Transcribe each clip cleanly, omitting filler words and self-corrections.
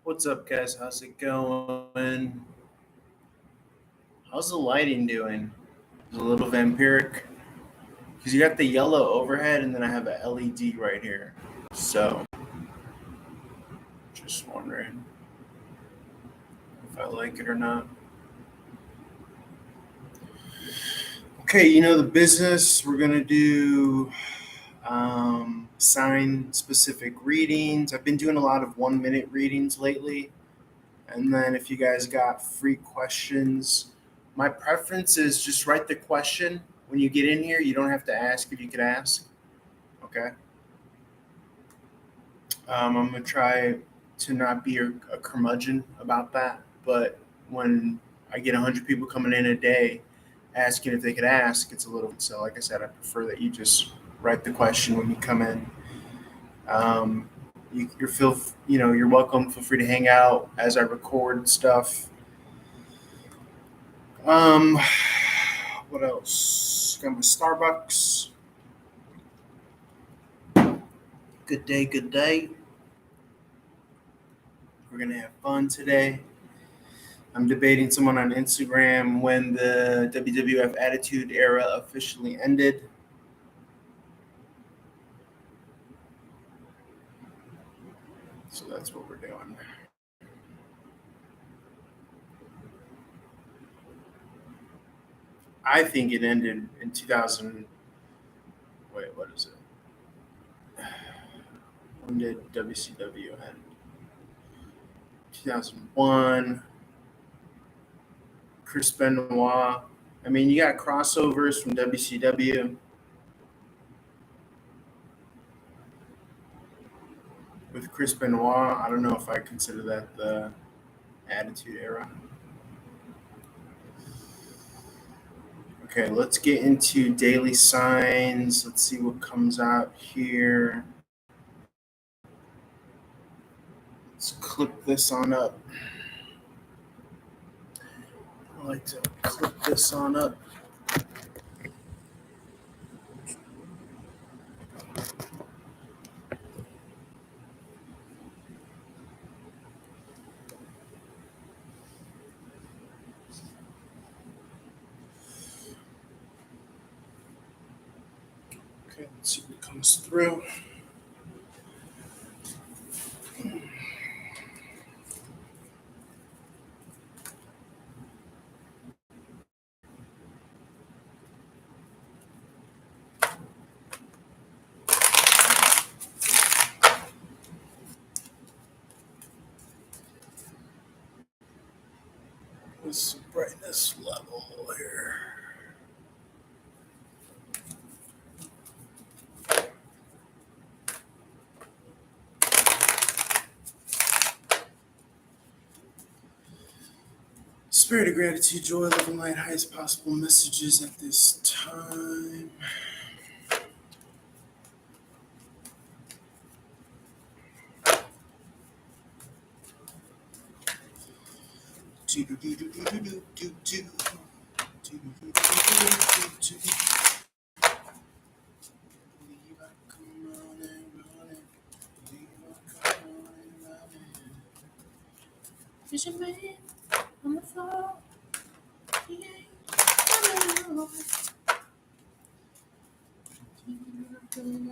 What's up, guys? How's it going? How's the lighting doing? Is it a little vampiric? Because you got the yellow overhead, and then I have a LED right here. So, just wondering if I like it or not. Okay, the business. We're gonna do sign specific readings. I've been doing a lot of 1 minute readings lately. And then if you guys got free questions, my preference is just write the question. When you get in here, you don't have to ask if you could ask. Okay. I'm going to try to not be a curmudgeon about that. But when I get 100 people coming in a day asking if they could ask, it's a little. So, like I said, I prefer that you just write the question when you come in. You're welcome. Feel free to hang out as I record stuff. Um, what else? Got my Starbucks. Good day, good day. We're gonna have fun today. I'm debating someone on Instagram when the WWF Attitude Era officially ended. So that's what we're doing. I think it ended in 2000. Wait, what is it? When did WCW end? 2001. Chris Benoit. I mean, you got crossovers from WCW with Chris Benoit. I don't know if I consider that the Attitude Era. Okay, let's get into daily signs. Let's see what comes out here. Let's click this on up. I like to click this on up. Okay, let's see what comes through. What's the brightness level here? Spirit of gratitude, joy, love, and light, highest possible messages at this time. Is your man on the floor? He ain't coming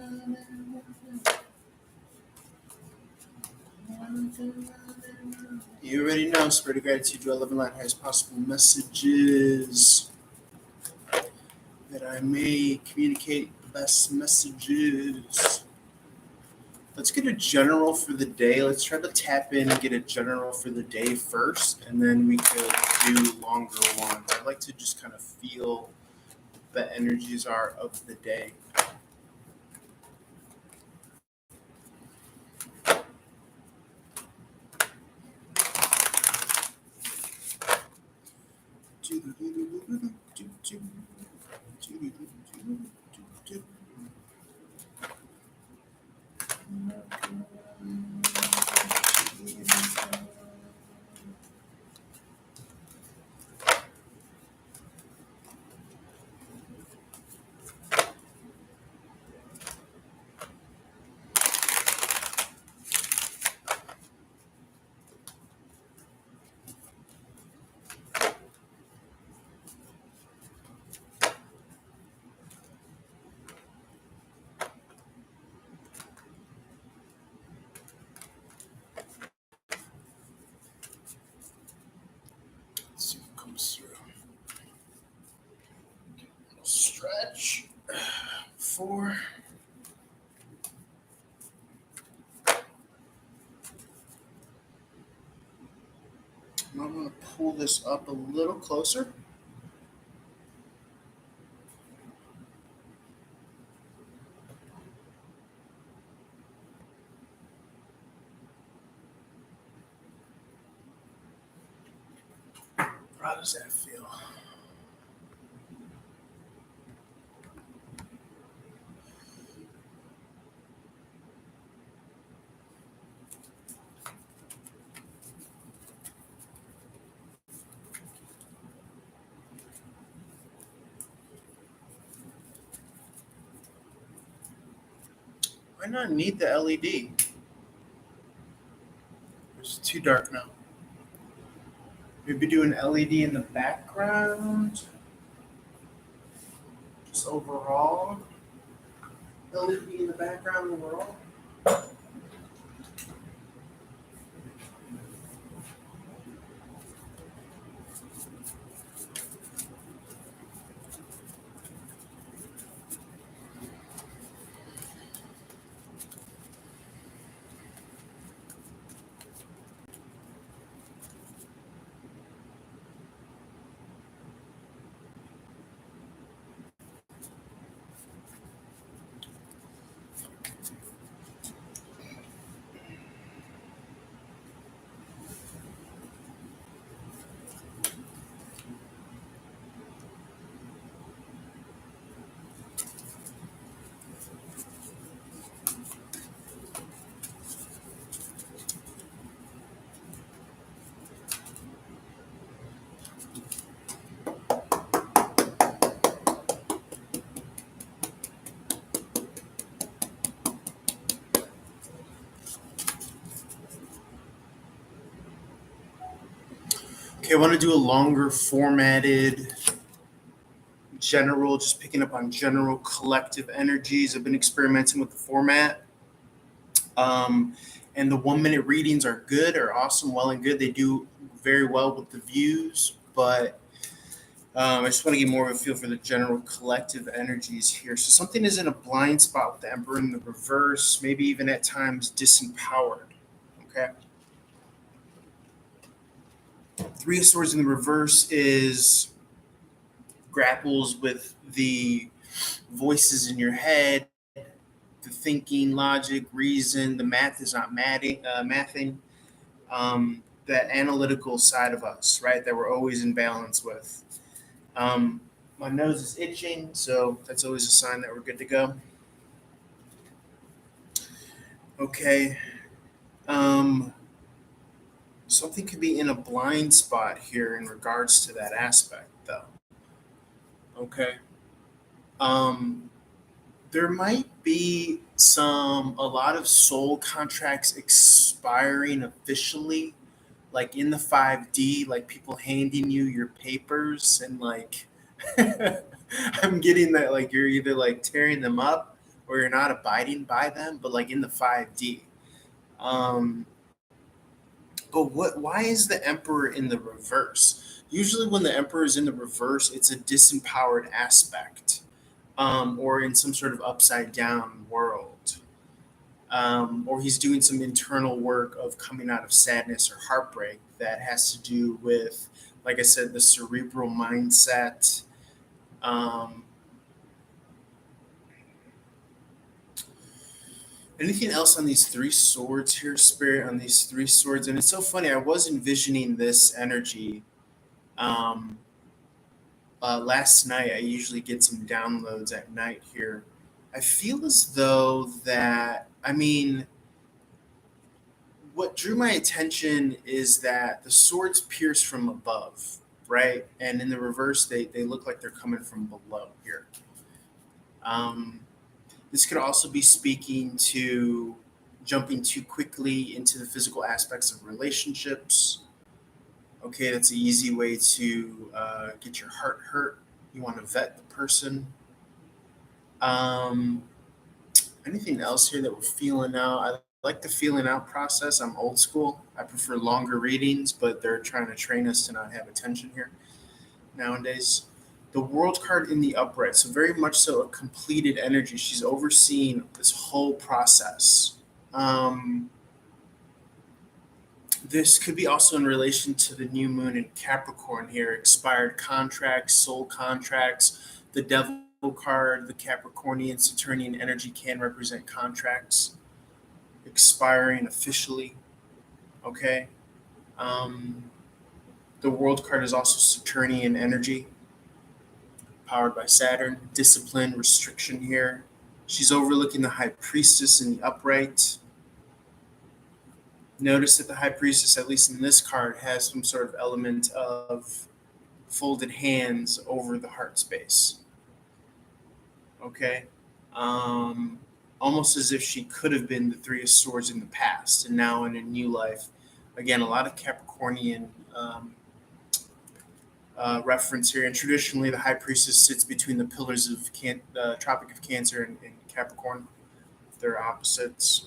You already know, Spirit of Gratitude, joy, love, and light, highest possible messages that I may communicate the best messages. Let's get a general for the day. Let's try to tap in and get a general for the day first, and then we could do longer ones. I'd like to just kind of feel what the energies are of the day. I'm going to pull this up a little closer. How does that feel? Why not need the LED? It's too dark now. Maybe do an LED in the background. Just overall. LED in the background overall. Okay, I want to do a longer formatted general, just picking up on general collective energies. I've been experimenting with the format. And the 1 minute readings are good, are awesome, well and good. They do very well with the views, but I just want to get more of a feel for the general collective energies here. So something is in a blind spot with the Emperor in the reverse, maybe even at times disempowered. Okay. Three of Swords in the reverse is grapples with the voices in your head, the thinking, logic, reason. The math is not mathing. That analytical side of us, right? That we're always in balance with. My nose is itching, so that's always a sign that we're good to go. Okay. Something could be in a blind spot here in regards to that aspect, though. Okay. Um, there might be a lot of soul contracts expiring officially, like in the 5D, like people handing you your papers and like, I'm getting that like you're either like tearing them up or you're not abiding by them, but like in the 5D. Um, but why is the Emperor in the reverse? Usually, when the Emperor is in the reverse, it's a disempowered aspect, or in some sort of upside down world, or he's doing some internal work of coming out of sadness or heartbreak that has to do with, like I said, the cerebral mindset. Um, Anything else on these three swords here, Spirit, on these three swords? And it's so funny, I was envisioning this energy um, last night. I usually get some downloads at night here. I feel as though that, I mean, what drew my attention is that the swords pierce from above, right? And in the reverse, they look like they're coming from below here. Um, this could also be speaking to jumping too quickly into the physical aspects of relationships. Okay, that's an easy way to get your heart hurt. You want to vet the person. Um, Anything else here that we're feeling out? I like the feeling out process. I'm old school. I prefer longer readings, but they're trying to train us to not have attention here nowadays. The world card in the upright, so very much so a completed energy. She's overseeing this whole process. Um, This could be also in relation to the new moon in Capricorn here, expired contracts, soul contracts. The devil card, the Capricornian Saturnian energy can represent contracts expiring officially. Okay. Um, the world card is also Saturnian energy, powered by Saturn. Discipline, restriction here. She's overlooking the high priestess in the upright. Notice that the high priestess, at least in this card, has some sort of element of folded hands over the heart space. Okay. Um, Almost as if she could have been the Three of Swords in the past and now in a new life. Again, a lot of Capricornian reference here. And traditionally, the high priestess sits between the pillars of the Tropic of Cancer and Capricorn. They're opposites.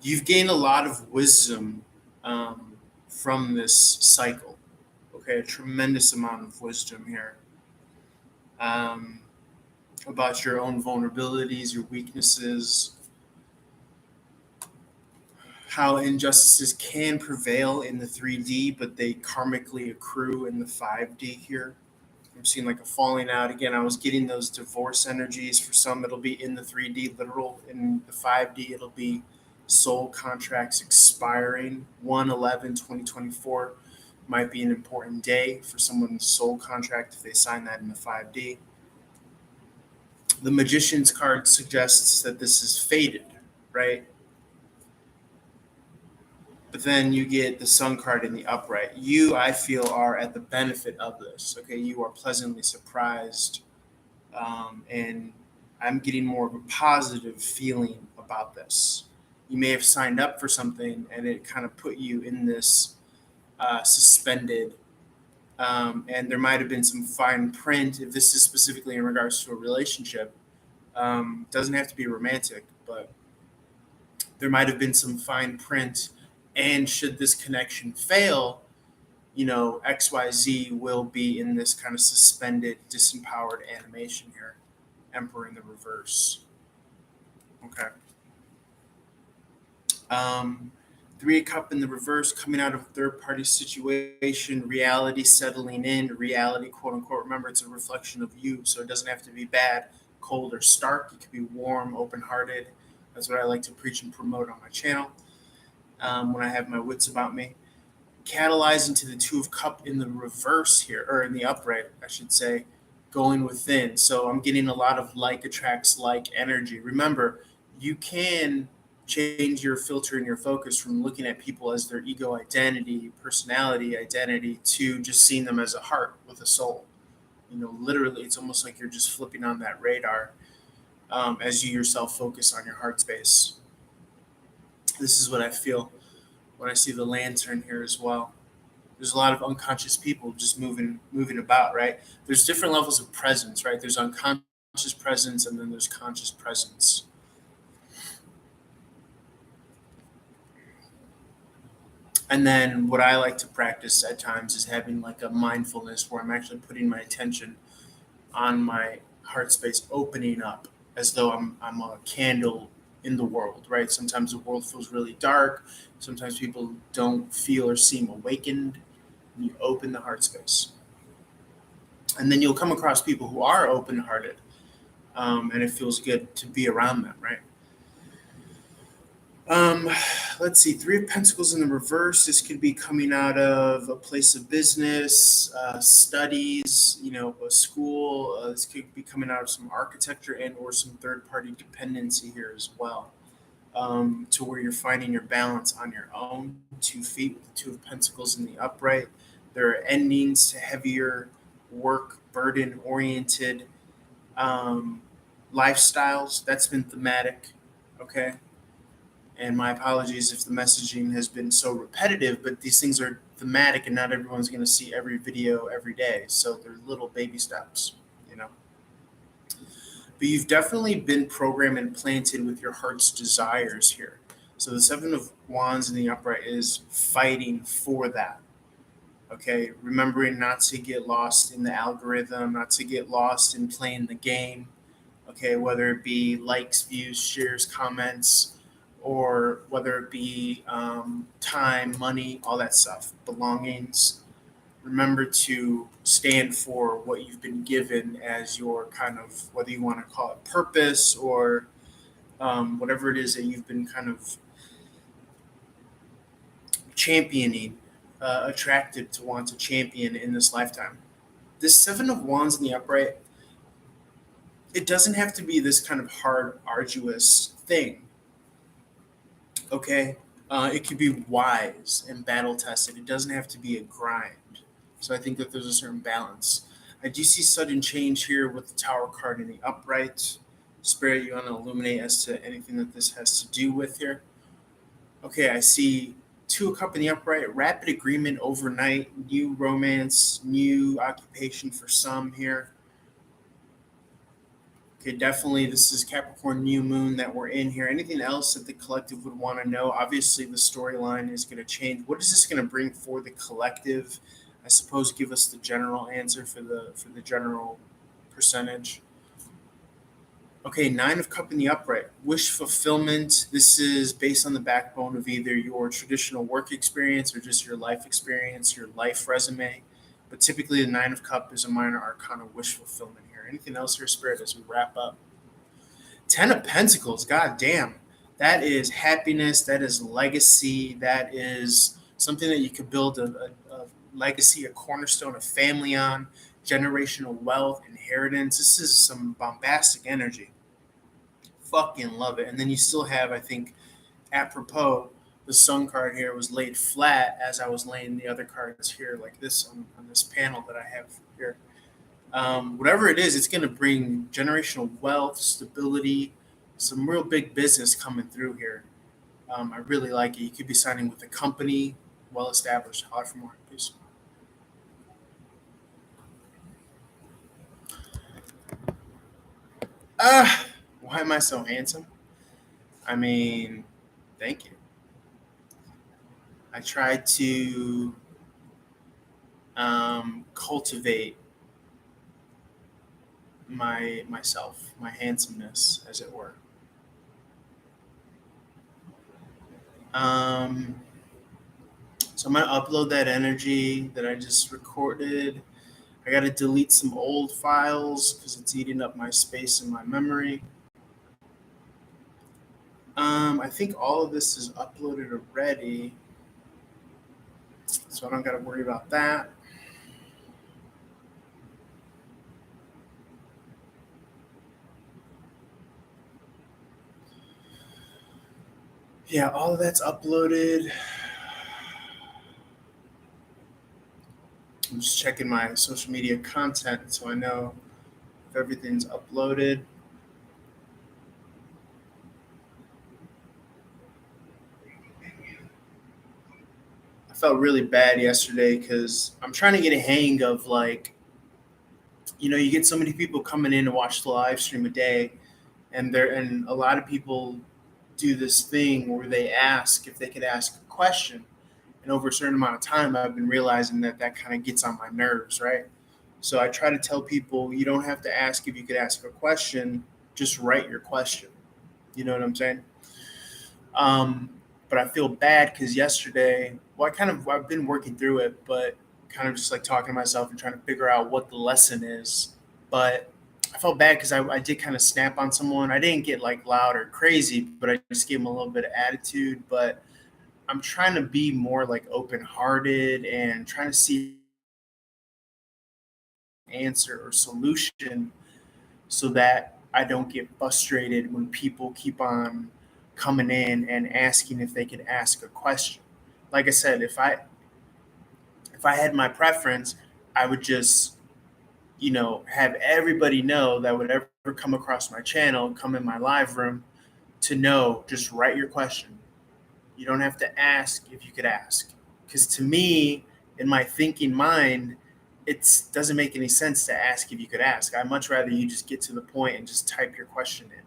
You've gained a lot of wisdom from this cycle. Okay, a tremendous amount of wisdom here about your own vulnerabilities, your weaknesses, how injustices can prevail in the 3D, but they karmically accrue in the 5D here. I'm seeing like a falling out. Again, I was getting those divorce energies. For some, it'll be in the 3D literal. In the 5D, it'll be soul contracts expiring. 1/11/2024 might be an important day for someone's soul contract if they sign that in the 5D. The Magician's card suggests that this is fated, right? But then you get the Sun card in the upright. You, I feel, are at the benefit of this. Okay, you are pleasantly surprised, and I'm getting more of a positive feeling about this. You may have signed up for something, and it kind of put you in this suspended, and there might have been some fine print. If this is specifically in regards to a relationship, doesn't have to be romantic, but there might have been some fine print. And should this connection fail, XYZ will be in this kind of suspended, disempowered animation here. Emperor in the reverse. Okay. Three of Cup in the reverse, coming out of a third-party situation, reality settling in, reality, quote unquote. Remember, it's a reflection of you, so it doesn't have to be bad, cold, or stark. It could be warm, open-hearted. That's what I like to preach and promote on my channel. When I have my wits about me. Catalyzing to the Two of Cup in the reverse here, or in the upright, I should say, going within. So I'm getting a lot of like attracts like energy. Remember, you can change your filter and your focus from looking at people as their ego identity, personality identity, to just seeing them as a heart with a soul. Literally, it's almost like you're just flipping on that radar as you yourself focus on your heart space. This is what I feel when I see the lantern here as well. There's a lot of unconscious people just moving about, right? There's different levels of presence, right? There's unconscious presence and then there's conscious presence. And then what I like to practice at times is having like a mindfulness where I'm actually putting my attention on my heart space, opening up as though I'm a candle in the world, right? Sometimes the world feels really dark. Sometimes people don't feel or seem awakened. And you open the heart space. And then you'll come across people who are open-hearted. And it feels good to be around them, right? Let's see, Three of Pentacles in the reverse. This could be coming out of a place of business, studies, a school. This could be coming out of some architecture and or some third-party dependency here as well, to where you're finding your balance on your own 2 feet with the Two of Pentacles in the upright. There are endings to heavier work, burden-oriented lifestyles. That's been thematic, okay? And my apologies if the messaging has been so repetitive, but these things are thematic and not everyone's going to see every video every day. So they're little baby steps, But you've definitely been programmed and planted with your heart's desires here. So the Seven of Wands in the upright is fighting for that. Okay, remembering not to get lost in the algorithm, not to get lost in playing the game. Okay, whether it be likes, views, shares, comments, or whether it be time, money, all that stuff, belongings. Remember to stand for what you've been given as your kind of, whether you want to call it purpose or whatever it is that you've been kind of championing, attracted to want to champion in this lifetime. This Seven of Wands in the upright, it doesn't have to be this kind of hard, arduous thing. Okay? It could be wise and battle tested. It doesn't have to be a grind. So I think that there's a certain balance. I do see sudden change here with the Tower card in the upright. Spirit, you want to illuminate as to anything that this has to do with here? Okay, I see Two of Cup in the upright, rapid agreement overnight, new romance, new occupation for some here. Okay, definitely this is Capricorn new moon that we're in here. Anything else that the collective would want to know? Obviously, the storyline is going to change. What is this going to bring for the collective? I suppose give us the general answer for the general percentage. Okay, Nine of Cup in the upright. Wish fulfillment. This is based on the backbone of either your traditional work experience or just your life experience, your life resume. But typically, the Nine of Cup is a minor arcana wish fulfillment here. Anything else here, Spirit, as we wrap up? Ten of Pentacles. God damn. That is happiness. That is legacy. That is something that you could build a legacy, a cornerstone, a family on. Generational wealth, inheritance. This is some bombastic energy. Fucking love it. And then you still have, I think, apropos, the Sun card here was laid flat as I was laying the other cards here, like this on this panel that I have here. Whatever it is, it's going to bring generational wealth, stability, some real big business coming through here. I really like it. You could be signing with a company, well established. Holler for more. Peace. Why am I so handsome? I mean, thank you. I try to cultivate myself, my handsomeness, as it were. So I'm gonna upload that energy that I just recorded. I gotta delete some old files because it's eating up my space and my memory. I think all of this is uploaded already, so I don't gotta worry about that. Yeah, all of that's uploaded. I'm just checking my social media content so I know if everything's uploaded. I felt really bad yesterday because I'm trying to get a hang of, like, you get so many people coming in to watch the live stream a day, and a lot of people do this thing where they ask if they could ask a question. And over a certain amount of time, I've been realizing that kind of gets on my nerves, right? So I try to tell people you don't have to ask if you could ask a question, just write your question. You know what I'm saying? But I feel bad because yesterday, well, I've been working through it, but kind of just like talking to myself and trying to figure out what the lesson is. But I felt bad because I did kind of snap on someone. I didn't get like loud or crazy, but I just gave them a little bit of attitude. But I'm trying to be more like open hearted and trying to see answer or solution so that I don't get frustrated when people keep on coming in and asking if they could ask a question. Like I said, if I had my preference, I would just have everybody know that would ever come across my channel, come in my live room, to know just write your question. You don't have to ask if you could ask, because to me, in my thinking mind, it doesn't make any sense to ask if you could ask. I'd much rather you just get to the point and just type your question in.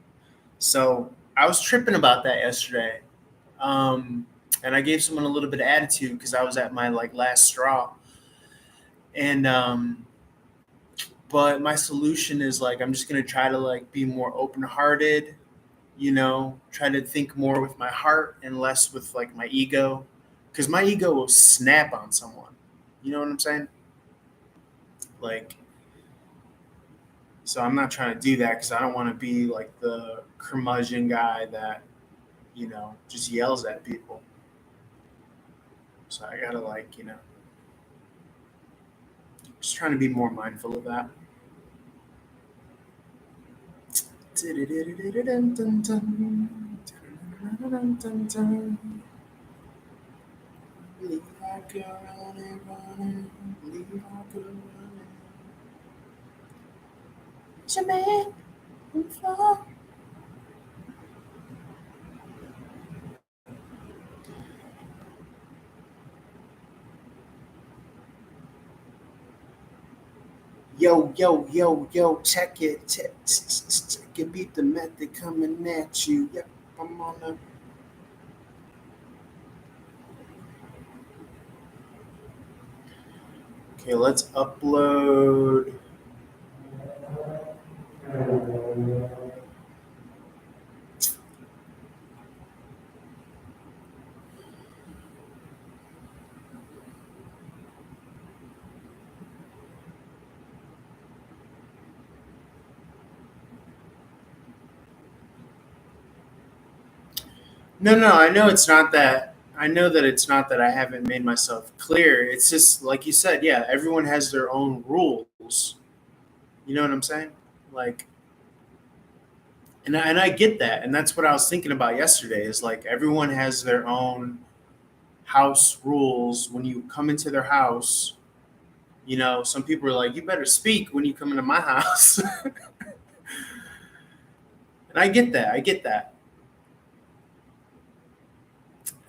So I was tripping about that yesterday, and I gave someone a little bit of attitude because I was at my like last straw. And but my solution is like I'm just gonna try to like be more open hearted, try to think more with my heart and less with like my ego, because my ego will snap on someone. You know what I'm saying? Like, so I'm not trying to do that because I don't want to be like the curmudgeon guy that just yells at people. So I gotta like just trying to be more mindful of that. Leave like a running, running, leave like a running. Shaman on the floor. Yo, yo, yo, yo, check it. Check it. Beat the method coming at you. Yep, I'm on the. Okay, let's upload. No, no, I know it's not that. I know that it's not that I haven't made myself clear. It's just like you said, yeah, everyone has their own rules. You know what I'm saying? Like, and I get that. And that's what I was thinking about yesterday is like everyone has their own house rules when you come into their house. Some people are like, you better speak when you come into my house. And I get that. I get that.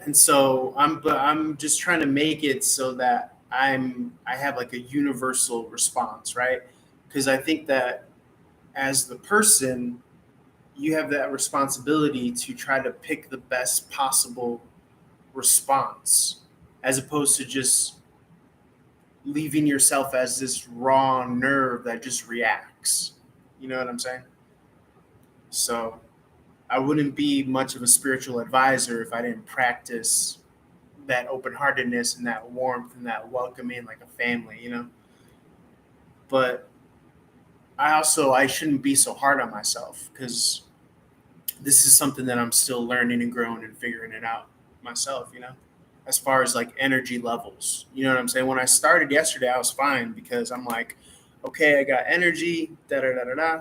And so I'm just trying to make it so that I have like a universal response, right? Because I think that as the person, you have that responsibility to try to pick the best possible response as opposed to just leaving yourself as this raw nerve that just reacts. You know what I'm saying? So I wouldn't be much of a spiritual advisor if I didn't practice that open heartedness and that warmth and that welcoming like a family. But I shouldn't be so hard on myself because this is something that I'm still learning and growing and figuring it out myself. As far as like energy levels. You know what I'm saying? When I started yesterday, I was fine because I'm like, okay, I got energy, da da da da da.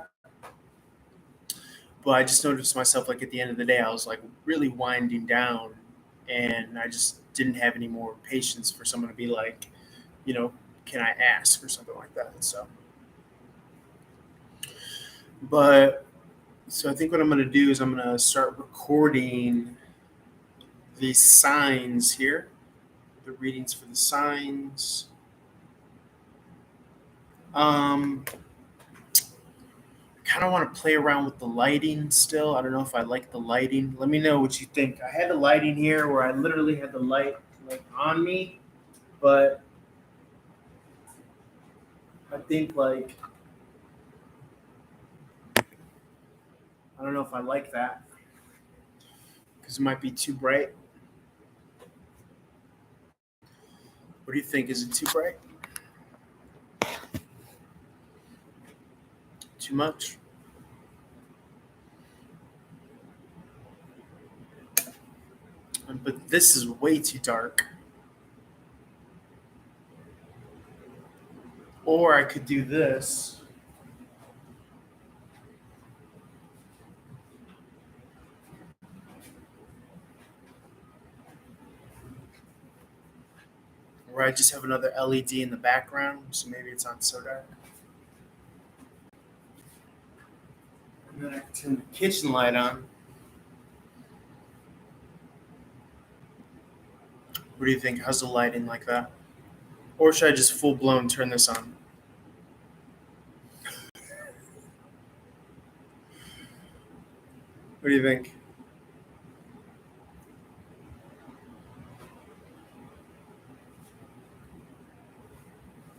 But I just noticed myself like at the end of the day, I was like really winding down and I just didn't have any more patience for someone to be like, you know, can I ask or something like that. But so I think what I'm going to do is I'm going to start recording the signs here, the readings for the signs. Kind of want to play around with the lighting still. I don't know if I like the lighting. Let me know what you think. I had the lighting here where I literally had the light like on me, but I think like I don't know if I like that because it might be too bright. What do you think? Is it too bright? Too much? But this is way too dark. Or I could do this. Where I just have another LED in the background, so maybe it's not so dark. And then I can turn the kitchen light on. What do you think? How's the lighting like that? Or should I just full blown turn this on? What do you think?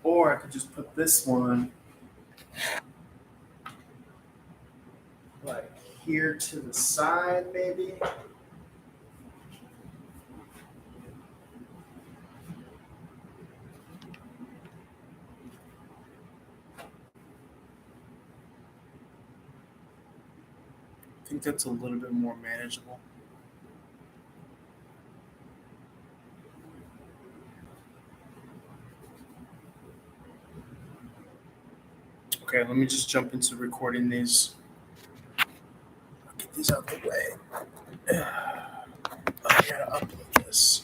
Or I could just put this one like here to the side, maybe. I think that's a little bit more manageable. Okay, let me just jump into recording these. I'll get these out the way. I gotta upload this.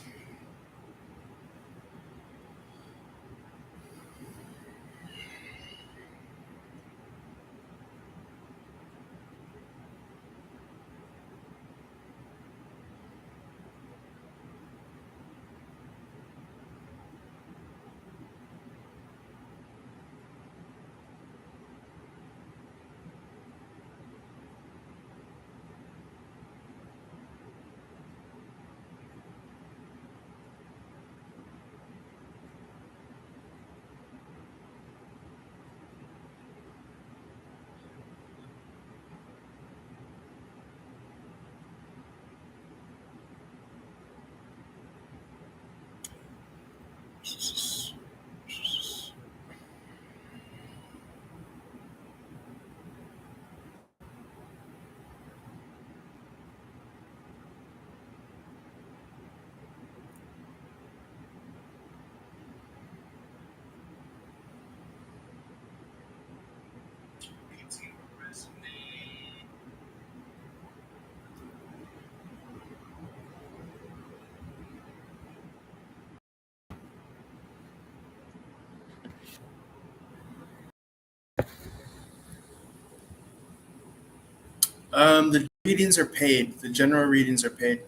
The readings are paid. The general readings are paid.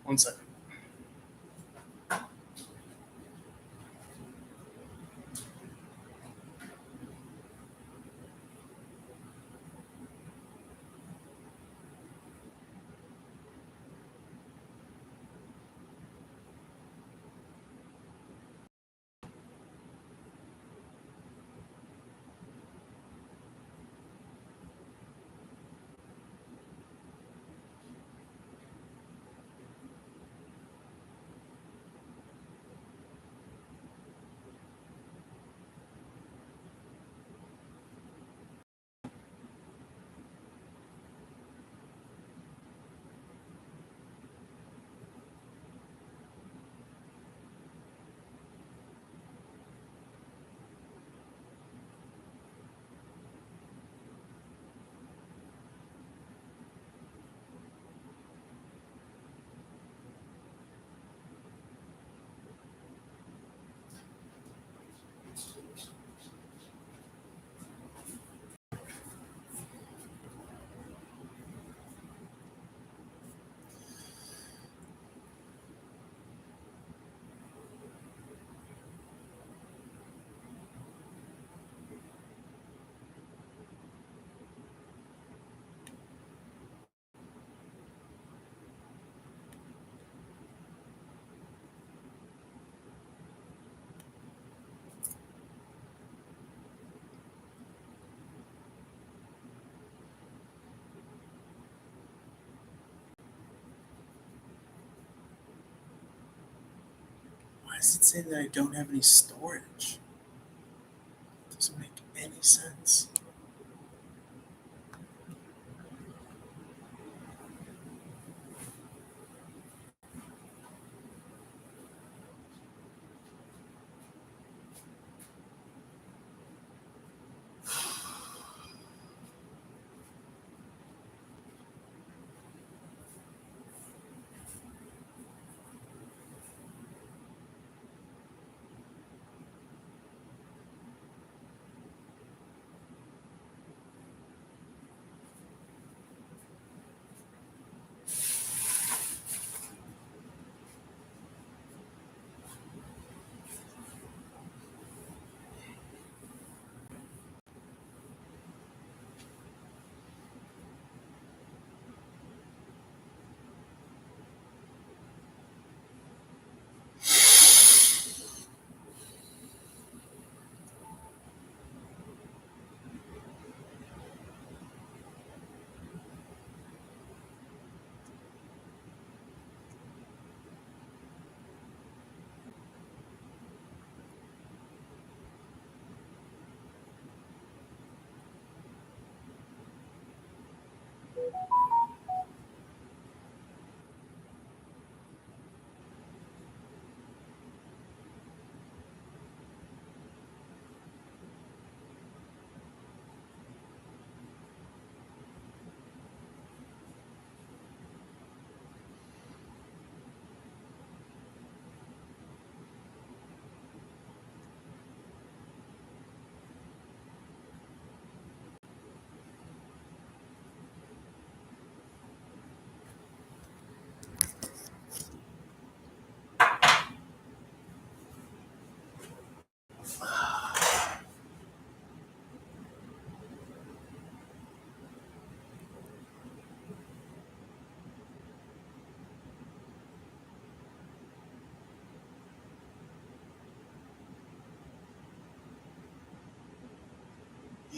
One second. Why is it saying that I don't have any storage? Doesn't make any sense.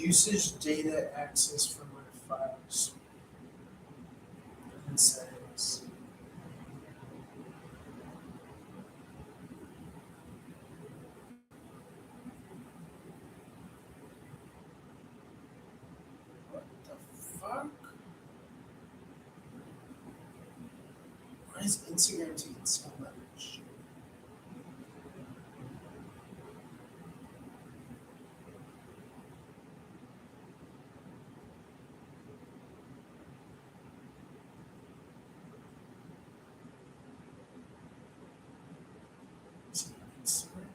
Usage data access from my files and settings. What the fuck? Why is Instagram taking so much? Is it Instagram?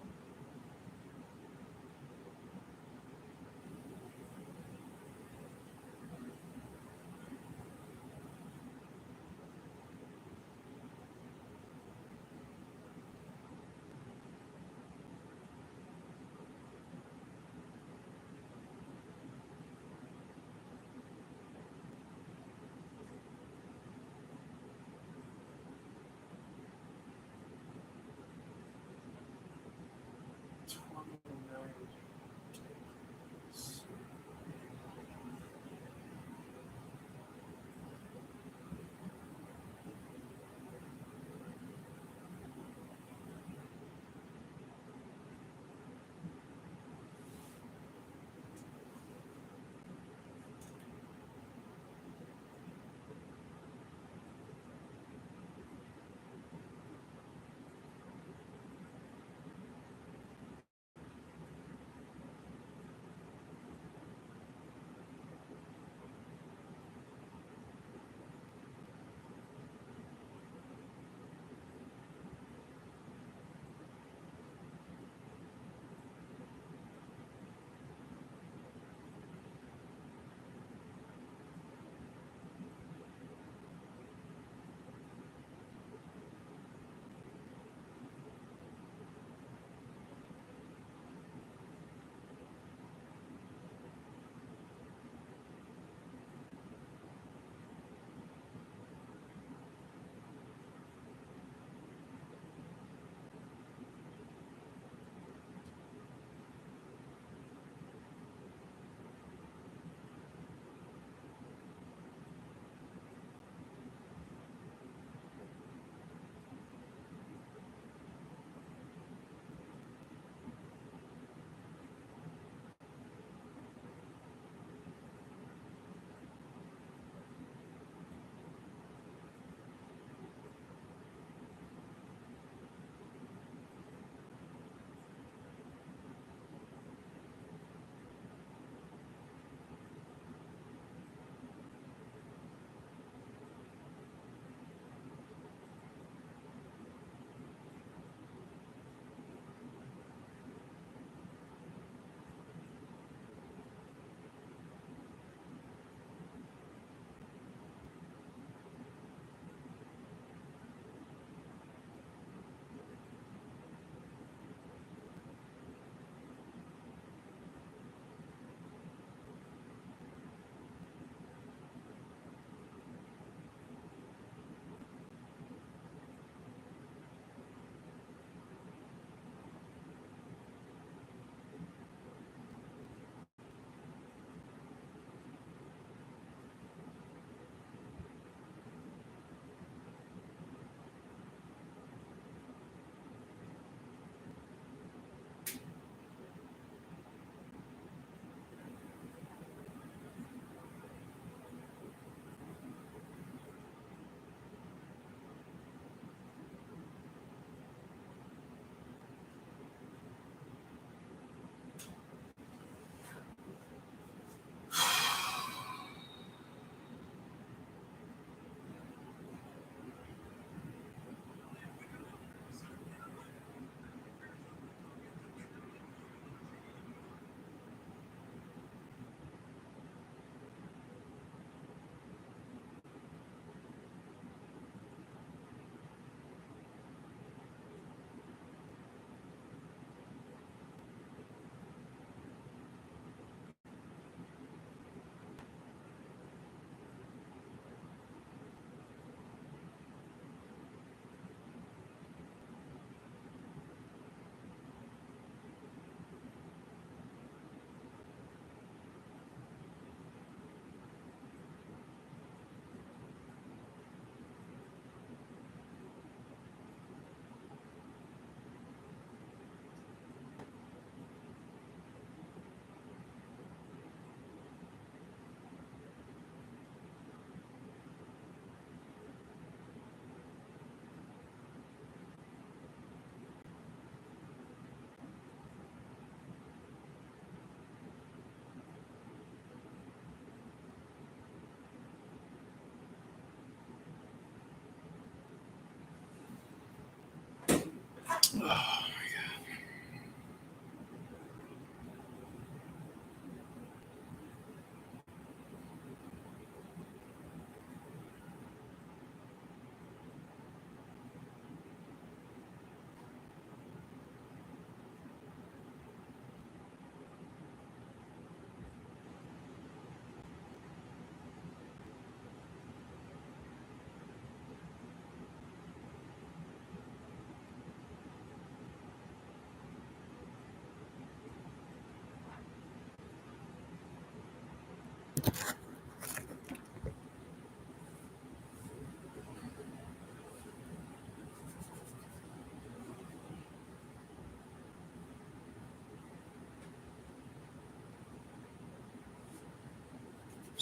Oh,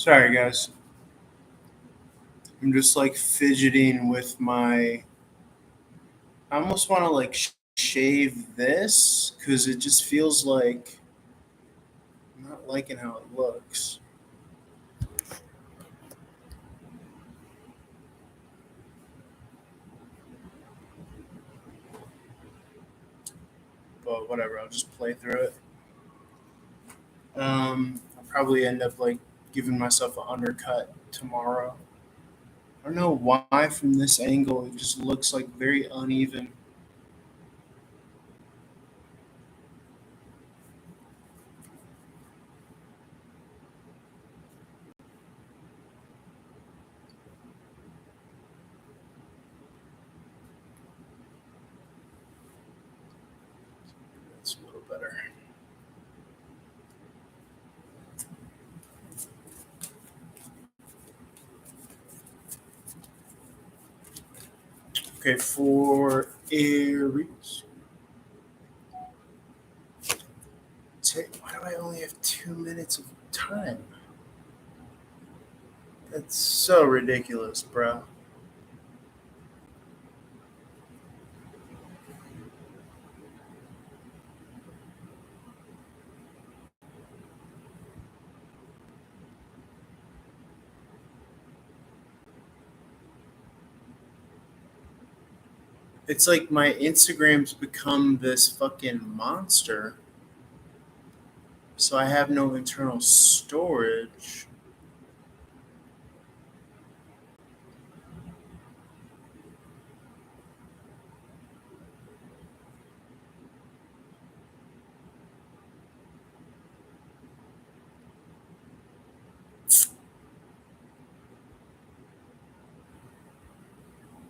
sorry, guys. I'm just like fidgeting with my. I almost want to like shave this because it just feels like I'm not liking how it looks. But whatever, I'll just play through it. I'll probably end up like giving myself an undercut tomorrow. I don't know why from this angle it just looks like very uneven. It's a little better. Okay, for Aries. Why do I only have 2 minutes of time? That's so ridiculous, bro. It's like my Instagram's become this fucking monster. So I have no internal storage.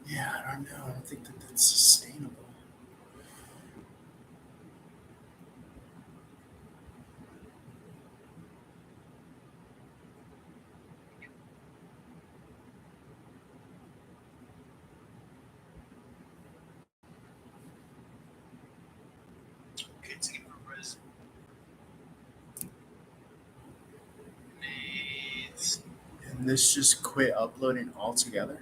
Yeah, I don't know. I don't think that that's sustainable. And this just quit uploading altogether.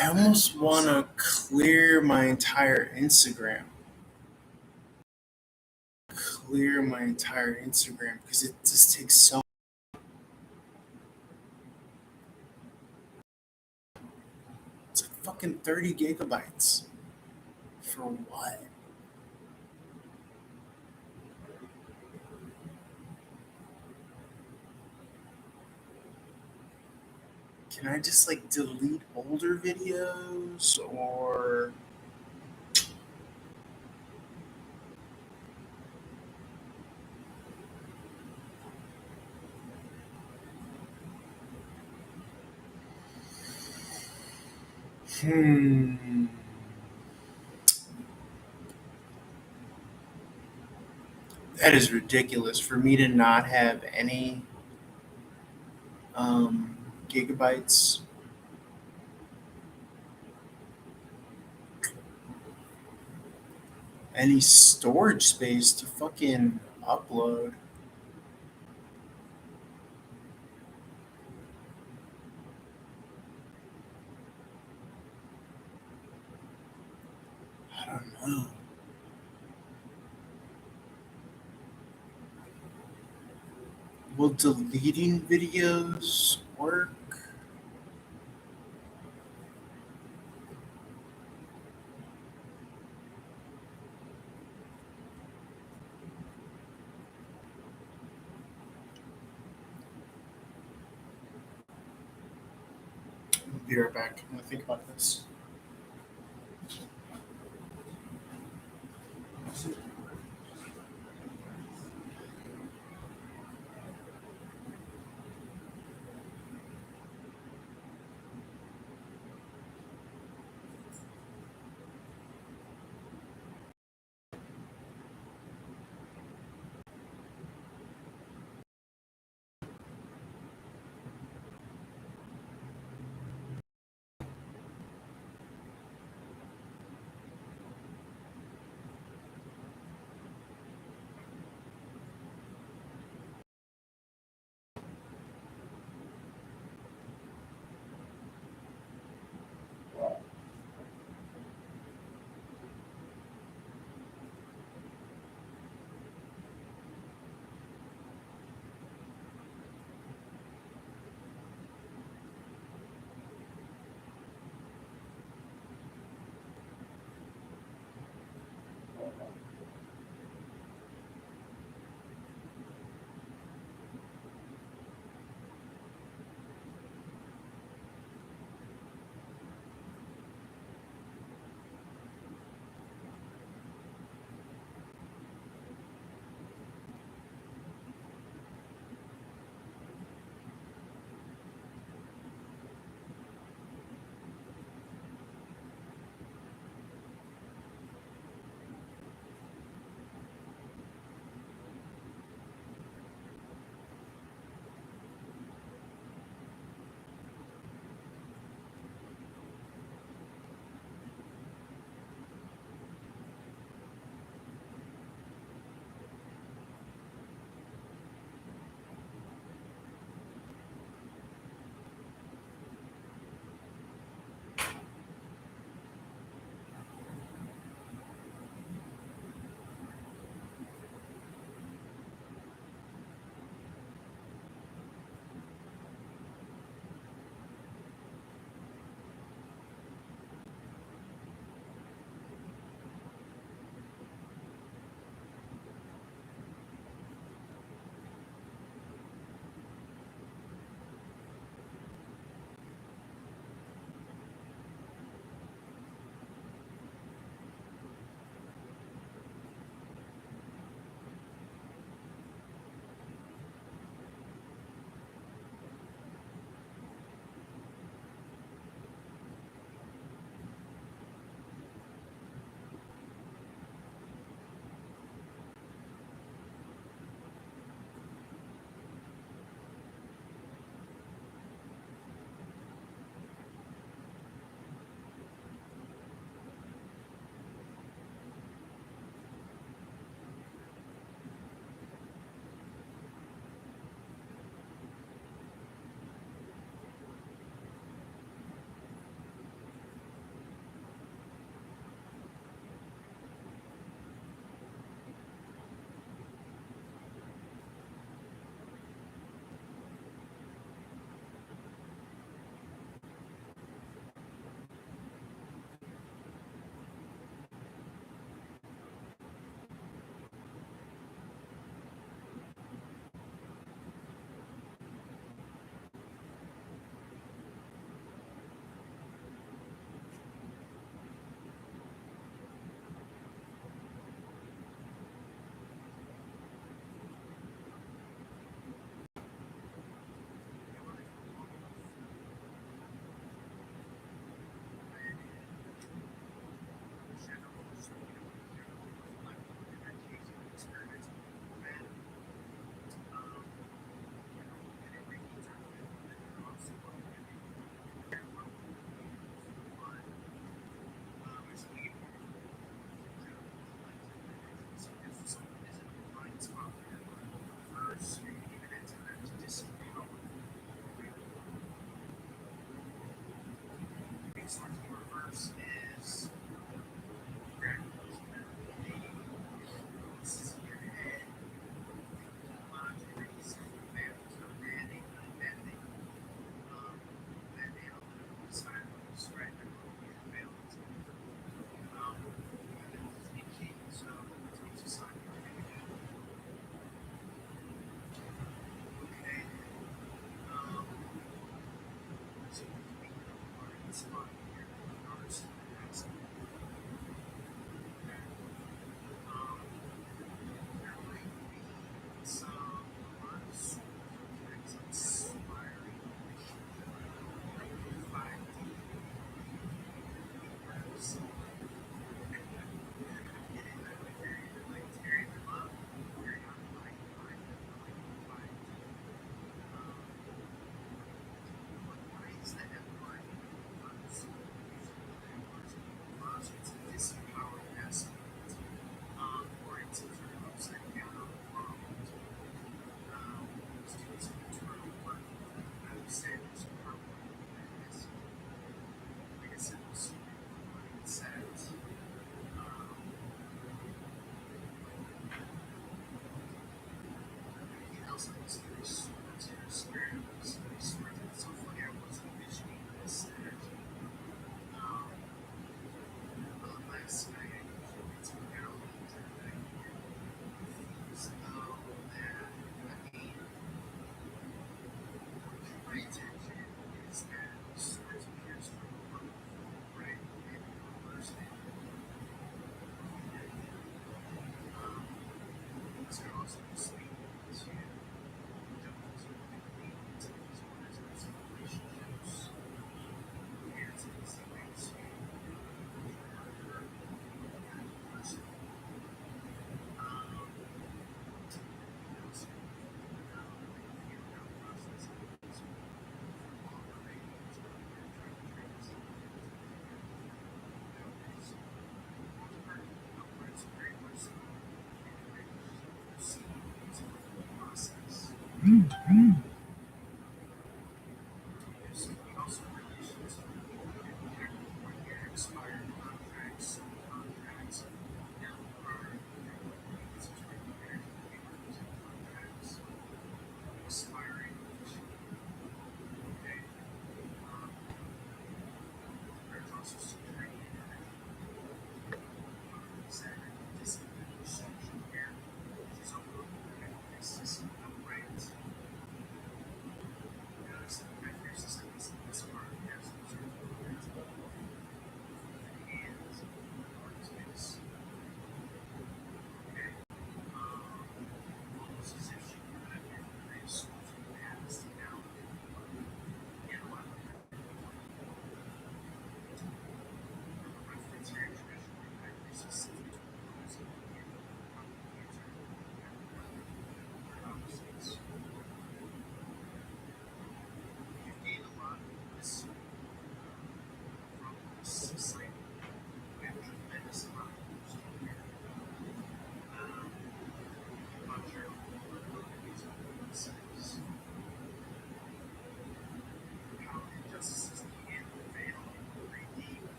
I almost want to clear my entire Instagram. Clear my entire Instagram because it just takes so. It's like fucking 30 gigabytes. For what? Can I just like delete older videos or. Hmm. That is ridiculous for me to not have any um, gigabytes. any storage space to fucking upload. I don't know. Will deleting videos work? I'll be right back. I'm gonna think about this.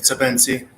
What's up, NC?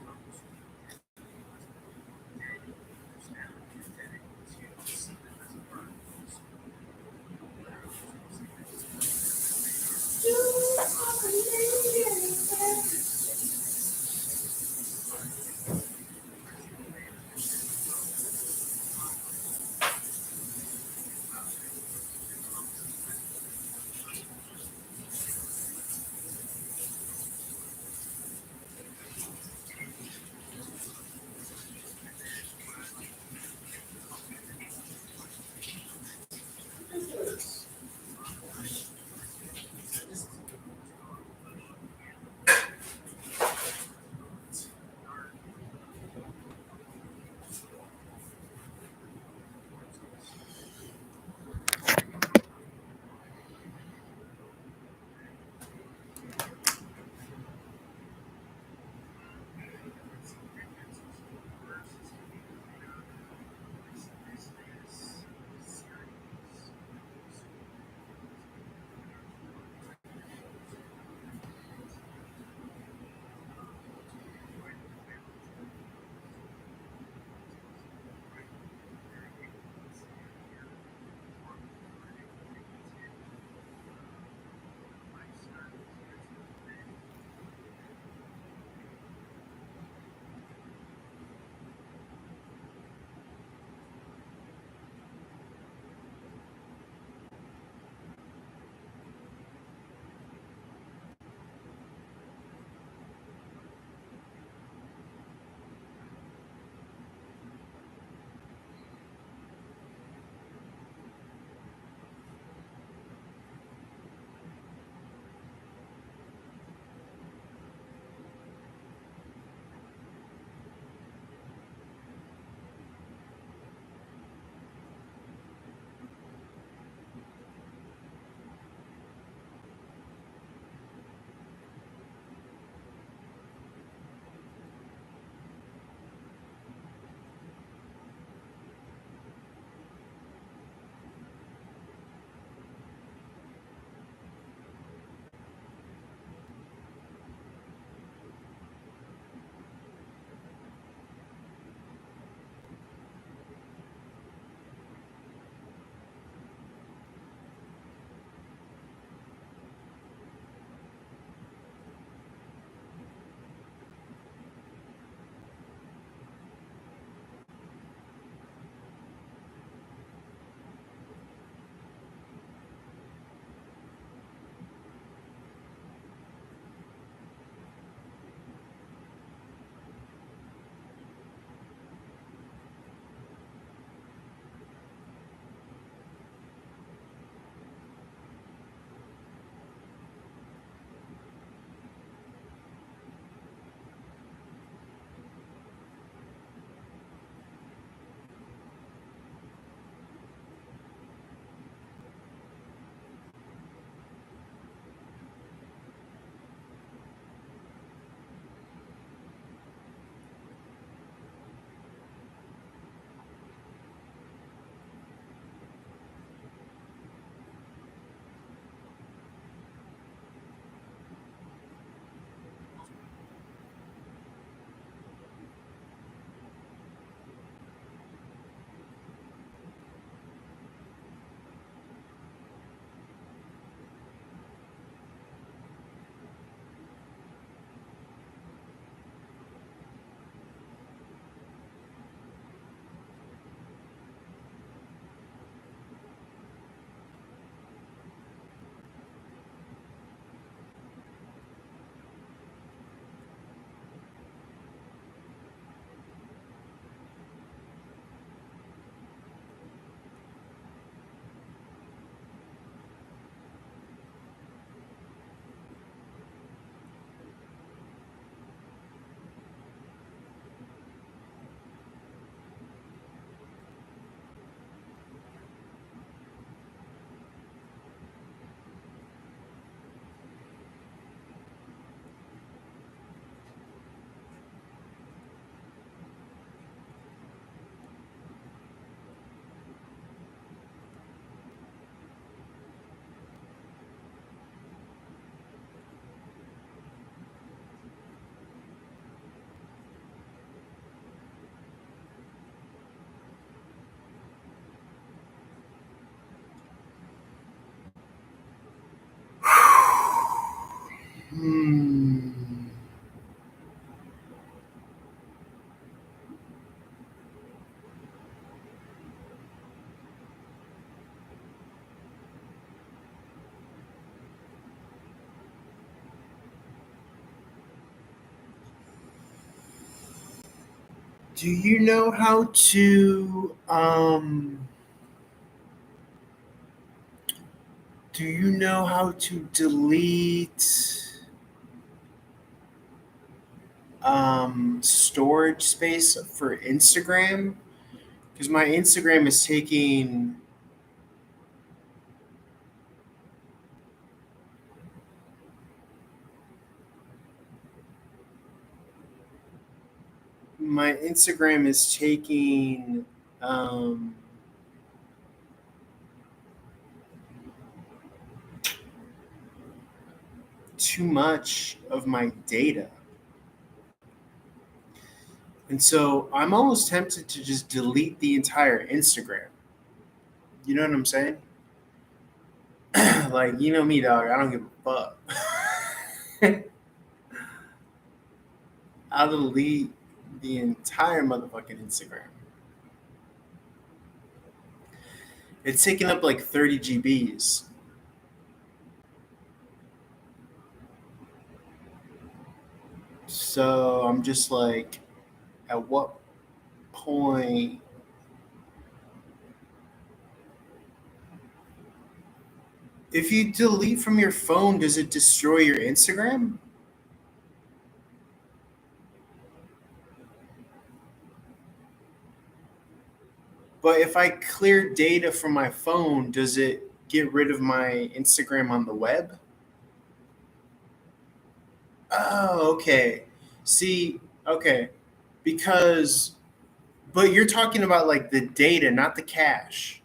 Do you know how to delete storage space for Instagram? Because my Instagram is taking um, too much of my data. And so I'm almost tempted to just delete the entire Instagram. You know what I'm saying? Like, you know me, dog. I don't give a fuck. I'll delete the entire motherfucking Instagram. It's taking up like 30 GBs. So I'm just like, at what point? If you delete from your phone, does it destroy your Instagram? But if I clear data from my phone, does it get rid of my Instagram on the web? Oh, okay. See, okay. Because, but you're talking about like the data, not the cache.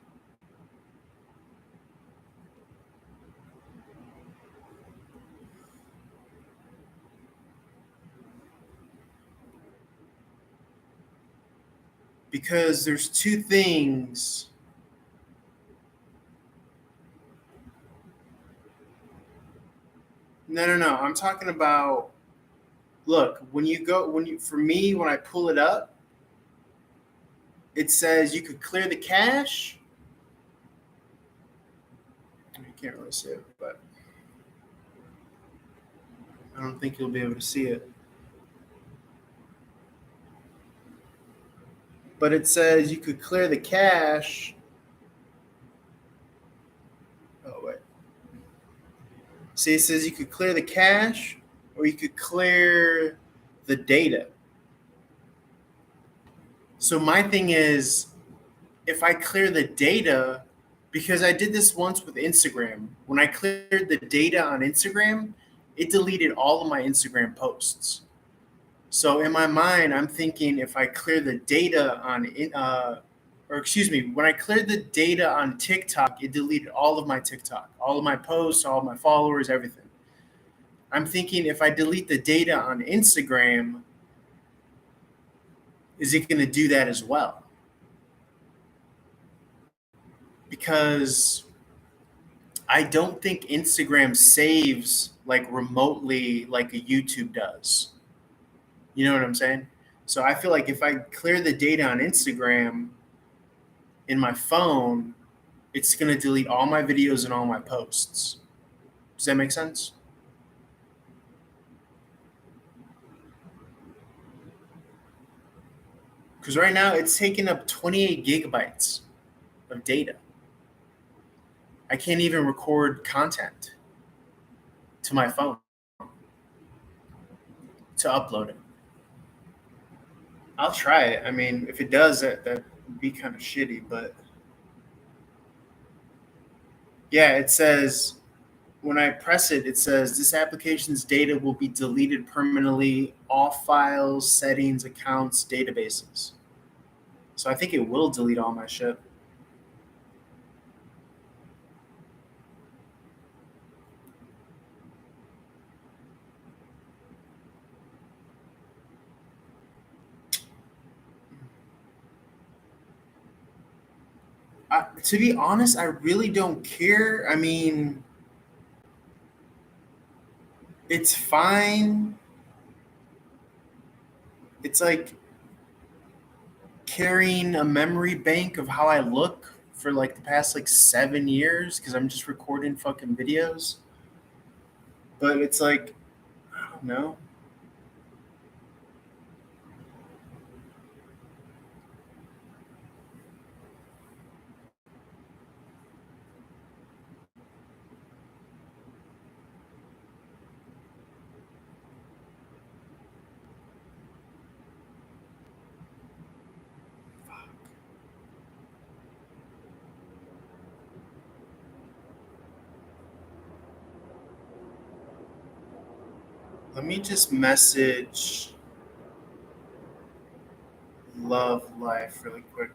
Because there's two things. No. I'm talking about, look, for me, when I pull it up, it says you could clear the cache. You can't really see it, but I don't think you'll be able to see it. But it says you could clear the cache. Oh, wait. See, it says you could clear the cache or you could clear the data. So my thing is, if I clear the data, because I did this once with Instagram, when I cleared the data on Instagram, it deleted all of my Instagram posts. So in my mind, I'm thinking if I clear the data when I cleared the data on TikTok, it deleted all of my TikTok, all of my posts, all of my followers, everything. I'm thinking if I delete the data on Instagram, is it going to do that as well? Because I don't think Instagram saves like remotely like a YouTube does. You know what I'm saying? So I feel like if I clear the data on Instagram in my phone, it's going to delete all my videos and all my posts. Does that make sense? Because right now it's taking up 28 gigabytes of data. I can't even record content to my phone to upload it. I'll try it. I mean, if it does, that'd be kind of shitty. But yeah, it says when I press it, it says this application's data will be deleted permanently, all files, settings, accounts, databases. So I think it will delete all my shit. To be honest, I really don't care. I mean, it's fine. It's like carrying a memory bank of how I look for like the past like 7 years because I'm just recording fucking videos. But it's like, I don't know. Let me just message Love Life really quick.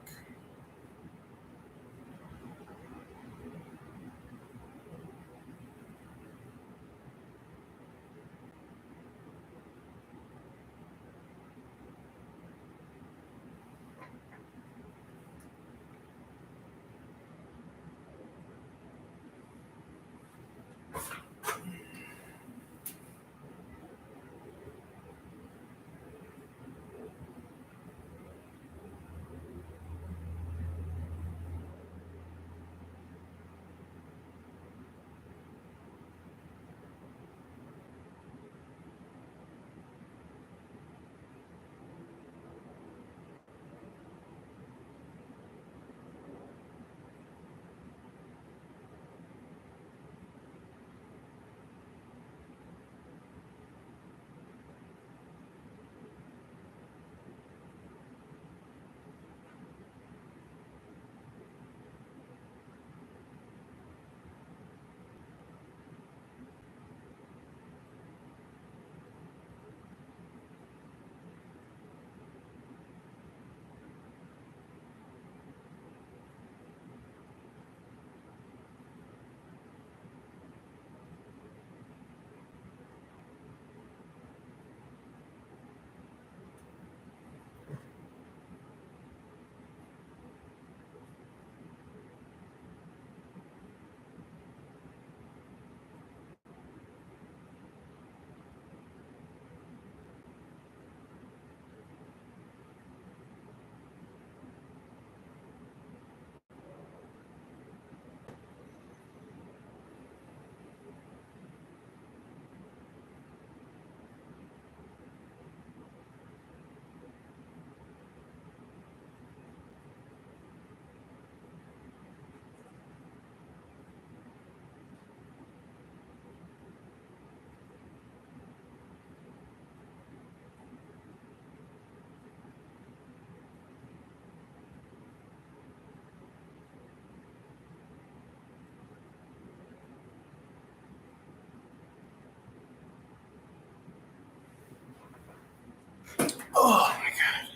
Oh my god.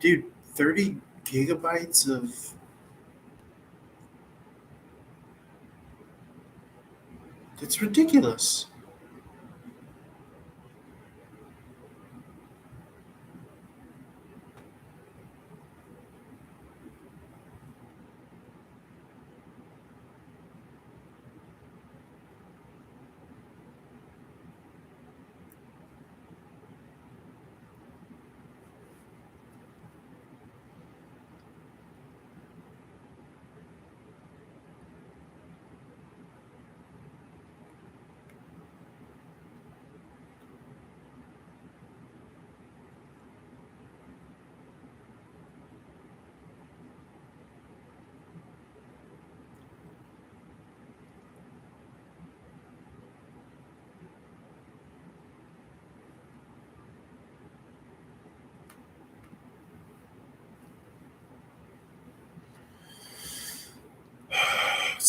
Dude, 30 gigabytes of. That's ridiculous.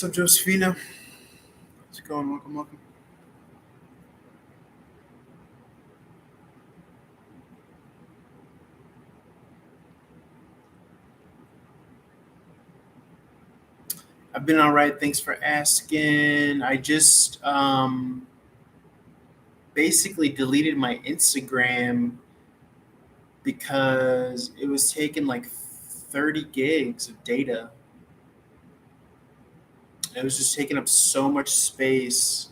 What's up, Josephina? How's it going? Welcome, welcome. I've been all right. Thanks for asking. I just basically deleted my Instagram because it was taking like 30 gigs of data. It was just taking up so much space,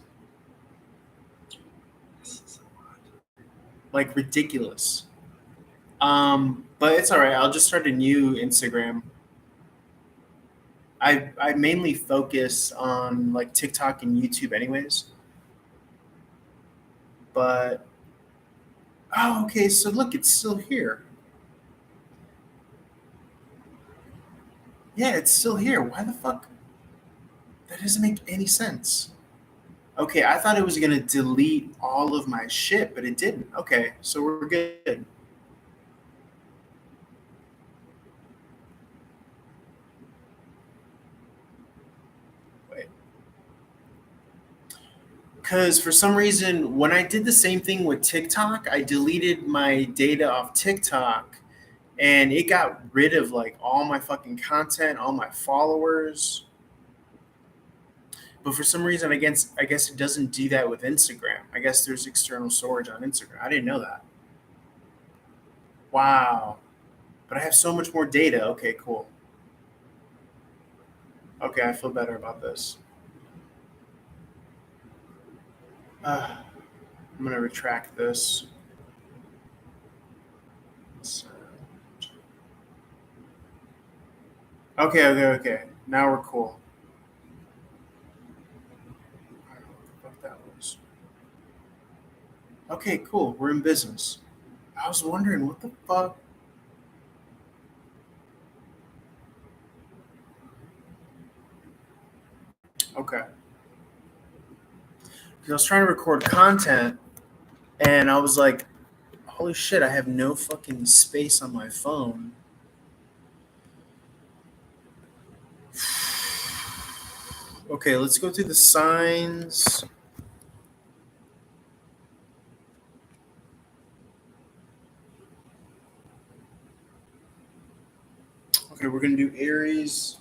like ridiculous. But it's all right. I'll just start a new Instagram. I mainly focus on like TikTok and YouTube, anyways. But oh, okay. So look, it's still here. Yeah, it's still here. Why the fuck? That doesn't make any sense. Okay, I thought it was gonna delete all of my shit, but it didn't. Okay, so we're good. Wait. Because for some reason, when I did the same thing with TikTok, I deleted my data off TikTok and it got rid of like all my fucking content, all my followers. But for some reason, I guess it doesn't do that with Instagram. I guess there's external storage on Instagram. I didn't know that. Wow. But I have so much more data. Okay, cool. Okay, I feel better about this. I'm gonna retract this. So- Okay, okay, okay. Now we're cool. I don't know what the fuck that was. Okay, cool. We're in business. I was wondering what the fuck. Okay. Because I was trying to record content and I was like, holy shit, I have no fucking space on my phone. Okay, let's go through the signs. Okay, we're gonna do Aries.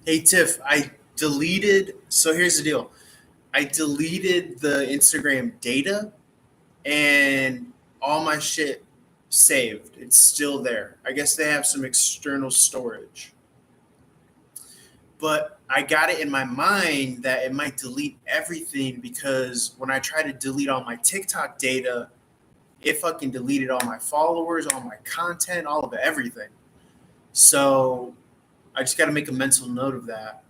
Hey Tiff, I deleted. So here's the deal. I deleted the Instagram data and all my shit saved. It's still there. I guess they have some external storage. But I got it in my mind that it might delete everything because when I try to delete all my TikTok data, it fucking deleted all my followers, all my content, all of it, everything. So I just got to make a mental note of that.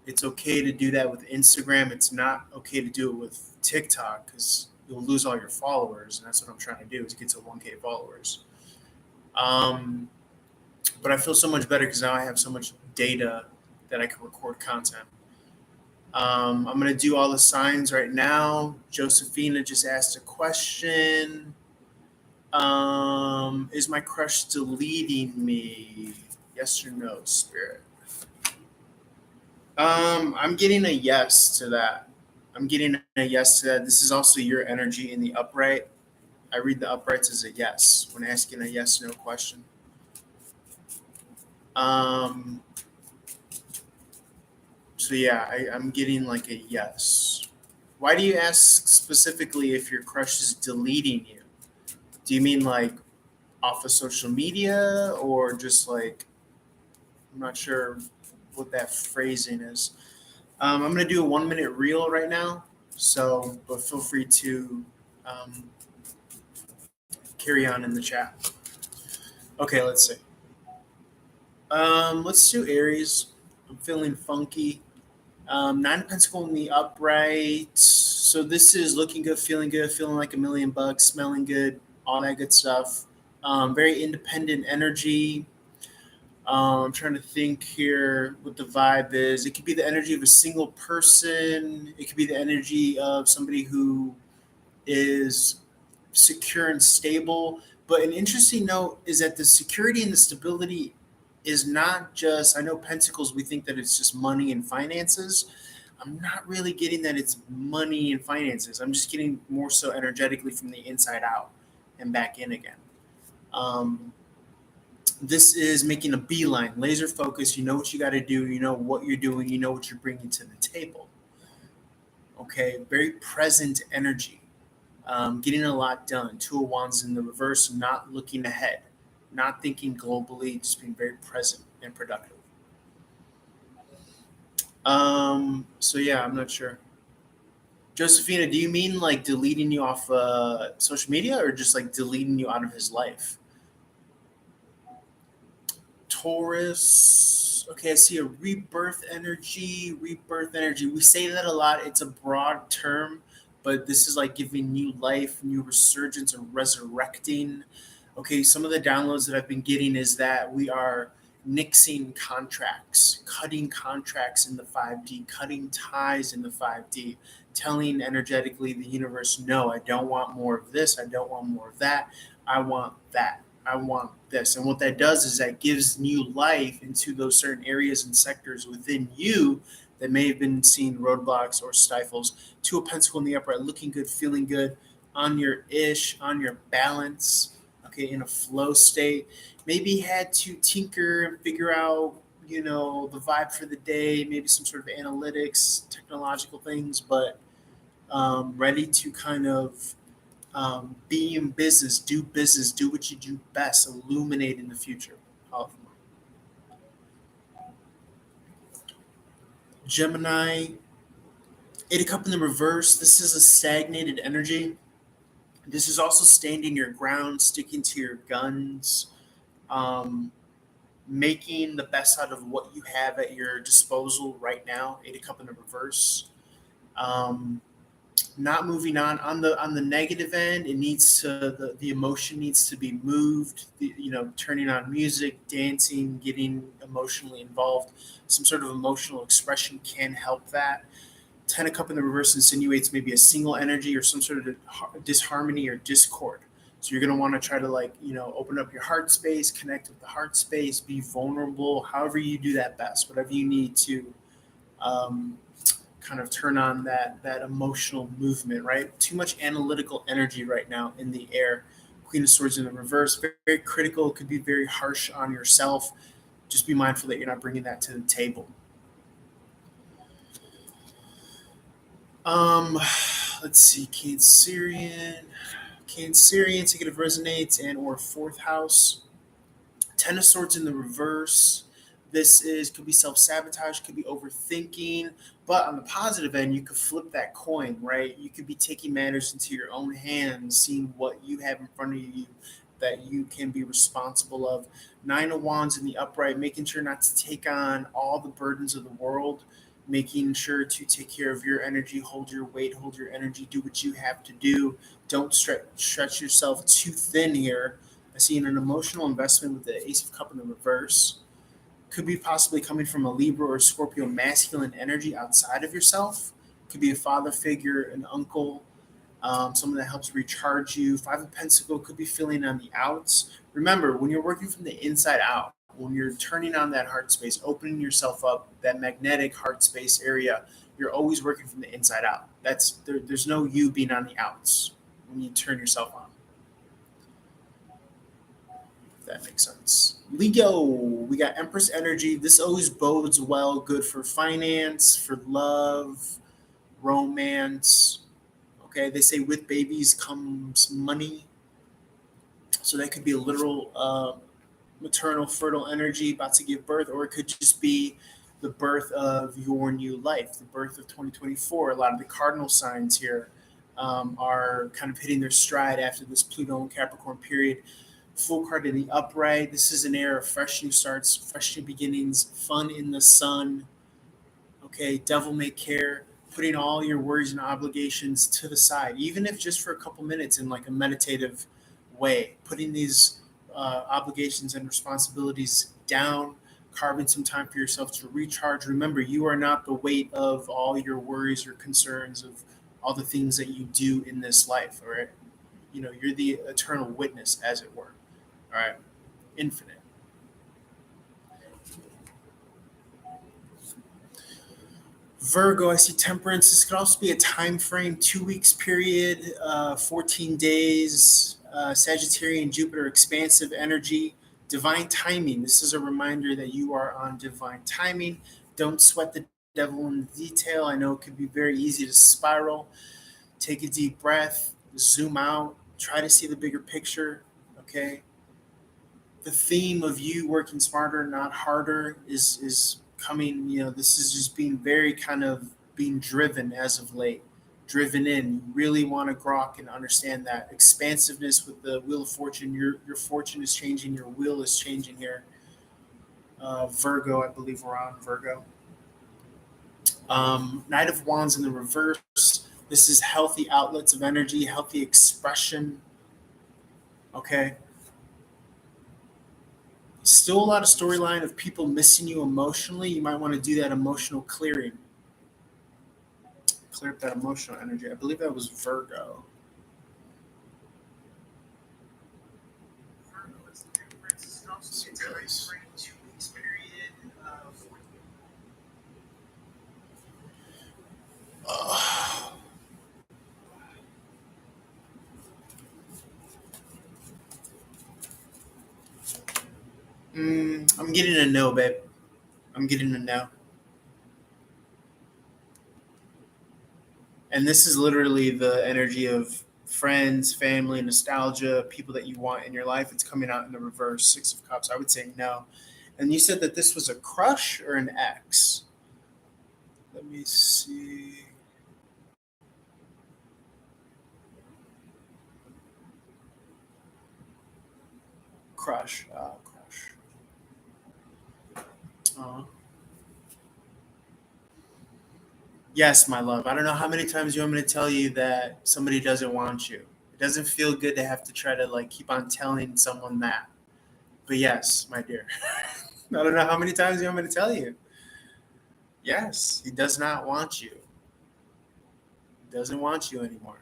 It's okay to do that with Instagram. It's not okay to do it with TikTok because you'll lose all your followers, and that's what I'm trying to do is get to 1K followers. Um, but I feel so much better because now I have so much data that I can record content. I'm gonna do all the signs right now. Josephina just asked a question. Is my crush deleting me? Yes or no, Spirit? I'm getting a yes to that. I'm getting a yes to that. This is also your energy in the upright. I read the uprights as a yes when asking a yes no question. Um, so yeah, I'm getting like a yes. Why do you ask specifically if your crush is deleting you? Do you mean like off of social media or just like I'm not sure what that phrasing is. I'm gonna do a 1 minute reel right now, so but feel free to um, carry on in the chat. Okay, let's see. Let's do Aries. I'm feeling funky. Nine of Pentacle in the upright. So this is looking good, feeling like $1,000,000, smelling good, all that good stuff. Very independent energy. I'm trying to think here what the vibe is. It could be the energy of a single person. It could be the energy of somebody who is secure and stable. But an interesting note is that the security and the stability is not just, I know Pentacles, we think that it's just money and finances. I'm not really getting that it's money and finances. I'm just getting more so energetically from the inside out and back in again. Um, this is making a beeline, laser focus. You know what you got to do. You know what you're doing. You know what you're bringing to the table. Okay, very present energy. Getting a lot done. Two of Wands in the reverse, not looking ahead, not thinking globally, just being very present and productive. So yeah, I'm not sure. Josephina, do you mean like deleting you off social media or just like deleting you out of his life? Taurus. Okay, I see a rebirth energy. Rebirth energy. We say that a lot. It's a broad term, but this is like giving new life, new resurgence, and resurrecting. Okay, some of the downloads that I've been getting is that we are nixing contracts, cutting contracts in the 5D, cutting ties in the 5D, telling energetically the universe, no, I don't want more of this. I don't want more of that. I want that. I want this. And what that does is that gives new life into those certain areas and sectors within you that may have been seeing roadblocks or stifles. Two of Pentacle in the upright, looking good, feeling good, on your ish, on your balance, okay, in a flow state. Maybe had to tinker and figure out, the vibe for the day, maybe some sort of analytics, technological things, but ready to kind of be in business, do what you do best, illuminate in the future. Uh, Gemini, Eight of Cup in the reverse. This is a stagnated energy. This is also standing your ground, sticking to your guns, um, making the best out of what you have at your disposal right now. Eight of Cup in the reverse. Um, Not moving on the negative end. It needs to the emotion needs to be moved. Turning on music, dancing, getting emotionally involved. Some sort of emotional expression can help that. Ten of Cup in the reverse insinuates maybe a single energy or some sort of disharmony or discord. So you're going to want to try to open up your heart space, connect with the heart space, be vulnerable, however you do that best, whatever you need to um, kind of turn on that emotional movement, right? Too much analytical energy right now in the air. Queen of Swords in the reverse, very, very critical. It could be very harsh on yourself. Just be mindful that you're not bringing that to the table. Um, let's see, Cancerian, ticket of resonates and or fourth house. Ten of Swords in the reverse. This is could be self sabotage, could be overthinking, but on the positive end, you could flip that coin, right? You could be taking matters into your own hands, seeing what you have in front of you that you can be responsible of. Nine of Wands in the upright, making sure not to take on all the burdens of the world, making sure to take care of your energy, hold your weight, hold your energy, do what you have to do. Don't stretch yourself too thin here. I see an emotional investment with the Ace of Cup in the reverse. Could be possibly coming from a Libra or Scorpio masculine energy outside of yourself. Could be a father figure, an uncle, someone that helps recharge you. Five of Pentacle could be feeling on the outs. Remember, when you're working from the inside out, when you're turning on that heart space, opening yourself up, that magnetic heart space area, you're always working from the inside out. There's no you being on the outs when you turn yourself on. If that makes sense. Leo, we got Empress energy. This always bodes well, good for finance, for love, romance. Okay, they say with babies comes money. So that could be a literal maternal fertile energy about to give birth, or it could just be the birth of your new life, the birth of 2024. A lot of the cardinal signs here are kind of hitting their stride after this Pluto and Capricorn period. Full card in the upright. This is an era of fresh new starts, fresh new beginnings, fun in the sun. Okay, devil may care. Putting all your worries and obligations to the side, even if just for a couple minutes in like a meditative way. Putting these obligations and responsibilities down, carving some time for yourself to recharge. Remember, you are not the weight of all your worries or concerns of all the things that you do in this life. All right, you're the eternal witness, as it were. All right, infinite. Virgo, I see temperance. This could also be a time frame, 2 weeks period, 14 days. Sagittarian, Jupiter, expansive energy, divine timing. This is a reminder that you are on divine timing. Don't sweat the devil in the detail. I know it could be very easy to spiral. Take a deep breath, zoom out, try to see the bigger picture. Okay. The theme of you working smarter, not harder, is coming. This is just being very kind of being driven as of late, driven in. You really want to grok and understand that expansiveness with the Wheel of Fortune. Your fortune is changing, your wheel is changing here. Virgo, I believe we're on Virgo. Knight of Wands in the reverse. This is healthy outlets of energy, healthy expression. Okay. Still a lot of storyline of people missing you emotionally. You might want to do that emotional clearing. Clear up that emotional energy. I believe that was Virgo. I'm getting a no, babe. I'm getting a no. And this is literally the energy of friends, family, nostalgia, people that you want in your life. It's coming out in the reverse. Six of Cups. I would say no. And you said that this was a crush or an ex? Let me see. Crush. Crush. Uh, yes, my love. I don't know how many times you want me to tell you that somebody doesn't want you. It doesn't feel good to have to try to like keep on telling someone that. But yes, my dear. I don't know how many times you want me to tell you. Yes, he does not want you. He doesn't want you anymore.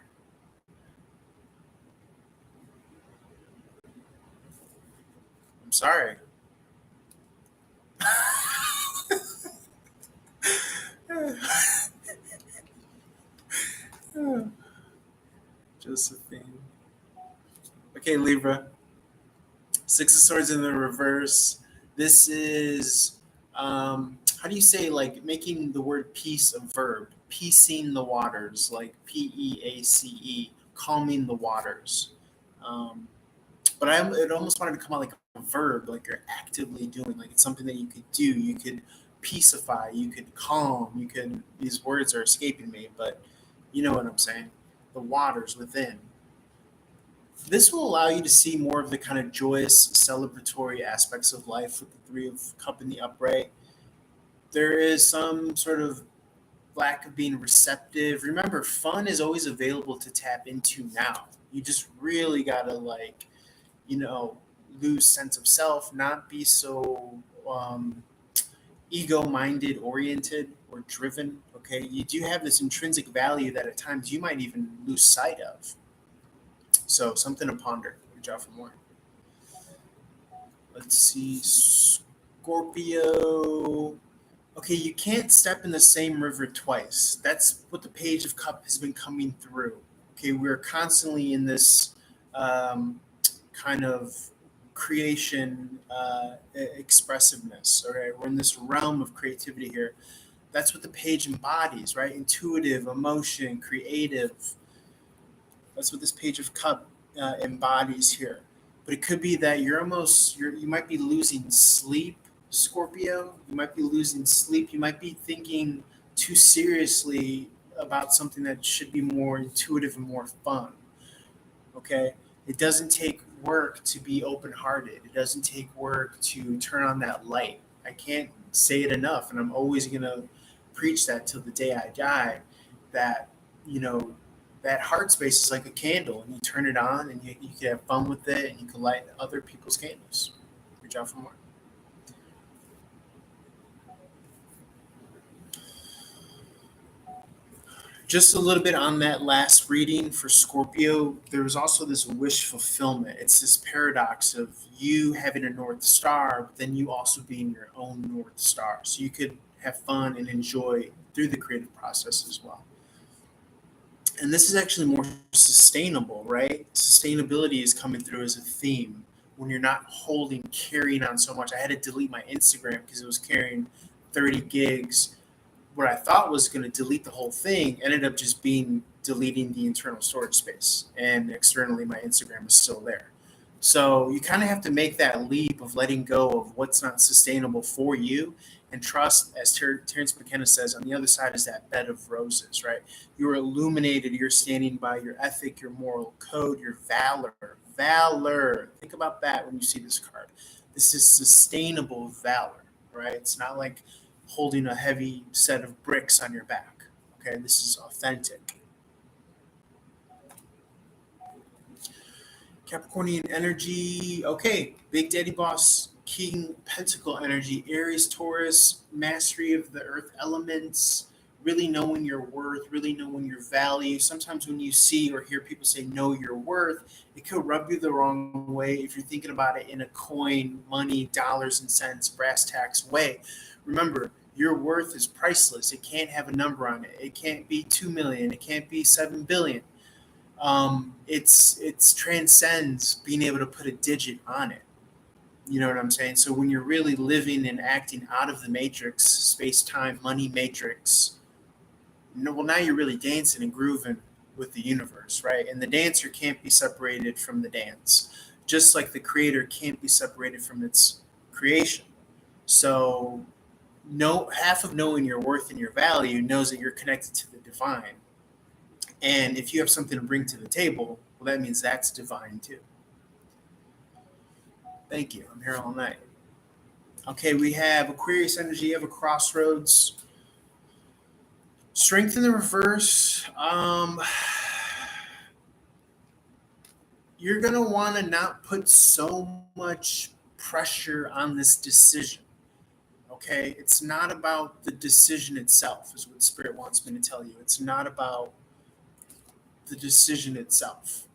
I'm sorry. Josephine. Okay, Libra. Six of Swords in the reverse. This is how do you say like making the word peace a verb? Piecing the waters, like Peace, calming the waters. Um, but it almost wanted to come out like a verb, like you're actively doing, like it's something that you could do. You could peacify, you could calm, you could. These words are escaping me, but you know what I'm saying. The waters within. This will allow you to see more of the kind of joyous, celebratory aspects of life with the Three of Cup in the upright. There is some sort of lack of being receptive. Remember, fun is always available to tap into now. You just really gotta like, you know, lose sense of self, not be so ego-minded, oriented, or driven. Okay, you do have this intrinsic value that at times you might even lose sight of. So something to ponder. Good job for more. Let's see, Scorpio. Okay, you can't step in the same river twice. That's what the Page of Cup has been coming through. Okay, we're constantly in this um, kind of creation expressiveness. Okay, we're in this realm of creativity here. That's what the page embodies, right? Intuitive, emotion, creative. That's what this Page of Cup embodies here. But it could be that you might be losing sleep, Scorpio. You might be losing sleep. You might be thinking too seriously about something that should be more intuitive and more fun. Okay, it doesn't take work to be open-hearted. It doesn't take work to turn on that light. I can't say it enough, and I'm always gonna preach that till the day I die. That you know that heart space is like a candle, and you turn it on, and you can have fun with it, and you can light other people's candles. Good job for more. Just a little bit on that last reading for Scorpio, there was also this wish fulfillment. It's this paradox of you having a North Star, but then you also being your own North Star. So you could have fun and enjoy through the creative process as well. And this is actually more sustainable, right? Sustainability is coming through as a theme when you're not carrying on so much. I had to delete my Instagram because it was carrying 30 gigs. What I thought was going to delete the whole thing ended up just being deleting the internal storage space. And externally, my Instagram is still there. So you kind of have to make that leap of letting go of what's not sustainable for you and trust, as Terrence McKenna says, on the other side is that bed of roses, right? You're illuminated. You're standing by your ethic, your moral code, your valor. Valor. Think about that when you see this card. This is sustainable valor, right? It's not like holding a heavy set of bricks on your back. Okay, this is authentic. Capricornian energy. Okay, Big Daddy Boss, King Pentacle energy, Aries, Taurus, mastery of the earth elements, really knowing your worth, really knowing your value. Sometimes when you see or hear people say know your worth, it could rub you the wrong way if you're thinking about it in a coin, money, dollars and cents, brass tacks way. Remember, your worth is priceless. It can't have a number on it. It can't be 2 million. It can't be 7 billion. It's transcends being able to put a digit on it. You know what I'm saying? So when you're really living and acting out of the matrix, space time, money matrix, well, now you're really dancing and grooving with the universe, right? And the dancer can't be separated from the dance, just like the creator can't be separated from its creation. So, no, half of knowing your worth and your value knows that you're connected to the divine. And if you have something to bring to the table, well, that means that's divine too. Thank you. I'm here all night. Okay, we have Aquarius energy of a crossroads. Strength in the reverse. You're going to want to not put so much pressure on this decision. Okay, it's not about the decision itself, is what Spirit wants me to tell you. It's not about the decision itself.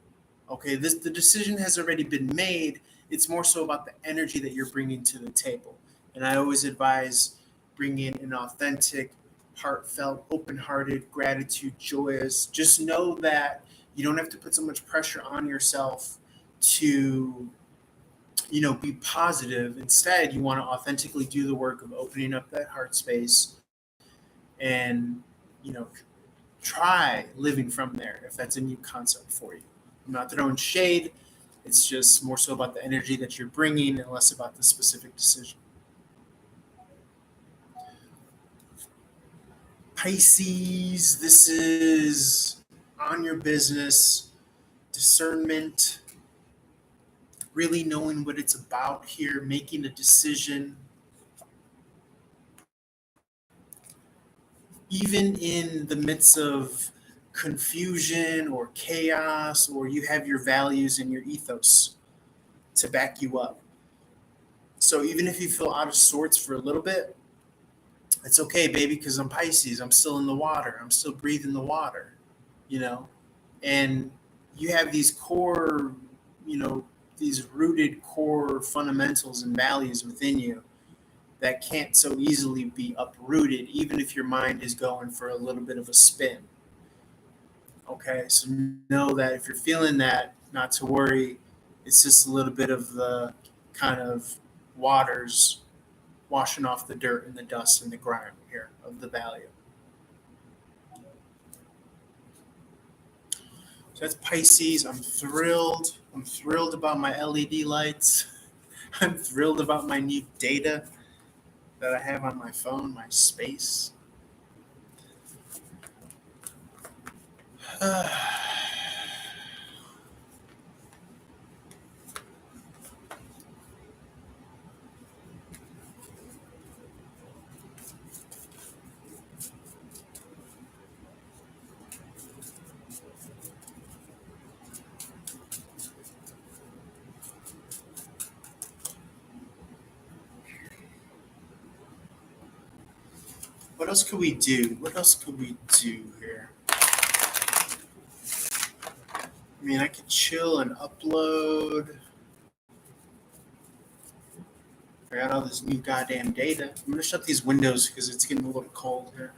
Okay, the decision has already been made. It's more so about the energy that you're bringing to the table. And I always advise bringing an authentic, heartfelt, open-hearted, gratitude, joyous. Just know that you don't have to put so much pressure on yourself to, be positive. Instead, you want to authentically do the work of opening up that heart space and, try living from there if that's a new concept for you. I'm not throwing shade. It's just more so about the energy that you're bringing and less about the specific decision. Pisces, this is on your business, discernment, really knowing what it's about here, making a decision. Even in the midst of confusion or chaos, or you have your values and your ethos to back you up. So even if you feel out of sorts for a little bit, it's okay, baby, because I'm Pisces. I'm still in the water. I'm still breathing the water, you know? And you have these core, these rooted core fundamentals and values within you that can't so easily be uprooted, even if your mind is going for a little bit of a spin. Okay, so know that if you're feeling that, not to worry. It's just a little bit of the kind of waters washing off the dirt and the dust and the grime here of the value. So that's Pisces. I'm thrilled. I'm thrilled about my LED lights. I'm thrilled about my new data that I have on my phone, my space. What else could we do? What else could we do here? I mean, I could chill and upload. I got all this new goddamn data. I'm gonna shut these windows because it's getting a little cold here.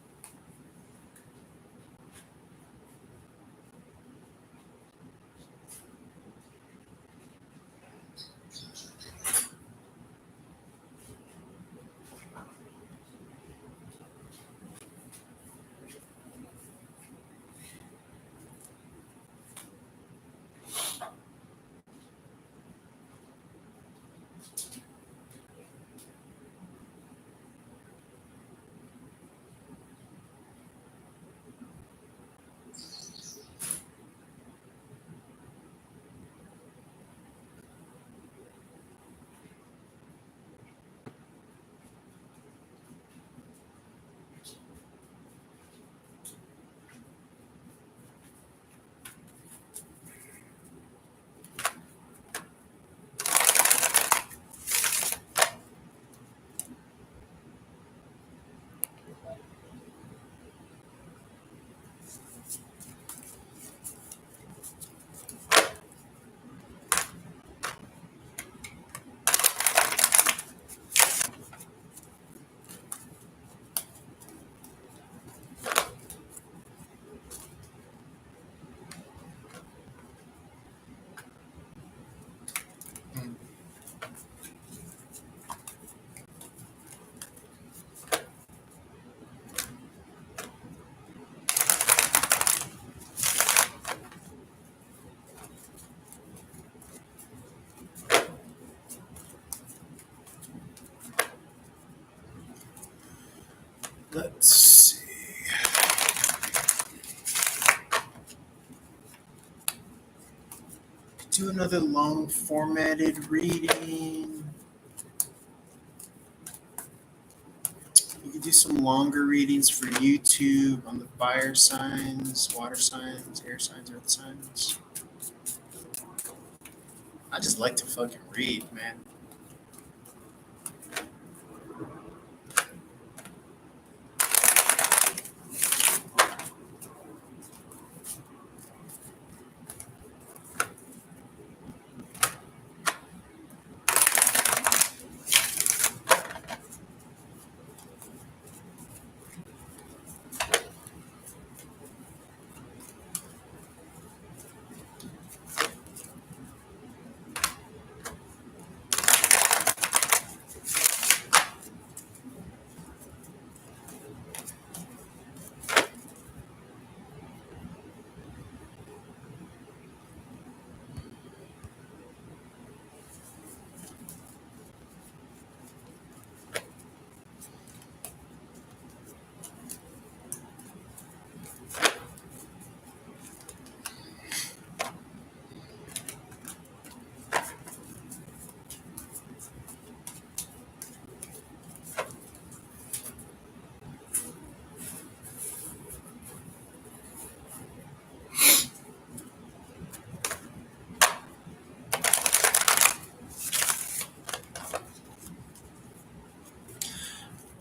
Let's see. Do another long formatted reading. You can do some longer readings for YouTube on the fire signs, water signs, air signs, earth signs. I just like to fucking read, man.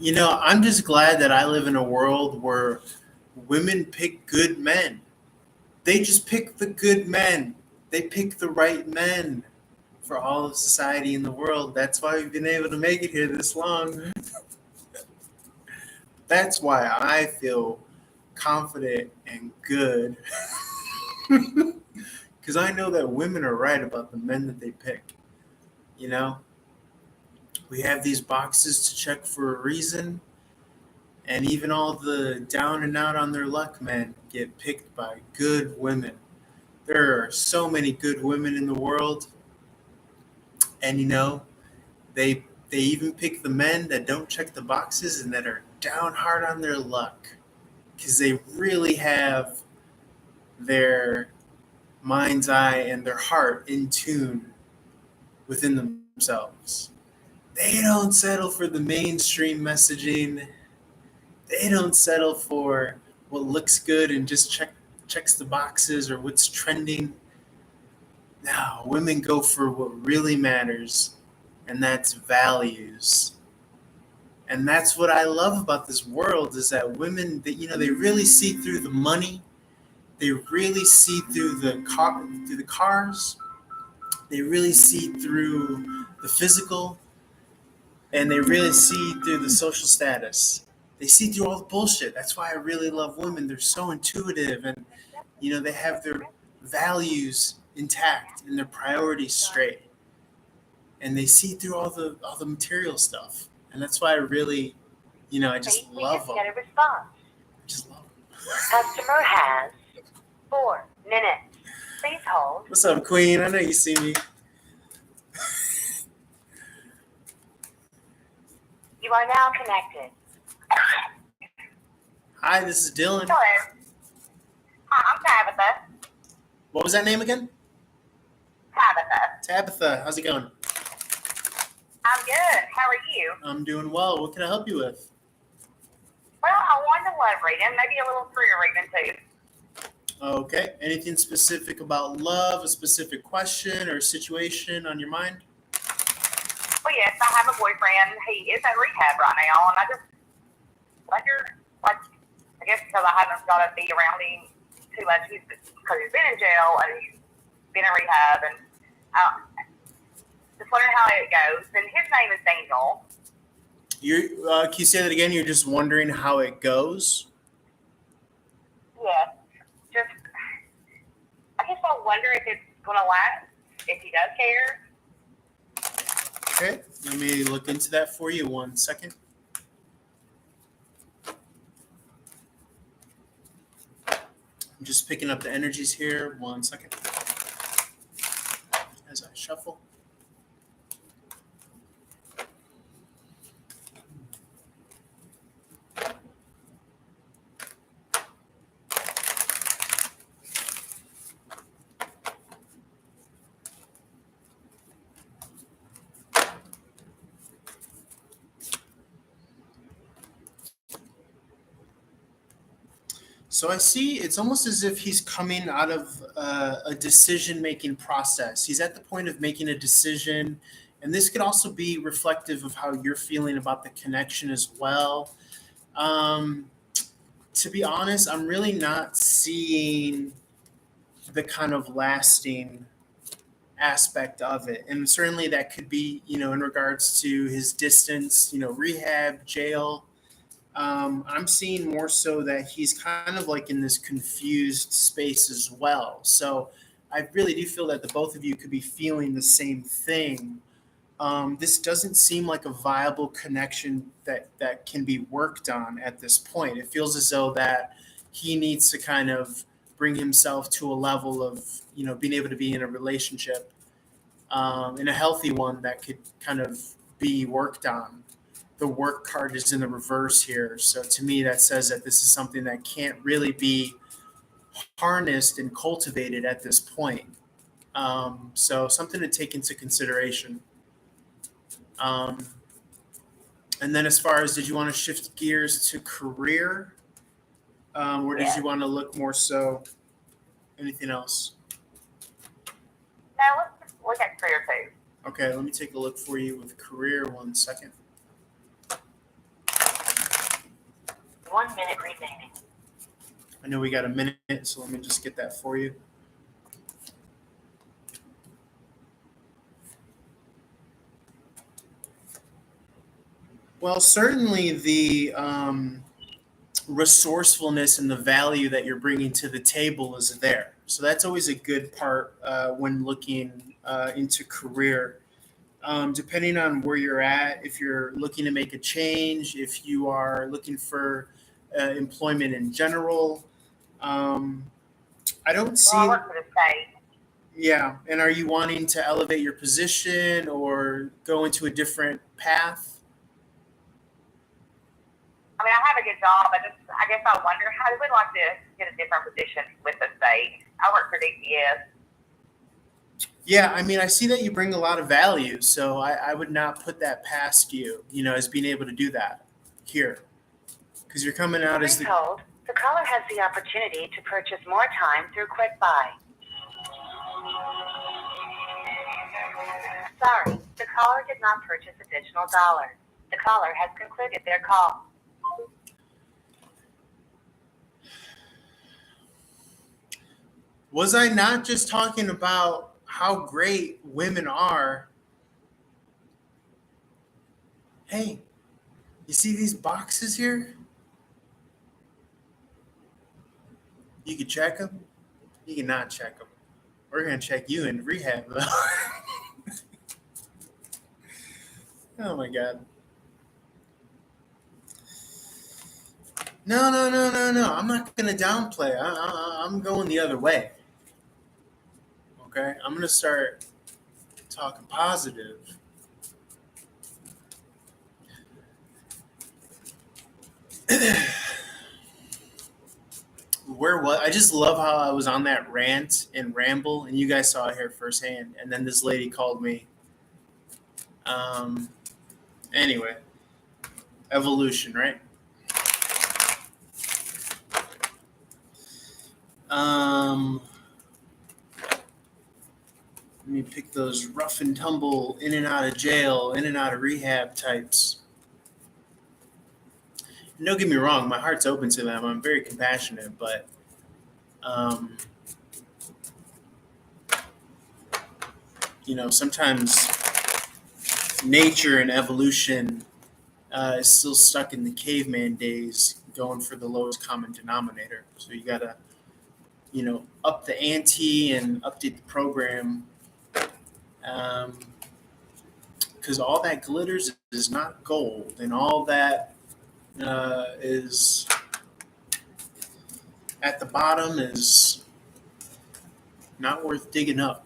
You know, I'm just glad that I live in a world where women pick good men. They just pick the good men. They pick the right men for all of society in the world. That's why we've been able to make it here this long. That's why I feel confident and good. Because I know that women are right about the men that they pick. You know, we have these boxes to check for a reason. And even all the down and out on their luck men get picked by good women. There are so many good women in the world. And you know, they even pick the men that don't check the boxes and that are down hard on their luck. Because they really have their mind's eye and their heart in tune within themselves. They don't settle for the mainstream messaging. They don't settle for what looks good and just checks the boxes or what's trending. No, women go for what really matters, and that's values. And that's what I love about this world is that women that they really see through the money. They really see through the cars. They really see through the physical, and they really see through the social status. They see through all the bullshit. That's why I really love women. They're so intuitive, and they have their values intact and their priorities straight, and they see through all the material stuff. And that's why I really, I just love them. Get a response. I just love them. Customer has 4 minutes. Please hold. What's up, Queen? I know you see me. You are now connected. Hi, this is Dylan. Hello. Hi, I'm Tabitha. What was that name again? Tabitha, how's it going? I'm good. How are you? I'm doing well. What can I help you with? Well, I wanted a love reading, maybe a little career reading too. Okay. Anything specific about love, a specific question or situation on your mind? Well, yes, I have a boyfriend. He is at rehab right now, and I just wonder, I guess because I haven't got to be around him too much, because he's been in jail and he's been in rehab, and just wondering how it goes. And his name is Daniel. Can you say that again? You're just wondering how it goes? Yes. Just, I guess I wonder if it's going to last, if he does care. Okay, let me look into that for you. 1 second. I'm just picking up the energies here. 1 second. As I shuffle. So I see it's almost as if he's coming out of a decision-making process. He's at the point of making a decision, and this could also be reflective of how you're feeling about the connection as well. Um, to be honest, I'm really not seeing the kind of lasting aspect of it. And certainly that could be, in regards to his distance, rehab, jail. I'm seeing more so that he's kind of like in this confused space as well. So I really do feel that the both of you could be feeling the same thing. This doesn't seem like a viable connection that can be worked on at this point. It feels as though that he needs to kind of bring himself to a level of being able to be in a relationship, in a healthy one that could kind of be worked on. The work card is in the reverse here, so to me that says that this is something that can't really be harnessed and cultivated at this point. So something to take into consideration. Um, and then as far as, did you want to shift gears to career? Or did you want to look more so anything else? No, let's look at career too. Okay, let me take a look for you with career. 1 second. 1 minute remaining. I know we got a minute, so let me just get that for you. Well, certainly the resourcefulness and the value that you're bringing to the table is there. So that's always a good part when looking into career. Depending on where you're at, if you're looking to make a change, if you are looking for employment in general, I don't see. Well, I work for the state. Yeah, and are you wanting to elevate your position or go into a different path? I mean, I have a good job. I guess I wonder how would like to get a different position with the state. I work for DPS. Yeah, I mean, I see that you bring a lot of value, so I would not put that past you, as being able to do that here, because you're coming out as Please hold. The caller has the opportunity to purchase more time through Quick Buy. Sorry, the caller did not purchase additional dollars. The caller has concluded their call. Was I not just talking about how great women are? Hey, you see these boxes here? You can check them. You can not check them. We're going to check you in rehab, though. Oh, my God. No. I'm not going to downplay. I'm going the other way. Okay? I'm going to start talking positive. I just love how I was on that rant and ramble, and you guys saw it here firsthand. And then this lady called me. Anyway, evolution, right? Let me pick those rough and tumble, in and out of jail, in and out of rehab types. And don't get me wrong, my heart's open to them. I'm very compassionate, but sometimes nature and evolution is still stuck in the caveman days, going for the lowest common denominator. So you gotta, up the ante and update the program, because all that glitters is not gold, and all that is at the bottom is not worth digging up.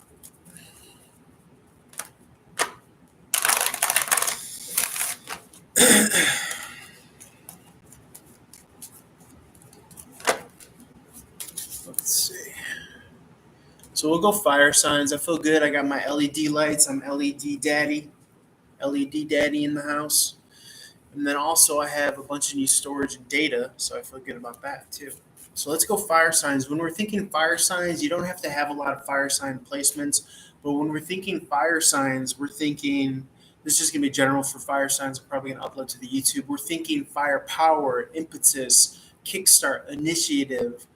Let's see. So we'll go fire signs. I feel good. I got my LED lights. I'm LED daddy in the house. And then also I have a bunch of new storage and data, so I feel good about that too. So let's go fire signs. When we're thinking fire signs, you don't have to have a lot of fire sign placements. But when we're thinking fire signs, we're thinking, this is just going to be general for fire signs. I'm probably going to upload to the YouTube. We're thinking fire power, impetus, kickstart, initiative,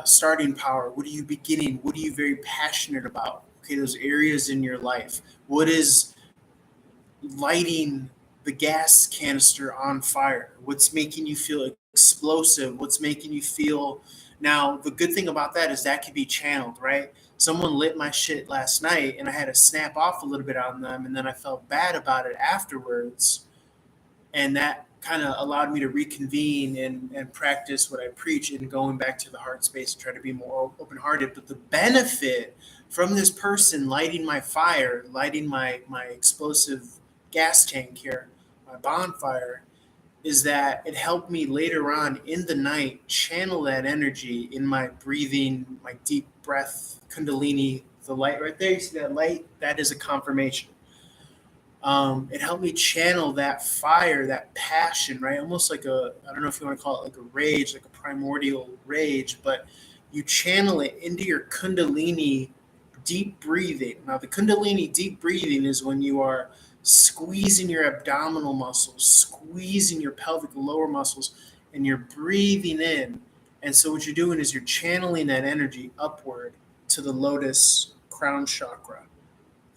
starting power. What are you beginning? What are you very passionate about? Okay, those areas in your life. What is lighting the gas canister on fire? What's making you feel explosive? What's making you feel? Now, the good thing about that is that can be channeled, right? Someone lit my shit last night and I had to snap off a little bit on them, and then I felt bad about it afterwards. And that kind of allowed me to reconvene and practice what I preach and going back to the heart space and try to be more open hearted. But the benefit from this person lighting my fire, lighting my explosive gas tank here, my bonfire, is that it helped me later on in the night channel that energy in my breathing, my deep breath, Kundalini, the light right there. You see that light? That is a confirmation. It helped me channel that fire, that passion, right? Almost like I don't know if you want to call it like a rage, like a primordial rage, but you channel it into your Kundalini deep breathing. Now, the Kundalini deep breathing is when you are squeezing your abdominal muscles, squeezing your pelvic lower muscles, and you're breathing in. And so what you're doing is you're channeling that energy upward to the lotus crown chakra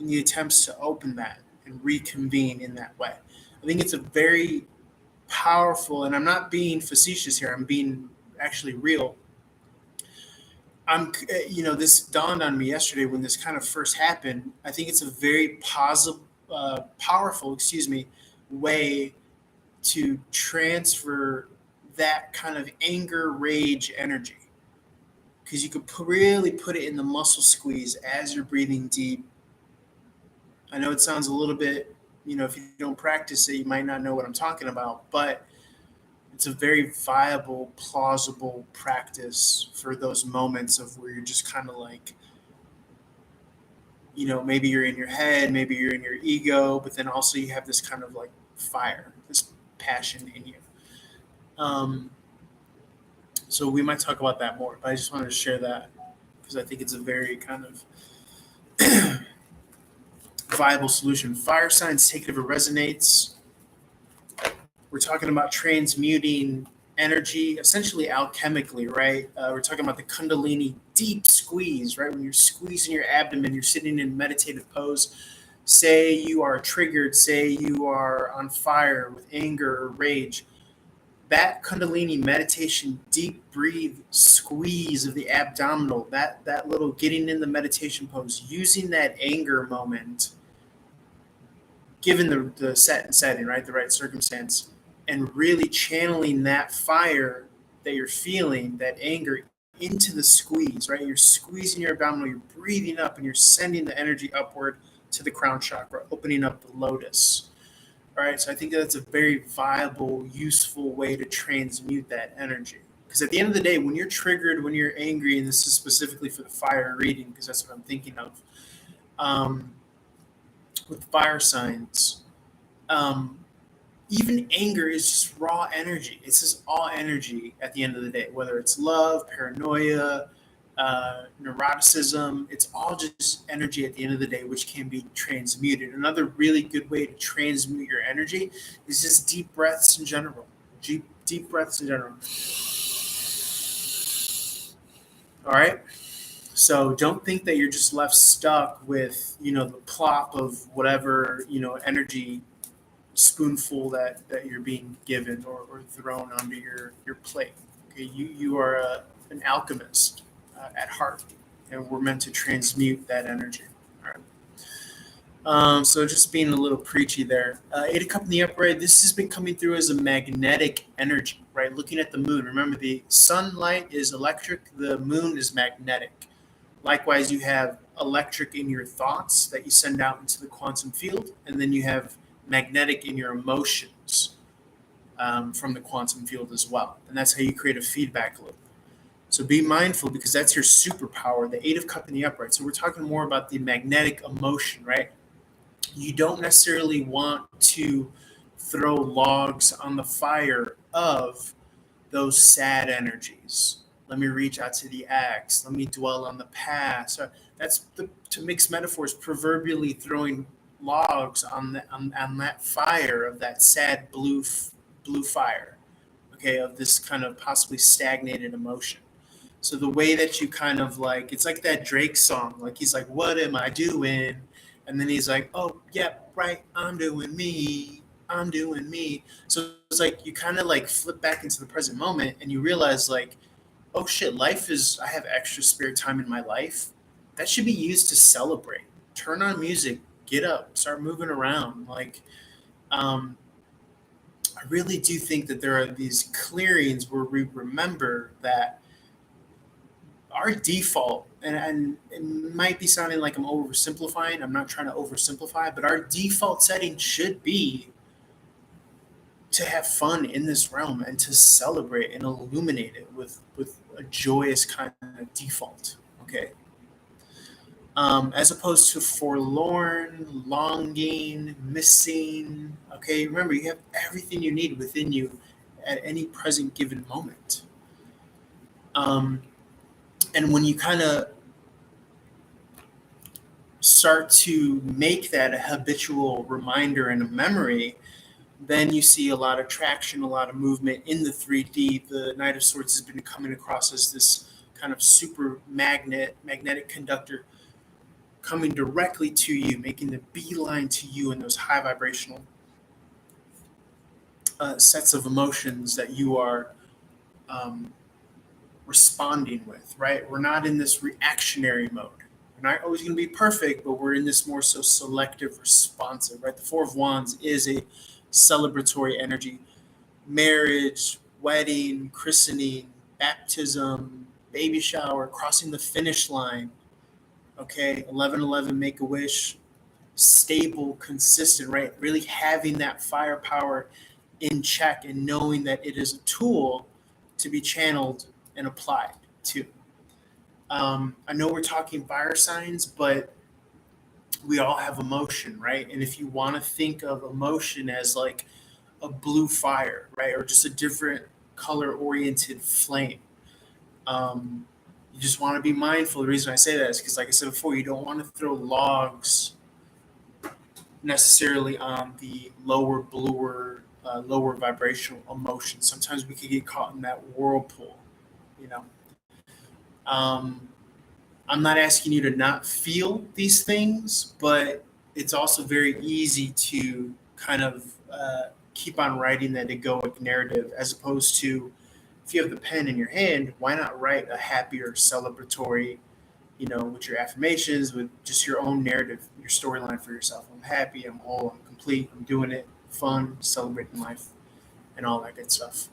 in the attempts to open that and reconvene in that way. I think it's a very powerful, and I'm not being facetious here, I'm being actually real. This dawned on me yesterday when this kind of first happened. I think it's a very powerful, way to transfer that kind of anger, rage energy. Because you could really put it in the muscle squeeze as you're breathing deep. I know it sounds a little bit, if you don't practice it, you might not know what I'm talking about, but it's a very viable, plausible practice for those moments of where you're just kind of like, maybe you're in your head, maybe you're in your ego, but then also you have this kind of like fire, this passion in you. So we might talk about that more, but I just wanted to share that because I think it's a very kind of viable solution. Fire signs, take it if it resonates. We're talking about transmuting energy, essentially alchemically, right? We're talking about the Kundalini deep squeeze, right? When you're squeezing your abdomen, you're sitting in meditative pose. Say you are triggered, say you are on fire with anger or rage. That Kundalini meditation, deep breathe, squeeze of the abdominal, that little getting in the meditation pose, using that anger moment, given the set and setting, right, the right circumstance, and really channeling that fire that you're feeling, that anger, into the squeeze, right? You're squeezing your abdominal, you're breathing up, and you're sending the energy upward to the crown chakra, opening up the lotus. All right, so I think that's a very viable, useful way to transmute that energy. Because at the end of the day, when you're triggered, when you're angry, and this is specifically for the fire reading, because that's what I'm thinking of, with fire signs, even anger is just raw energy. It's just all energy at the end of the day, whether it's love, paranoia, neuroticism, it's all just energy at the end of the day, which can be transmuted. Another really good way to transmute your energy is just deep breaths in general. Deep breaths in general. All right. So don't think that you're just left stuck with, the plop of whatever, energy spoonful that you're being given or thrown onto your plate. Okay. You are an alchemist at heart, and we're meant to transmute that energy. All right. So just being a little preachy there. Eight of Cups in the upright. This has been coming through as a magnetic energy, right? Looking at the moon. Remember, the sunlight is electric. The moon is magnetic. Likewise, you have electric in your thoughts that you send out into the quantum field, and then you have magnetic in your emotions from the quantum field as well. And that's how you create a feedback loop. So be mindful, because that's your superpower, the Eight of Cups in the upright. So we're talking more about the magnetic emotion, right? You don't necessarily want to throw logs on the fire of those sad energies. Let me reach out to the X. Let me dwell on the past. That's to mix metaphors, proverbially throwing logs on that fire of that sad blue fire, okay, of this kind of possibly stagnated emotion. So the way that you kind of like, it's like that Drake song, like he's like, "What am I doing?" And then he's like, "Oh, yep, right, I'm doing me, I'm doing me." So it's like you kind of like flip back into the present moment, and you realize like, "Oh shit, life is. I have extra spare time in my life. That should be used to celebrate. Turn on music, get up, start moving around." Like, um, I really do think that there are these clearings where we remember that our default, and it might be sounding like I'm oversimplifying. I'm not trying to oversimplify, but our default setting should be to have fun in this realm and to celebrate and illuminate it with a joyous kind of default. Okay. As opposed to forlorn, longing, missing. Okay. Remember, you have everything you need within you at any present given moment. Um, and when you kind of start to make that a habitual reminder and a memory, then you see a lot of traction, a lot of movement in the 3D. The Knight of Swords has been coming across as this kind of super magnetic conductor coming directly to you, making the beeline to you in those high vibrational sets of emotions that you are um, responding with, right? We're not in this reactionary mode. We're not always going to be perfect, but we're in this more so selective, responsive, right? The Four of Wands is a celebratory energy. Marriage, wedding, christening, baptism, baby shower, crossing the finish line. Okay, 1111, make a wish, stable, consistent, right? Really having that firepower in check and knowing that it is a tool to be channeled and applied to. I know we're talking fire signs, but we all have emotion, right? And if you want to think of emotion as like a blue fire, right, or just a different color oriented flame, you just want to be mindful. The reason I say that is because, like I said before, you don't want to throw logs necessarily on the lower vibrational emotion. Sometimes we could get caught in that whirlpool, you know. Um, I'm not asking you to not feel these things, but it's also very easy to kind of keep on writing that egoic narrative as opposed to if you have the pen in your hand, why not write a happier, celebratory, with your affirmations, with just your own narrative, your storyline for yourself. I'm happy, I'm whole, I'm complete, I'm doing it, fun, celebrating life, and all that good stuff.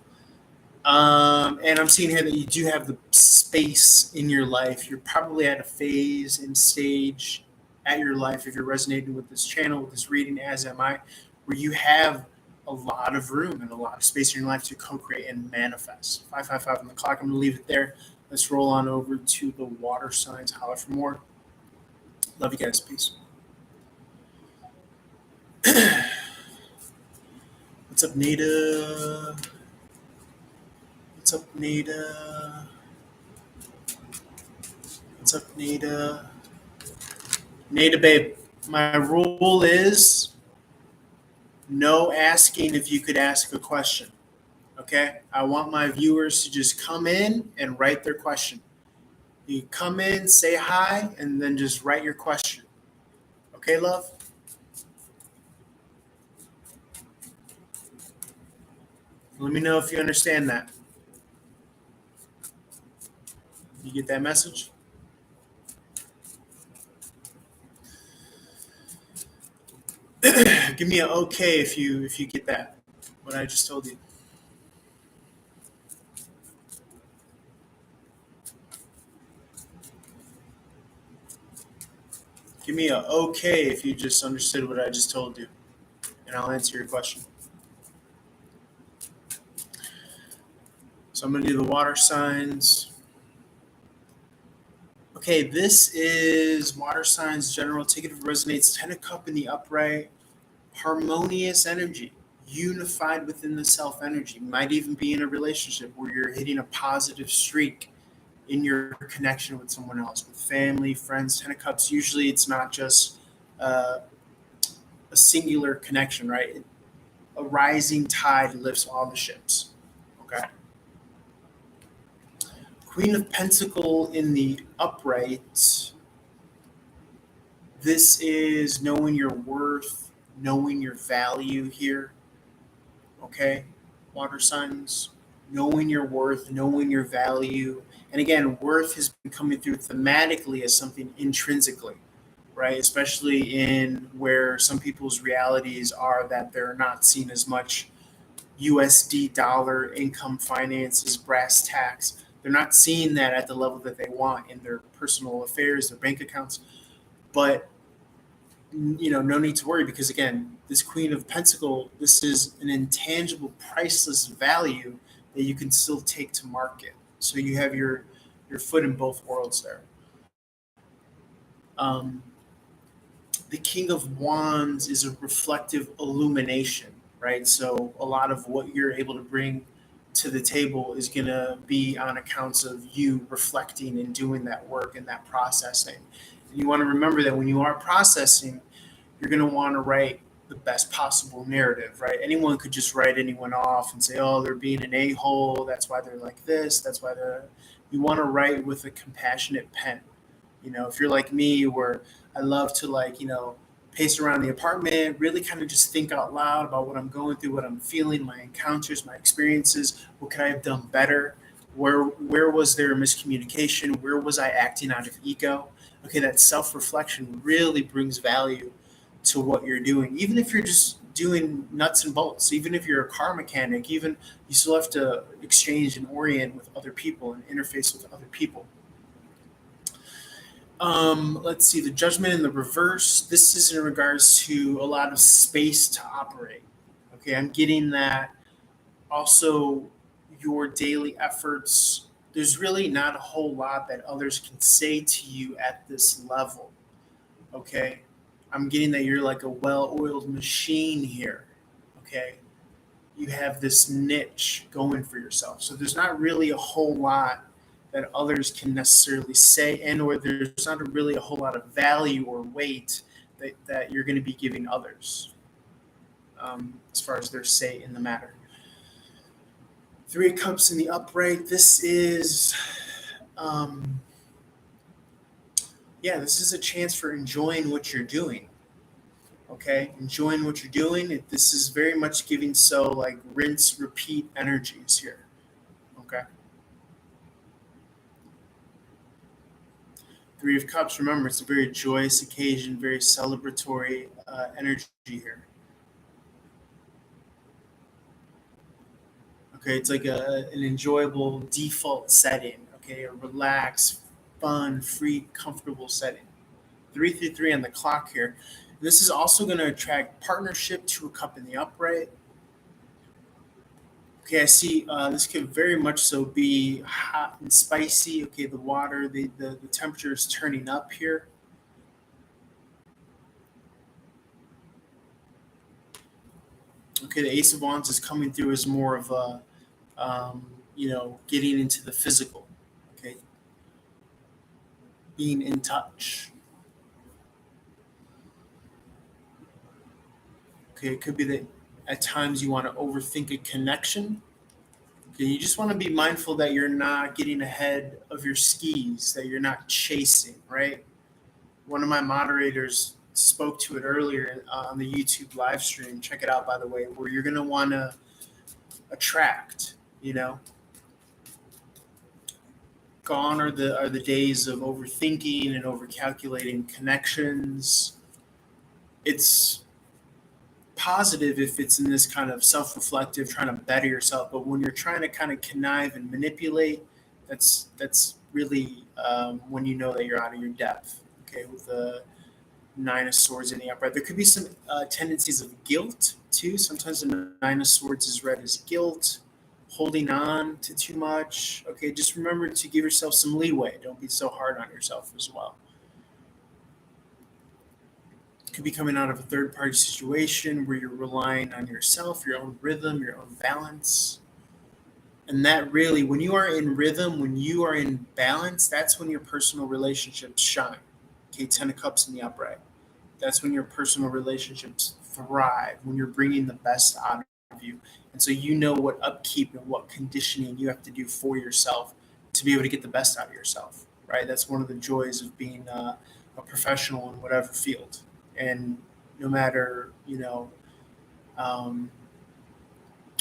And I'm seeing here that you do have the space in your life. You're probably at a phase and stage at your life, if you're resonating with this channel, with this reading, as am I, where you have a lot of room and a lot of space in your life to co-create and manifest. 555 on the clock. I'm going to leave it there. Let's roll on over to the water signs. Holler for more. Love you guys. Peace. What's up, Nada? What's up, Nada? What's up, Nada? Nada, babe, my rule is no asking if you could ask a question. Okay? I want my viewers to just come in and write their question. You come in, say hi, and then just write your question. Okay, love? Let me know if you understand that. You get that message? Give me an okay if you get that, what I just told you. Give me a okay if you just understood what I just told you, and I'll answer your question. So I'm going to do the water signs. Okay, this is water signs general. Take it if it resonates. 10 of cup in the upright. Harmonious energy. unified within the self energy. Might even be in a relationship where you're hitting a positive streak in your connection with someone else, with family, friends. Ten of Cups, usually it's not just uh, a singular connection, right? A rising tide lifts all the ships. Okay. Queen of Pentacle in the upright. This is knowing your worth, knowing your value here. Okay. Water signs, knowing your worth, knowing your value. And again, worth has been coming through thematically as something intrinsically, right? Especially in where some people's realities are that they're not seen as much USD dollar income finances, brass tacks. They're not seeing that at the level that they want in their personal affairs, their bank accounts. But no need to worry, because again, this Queen of Pentacle, this is an intangible, priceless value that you can still take to market. So you have your foot in both worlds there. The King of Wands is a reflective illumination, right? So a lot of what you're able to bring to the table is going to be on accounts of you reflecting and doing that work and that processing. And you want to remember that when you are processing, you're going to want to write the best possible narrative, right? Anyone could just write anyone off and say, oh, they're being an a-hole. That's why they're like this. That's why you want to write with a compassionate pen. If you're like me, where I love to pace around the apartment, really kind of just think out loud about what I'm going through, what I'm feeling, my encounters, my experiences. What could I have done better? Where was there a miscommunication? Where was I acting out of ego? Okay, that self-reflection really brings value to what you're doing. Even if you're just doing nuts and bolts, even if you're a car mechanic, even you still have to exchange and orient with other people and interface with other people. Let's see, the Judgment in the reverse. This is in regards to a lot of space to operate. Okay, I'm getting that. Also, your daily efforts, there's really not a whole lot that others can say to you at this level. Okay, I'm getting that you're like a well-oiled machine here. Okay, you have this niche going for yourself. So there's not really a whole lot that others can necessarily say, and or there's not really a whole lot of value or weight that you're going to be giving others as far as their say in the matter. Three of Cups in the upright. This is, this is a chance for enjoying what you're doing. Okay, enjoying what you're doing. This is very much giving like rinse, repeat energies here. Okay. Three of Cups, remember, it's a very joyous occasion, very celebratory energy here. Okay, it's like an enjoyable default setting. Okay, a relaxed, fun, free, comfortable setting. 333 on the clock here. This is also going to attract partnership. Two of Cups in the upright. Okay, I see this could very much so be hot and spicy. Okay, the water, the temperature is turning up here. Okay, the Ace of Wands is coming through as more of a, getting into the physical. Okay, being in touch. Okay, it could be that at times you want to overthink a connection. Okay, you just want to be mindful that you're not getting ahead of your skis, that you're not chasing, right? One of my moderators spoke to it earlier on the YouTube live stream. Check it out, by the way, where you're going to want to attract, Gone are the days of overthinking and overcalculating connections. It's positive if it's in this kind of self-reflective, trying to better yourself. But when you're trying to kind of connive and manipulate, that's really when you know that you're out of your depth. Okay, with the Nine of Swords in the upright, there could be some tendencies of guilt too. Sometimes the Nine of Swords is read as guilt, holding on to too much. Okay, just remember to give yourself some leeway. Don't be so hard on yourself as well. could be coming out of a third party situation where you're relying on yourself, your own rhythm, your own balance. And that really, when you are in rhythm, when you are in balance, that's when your personal relationships shine. Okay, 10 of Cups in the upright. That's when your personal relationships thrive, when you're bringing the best out of you. And so you know what upkeep and what conditioning you have to do for yourself to be able to get the best out of yourself, right? That's one of the joys of being a professional in whatever field. And no matter,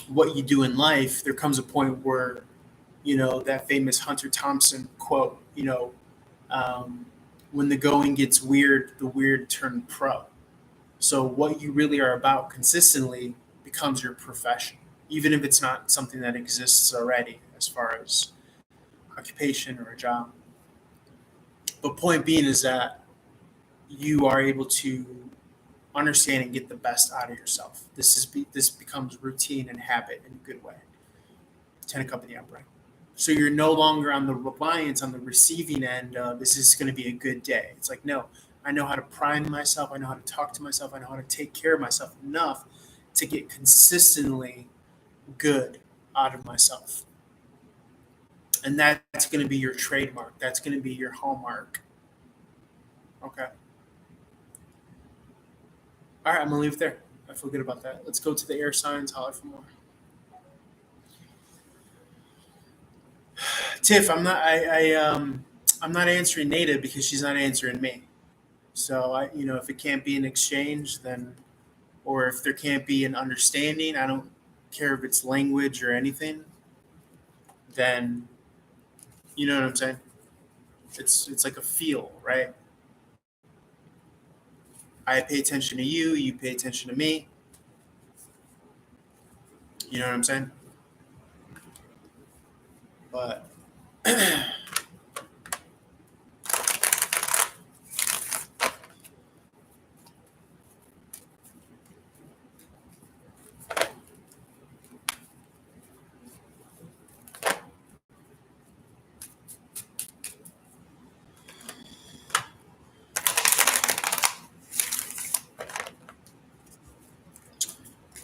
what you do in life, there comes a point where, that famous Hunter Thompson quote, when the going gets weird, the weird turn pro. So what you really are about consistently becomes your profession, even if it's not something that exists already as far as occupation or a job. But point being is that you are able to understand and get the best out of yourself. This becomes routine and habit in a good way. 10 of Cups in the upright. So you're no longer on the reliance on the receiving end of this is going to be a good day. It's like, no, I know how to prime myself. I know how to talk to myself. I know how to take care of myself enough to get consistently good out of myself. And that's going to be your trademark. That's going to be your hallmark. Okay. All right, I'm going to leave it there. I feel good about that. Let's go to the air signs. Holler for more. Tiff, I'm not answering Nada because she's not answering me. So if it can't be an exchange, then, or if there can't be an understanding, I don't care if it's language or anything, then you know what I'm saying? It's like a feel, right? I pay attention to you, you pay attention to me. You know what I'm saying? But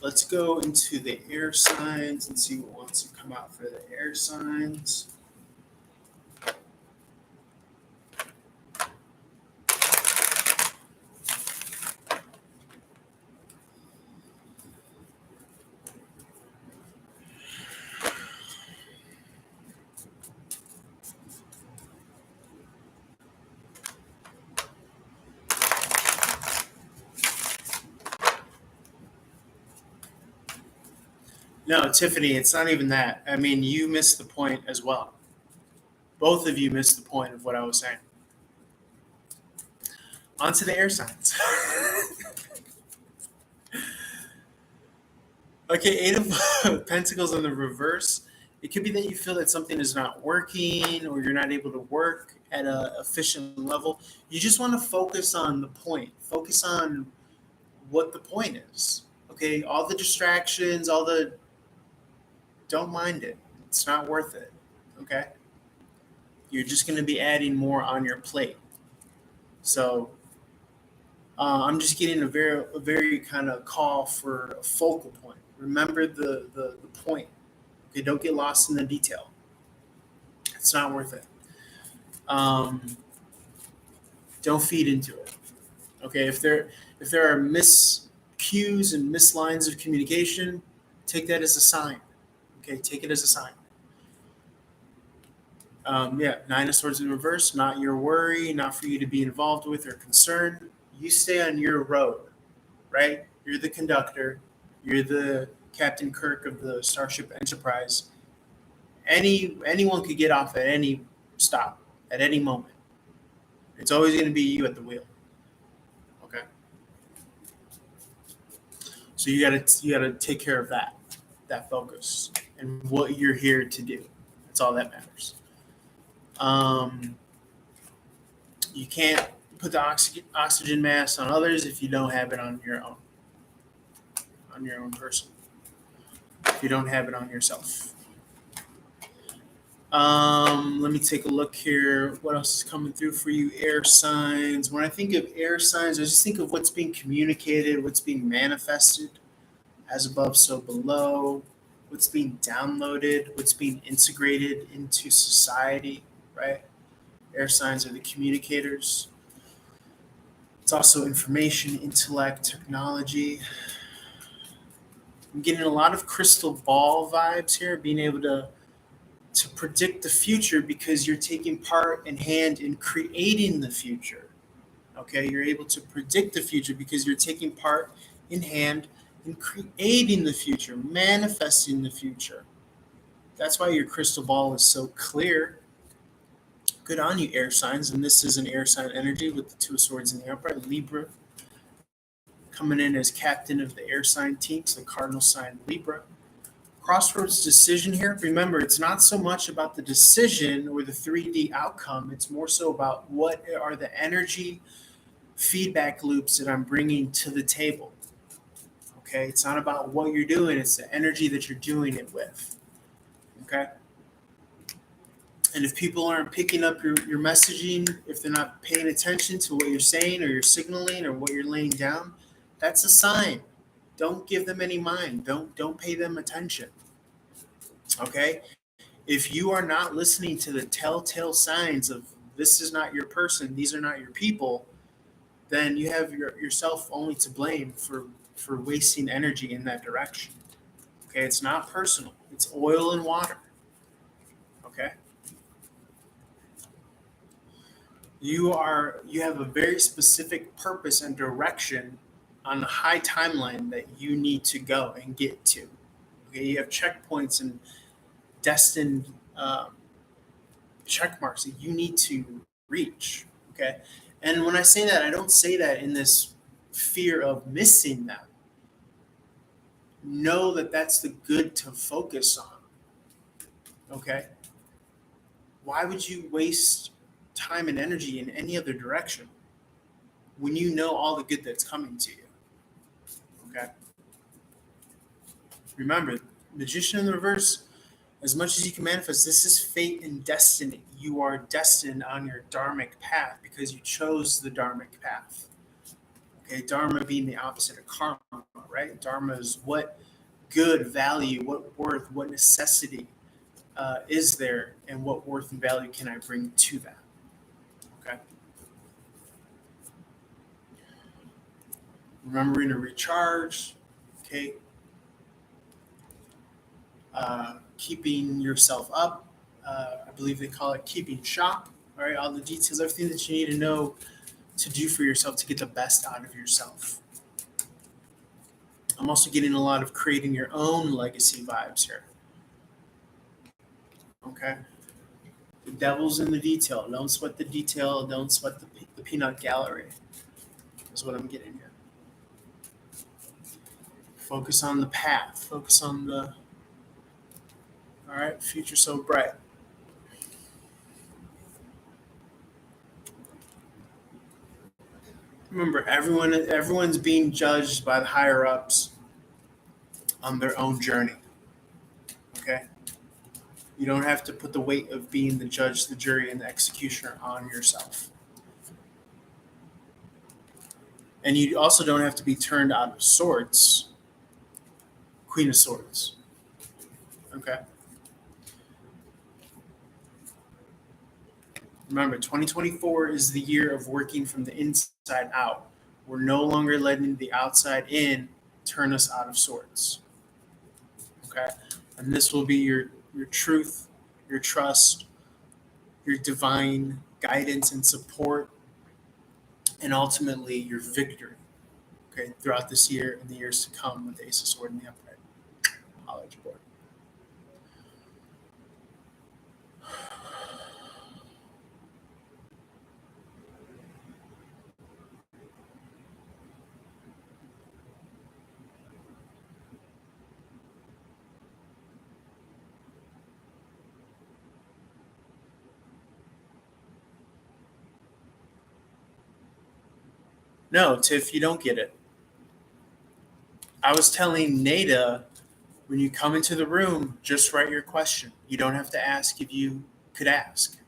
let's go into the air signs and see what wants to come out for the air signs. No, Tiffany, it's not even that. I mean, you missed the point as well. Both of you missed the point of what I was saying. On to the air signs. Okay, 8 of Pentacles in the reverse. It could be that you feel that something is not working or you're not able to work at an efficient level. You just want to focus on the point. Focus on what the point is. Okay, all the distractions, don't mind it. It's not worth it. Okay? You're just going to be adding more on your plate. So I'm just getting a very kind of call for a focal point. Remember the point. Okay, don't get lost in the detail. It's not worth it. Don't feed into it. Okay, if there are miscues and mislines of communication, take that as a sign. Okay, take it as a sign. 9 of Swords in reverse, not your worry, not for you to be involved with or concerned. You stay on your road, right? You're the conductor. You're the Captain Kirk of the Starship Enterprise. Anyone could get off at any stop, at any moment. It's always going to be you at the wheel. Okay? So you gotta take care of that focus and what you're here to do. That's all that matters. You can't put the oxygen mask on others if you don't have it on your own person. If you don't have it on yourself. Let me take a look here. What else is coming through for you? Air signs. When I think of air signs, I just think of what's being communicated, what's being manifested, as above, so below, what's being downloaded, what's being integrated into society, right? Air signs are the communicators. It's also information, intellect, technology. I'm getting a lot of crystal ball vibes here, being able to predict the future because you're taking part in hand in creating the future. Okay, you're able to predict the future because you're taking part in hand in creating the future, manifesting the future. That's why your crystal ball is so clear. Good on you, air signs. And this is an air sign energy with the Two of Swords in the upright. Libra coming in as captain of the air sign team, so the cardinal sign Libra. Crossroads decision here. Remember, it's not so much about the decision or the 3D outcome. It's more so about what are the energy feedback loops that I'm bringing to the table. Okay, it's not about what you're doing. It's the energy that you're doing it with. Okay. And if people aren't picking up your messaging, if they're not paying attention to what you're saying or you're signaling or what you're laying down, that's a sign. Don't give them any mind. Don't pay them attention. Okay? If you are not listening to the telltale signs of this is not your person, these are not your people, then you have yourself only to blame for wasting energy in that direction. Okay? It's not personal. It's oil and water. Okay? You have a very specific purpose and direction on the high timeline that you need to go and get to. Okay, you have checkpoints and destined check marks that you need to reach. Okay, and when I say that, I don't say that in this fear of missing them. Know that that's the good to focus on. Okay, why would you waste time and energy in any other direction when you know all the good that's coming to you? Okay. Remember, Magician in the reverse, as much as you can manifest, this is fate and destiny. You are destined on your dharmic path because you chose the dharmic path. Okay, dharma being the opposite of karma, right? Dharma is what good, value, what worth, what necessity is there, and what worth and value can I bring to that? Okay. Remembering to recharge. Okay. Keeping yourself up. I believe they call it keeping shop. All right, all the details, everything that you need to know to do for yourself to get the best out of yourself. I'm also getting a lot of creating your own legacy vibes here. Okay. The devil's in the detail. Don't sweat the detail. Don't sweat the peanut gallery. Is what I'm getting here. Focus on the path. Focus on the. All right, future so bright. Remember, everyone's being judged by the higher ups on their own journey. Okay? You don't have to put the weight of being the judge, the jury, and the executioner on yourself. And you also don't have to be turned out of sorts. Queen of Swords. Okay? Remember, 2024 is the year of working from the inside out. We're no longer letting the outside in turn us out of sorts. Okay? And this will be your truth, your trust, your divine guidance and support, and ultimately your victory. Okay, throughout this year and the years to come with the Ace of Swords in the upright. Holla at your board. No, Tiff, you don't get it. I was telling Nada When you come into the room, just write your question. You don't have to ask if you could ask.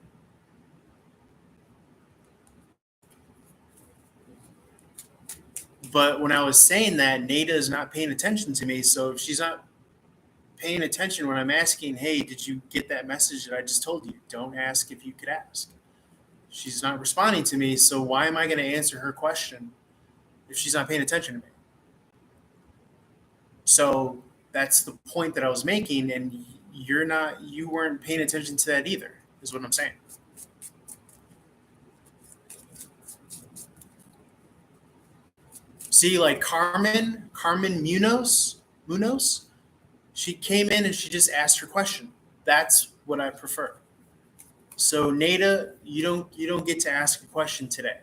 But when I was saying that, Nada is not paying attention to me. So if she's not paying attention when I'm asking, hey, did you get that message that I just told you? Don't ask if you could ask. She's not responding to me. So why am I going to answer her question if she's not paying attention to me? So that's the point that I was making. And you weren't paying attention to that either, is what I'm saying. See, like Carmen Munoz, she came in and she just asked her question. That's what I prefer. So Nada, you don't get to ask a question today,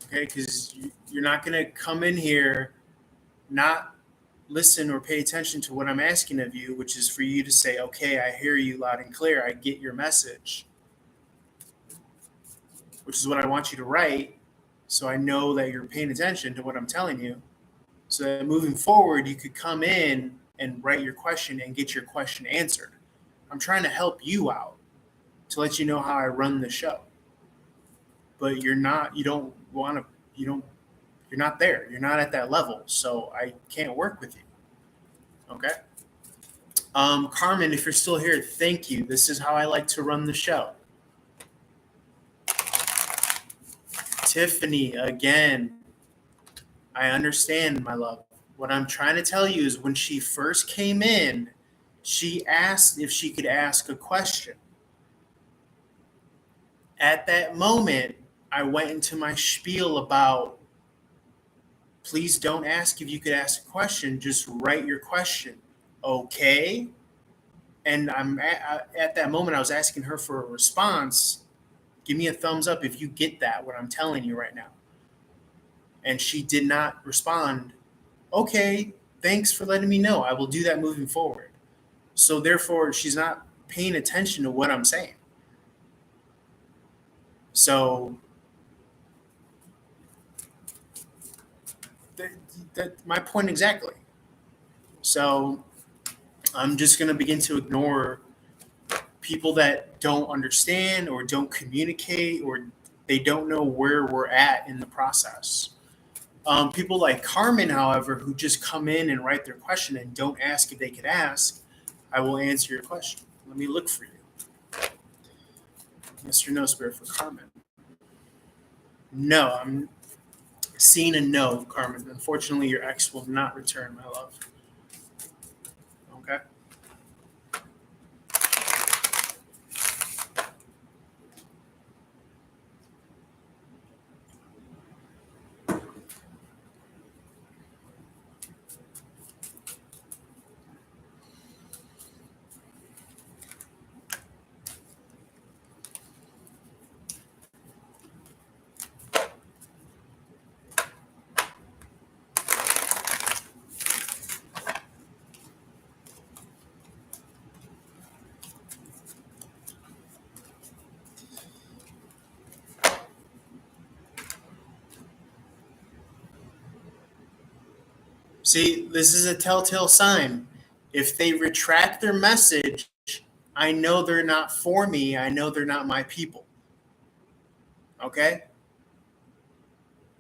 okay? Because you're not going to come in here, not listen or pay attention to what I'm asking of you, which is for you to say, okay, I hear you loud and clear. I get your message, which is what I want you to write. So I know that you're paying attention to what I'm telling you. So that moving forward, you could come in and write your question and get your question answered. I'm trying to help you out to let you know how I run the show. But you're not there. You're not at that level. So I can't work with you. Okay? Carmen, if you're still here, thank you. This is how I like to run the show. Tiffany, again, I understand, my love. What I'm trying to tell you is when she first came in, she asked if she could ask a question. At that moment, I went into my spiel about, please don't ask if you could ask a question, just write your question, okay? And I'm at that moment, I was asking her for a response. Give me a thumbs up if you get that, what I'm telling you right now. And she did not respond. Okay, thanks for letting me know. I will do that moving forward. So therefore, she's not paying attention to what I'm saying. So that my point exactly. So I'm just going to begin to ignore people that don't understand or don't communicate or they don't know where we're at in the process. People like Carmen, however, who just come in and write their question and don't ask if they could ask, I will answer your question. Let me look for you. Mr. No Spirit for Carmen. No, I'm seeing a no, Carmen. Unfortunately, your ex will not return, my love. Okay? See, this is a telltale sign. If they retract their message, I know they're not for me. I know they're not my people. Okay?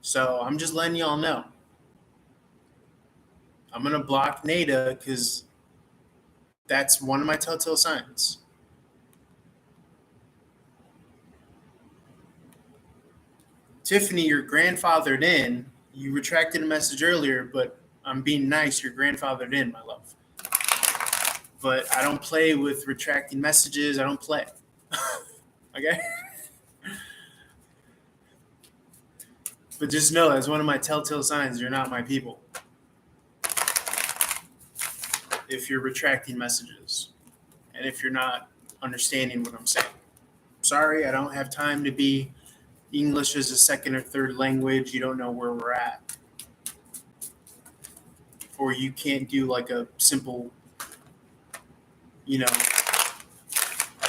So I'm just letting y'all know. I'm going to block Nada because that's one of my telltale signs. Tiffany, you're grandfathered in. You retracted a message earlier, but I'm being nice. You're grandfathered in, my love. But I don't play with retracting messages. I don't play. Okay? But just know that's one of my telltale signs. You're not my people. If you're retracting messages and if you're not understanding what I'm saying. Sorry, I don't have time to be English as a second or third language. You don't know where we're at. Or you can't do like a simple,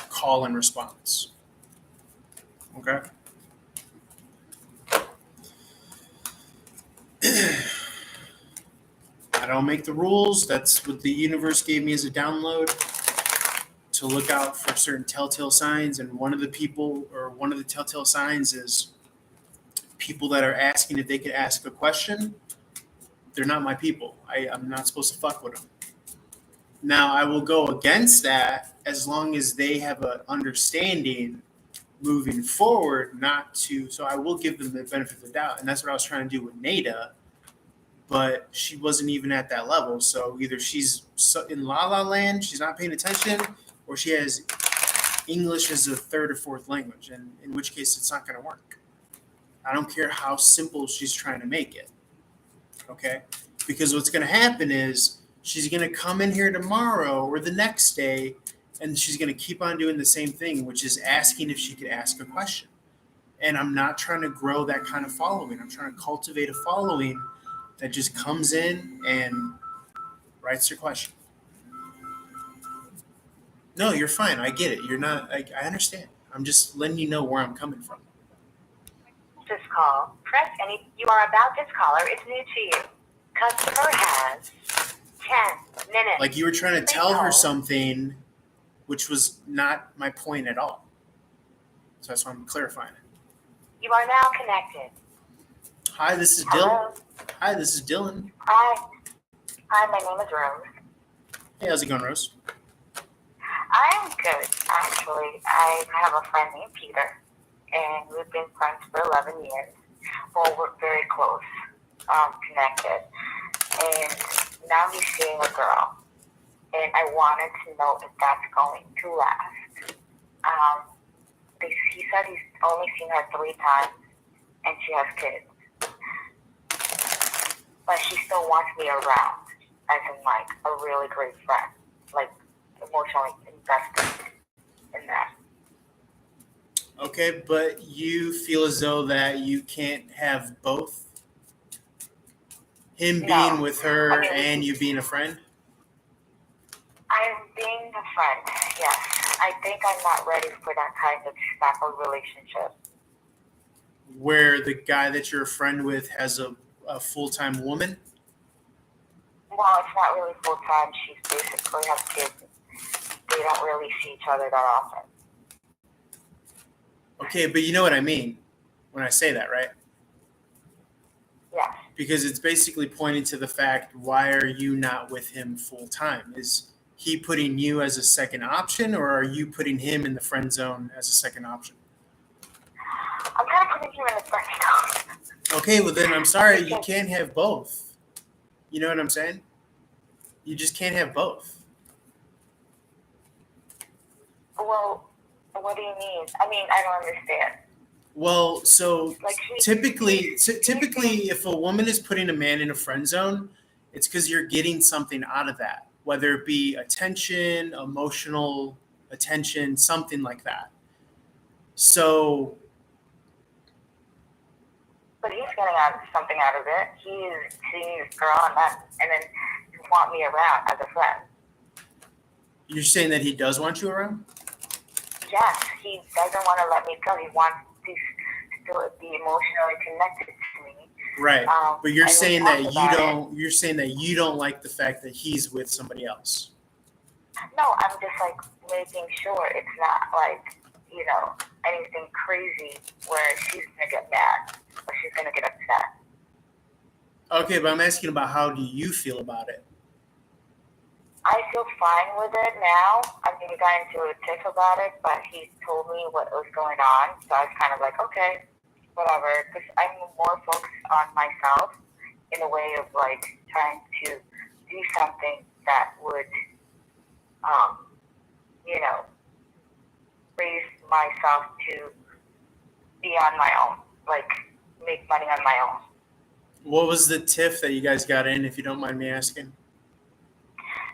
call and response. Okay? I don't make the rules. That's what the universe gave me as a download to look out for certain telltale signs. And one of the telltale signs is people that are asking if they could ask a question. They're not my people. I'm not supposed to fuck with them. Now, I will go against that as long as they have an understanding moving forward not to. So I will give them the benefit of the doubt. And that's what I was trying to do with Nada. But she wasn't even at that level. So either she's in La La Land, she's not paying attention, or she has English as a third or fourth language, and in which case it's not going to work. I don't care how simple she's trying to make it. Okay? Because what's going to happen is she's going to come in here tomorrow or the next day, and she's going to keep on doing the same thing, which is asking if she could ask a question. And I'm not trying to grow that kind of following. I'm trying to cultivate a following that just comes in and writes your question. No, you're fine. I get it. You're not. I understand. I'm just letting you know where I'm coming from. This call, press any. You are about this caller is new to you. Customer has 10 minutes. Like you were trying to tell her something, which was not my point at all. So that's why I'm clarifying it. You are now connected. Hi, this is Hello. Dylan. Hi, this is Dylan. Hi, my name is Rose. Hey, how's it going, Rose? I'm good, actually. I have a friend named Peter, and we've been friends for 11 years. Well, we're very close, connected. And now he's seeing a girl, and I wanted to know if that's going to last. He said he's only seen her 3 times, and she has kids. But she still wants me around, as in, like, a really great friend, like, emotionally invested in that. Okay, but you feel as though that you can't have both? Him being with her and you being a friend? I'm being a friend, yes. I think I'm not ready for that kind of type of relationship. Where the guy that you're a friend with has a full-time woman? Well, it's not really full-time. She basically has kids. They don't really see each other that often. Okay, but you know what I mean when I say that, right? Yes. Because it's basically pointing to the fact, why are you not with him full-time? Is he putting you as a second option, or are you putting him in the friend zone as a second option? I'm kind of putting you in the friend zone. Okay, well then I'm sorry, you can't have both. You know what I'm saying? You just can't have both. Well, what do you mean? I mean, I don't understand. Well, so Like typically, if a woman is putting a man in a friend zone, it's because you're getting something out of that, whether it be attention, emotional attention, something like that. So, but he's getting something out of it. He's seeing this girl and then you want me around as a friend. you're saying that he does want you around? Yes, he doesn't want to let me go. He wants to still be emotionally connected to me. Right. But you're saying that you don't. it. You're saying that you don't like the fact that he's with somebody else. No, I'm just like making sure it's not like, anything crazy where she's gonna get mad or she's gonna get upset. Okay, but I'm asking about how do you feel about it? I feel fine with it now. I mean, we got into a tiff about it, but he told me what was going on, so I was kind of like, okay, whatever. Because I'm more focused on myself in a way of like trying to do something that would, raise myself to be on my own, like make money on my own. What was the tiff that you guys got in, if you don't mind me asking?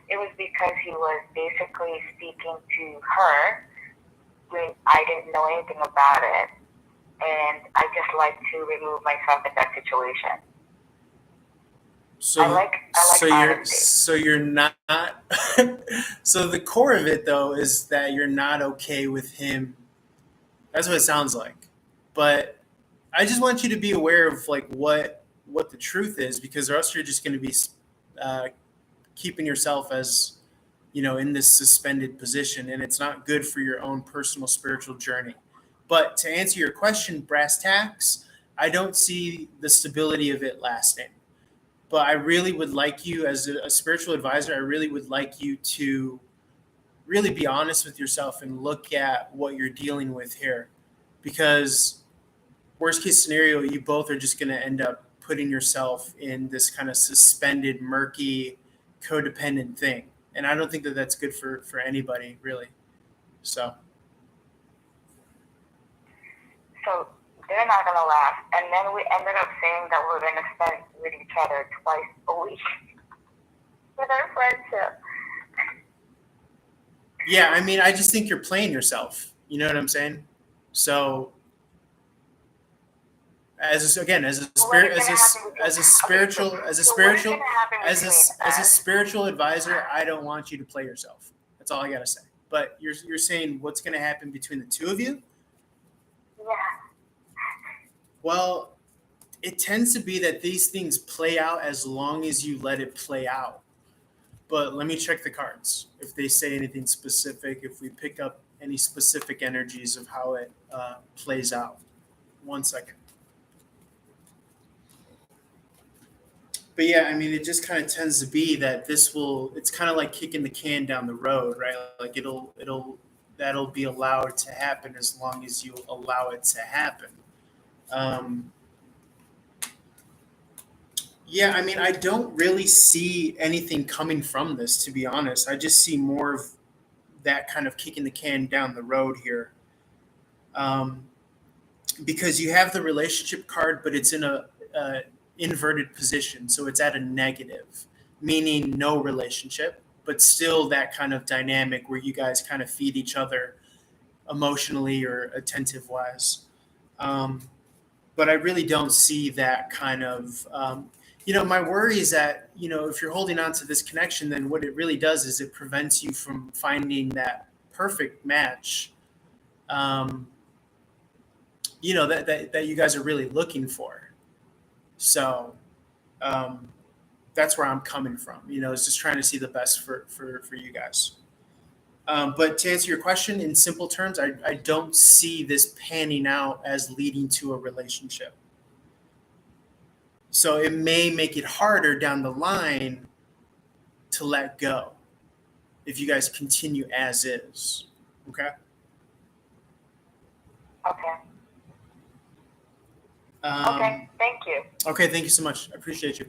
It was because he was basically speaking to her when I didn't know anything about it, and I just like to remove myself in that situation. So, I like so you're not. So the core of it, though, is that you're not okay with him. That's what it sounds like. But I just want you to be aware of like what the truth is, because or else you're just going to be keeping yourself as, in this suspended position, and it's not good for your own personal spiritual journey. But to answer your question, brass tacks, I don't see the stability of it lasting. But I really would like you, as a spiritual advisor, I really would like you to really be honest with yourself and look at what you're dealing with here. Because worst case scenario, you both are just going to end up putting yourself in this kind of suspended, murky, codependent thing. And I don't think that that's good for anybody, really. So they're not going to last. And then we ended up saying that we're going to spend with each other twice a week with our friendship. yeah, I mean, I just think you're playing yourself. You know what I'm saying? So as a spiritual advisor, I don't want you to play yourself. That's all I gotta say. But you're saying what's gonna happen between the two of you? Yeah. Well, it tends to be that these things play out as long as you let it play out. But let me check the cards. If they say anything specific, if we pick up any specific energies of how it plays out. 1 second. But yeah, I mean, it just kind of tends to be that it's kind of like kicking the can down the road, right? Like that'll be allowed to happen as long as you allow it to happen. Yeah, I mean, I don't really see anything coming from this, to be honest. I just see more of that kind of kicking the can down the road here. Because you have the relationship card, but it's in a inverted position. So it's at a negative, meaning no relationship, but still that kind of dynamic where you guys kind of feed each other emotionally or attentive wise. But I really don't see that kind of, my worry is that, if you're holding on to this connection, then what it really does is it prevents you from finding that perfect match, that you guys are really looking for. So that's where I'm coming from, is just trying to see the best for you guys. But to answer your question in simple terms, I don't see this panning out as leading to a relationship. So it may make it harder down the line to let go if you guys continue as is. Okay? Okay. Okay, thank you. Okay, thank you so much. I appreciate you.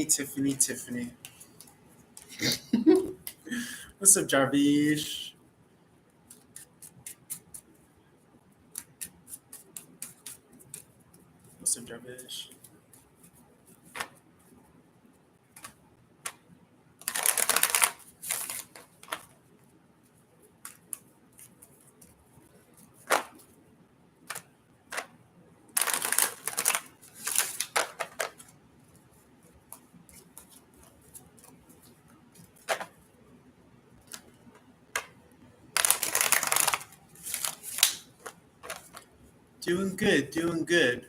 Tiffany. What's up, Jarvish? What's up, Jarvish? Doing good.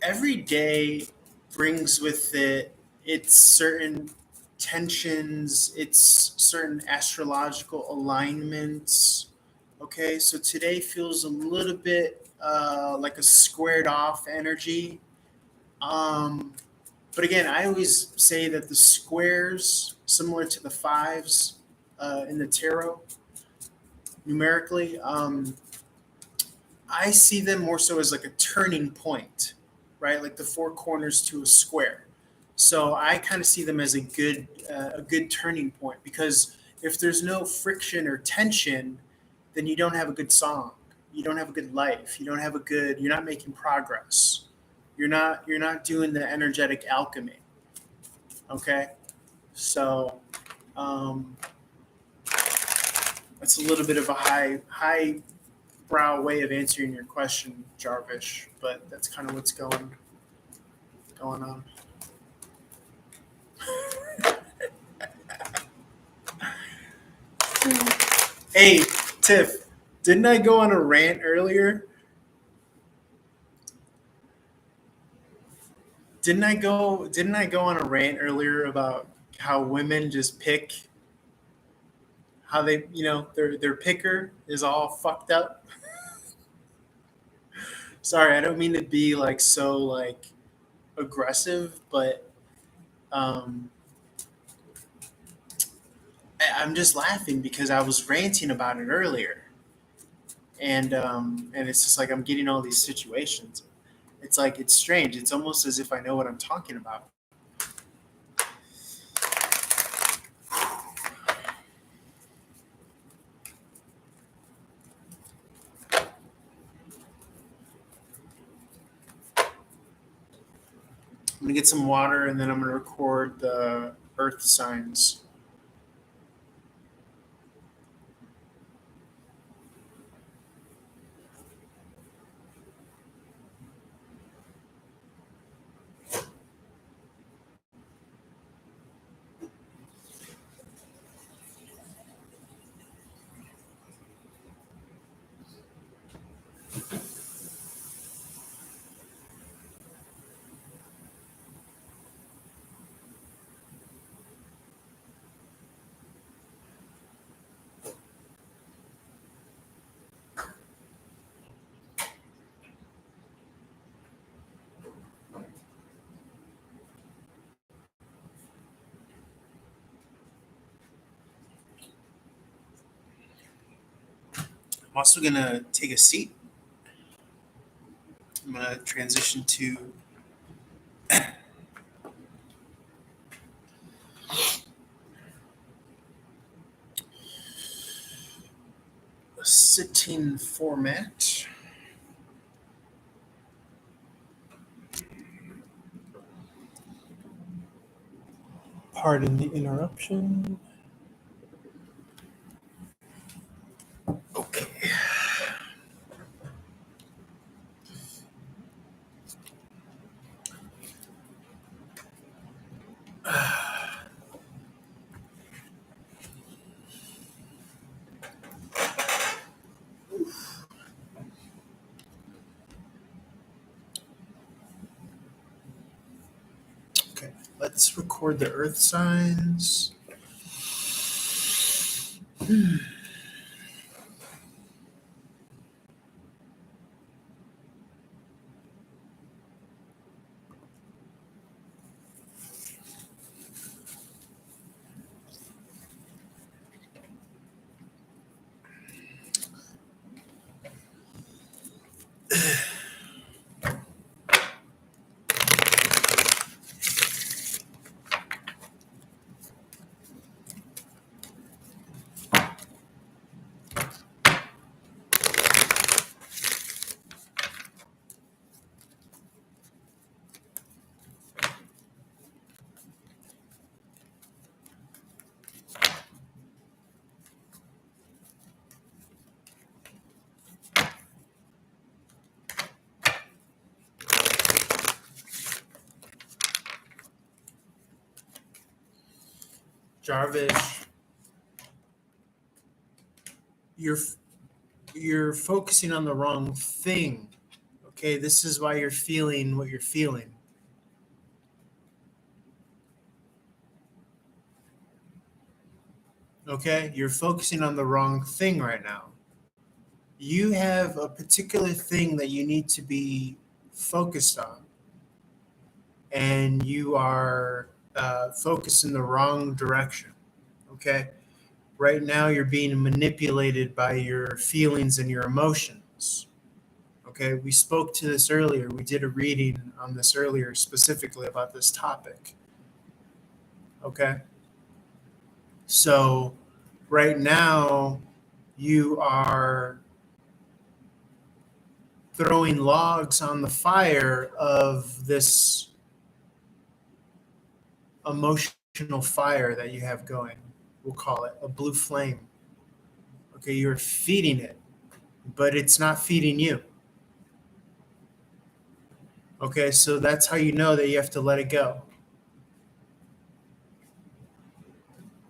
Every day brings with it its certain tensions, its certain astrological alignments. Okay, so today feels a little bit like a squared off energy. But again, I always say that the squares, similar to the fives in the tarot, numerically, I see them more so as like a turning point, right? Like the four corners to a square. So I kind of see them as a good turning point, because if there's no friction or tension, then you don't have a good song. You don't have a good life. You're not making progress. You're not doing the energetic alchemy. Okay? So that's a little bit of a high brow way of answering your question, Jarvish, but that's kind of what's going on. Hey, Tiff, didn't I go on a rant earlier? Didn't I go on a rant earlier about how women just pick how they, their picker is all fucked up? Sorry, I don't mean to be like so like aggressive, but um I'm just laughing because I was ranting about it earlier. And it's just like I'm getting all these situations. It's like it's strange. It's almost as if I know what I'm talking about. I'm gonna get some water and then I'm gonna record the earth signs. I'm also gonna take a seat. I'm gonna transition to a sitting format. Pardon the interruption. Okay. Okay, let's record the earth signs. Jarvis, you're you're focusing on the wrong thing. Okay, this is why you're feeling what you're feeling. Okay, you're focusing on the wrong thing right now. You have a particular thing that you need to be focused on, and you are focused in the wrong direction. Okay, right now you're being manipulated by your feelings and your emotions. Okay, we spoke to this earlier. We did a reading on this earlier, specifically about this topic. Okay, so right now you are throwing logs on the fire of this emotional fire that you have going. We'll call it a blue flame. Okay, you're feeding it, but it's not feeding you. Okay, so that's how you know that you have to let it go.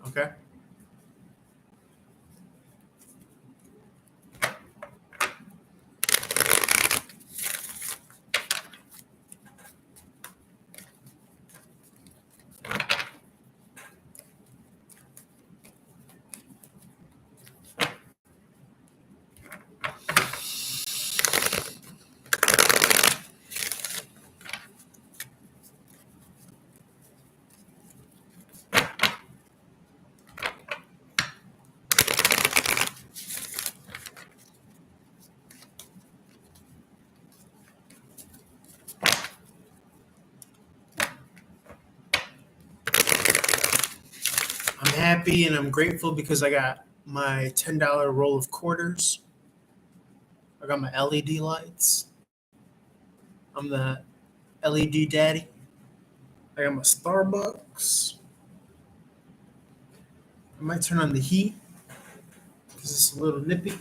Okay. happy and I'm grateful because I got my $10 roll of quarters. I got my LED lights. I'm the LED daddy. I got my Starbucks. I might turn on the heat because it's a little nippy.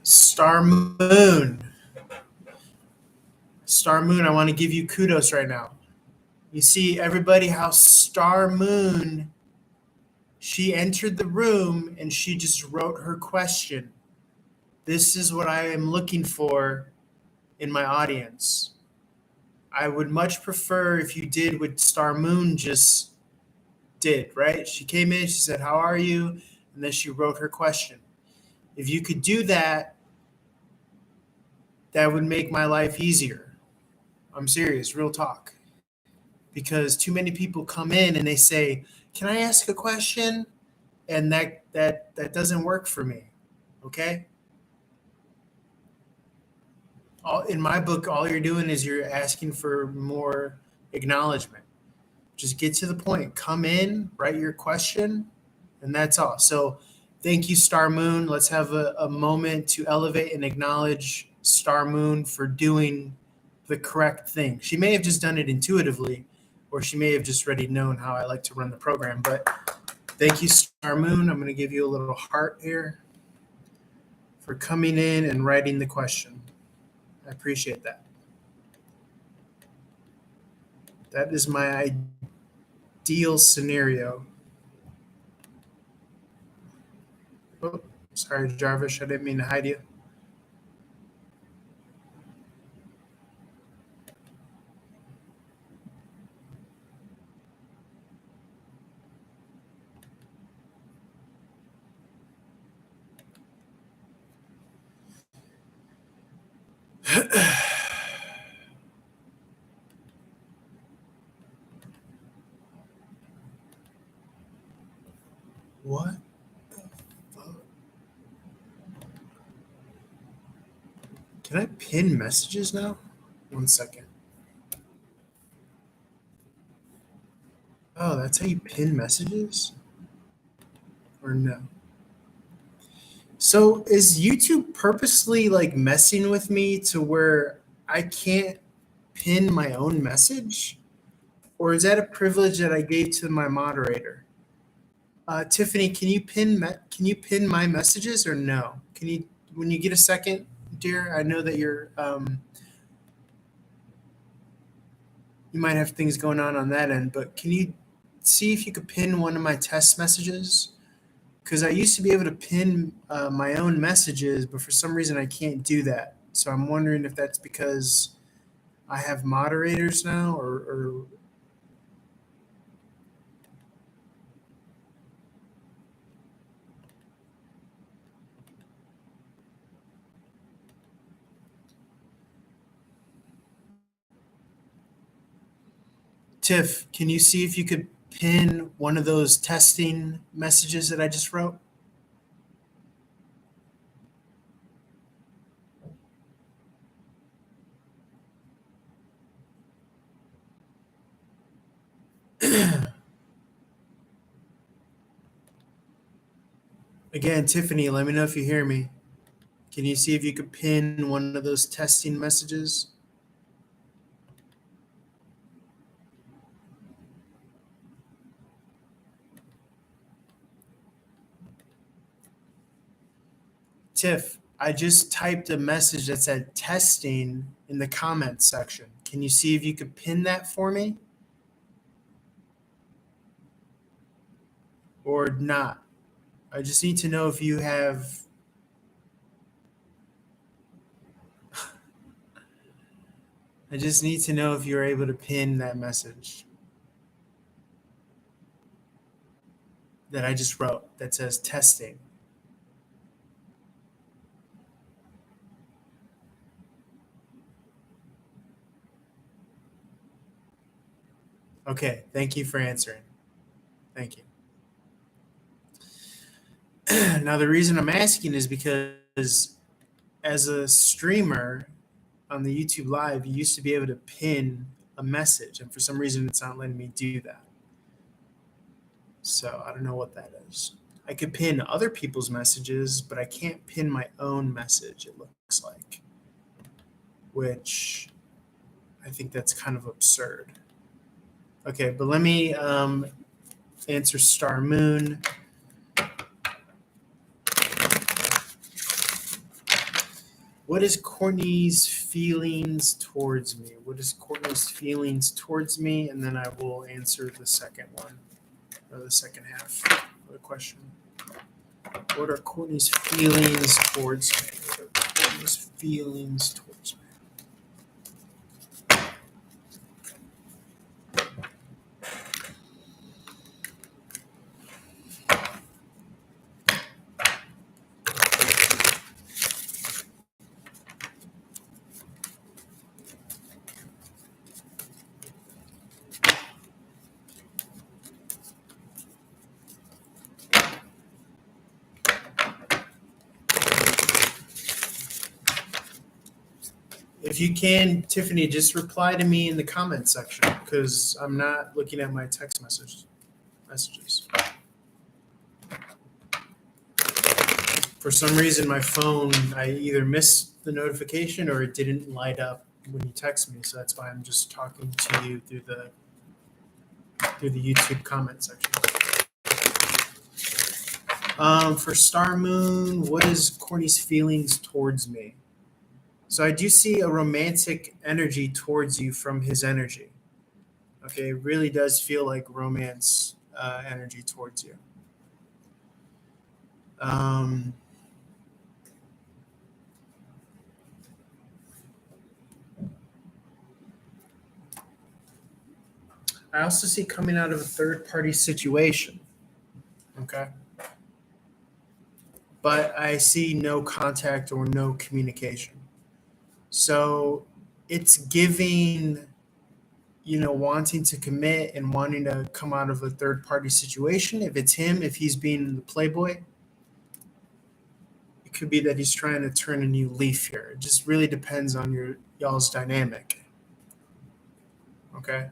Star Moon. Star Moon, I want to give you kudos right now. You see, everybody, how Star Moon, she entered the room and she just wrote her question. This is what I am looking for in my audience. I would much prefer if you did what Star Moon just did, right? She came in, she said, "How are you?" And then she wrote her question. If you could do that, that would make my life easier. I'm serious, real talk. Because too many people come in and they say, "Can I ask a question?" And that doesn't work for me. Okay? In my book, all you're doing is you're asking for more acknowledgement. Just get to the point. Come in, write your question, and that's all. So thank you, Star Moon. Let's have a moment to elevate and acknowledge Star Moon for doing the correct thing. She may have just done it intuitively, or she may have just already known how I like to run the program. But thank you, Star Moon. I'm going to give you a little heart here for coming in and writing the question. I appreciate that. That is my ideal scenario. Oh, sorry, Jarvis. I didn't mean to hide you. What the fuck? Can I pin messages now? 1 second. Oh, that's how you pin messages? Or no? So is YouTube purposely like messing with me to where I can't pin my own message? Or is that a privilege that I gave to my moderator? Tiffany, can you pin my messages or no? Can you, when you get a second, dear? I know that you're you might have things going on that end, but can you see if you could pin one of my test messages? Because I used to be able to pin my own messages, but for some reason I can't do that. So I'm wondering if that's because I have moderators now, or Tiff, can you see if you could pin one of those testing messages that I just wrote? Again, Tiffany, let me know if you hear me. Can you see if you could pin one of those testing messages? Tiff, I just typed a message that said testing in the comments section. Can you see if you could pin that for me? Or not? I just need to know if you have. I just need to know if you're able to pin that message that I just wrote that says testing. Okay, thank you for answering. Thank you. Now, the reason I'm asking is because as a streamer on the YouTube Live, you used to be able to pin a message, and for some reason, it's not letting me do that. So I don't know what that is. I could pin other people's messages, but I can't pin my own message, it looks like, which I think that's kind of absurd. Okay, but let me answer Star Moon. What is Courtney's feelings towards me? What is Courtney's feelings towards me? And then I will answer the second one, or the second half of the question. What are Courtney's feelings towards me? What are Courtney's feelings towards me? If you can, Tiffany, just reply to me in the comment section because I'm not looking at my text messages. For some reason, my phone, I either missed the notification or it didn't light up when you text me. So that's why I'm just talking to you through the YouTube comment section. For Star Moon, what is Courtney's feelings towards me? So I do see a romantic energy towards you from his energy. Okay, it really does feel like romance energy towards you. I also see coming out of a third-party situation. Okay. But I see no contact or no communication. So it's giving, wanting to commit and wanting to come out of a third-party situation. If it's him, if he's being the playboy, it could be that he's trying to turn a new leaf here. It just really depends on y'all's dynamic. Okay?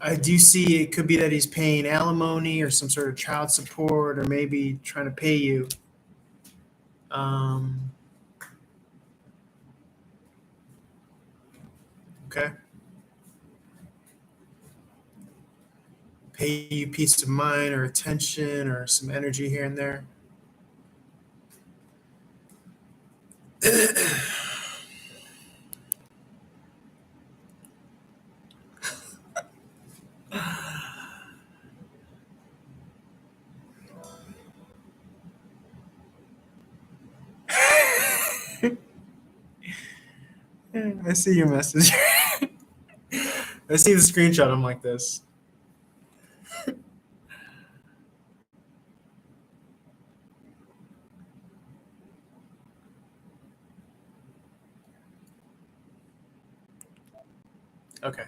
I do see it could be that he's paying alimony or some sort of child support or maybe trying to pay you. Okay. Pay you peace of mind or attention or some energy here and there. I see your message. I see the screenshot. I'm like this. Okay.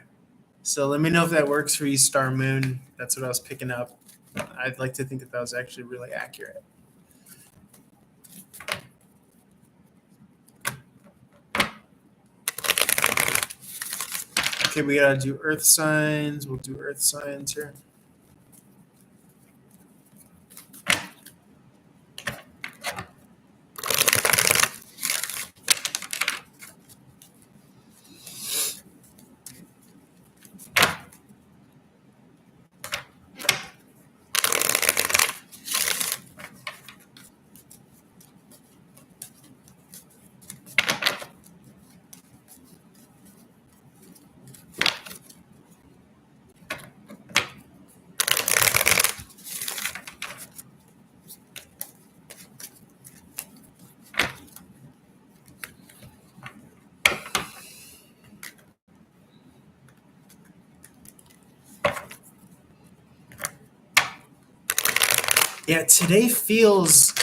So let me know if that works for you, Star Moon. That's what I was picking up. I'd like to think that was actually really accurate. Okay, we gotta do earth signs. We'll do earth signs here. Yeah, today feels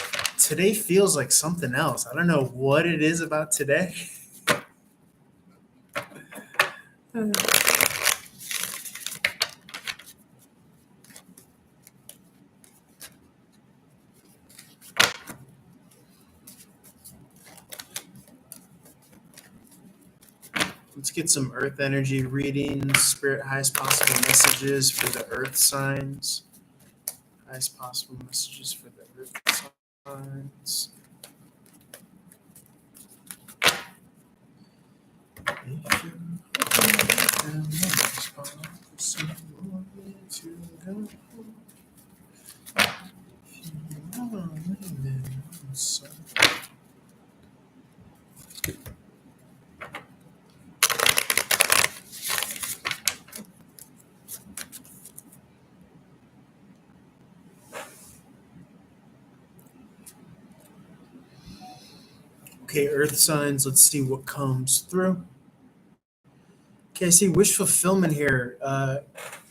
like something else. I don't know what it is about today. Let's get some earth energy readings, spirit, highest possible messages for the earth signs. Highest possible messages for the earth signs. If you Okay, earth signs, let's see what comes through. Okay, I see wish fulfillment here.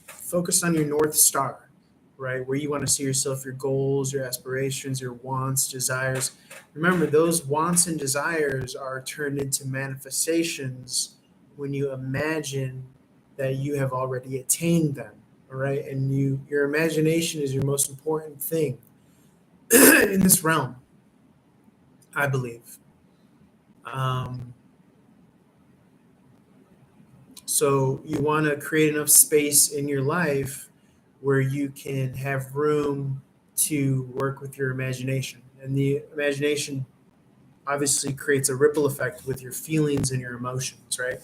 Focus on your North Star, right? Where you want to see yourself, your goals, your aspirations, your wants, desires. Remember, those wants and desires are turned into manifestations when you imagine that you have already attained them, all right? And your imagination is your most important thing in this realm, I believe. So you want to create enough space in your life where you can have room to work with your imagination. And the imagination obviously creates a ripple effect with your feelings and your emotions, right?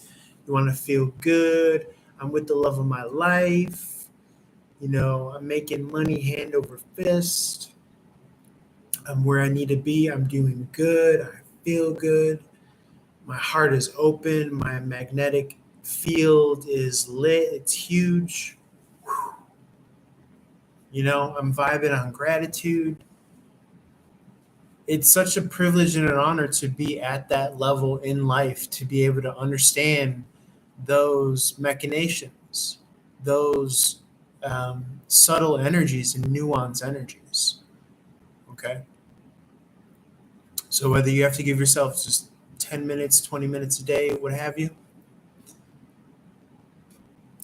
You want to feel good. I'm with the love of my life. I'm making money hand over fist. I'm where I need to be. I'm doing good. I feel good. My heart is open. My magnetic field is lit. It's huge. I'm vibing on gratitude. It's such a privilege and an honor to be at that level in life, to be able to understand those machinations, those subtle energies and nuanced energies. Okay. So whether you have to give yourself just 10 minutes, 20 minutes a day, what have you,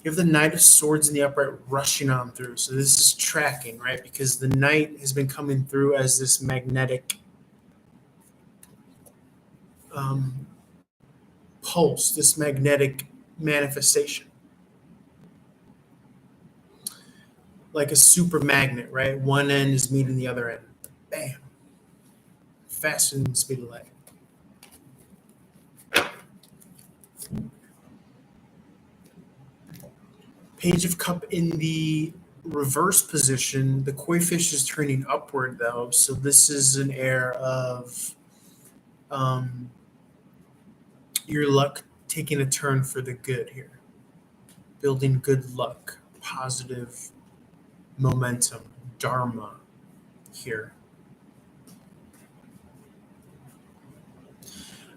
you have the Knight of Swords in the upright rushing on through. So this is tracking, right? Because the Knight has been coming through as this magnetic pulse, this magnetic manifestation. Like a super magnet, right? One end is meeting the other end. Bam. Faster than the speed of light. Page of Cup in the reverse position. The koi fish is turning upward, though. So this is an air of your luck taking a turn for the good here. Building good luck, positive momentum, dharma here.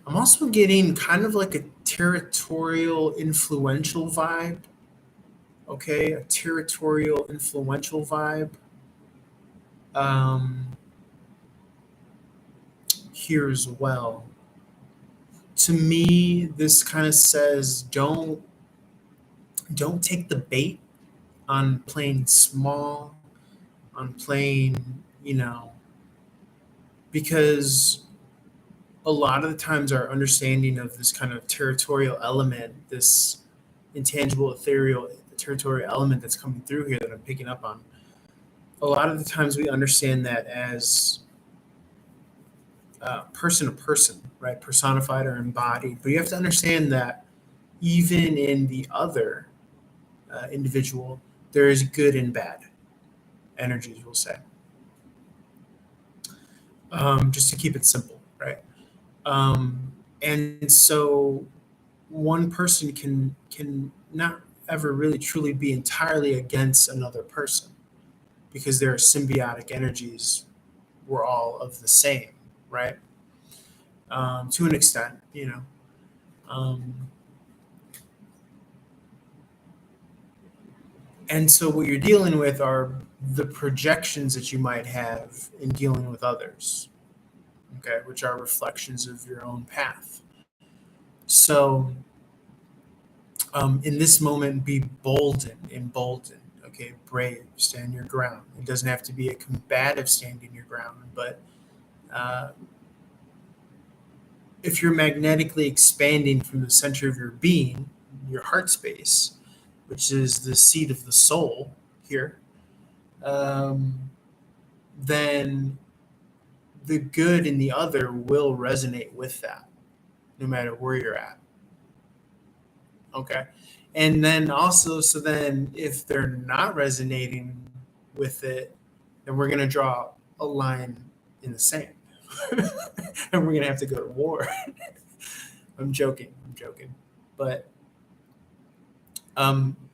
I'm also getting kind of like a territorial influential vibe. Okay, a territorial influential vibe. Here as well. To me, this kind of says don't take the bait on playing small, on playing, because a lot of the times our understanding of this kind of territorial element, this intangible, ethereal, territorial element that's coming through here that I'm picking up on, a lot of the times we understand that as person to person, right? Personified or embodied. But you have to understand that even in the other individual, there is good and bad energies, we'll say. Just to keep it simple, right? And so one person can not ever really truly be entirely against another person because there are symbiotic energies. We're all of the same, right? To an extent, and so what you're dealing with are the projections that you might have in dealing with others, okay, which are reflections of your own path. So In this moment, be emboldened. Okay, brave, stand your ground. It doesn't have to be a combative standing your ground, but uh, if you're magnetically expanding from the center of your being, your heart space, which is the seat of the soul here, then the good in the other will resonate with that, no matter where you're at. Okay. And then also, so then if they're not resonating with it, then we're going to draw a line in the sand and we're going to have to go to war. I'm joking. But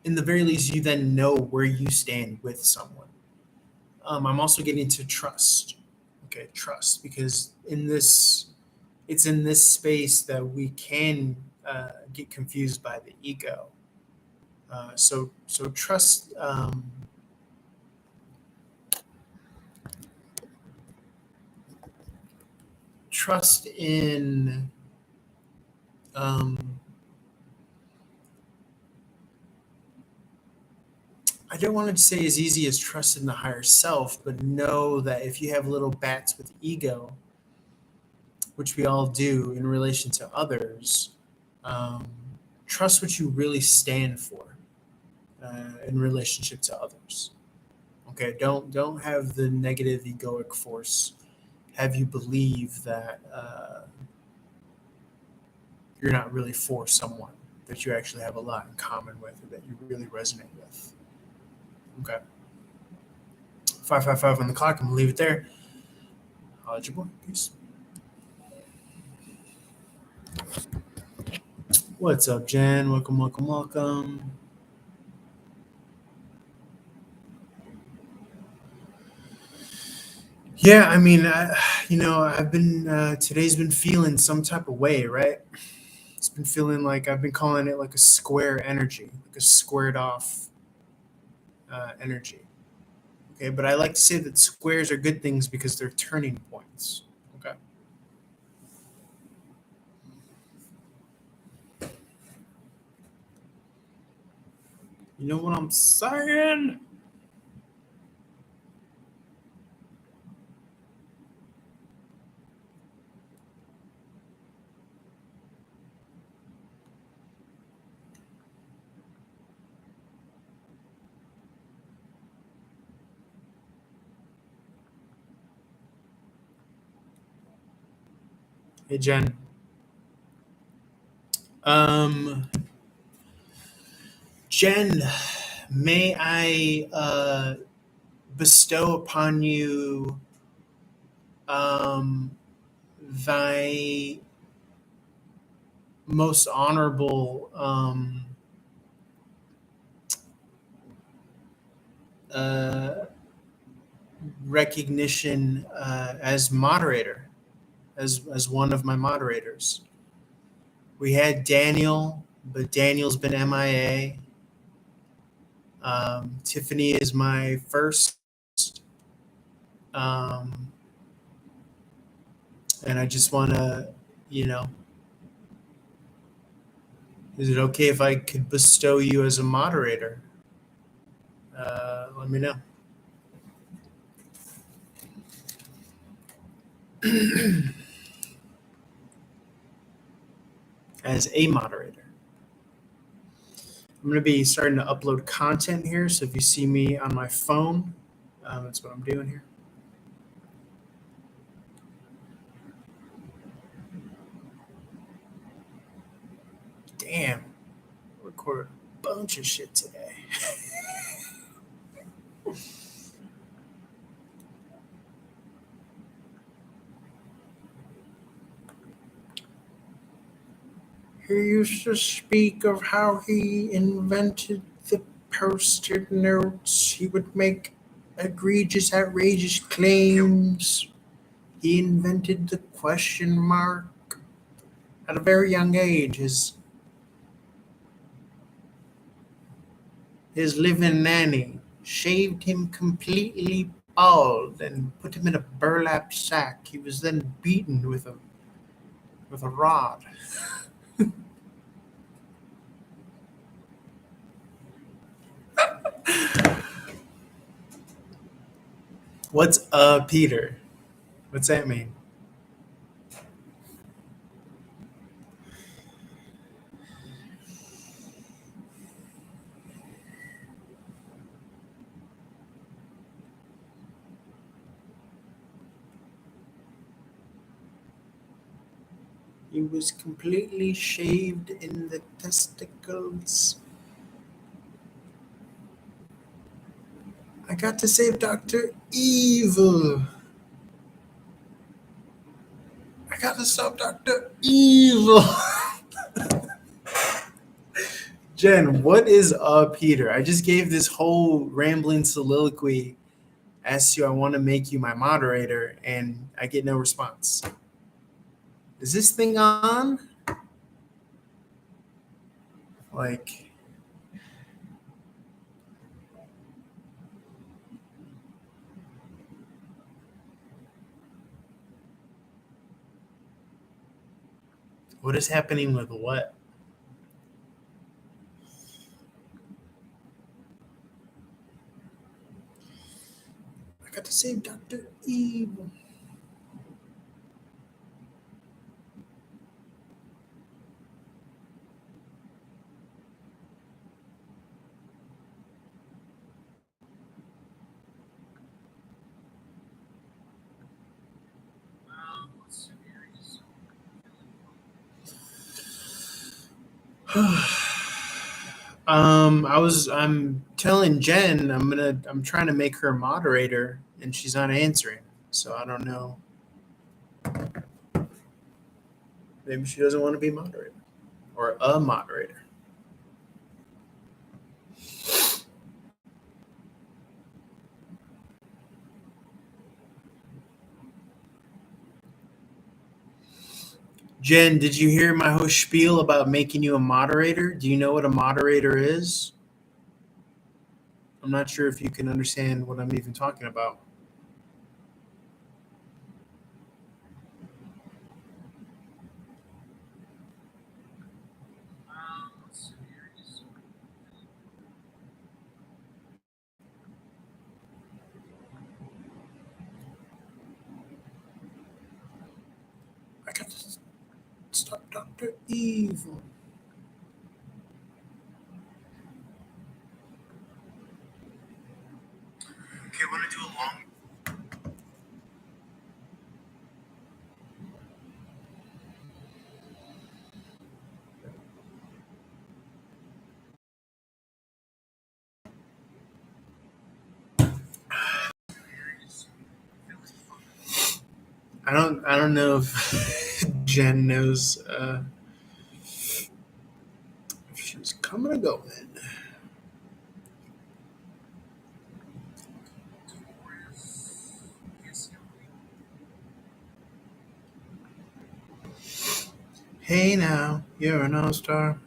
in the very least, you then know where you stand with someone. I'm also getting to trust. Okay, trust, because it's in this space that we can get confused by the ego. So trust. Trust in. I don't want to say as easy as trust in the higher self, but know that if you have little bats with ego, which we all do in relation to others, um, trust what you really stand for in relationship to others. Okay, don't have the negative egoic force have you believe that you're not really for someone that you actually have a lot in common with or that you really resonate with. Okay. 5:55 on the clock. I'm gonna leave it there. Holla at your boy. Peace. What's up, Jen? Welcome. Yeah, I mean, I've been today's been feeling some type of way, right? It's been feeling like I've been calling it like a square energy, like a squared off energy. Okay, but I like to say that squares are good things because they're turning points. Okay. You know what I'm saying? Hey, Jen. Um, Jen, may I bestow upon you um, thy most honorable uh, recognition as moderator, as one of my moderators. We had Daniel, but Daniel's been MIA. Tiffany is my first, um, and I just want to, you know, is it okay if I could bestow you as a moderator? Let me know. As a moderator. I'm going to be starting to upload content here. So if you see me on my phone, that's what I'm doing here. Damn, I recorded a bunch of shit today. He used to speak of how he invented the post-it notes. He would make outrageous claims. He invented the question mark at a very young age. His living nanny shaved him completely bald and put him in a burlap sack. He was then beaten with a rod. What's Peter? What's that mean? He was completely shaved in the testicles. I got to save Dr. Evil. I got to stop Dr. Evil. Jen, what is Peter? I just gave this whole rambling soliloquy, asked you I want to make you my moderator, and I get no response. Is this thing on? Like, what is happening with what? I got to save Dr. Evil. I'm telling Jen I'm trying to make her a moderator and she's not answering. So I don't know. Maybe she doesn't want to be moderator or a moderator. Jen, did you hear my whole spiel about making you a moderator? Do you know what a moderator is? I'm not sure if you can understand what I'm even talking about. I got to stop Dr. Evil. Okay, I want to do a long. I don't know if Jen knows if she's coming or going. Hey now, you're an all-star.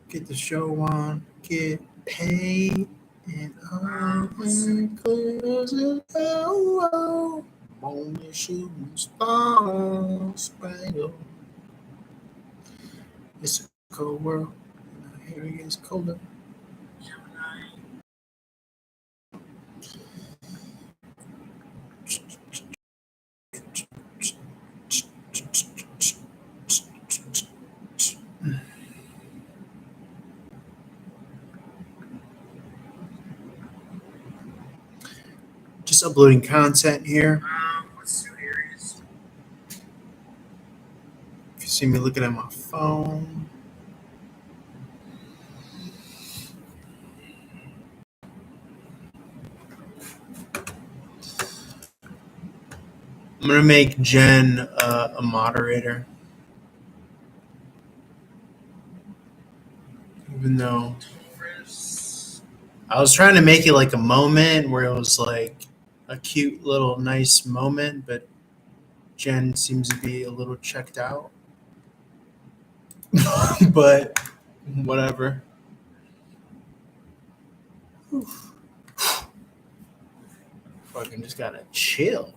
Get the show on, get paid, and I'm inclusive. Oh, only shooting stars, spangled. It's a cold world, and I hear it gets colder. Just uploading content here. If you see me looking at my phone. I'm gonna make Jen a moderator, even though I was trying to make it like a moment where it was like a cute little nice moment, but Jen seems to be a little checked out. But whatever. Fucking just gotta chill.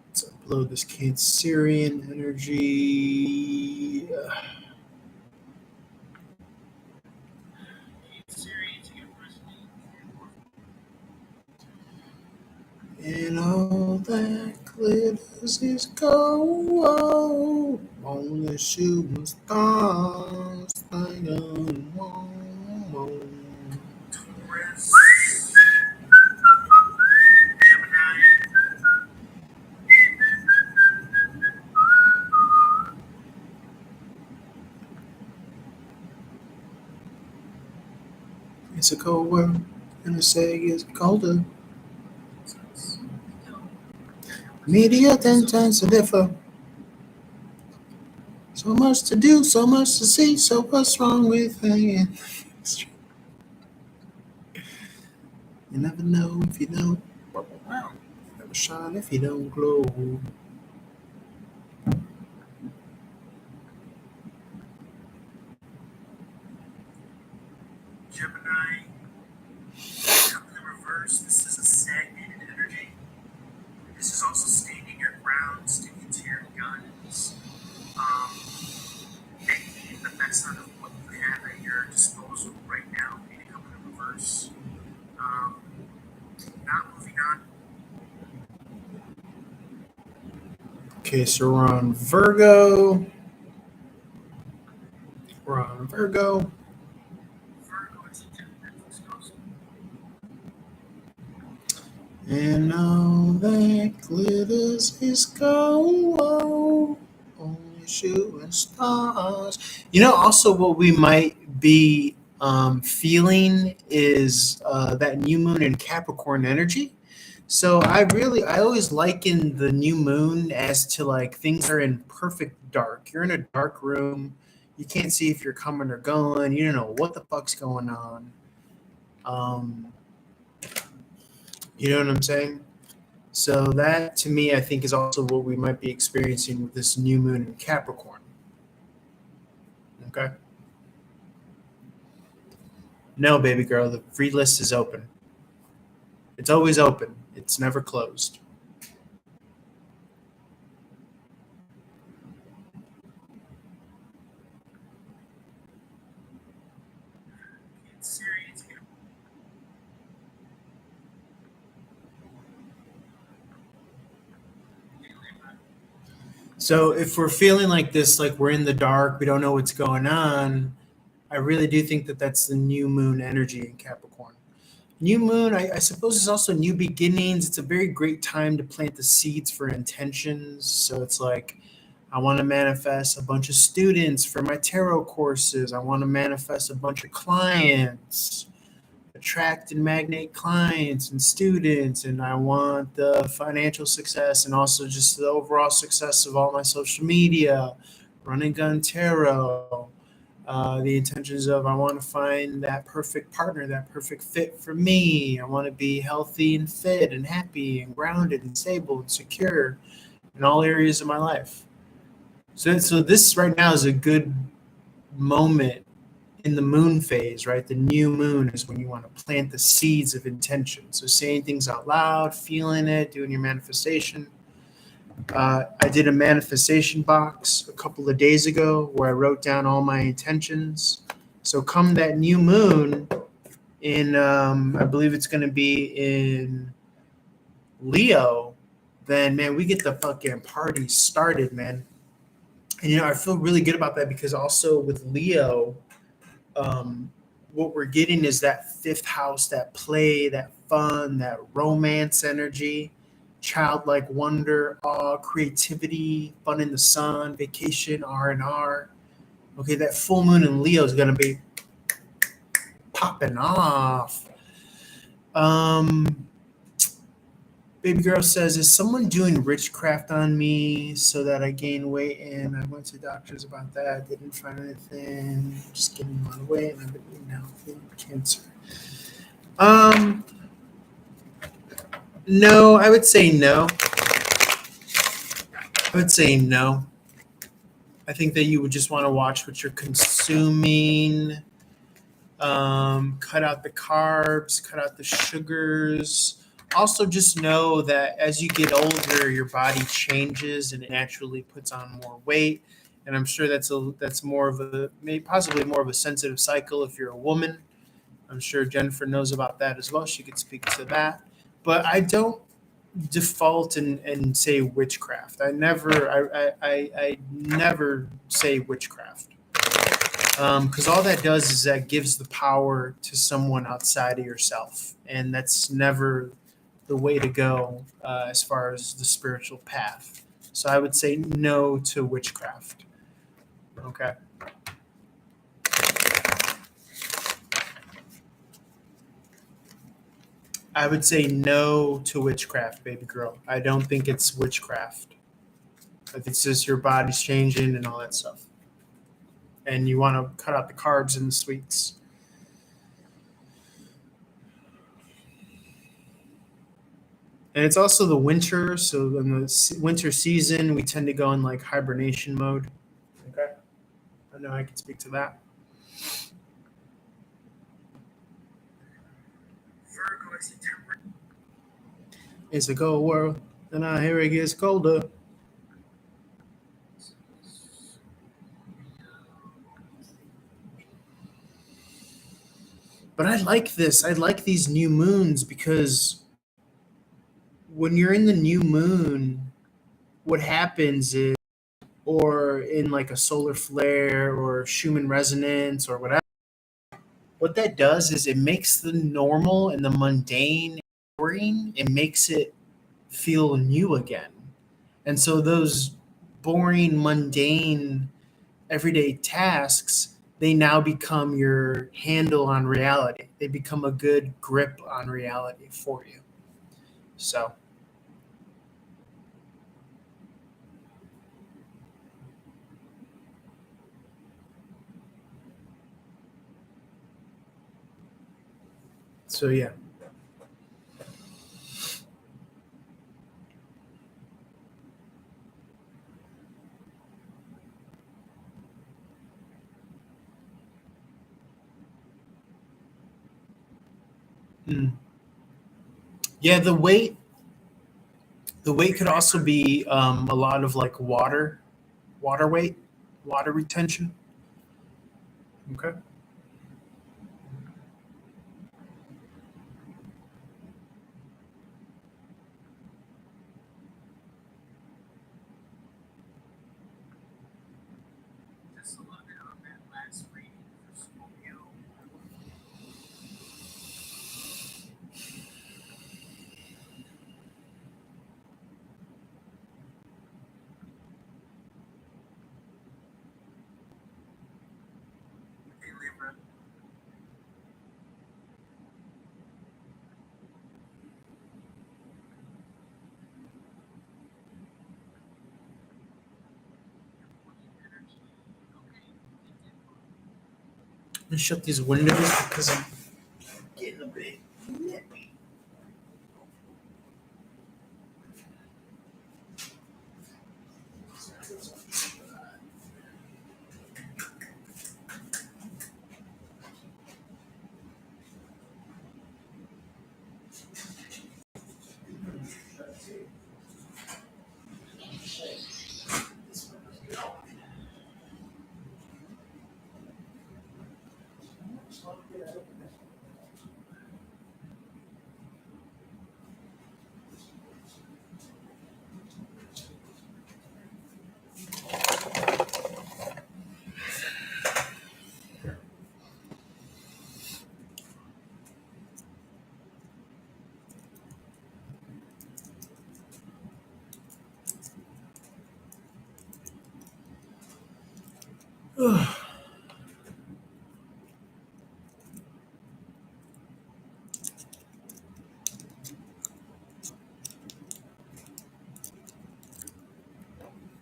Let's upload this Cancerian energy. And all that glitters is gold. Only shooting stars. It's a cold world, and the sag is colder. Media 10 times to differ. So much to do, so much to see. So what's wrong with hanging? You never know if you don't. You never shine if you don't glow. Gemini, come in reverse. This is a stagnated energy. This is also standing your ground, sticking to your guns, making the best out of what you have at your disposal right now. Maybe come in reverse. Not moving on. Okay, so we're on Virgo. Virgo is a temperamental spouse. And all that glitters is gold. Only shooting stars. You know, also what we might be feeling is that new moon in Capricorn energy. So I always liken the new moon as to like things are in perfect dark. You're in a dark room. You can't see if you're coming or going. You don't know what the fuck's going on. You know what I'm saying? So that to me, I think is also what we might be experiencing with this new moon in Capricorn. Okay. No, baby girl, the free list is open. It's always open. It's never closed. Serious. So if we're feeling like this, like we're in the dark, we don't know what's going on, I really do think that that's the new moon energy in Capricorn. New moon, I suppose, is also new beginnings. It's a very great time to plant the seeds for intentions. So it's like, I want to manifest a bunch of students for my tarot courses. I want to manifest a bunch of clients, attract and magnate clients and students. And I want the financial success and also just the overall success of all my social media, Run and Gun Tarot. The intentions of I want to find that perfect partner, that perfect fit for me. I want to be healthy and fit and happy and grounded and stable and secure in all areas of my life. So this right now is a good moment in the moon phase, right? The new moon is when you want to plant the seeds of intention. So saying things out loud, feeling it, doing your manifestation. I did a manifestation box a couple of days ago where I wrote down all my intentions. So come that new moon in, I believe it's going to be in Leo, then, man, we get the fucking party started, man. And, I feel really good about that because also with Leo, what we're getting is that fifth house, that play, that fun, that romance energy, childlike wonder, awe, creativity, fun in the sun, vacation, R&R. Okay, that full moon in Leo is going to be popping off. Baby girl says, is someone doing witchcraft on me so that I gain weight? And I went to doctors about that. Didn't find anything. Just getting a lot of weight. And I've been eating healthy. Cancer. No, I would say no. I think that you would just want to watch what you're consuming. Cut out the carbs, cut out the sugars. Also, just know that as you get older, your body changes and it naturally puts on more weight. And I'm sure that's more of a maybe possibly more of a sensitive cycle if you're a woman. I'm sure Jennifer knows about that as well. She could speak to that. But I don't default and say witchcraft. I never say witchcraft. Because all that does is that gives the power to someone outside of yourself. And that's never the way to go as far as the spiritual path. So I would say no to witchcraft. Okay. I would say no to witchcraft, baby girl. I don't think it's witchcraft. I think it's just your body's changing and all that stuff. And you want to cut out the carbs and the sweets. And it's also the winter. So in the winter season, we tend to go in like hibernation mode. Okay. I know I can speak to that. Virgo, I see temperate. It's a cold world, and I hear it gets colder. But I like this. I like these new moons because when you're in the new moon, what happens is, or in like a solar flare or Schumann resonance or whatever, what that does is it makes the normal and the mundane boring. It makes it feel new again. And so those boring, mundane, everyday tasks, they now become your handle on reality. They become a good grip on reality for you. So yeah. Mm. Yeah, the weight could also be a lot of like water weight, water retention. Okay. Just a little bit on that last reading for Scorpio. Hey, Libra. Energy. Okay. Let me shut these windows because I'm getting a bit nippy.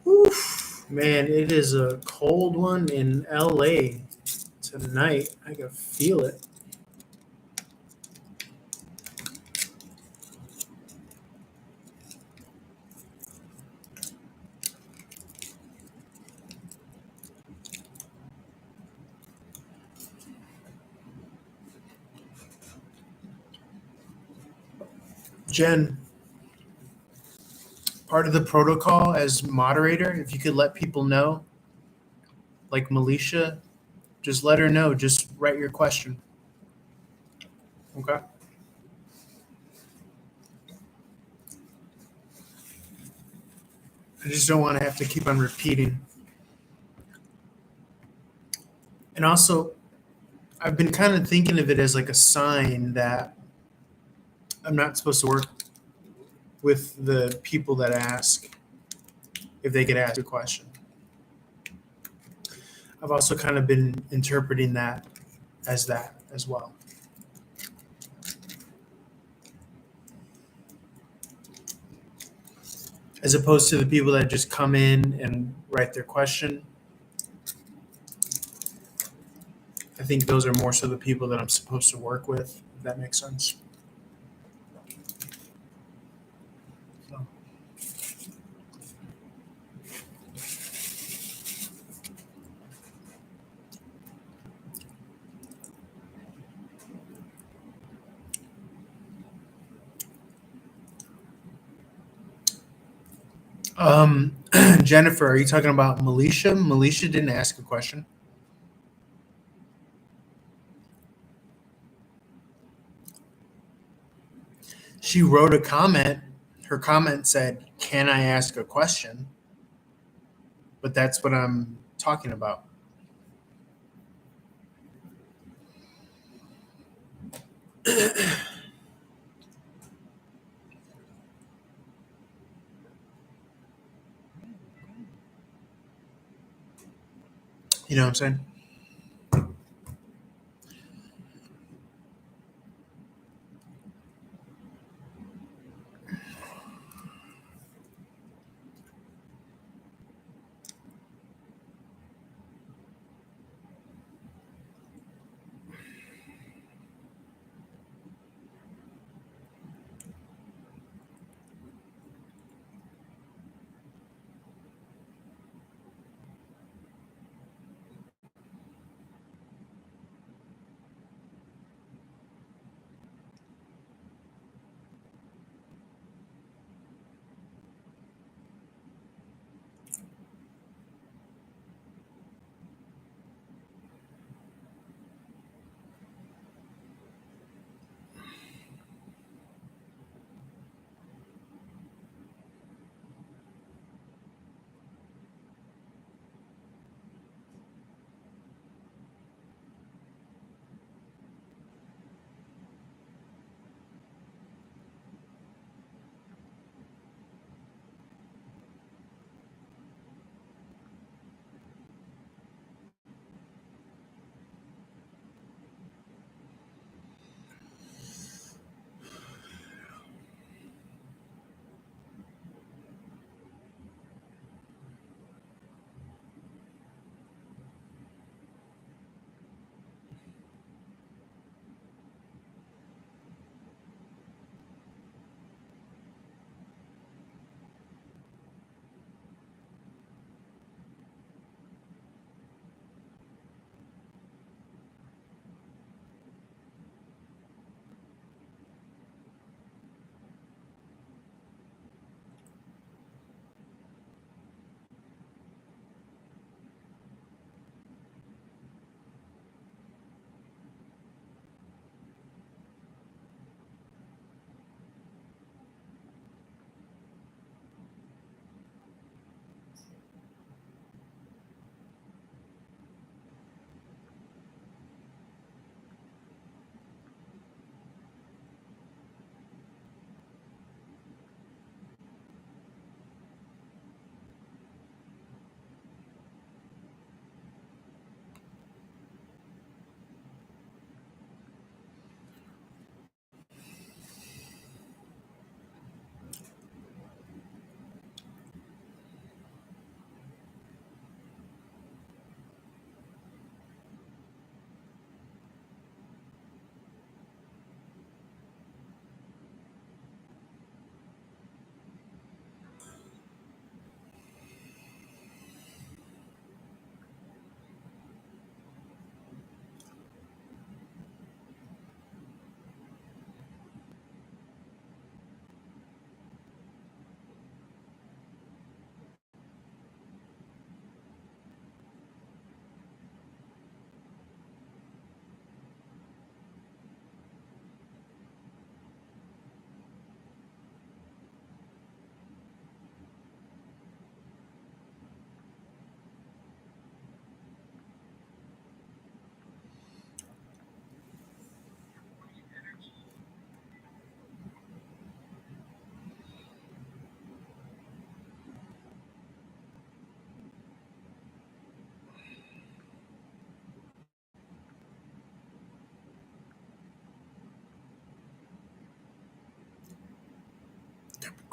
Oof, man, it is a cold one in LA tonight. I can feel it. Jen, part of the protocol as moderator, if you could let people know, like Militia, just let her know. Just write your question. Okay. I just don't want to have to keep on repeating. And also, I've been kind of thinking of it as like a sign that I'm not supposed to work with the people that ask if they could ask a question. I've also kind of been interpreting that as well. As opposed to the people that just come in and write their question. I think those are more so the people that I'm supposed to work with, if that makes sense. So. Jennifer, are you talking about Militia? Militia didn't ask a question. She wrote a comment. Her comment said, "Can I ask a question?" But that's what I'm talking about. You know what I'm saying?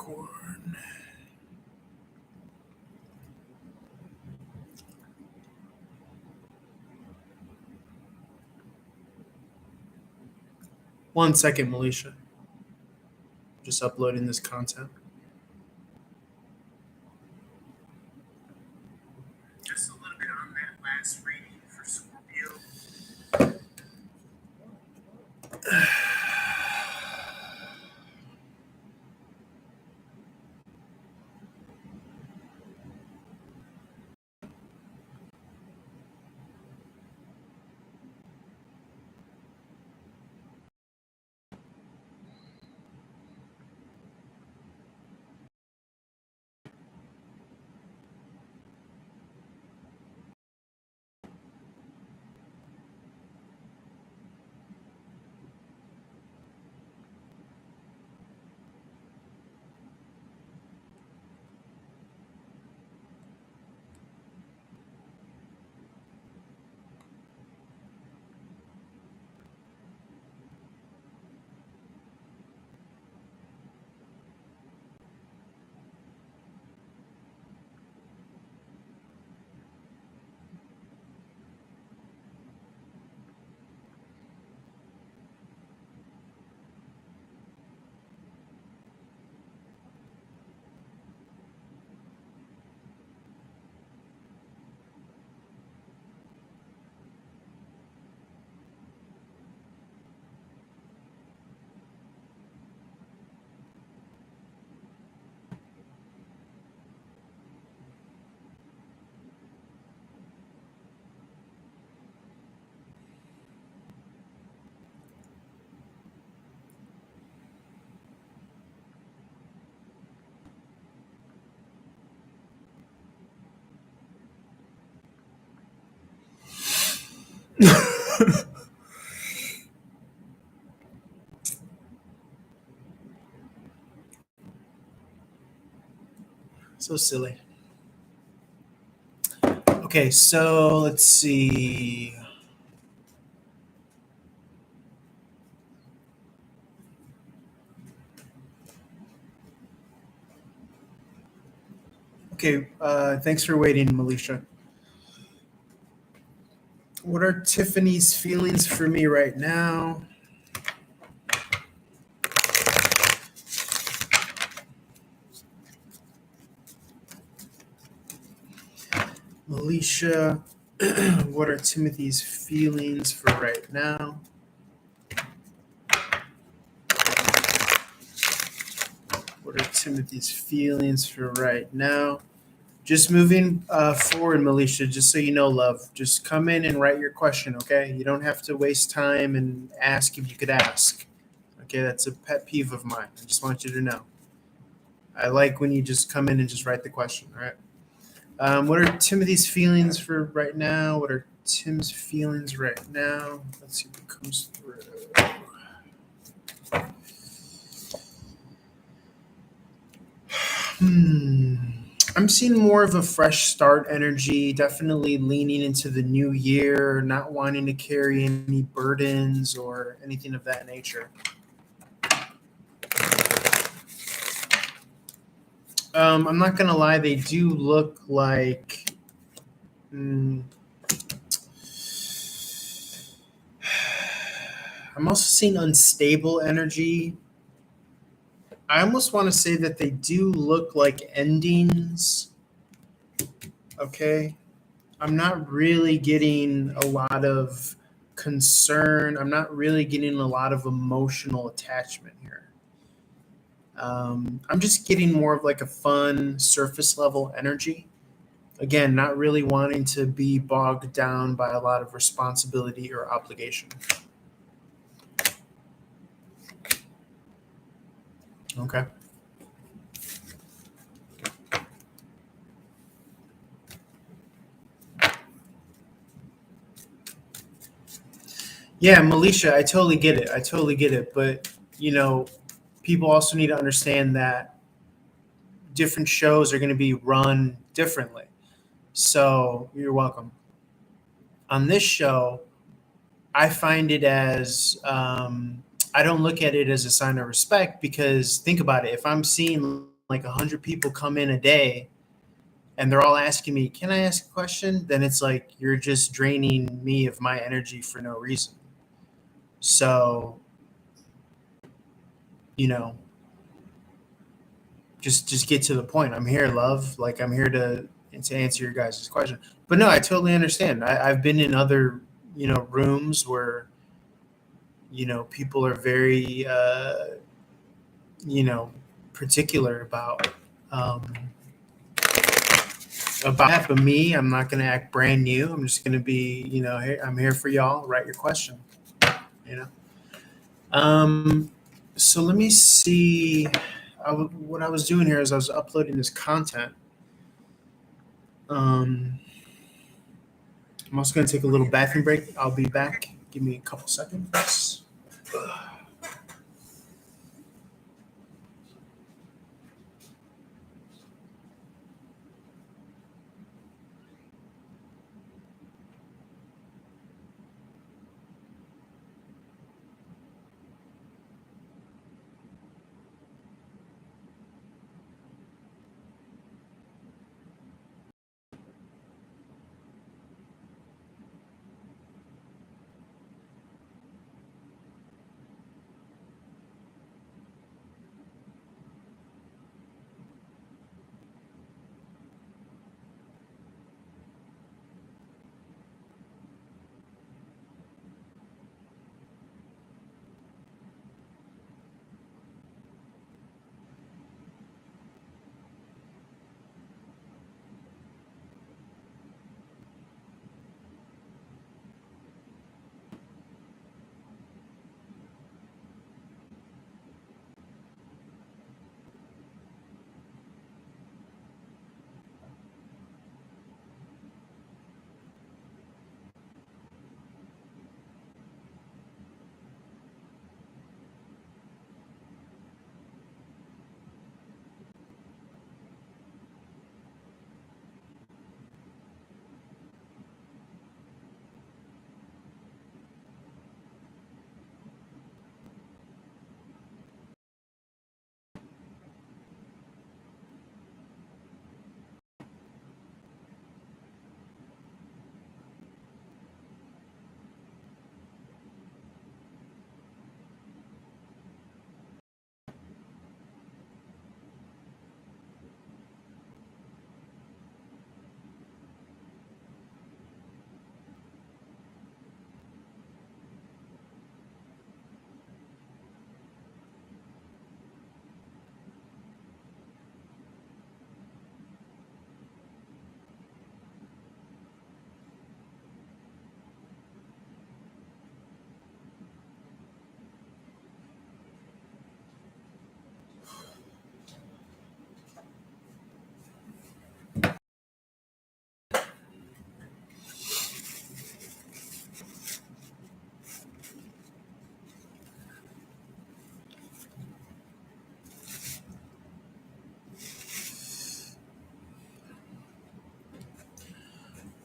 Popcorn. One second, Militia. Just uploading this content. Just a little bit on that last reading for Scorpio. So silly. Okay, so let's see. Okay, thanks for waiting, Militia. What are Tiffany's feelings for me right now? Militia, what are Timothy's feelings for right now? What are Timothy's feelings for right now? Just moving forward, Militia, just so you know, love, just come in and write your question, okay? You don't have to waste time and ask if you could ask. Okay, that's a pet peeve of mine. I just want you to know. I like when you just come in and just write the question, all right? What are Timothy's feelings for right now? What are Tim's feelings right now? Let's see what comes through. I'm seeing more of a fresh start energy, definitely leaning into the new year, not wanting to carry any burdens or anything of that nature. I'm not going to lie, they do look like I'm also seeing unstable energy. I almost want to say that they do look like endings. Okay. I'm not really getting a lot of concern. I'm not really getting a lot of emotional attachment here. I'm just getting more of like a fun surface level energy. Again, not really wanting to be bogged down by a lot of responsibility or obligation. Okay. Yeah, Militia, I totally get it. I totally get it. But, you know, people also need to understand that different shows are going to be run differently. So you're welcome. On this show, I find it as I don't look at it as a sign of respect because think about it. If I'm seeing like 100 people come in a day and they're all asking me, can I ask a question? Then it's like you're just draining me of my energy for no reason. So, you know, just get to the point. I'm here, love. Like, I'm here to answer your guys' question. But no, I totally understand. I've been in other, rooms where, people are very, particular about that. But me, I'm not going to act brand new. I'm just going to be, hey, I'm here for y'all. Write your question, So let me see. What I was doing here is I was uploading this content. I'm also going to take a little bathroom break. I'll be back. Give me a couple seconds.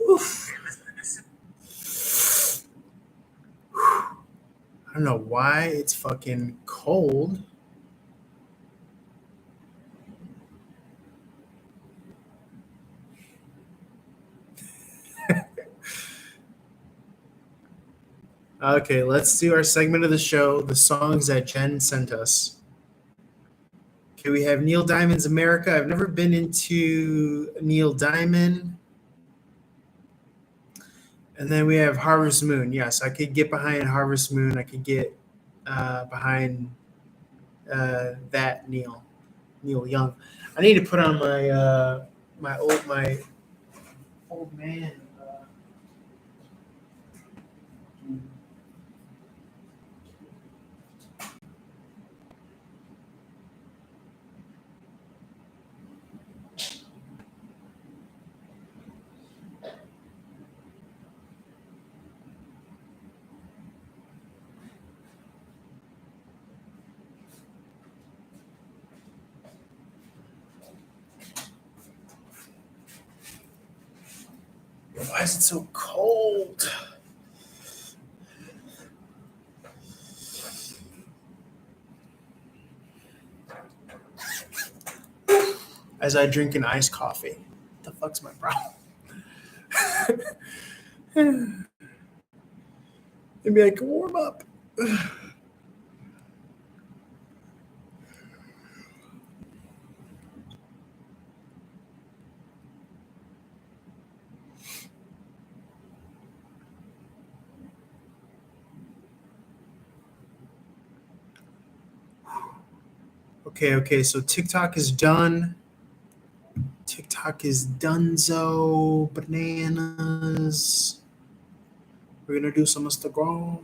Oof. I don't know why it's fucking cold. Okay, let's do our segment of the show, the songs that Jen sent us. Okay, we have Neil Diamond's America. I've never been into Neil Diamond. And then we have Harvest Moon. Yes, I could get behind Harvest Moon. I could get behind that Neil Young. I need to put on my old man. Why is it so cold? as I drink an iced coffee. What the fuck's my problem? Maybe I can warm up. Okay, so TikTok is done. TikTok is donezo bananas. We're gonna do some Instagram.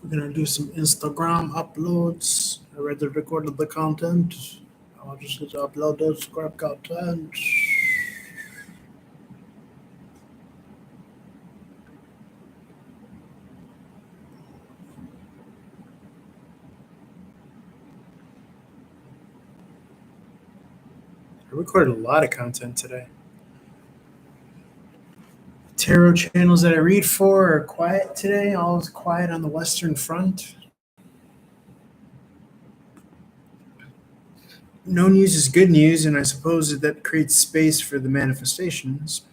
We're gonna do some Instagram uploads. I already recorded the content. I'll just need to upload those scrap content. I recorded a lot of content today. Tarot channels that I read for are quiet today. All is quiet on the Western Front. No news is good news, and I suppose that creates space for the manifestations.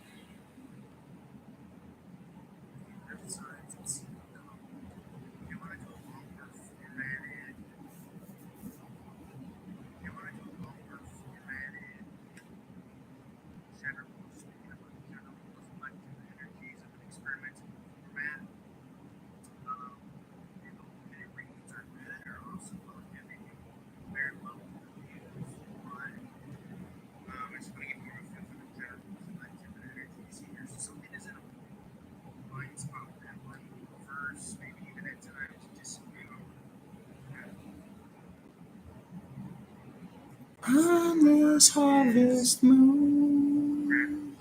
On this harvest moon.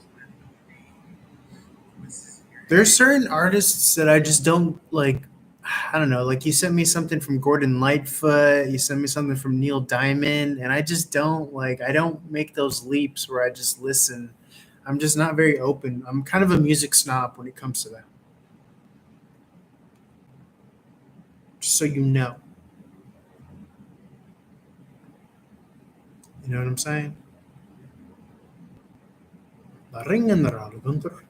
There's certain artists that I just don't like. I don't know. Like you sent me something from Gordon Lightfoot. You sent me something from Neil Diamond, and I just don't like. I don't make those leaps where I just listen. I'm just not very open. I'm kind of a music snob when it comes to that. Just so you know. You know what I'm saying? La ring and the round, Gunther.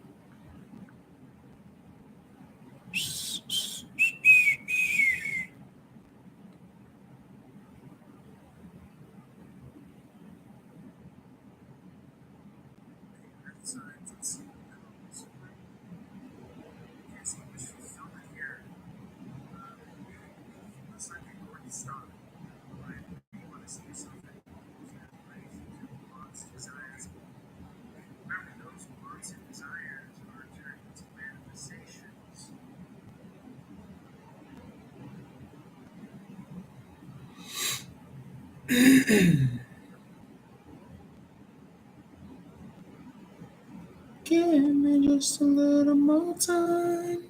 Give me just a little more time.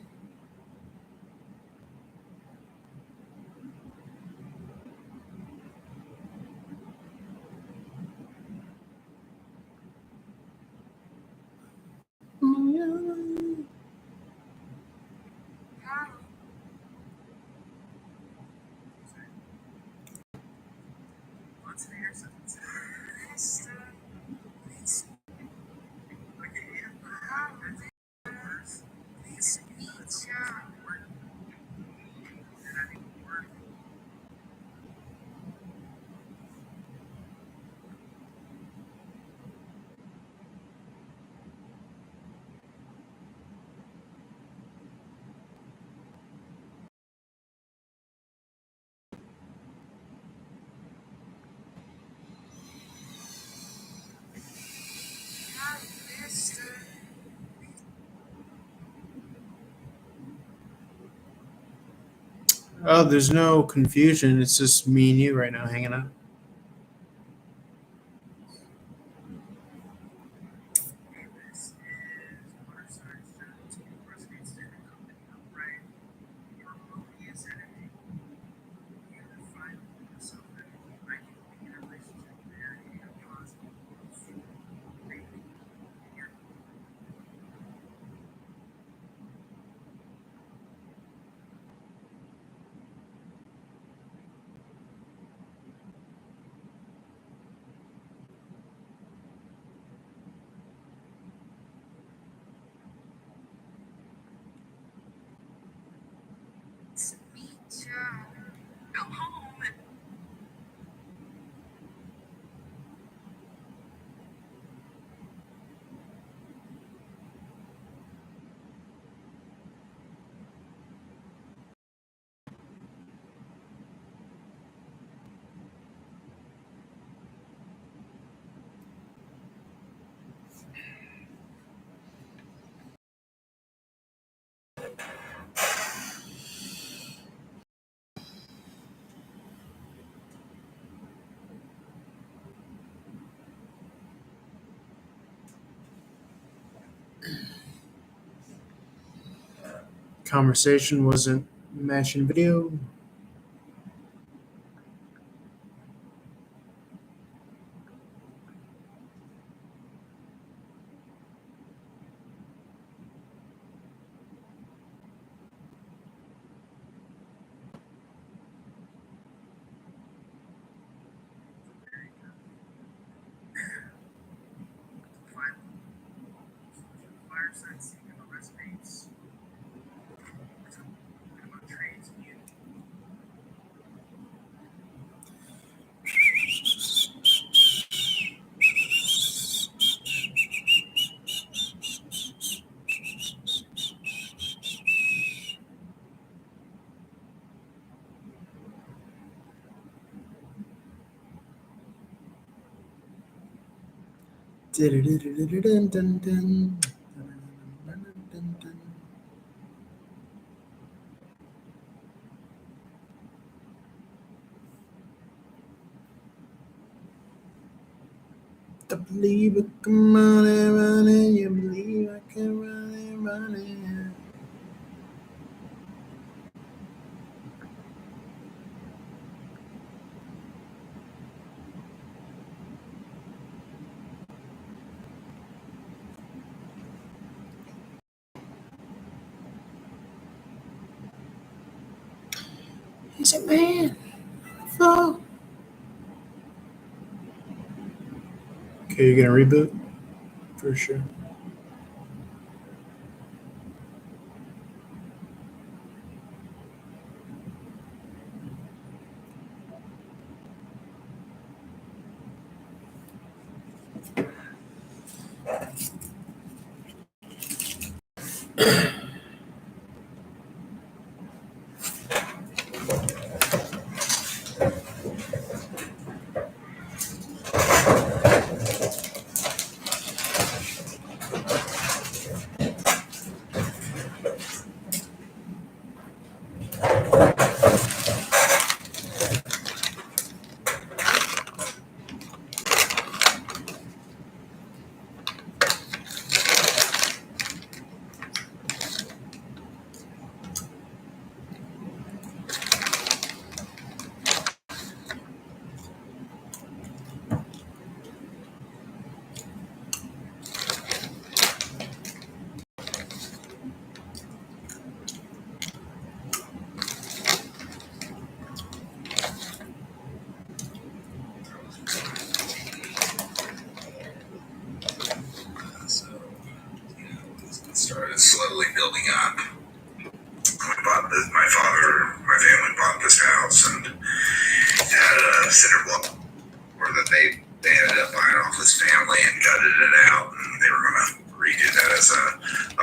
Oh, there's no confusion. It's just me and you right now hanging out. Conversation wasn't matching video. Fireside seat in the resonates. About transmute. I believe I can run it, run it. You believe I can run it, run it. He's a man. Oh. Okay, you're gonna reboot? For sure. Started slowly building up. My family bought this house and had a cinder block where they ended up buying off this family and gutted it out, and they were going to redo that as a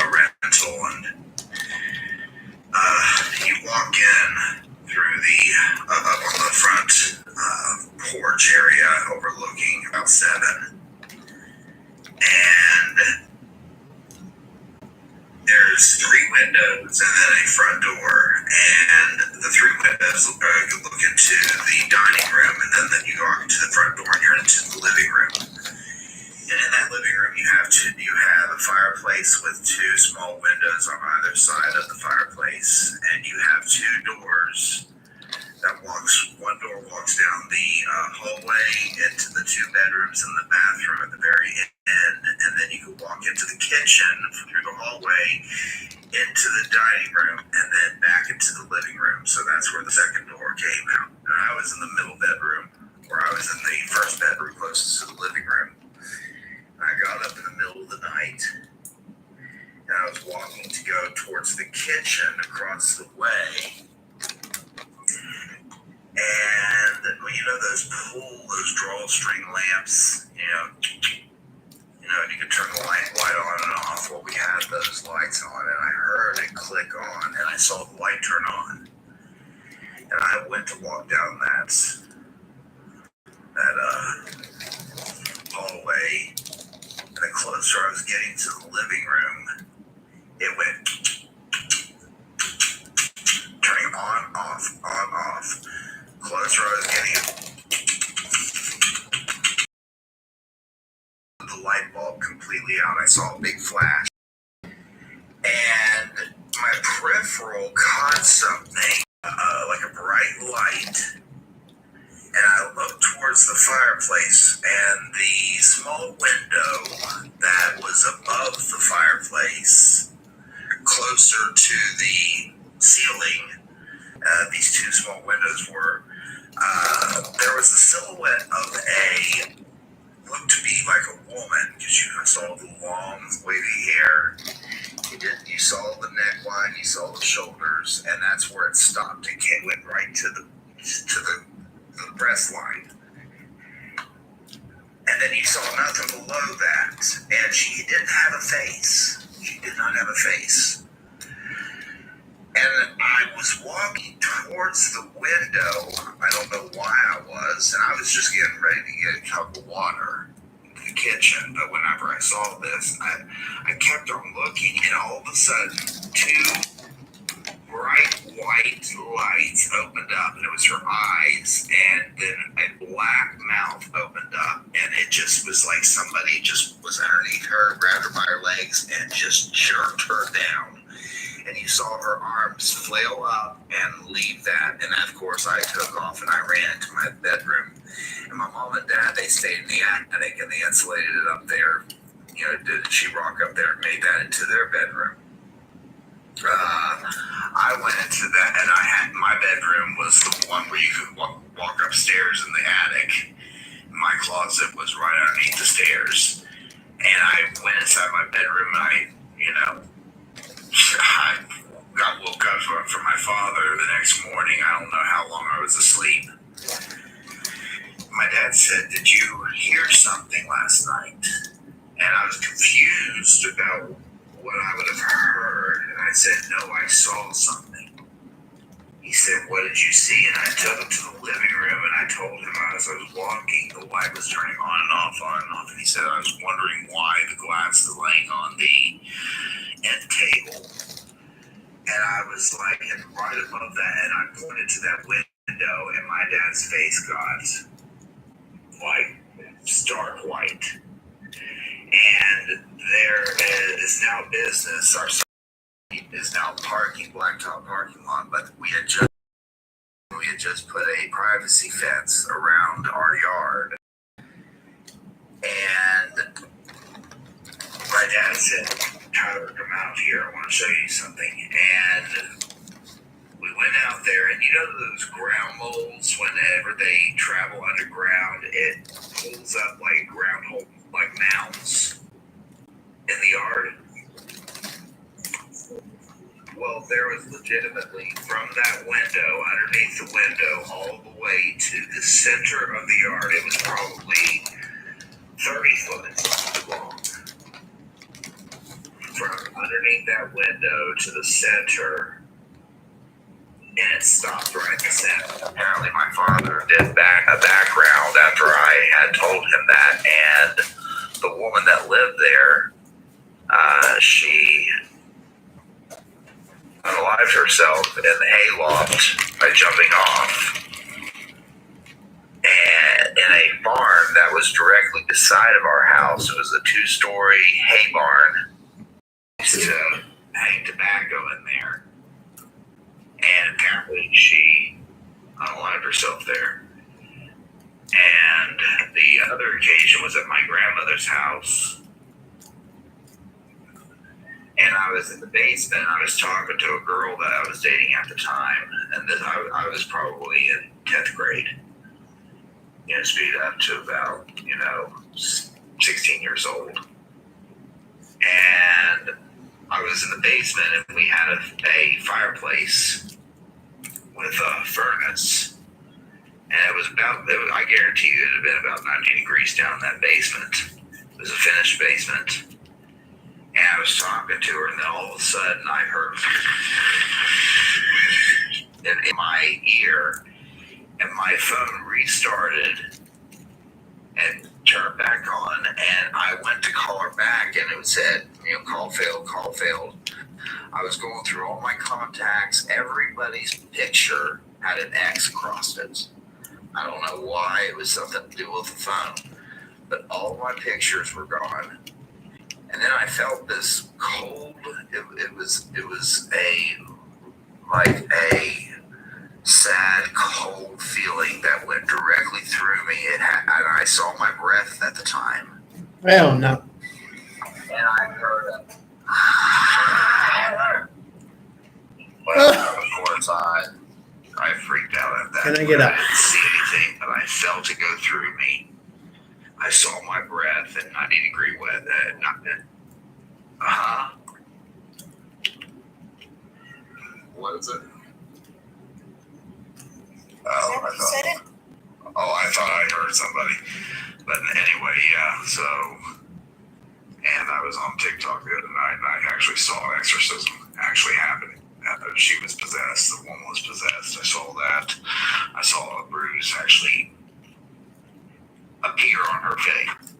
rental. And you walk in through the up on the front porch area overlooking about 7, and there's 3 windows and then a front door, and the 3 windows look into the dining room, and then you go out into the front door and you're into the living room. And in that living room you have a fireplace with 2 small windows on either side of the fireplace, and you have 2 doors one door walks down the hallway into the 2 bedrooms and the bathroom at the very end, and then you can walk into the kitchen through the hallway into the dining room and then back into the living room. So that's where the second door came out. And I was in the middle bedroom, or I was in the first bedroom closest to the living room. I got up in the middle of the night and I was walking to go towards the kitchen across the way. And those drawstring lamps, and you could turn the light on and off. Well, we had those lights on, and I heard it click on, and I saw the light turn on. And I went to walk down that hallway, and the closer I was getting to the living room, it went turning on, off. Closer I was getting, the light bulb completely out. I saw a big flash, and my peripheral caught something, like a bright light, and I looked towards the fireplace, and the small window that was above the fireplace, closer to the ceiling, these two small windows were, there was a silhouette of looked to be like a woman, because you saw the long, wavy hair. You saw the neckline, you saw the shoulders, and that's where it stopped. It went right to the breast line. And then you saw nothing below that. And she didn't have a face. She did not have a face. And I was walking towards the window. I don't know why I was. And I was just getting ready to get a cup of water in the kitchen. But whenever I saw this, I kept on looking. And all of a sudden, two bright white lights opened up, and it was her eyes, and then a black mouth opened up, and it just was like somebody just was underneath her, grabbed her by her legs, and just jerked her down. And you saw her arms flail up and leave that. And of course, I took off and I ran to my bedroom. And my mom and dad, they stayed in the attic, and they insulated it up there. You know, did sheetrock up there and made that into their bedroom. I went into that, and my bedroom was the one where you could walk upstairs in the attic. My closet was right underneath the stairs. And I went inside my bedroom, and I got woke up from my father the next morning. I don't know how long I was asleep. My dad said, "Did you hear something last night?" And I was confused about what I would have heard. And I said, "No, I saw something." He said, "What did you see?" And I took him to the living room, and I told him as I was walking, the light was turning on and off. And he said, "I was wondering why the glass is laying on the end table." And I was like, and right above that, and I pointed to that window, and my dad's face got like stark white. And there is now business. Our site is now blacktop parking lot, but we had just put a privacy fence around our yard. And my dad said, "Tyler, come out here. I want to show you something." And we went out there, and you know those ground moles, whenever they travel underground, it pulls up like ground hole, like mounds in the yard. Well, there was legitimately, from that window, underneath the window, all the way to the center of the yard, it was probably 30 foot long. From underneath that window to the center, and it stopped right in the center. Apparently my father did a background after I had told him that, and the woman that lived there, she unalived herself in the hayloft by jumping off. And in a barn that was directly beside of our house, it was a 2-story hay barn. Used to hang tobacco in there. And apparently she unalived herself there. And the other occasion was at my grandmother's house. And I was in the basement. I was talking to a girl that I was dating at the time. And then I was probably in 10th grade. Speed up to about, 16 years old. And I was in the basement, and we had a fireplace with a furnace. And it was I guarantee you it had been about 90 degrees down in that basement. It was a finished basement. And I was talking to her, and then all of a sudden I heard in my ear, and my phone restarted and turned back on, and I went to call her back, and it said, call failed. I was going through all my contacts. Everybody's picture had an X across it. I don't know why. It was something to do with the phone. But all my pictures were gone. And then I felt this cold. It was like a sad, cold feeling that went directly through me. And I saw my breath at the time. Hell no. And I heard a. Well, of course, I freaked out at that. Can I get up? I didn't see anything, but I felt it go through me. I saw my breath at 90-degree wet. What is it? Oh, I thought I heard somebody. But anyway, yeah. So, and I was on TikTok the other night, and I actually saw an exorcism actually happening. She was possessed. The woman was possessed. I saw that. I saw a bruise actually appear on her face.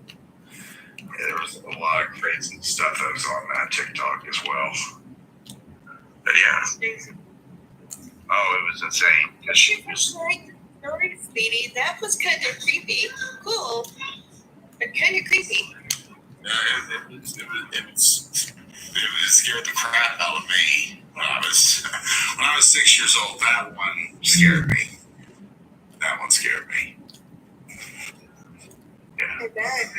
Yeah, there was a lot of crazy stuff that was on that TikTok as well. But yeah. Oh, it was insane. She was like, sorry, Speedy. That was kind of creepy. Cool, but kind of creepy. It scared the crap out of me when I was 6 years old. That one scared me. That one scared me. Yeah. I bet.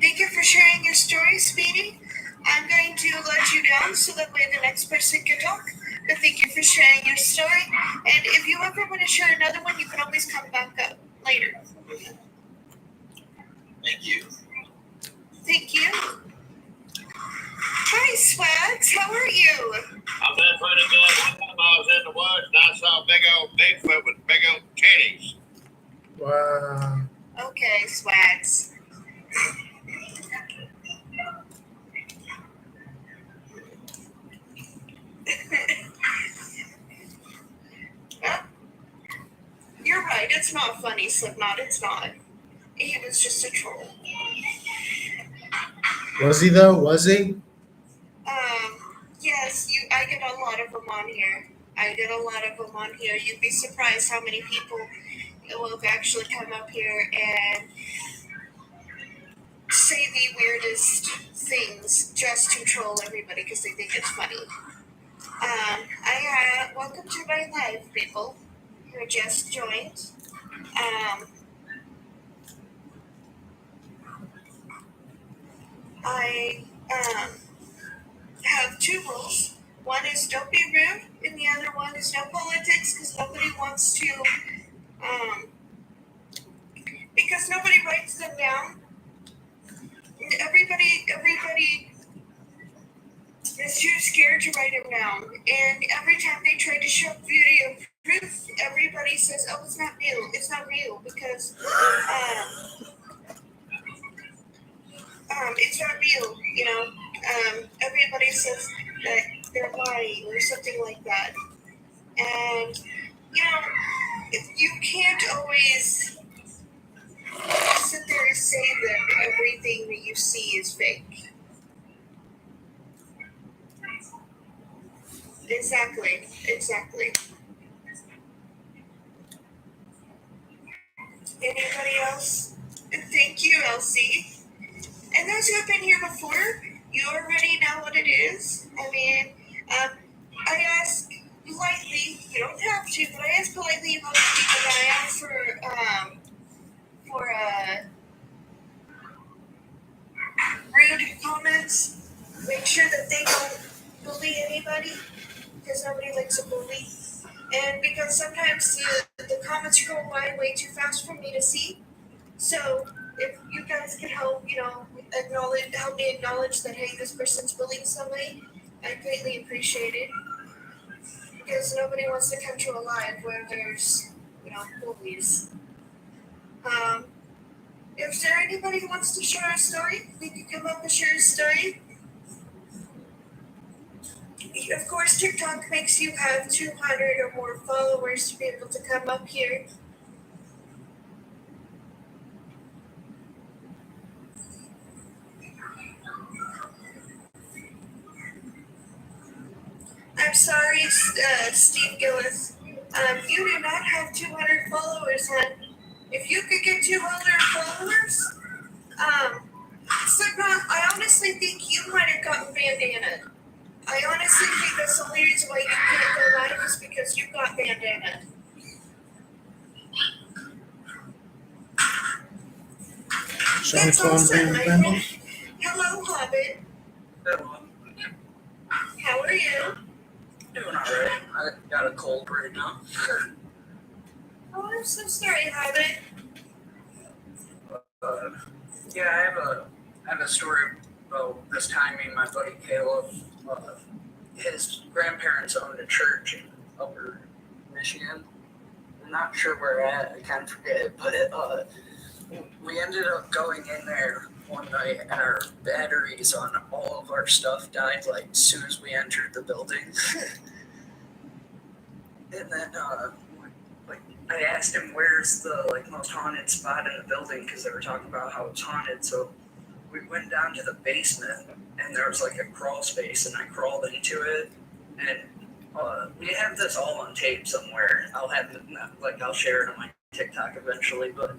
Thank you for sharing your story, Speedy. I'm going to let you down so that way the next person can talk. But thank you for sharing your story. And if you ever want to share another one, you can always come back up later. Thank you. Thank you. Hi, Swags. How are you? I'm doing pretty good. One time I was in the woods and I saw a big old Bigfoot with big old titties. Wow. Okay, Swags. You're right. It's not funny, Slipknot. It's not. He was just a troll. Was he though? Was he? Yes. I get a lot of them on here. You'd be surprised how many people will have actually come up here and say the weirdest things just to troll everybody because they think it's funny. Welcome to my live, people who just joined. I have two rules. One is don't be rude, and the other one is no politics, because nobody wants to, because nobody writes them down. Everybody is too scared to write them down, and every time they try to show video proof, everybody says, "Oh, it's not real," because it's not real, you know. Everybody says that they're lying or something like that. And, you know, you can't always sit there and say that everything that you see is fake. Exactly. Anybody else? Thank you, Elsie. And those who have been here before, you already know what it is. I mean, I ask politely, you don't have to, but I ask politely about the people that I am for rude comments. Make sure that they don't bully anybody, because nobody likes a bully. And because sometimes the comments are going by way too fast for me to see. So if you guys can help, help me acknowledge that, hey, this person's bullying somebody, I greatly appreciate it. Because nobody wants to come to a live where there's, bullies. If there anybody who wants to share a story, they can come up and share a story. Of course, TikTok makes you have 200 or more followers to be able to come up here. I'm sorry, Steve Gillis. You do not have 200 followers, hon. If you could get 200 followers, Slipknot, I honestly think you might have gotten bandana. I honestly think that's the only reason why you couldn't go live is because you got bandana. That's awesome, Michael. Hello, Hobbit. Hello. How are you? Doing alright. I got a cold right now. Oh, I'm so sorry, Hobbit. Yeah, I have a story about this time me and my buddy Caleb. His grandparents owned a church in Upper Michigan. I'm not sure where at. I kind of forget, but we ended up going in there one night, and our batteries on all of our stuff died like as soon as we entered the building. And then like I asked him where's the like most haunted spot in the building because they were talking about how it's haunted. So we went down to the basement and there was like a crawl space and I crawled into it and we have this all on tape somewhere. I'll share it on my TikTok eventually, but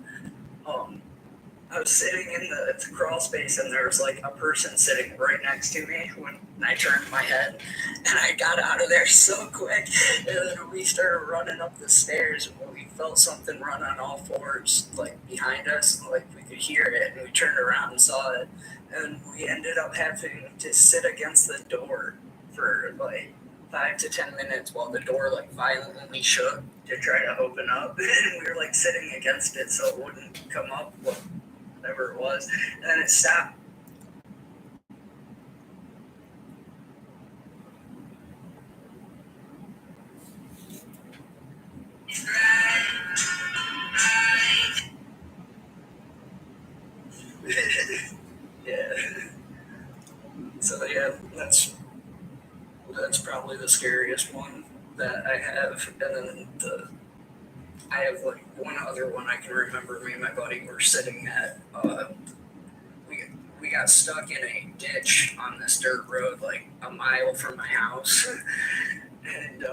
I was sitting in the crawl space and there was like a person sitting right next to me when I turned my head and I got out of there so quick and then we started running up the stairs and we felt something run on all fours like behind us, like we could hear it and we turned around and saw it and we ended up having to sit against the door for like 5 to 10 minutes while the door like violently shook to try to open up and we were like sitting against it so it wouldn't come up. Whatever it was, and then it stopped. Yeah. So yeah, that's probably the scariest one that I have, and then I have like one other one I can remember. Me and my buddy were sitting at we got stuck in a ditch on this dirt road like a mile from my house, and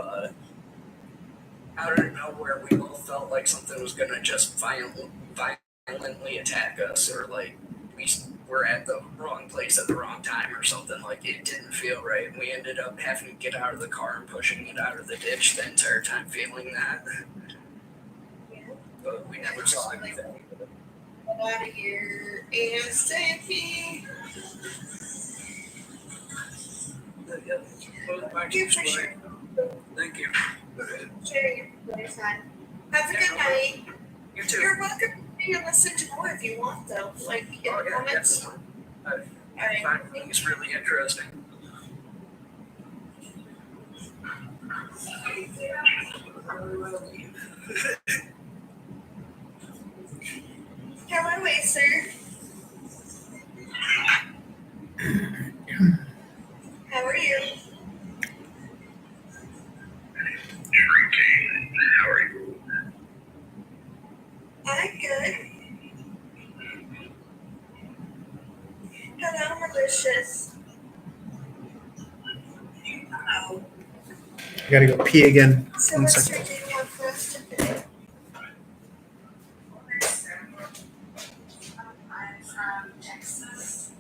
out of nowhere we both felt like something was gonna just violently attack us, or like we were at the wrong place at the wrong time or something. Like it didn't feel right. We ended up having to get out of the car and pushing it out of the ditch the entire time, feeling that. But we never saw anything. Out of here ASAP. Yeah. Well, Thank you for sharing. Thank you. Sharing your time. Have a good night. You too. You're welcome to listen to more if you want, though. Like in the comments. Definitely. I find things really interesting. Hello, Acer. How are you? How are you? I'm good. Hello, Malicious. I gotta go pee again. So One what's second. your day want for us today? I'm from Texas.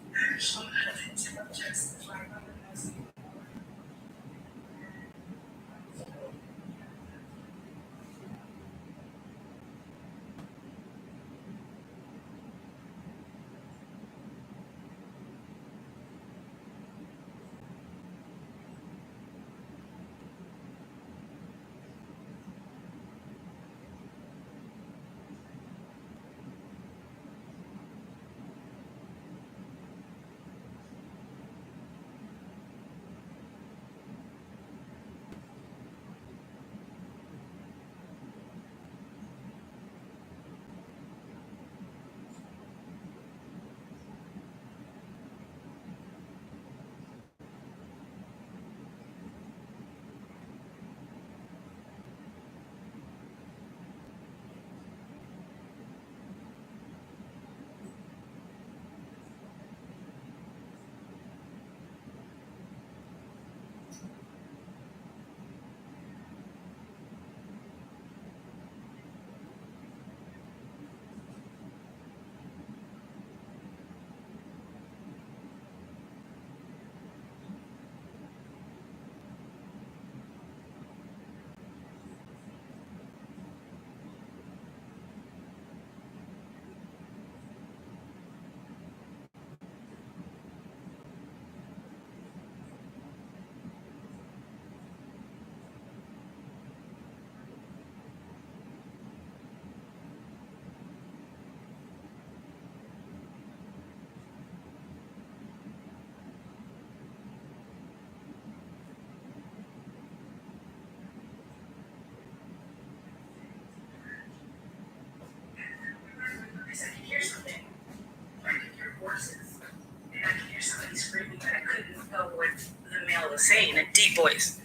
was saying, a deep voice.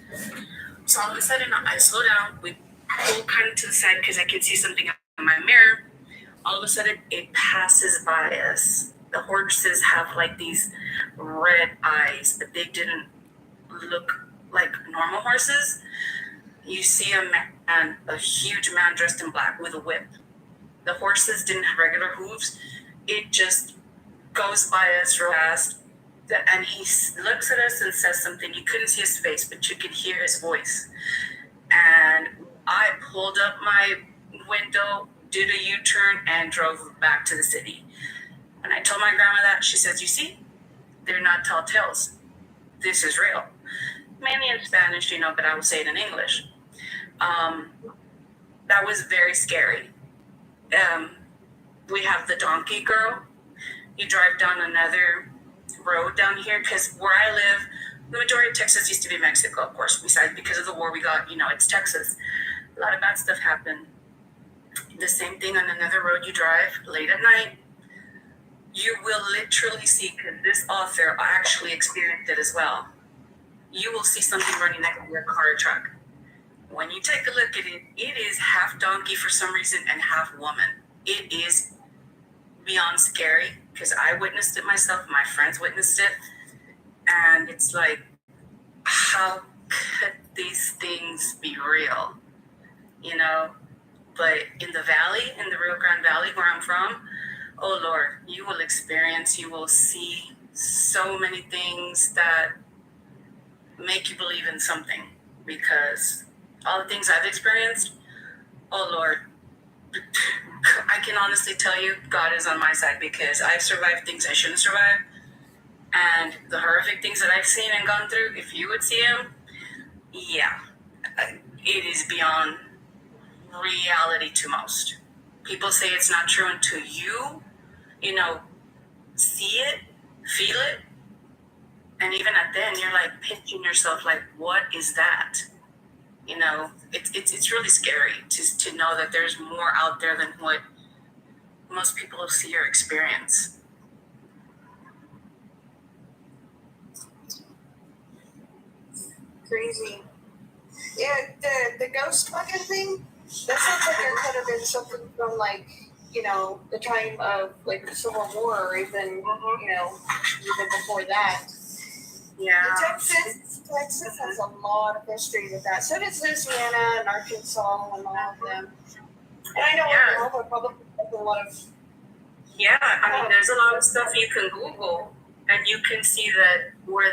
So all of a sudden, I slow down. We pull kind of to the side because I could see something in my mirror. All of a sudden, it passes by us. The horses have like these red eyes, but they didn't look like normal horses. You see a man, a huge man dressed in black with a whip. The horses didn't have regular hooves. It just goes by us real fast. And he looks at us and says something. You couldn't see his face, but you could hear his voice. And I pulled up my window, did a U-turn, and drove back to the city. When I told my grandma that, she says, you see, they're not tall tales. This is real. Mainly in Spanish, but I will say it in English. That was very scary. We have the donkey girl. You drive down another road down here, because where I live, the majority of Texas used to be Mexico, of course. Besides, because of the war we got, it's Texas. A lot of bad stuff happened. The same thing on another road you drive late at night. You will literally see, because this author actually experienced it as well. You will see something running next to your car or truck. When you take a look at it, it is half donkey for some reason and half woman. It is beyond scary, because I witnessed it myself. My friends witnessed it. And it's like, how could these things be real? But in the valley, in the Rio Grande Valley where I'm from, oh Lord, you will see so many things that make you believe in something, because all the things I've experienced, oh Lord, I can honestly tell you God is on my side, because I've survived things I shouldn't survive. And the horrific things that I've seen and gone through, if you would see them, yeah, it is beyond reality to most. People say it's not true until you, see it, feel it. And even at then, you're like pinching yourself, like, what is that? It's really scary to know that there's more out there than what most people see or experience. Crazy. Yeah, the ghost fucking thing, that sounds like it could have been something from the time of the Civil War, or even even before that. Yeah. Texas has a lot of history with that. So does Louisiana and Arkansas and all of them. And I know Oklahoma probably has a lot of. Yeah, I mean, there's a lot of stuff you can Google, and you can see that where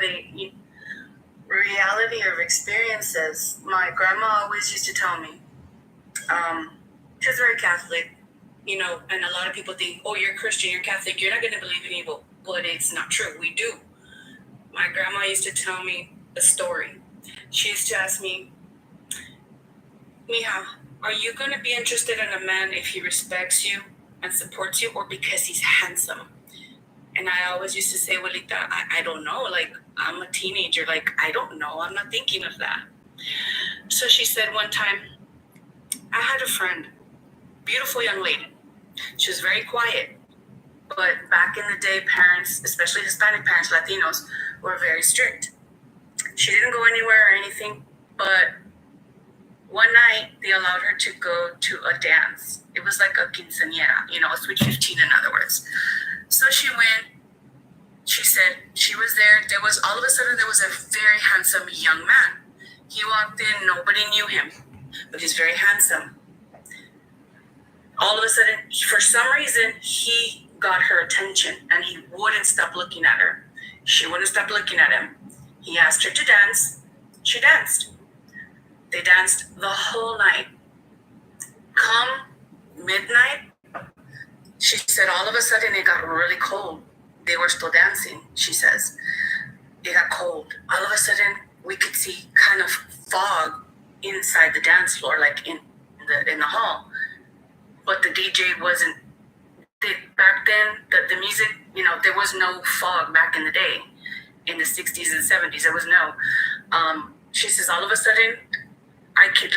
reality of experiences. My grandma always used to tell me, she was very Catholic, and a lot of people think, oh, you're Christian, you're Catholic, you're not going to believe in evil. But it's not true. We do. My grandma used to tell me a story. She used to ask me, Mija, are you going to be interested in a man if he respects you and supports you, or because he's handsome? And I always used to say, Abuelita, I don't know. I'm a teenager. I don't know. I'm not thinking of that. So she said one time, I had a friend, beautiful young lady. She was very quiet. But back in the day, parents, especially Hispanic parents, Latinos, were very strict. She didn't go anywhere or anything, but one night they allowed her to go to a dance. It was like a quinceañera, a sweet 15 in other words. So she went. She said she was there. All of a sudden, there was a very handsome young man. He walked in, nobody knew him, but he's very handsome. All of a sudden, for some reason, he got her attention, and he wouldn't stop looking at her. She wouldn't stop looking at him. He asked her to dance. She danced. They danced the whole night. Come midnight, she said all of a sudden it got really cold. They were still dancing, she says. It got cold. All of a sudden, we could see kind of fog inside the dance floor, in the hall. But the DJ wasn't. Back then, the music, there was no fog back in the day. In the 60s and 70s, there was no. She says, all of a sudden, I could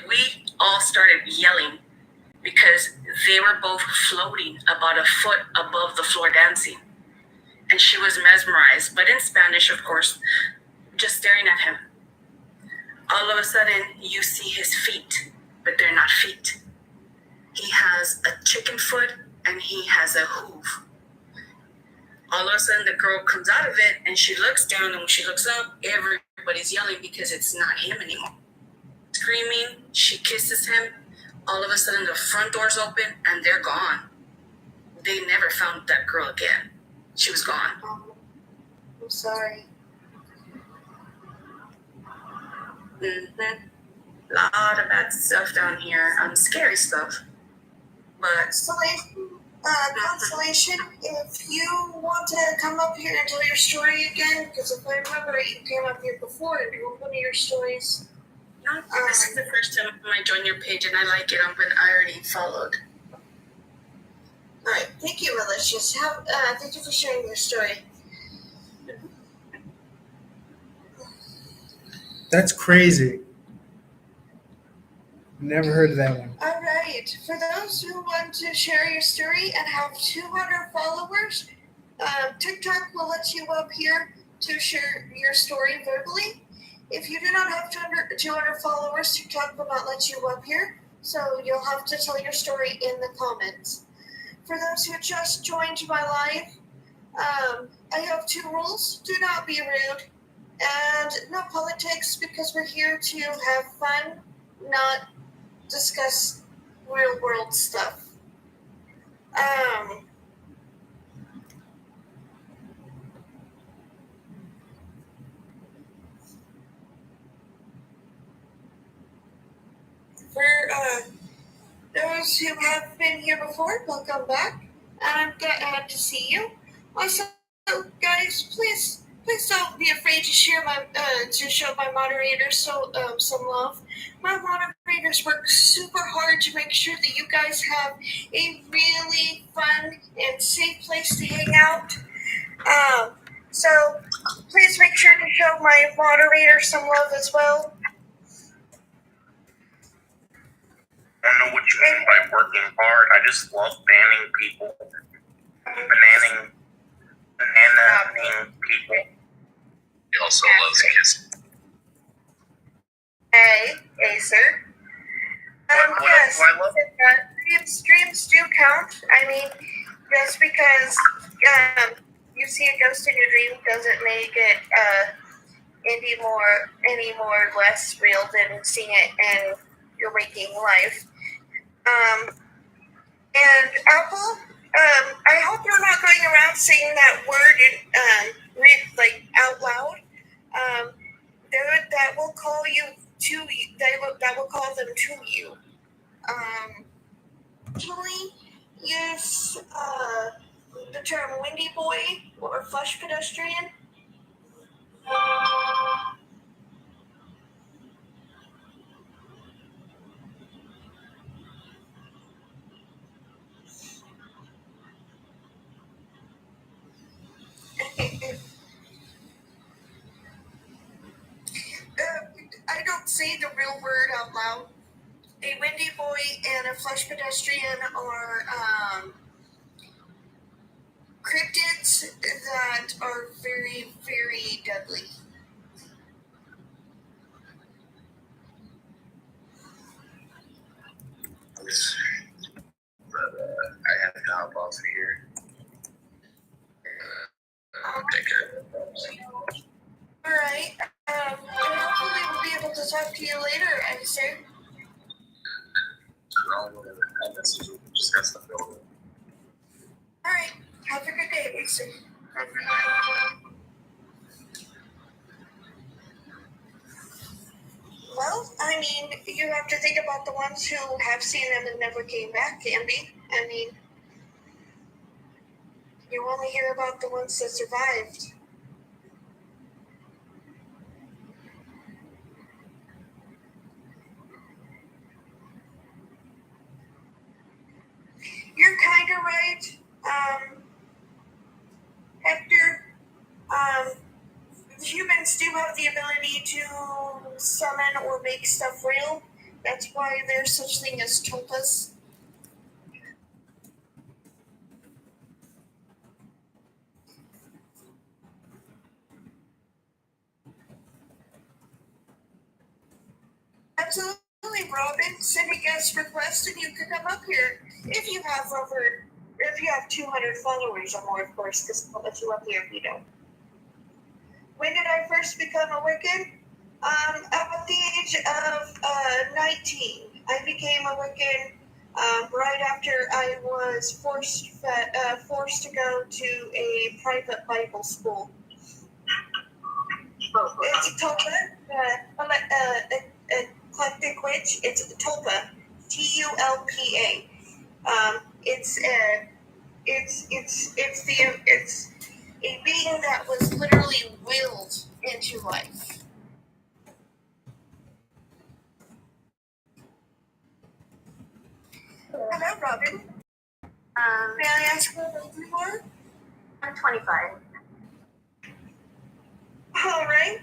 we all started yelling, because they were both floating about a foot above the floor dancing. And she was mesmerized. But in Spanish, of course, just staring at him. All of a sudden, you see his feet, but they're not feet. He has a chicken foot and he has a hoof. All of a sudden, the girl comes out of it and she looks down, and when she looks up, everybody's yelling because it's not him anymore. Screaming, she kisses him. All of a sudden, the front doors open and they're gone. They never found that girl again. She was gone. I'm sorry. Lot of bad stuff down here. Scary stuff. But Constellation, if you want to come up here and tell your story again, because if I remember right, you came up here before and told one of your stories. this is the first time I joined your page, and I like it. But I already followed. All right, thank you, Malicious. Thank you for sharing your story. That's crazy. Never heard of that one. All right, for those who want to share your story and have 200 followers, TikTok will let you up here to share your story verbally. If you do not have 200 followers, TikTok will not let you up here, so you'll have to tell your story in the comments. For those who just joined my live, I have 2 rules. Do not be rude, and no politics, because we're here to have fun, not discuss real world stuff. For those who have been here before, welcome back. I'm glad to see you. Also, guys, please don't be afraid to share to show my moderators some love. My moderators work super hard to make sure that you guys have a really fun and safe place to hang out. So please make sure to show my moderators some love as well. I don't know what you mean by working hard. I just love banning people. Bananing people. He also loves kissing. Hey, Acer. Yes, I love dreams do count. I mean, just because you see a ghost in your dream doesn't make it any more less real than seeing it in your waking life. And Apple, I hope you're not going around saying that word out loud. That will call you to you. That will call them to you. Actually, use the term windy boy or flush pedestrian. I don't say the real word out loud. A windy boy and a flush pedestrian are cryptids that are very, very deadly. I have to hop off here. Take care. All right. Hopefully we'll be able to talk to you later, Acer. I'll message you. Discuss the building. All right. Have a good day, Acer. Have a good night. Well, I mean, you have to think about the ones who have seen them and never came back, Andy. I mean, you only hear about the ones that survived. You're kind of right, Hector. Humans do have the ability to summon or make stuff real. That's why there's such thing as tulpas. absolutely, Robin. Send a guest request and you can come up here if you have 200 followers or more, of course, because I'll let you up here if you don't. When did I first become a Wiccan? At the age of 19, I became a Wiccan right after I was forced to go to a private Bible school. It's Tulpa, eclectic witch. It's Tulpa, Tulpa. It's a being that was literally willed into life. Hello, Robin. May I ask what you are? I'm 25. All right.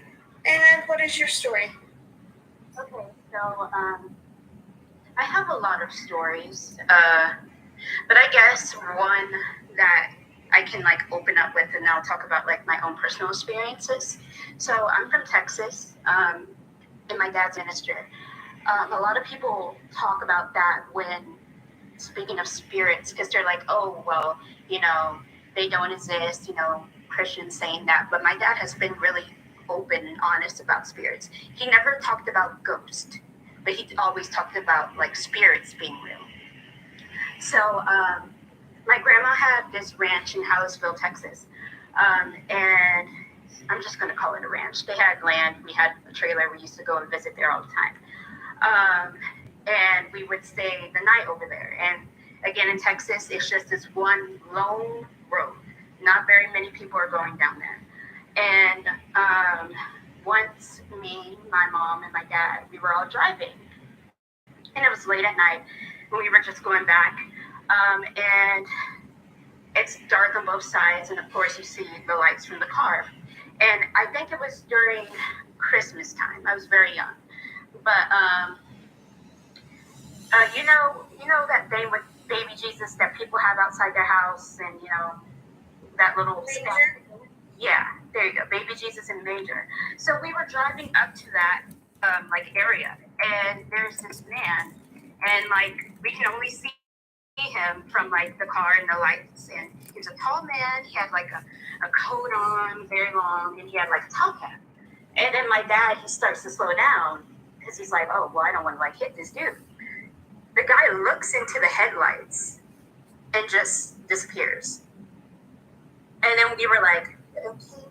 And what is your story? Okay, so I have a lot of stories, but I guess one that I can like open up with, and I'll talk about like my own personal experiences. So I'm from Texas, and my dad's a minister. A lot of people talk about that when speaking of spirits, because they're like, oh, well, you know, they don't exist, you know, Christians saying that. But my dad has been really open and honest about spirits. He never talked about ghosts, but he always talked about like spirits being real. So my grandma had this ranch in Hallisville, Texas, and I'm just going to call it a ranch. They had land. We had a trailer. We used to go and visit there all the time. And we would stay the night over there. And again, in Texas, it's just this one lone road. Not very many people are going down there. And once me, my mom, and my dad, we were all driving. And it was late at night when we were just going back. And it's dark on both sides. And of course, you see the lights from the car. And I think it was during Christmas time. I was very young. But you know that thing with baby Jesus that people have outside their house, and you know that little stuff. Yeah, there you go, baby Jesus in the manger. So we were driving up to that like area, and there's this man, and like we can only see him from like the car and the lights, and he was a tall man. He had like a coat on, very long, and he had like a top hat. And then my dad, he starts to slow down because he's like, oh well, I don't want to like hit this dude. The guy looks into the headlights and just disappears. And then we were like, okay.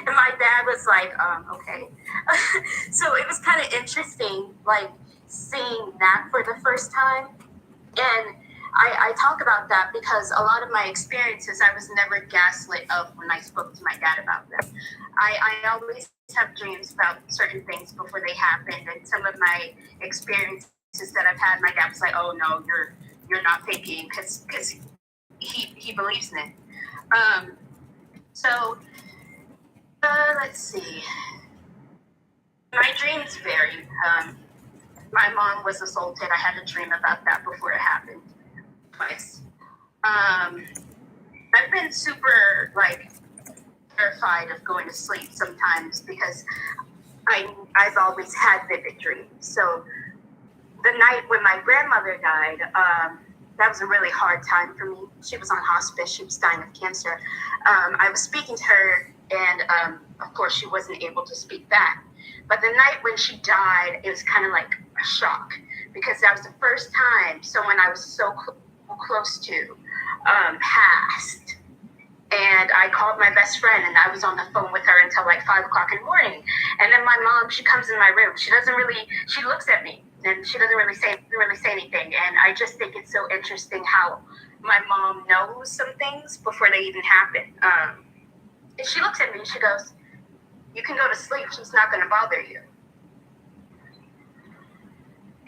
And my dad was like, okay. So it was kind of interesting, like seeing that for the first time. And I talk about that because a lot of my experiences, I was never gaslit of when I spoke to my dad about them. I always have dreams about certain things before they happen, and some of my experiences that I've had, my dad was like, oh no, you're not thinking, because he believes in it. So let's see. My dreams vary. My mom was assaulted. I had a dream about that before it happened twice. I've been super like terrified of going to sleep sometimes because I've always had vivid dreams. So the night when my grandmother died, that was a really hard time for me. She was on hospice. She was dying of cancer. I was speaking to her, and of course, she wasn't able to speak back. But the night when she died, it was kind of like a shock because that was the first time someone I was so close to passed. And I called my best friend, and I was on the phone with her until like 5 o'clock in the morning. And then my mom, she comes in my room. She looks at me, and she doesn't really say anything. And I just think it's so interesting how my mom knows some things before they even happen. And she looks at me and she goes, you can go to sleep. She's not going to bother you.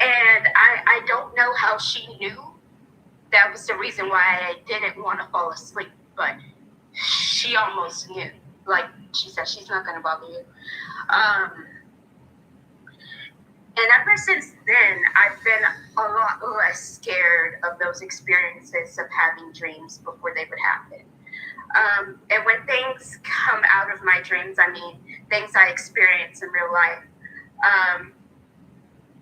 And I don't know how she knew that was the reason why I didn't want to fall asleep, but she almost knew. Like she said, she's not going to bother you. And ever since then, I've been a lot less scared of those experiences of having dreams before they would happen. And when things come out of my dreams, I mean, things I experience in real life,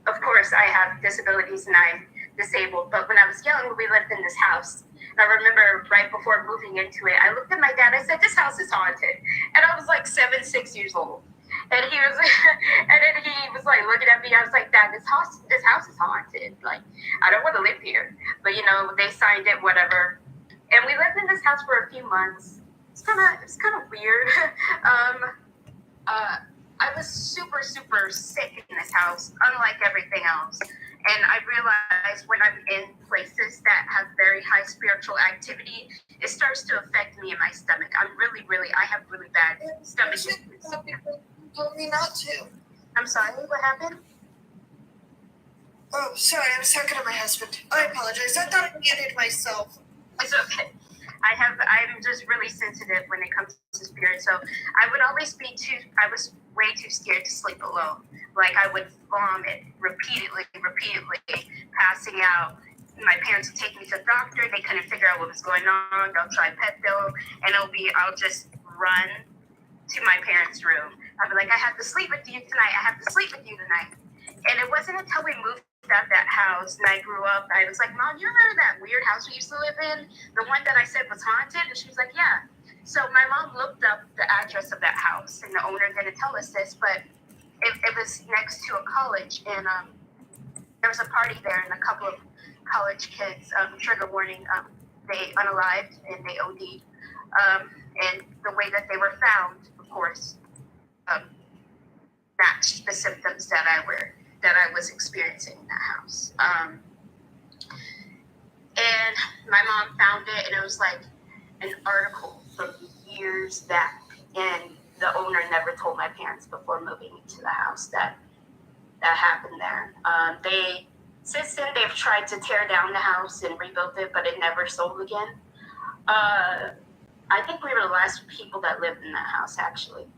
of course, I have disabilities and I'm disabled. But when I was young, we lived in this house. And I remember right before moving into it, I looked at my dad. I said, "This house is haunted." And I was like 6 years old. And he was, and then he was like looking at me. I was like, "Dad, this house is haunted. Like, I don't want to live here." But you know, they signed it, whatever. And we lived in this house for a few months. It's kind of weird. I was super sick in this house, unlike everything else. And I realized when I'm in places that have very high spiritual activity, it starts to affect me in my stomach. I have really bad stomach issues. Told me not to. I'm sorry, what happened? Oh, sorry, I was talking to my husband. I apologize. I thought I muted myself. It's okay. I'm just really sensitive when it comes to spirit. So I was way too scared to sleep alone. Like I would vomit repeatedly, passing out. My parents would take me to the doctor. They couldn't figure out what was going on. They'll try Pep-Bill, and I'll just run to my parents' room. I'd be like, "I have to sleep with you tonight. And it wasn't until we moved out that house and I grew up, I was like, "Mom, you remember that weird house we used to live in? The one that I said was haunted?" And she was like, "Yeah." So my mom looked up the address of that house, and the owner didn't tell us this, but it was next to a college, and there was a party there, and a couple of college kids, trigger warning, they unalived and they OD'd. And the way that they were found, of course, matched the symptoms that I was experiencing in that house. And my mom found it, and it was like an article from years back, and the owner never told my parents before moving into the house that happened there. Since then they've tried to tear down the house and rebuild it, but it never sold again. I think we were the last people that lived in that house, actually.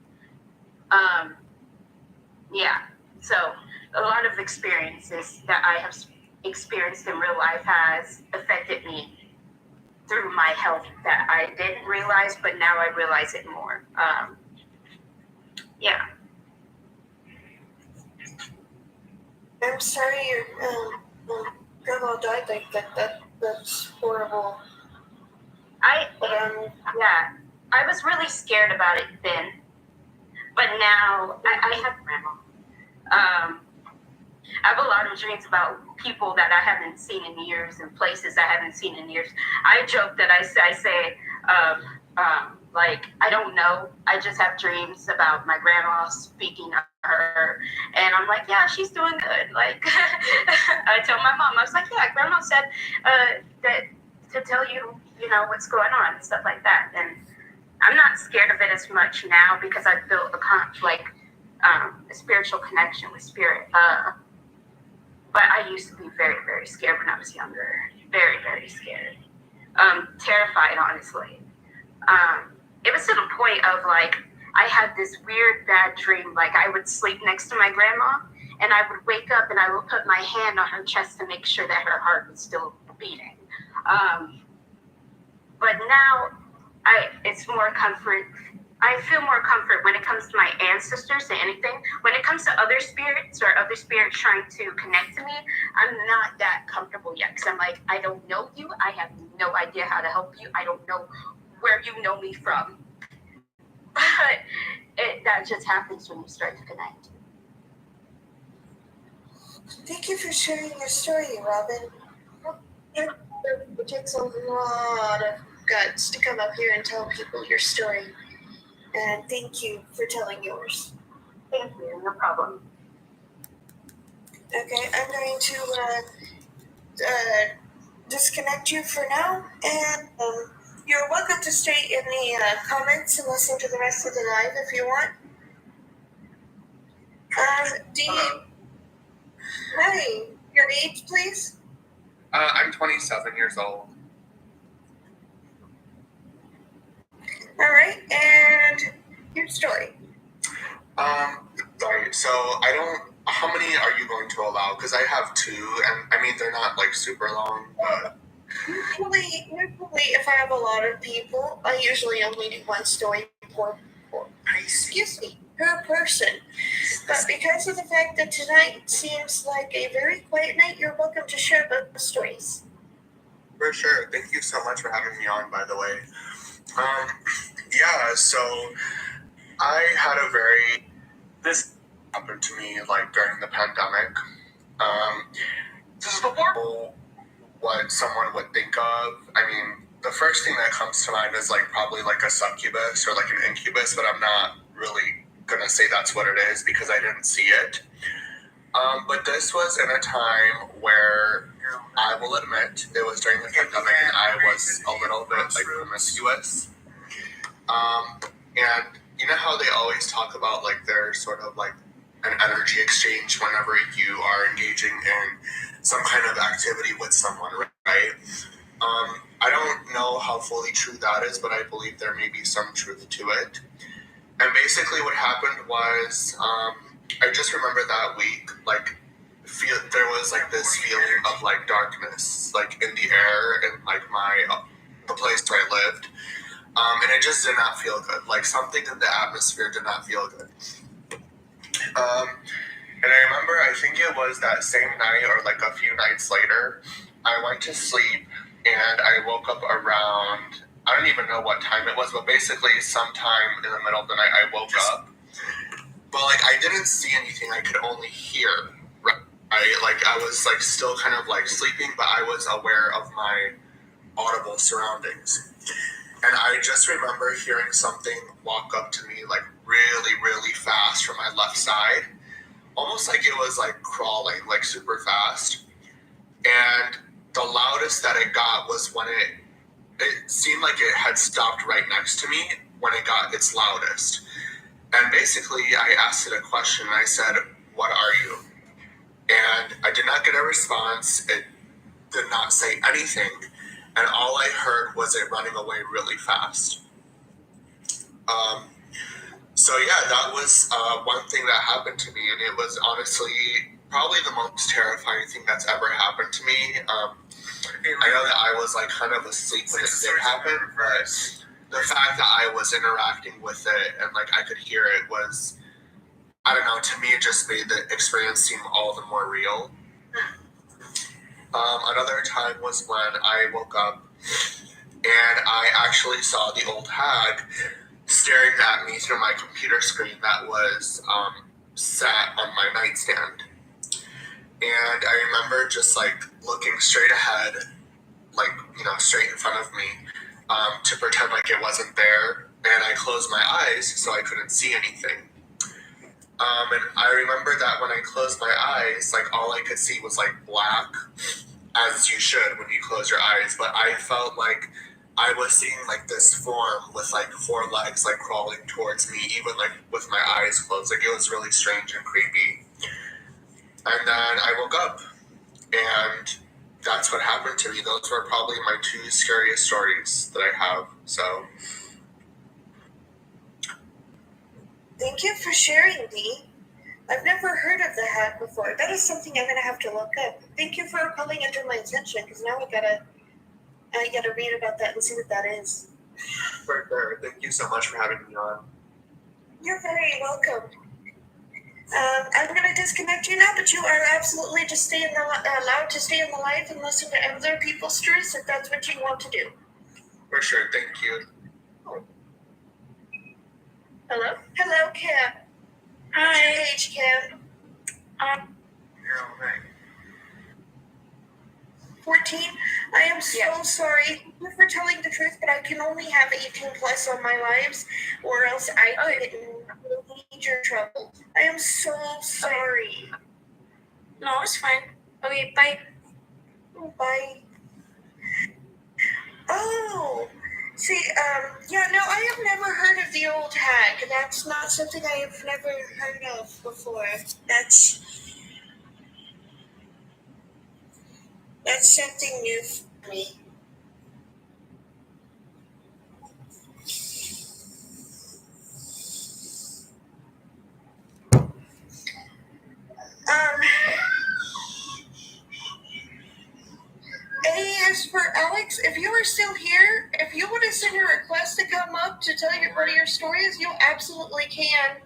Yeah, so a lot of experiences that I have experienced in real life has affected me through my health that I didn't realize, but now I realize it more. Yeah. I'm sorry your grandma died like that. That's horrible. Yeah, I was really scared about it then, but now I have grandma. I have a lot of dreams about people that I haven't seen in years and places I haven't seen in years. I joke that I say, like, I don't know. I just have dreams about my grandma, speaking of her. And I'm like, "Yeah, she's doing good." Like, I tell my mom, I was like, "Yeah, grandma said that to tell you, what's going on," and stuff like that. And I'm not scared of it as much now because I've built a spiritual connection with spirit. But I used to be very, very scared when I was younger. Very, very scared. Terrified, honestly. It was to the point of, like, I had this weird bad dream. Like, I would sleep next to my grandma, and I would wake up and I would put my hand on her chest to make sure that her heart was still beating. But now, it's more comfort. I feel more comfort when it comes to my ancestors than anything. When it comes to other spirits or other spirits trying to connect to me, I'm not that comfortable yet. Because I'm like, I don't know you. I have no idea how to help you. I don't know where you know me from. But that just happens when you start to connect. Thank you for sharing your story, Robin. It takes a lot of guts to come up here and tell people your story. And thank you for telling yours. Thank you, no problem. Okay, I'm going to disconnect you for now, and you're welcome to stay in the comments and listen to the rest of the live if you want. Hi, your age, please? I'm 27 years old. All right, and your story. Sorry, so I don't, how many are you going to allow? Because I have two, and I mean, they're not like super long, but. Usually, if I have a lot of people, I usually only do one story per, excuse me, her person. But because of the fact that tonight seems like a very quiet night, you're welcome to share those stories. For sure. Thank you so much for having me on, by the way. Yeah, so I had this happened to me like during the pandemic. This is what someone would think of. I mean, the first thing that comes to mind is like probably like a succubus or like an incubus, but I'm not really gonna say that's what it is because I didn't see it. But this was in a time where I will admit it was during the pandemic and I was a little bit like promiscuous. And you know how they always talk about like there's sort of like an energy exchange whenever you are engaging in some kind of activity with someone, right? I don't know how fully true that is, but I believe there may be some truth to it. And basically what happened was, I just remember that week, like, there was like this feeling of like darkness, like in the air and like the place where I lived. And it just did not feel good. Like something in the atmosphere did not feel good. And I remember, I think it was that same night or like a few nights later, I went to sleep and I woke up around, I don't even know what time it was, but basically sometime in the middle of the night I woke up. But like I didn't see anything, I could only hear. Right? I was like still kind of like sleeping, but I was aware of my audible surroundings. And I just remember hearing something walk up to me like really, really fast from my left side. Almost like it was like crawling, like super fast. And the loudest that it got was when it seemed like it had stopped right next to me when it got its loudest. And basically I asked it a question and I said, "What are you?" And I did not get a response. It did not say anything. And all I heard was it running away really fast. So yeah, that was one thing that happened to me, and it was honestly probably the most terrifying thing that's ever happened to me. I know that I was like kind of asleep when it did happen, but the fact that I was interacting with it and like I could hear it was, I don't know, to me it just made the experience seem all the more real. Another time was when I woke up and I actually saw the old hag staring at me through my computer screen that was sat on my nightstand. And I remember just like looking straight ahead, like, you know, straight in front of me, to pretend like it wasn't there. And I closed my eyes so I couldn't see anything. And I remember that when I closed my eyes, like all I could see was like black, as you should when you close your eyes. But I felt like I was seeing like this form with like 4 legs like crawling towards me, even like with my eyes closed. Like it was really strange and creepy. And then I woke up and that's what happened to me. Those were probably my 2 scariest stories that I have. So Thank you for sharing, Dee. I've never heard of the hat before. That is something I'm gonna have to look up. Thank you for calling it to my attention, because now I gotta read about that and see what that is. for sure. Thank you so much for having me on. You're very welcome. I'm gonna disconnect you now, but you are absolutely just allowed to stay in the live and listen to other people's stories if that's what you want to do. For sure. Thank you. Hello? Hello, Cam. Hi. What's your age, Cam? You're all right. 14. I am so sorry. Thank you for telling the truth, but I can only have 18 plus on my lives, or else I get in major trouble. I am so sorry. No, it's fine. Okay, bye. Bye. Oh, see, yeah, no, I have never heard of the old hag. That's not something I have never heard of before. That's something new for me. As for Alex, if you are still here, if you want to send a request to come up to tell you one of your stories, you absolutely can.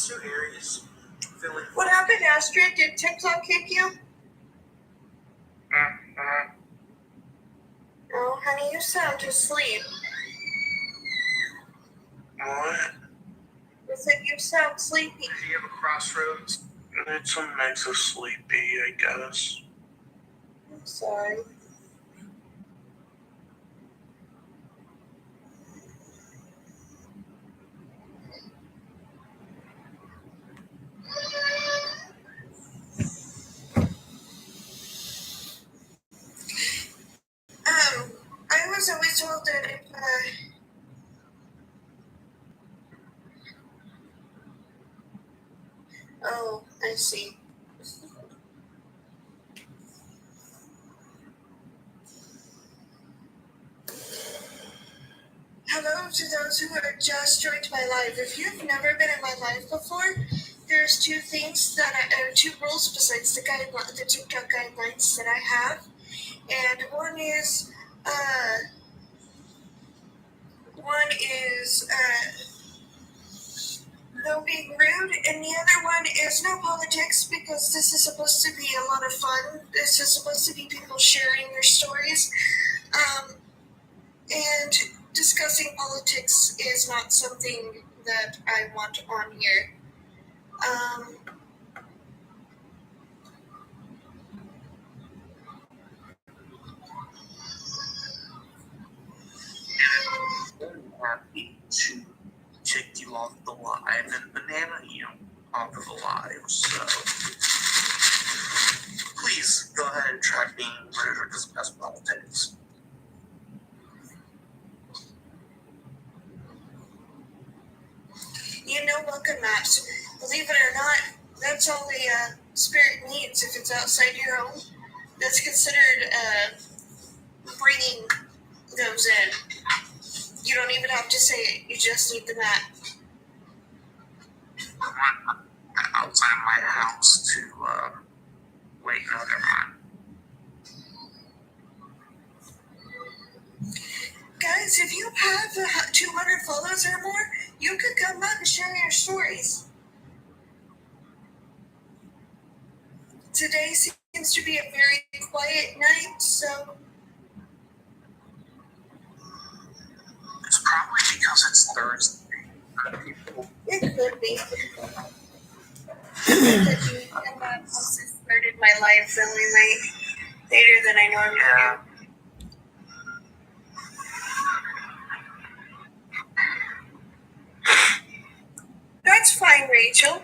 Sue Aries, feeling. What happened, Astrid? Did TikTok kick you? Oh, honey, you sound asleep. What? I said you sound sleepy. Do you have a crossroads? It's a mix of sleepy, I guess. I'm sorry. I was always told that if, oh, I see. Hello to those who are just joined my live. If you've never been in my live before, there's two things that two rules besides the TikTok guidelines that I have, and one is no being rude, and the other one is no politics, because this is supposed to be a lot of fun. This is supposed to be people sharing their stories, and discussing politics is not something that I want on here. I'm happy to kick you off the live and banana you off of the live, so please go ahead and try being rude or discuss politics. You know, welcome maps. Believe it or not, that's all the spirit needs. If it's outside your home, that's considered bringing those in. You don't even have to say it. You just need the map. I'm outside my house to wait, no, never mind. Guys, if you have 200 follows or more, you could come up and share your stories. Today seems to be a very quiet night, so It's probably because it's Thursday. it could be. I also started my live really later than I normally do. That's fine, Rachel.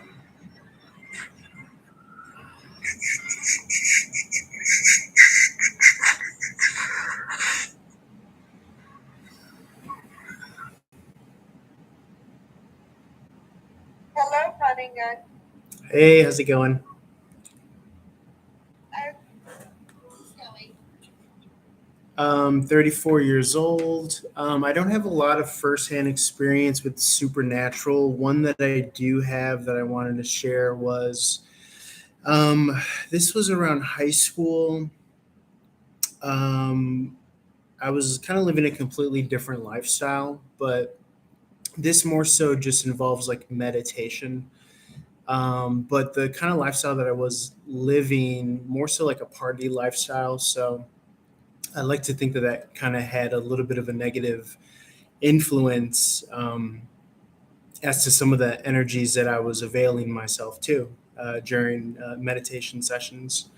Hello, Running Gun. Hey, how's it going? 34 years old. I don't have a lot of firsthand experience with supernatural. One that I do have that I wanted to share was this was around high school. I was kind of living a completely different lifestyle, but this more so just involves like meditation. But the kind of lifestyle that I was living, more so like a party lifestyle. So I like to think that that kind of had a little bit of a negative influence as to some of the energies that I was availing myself to during meditation sessions.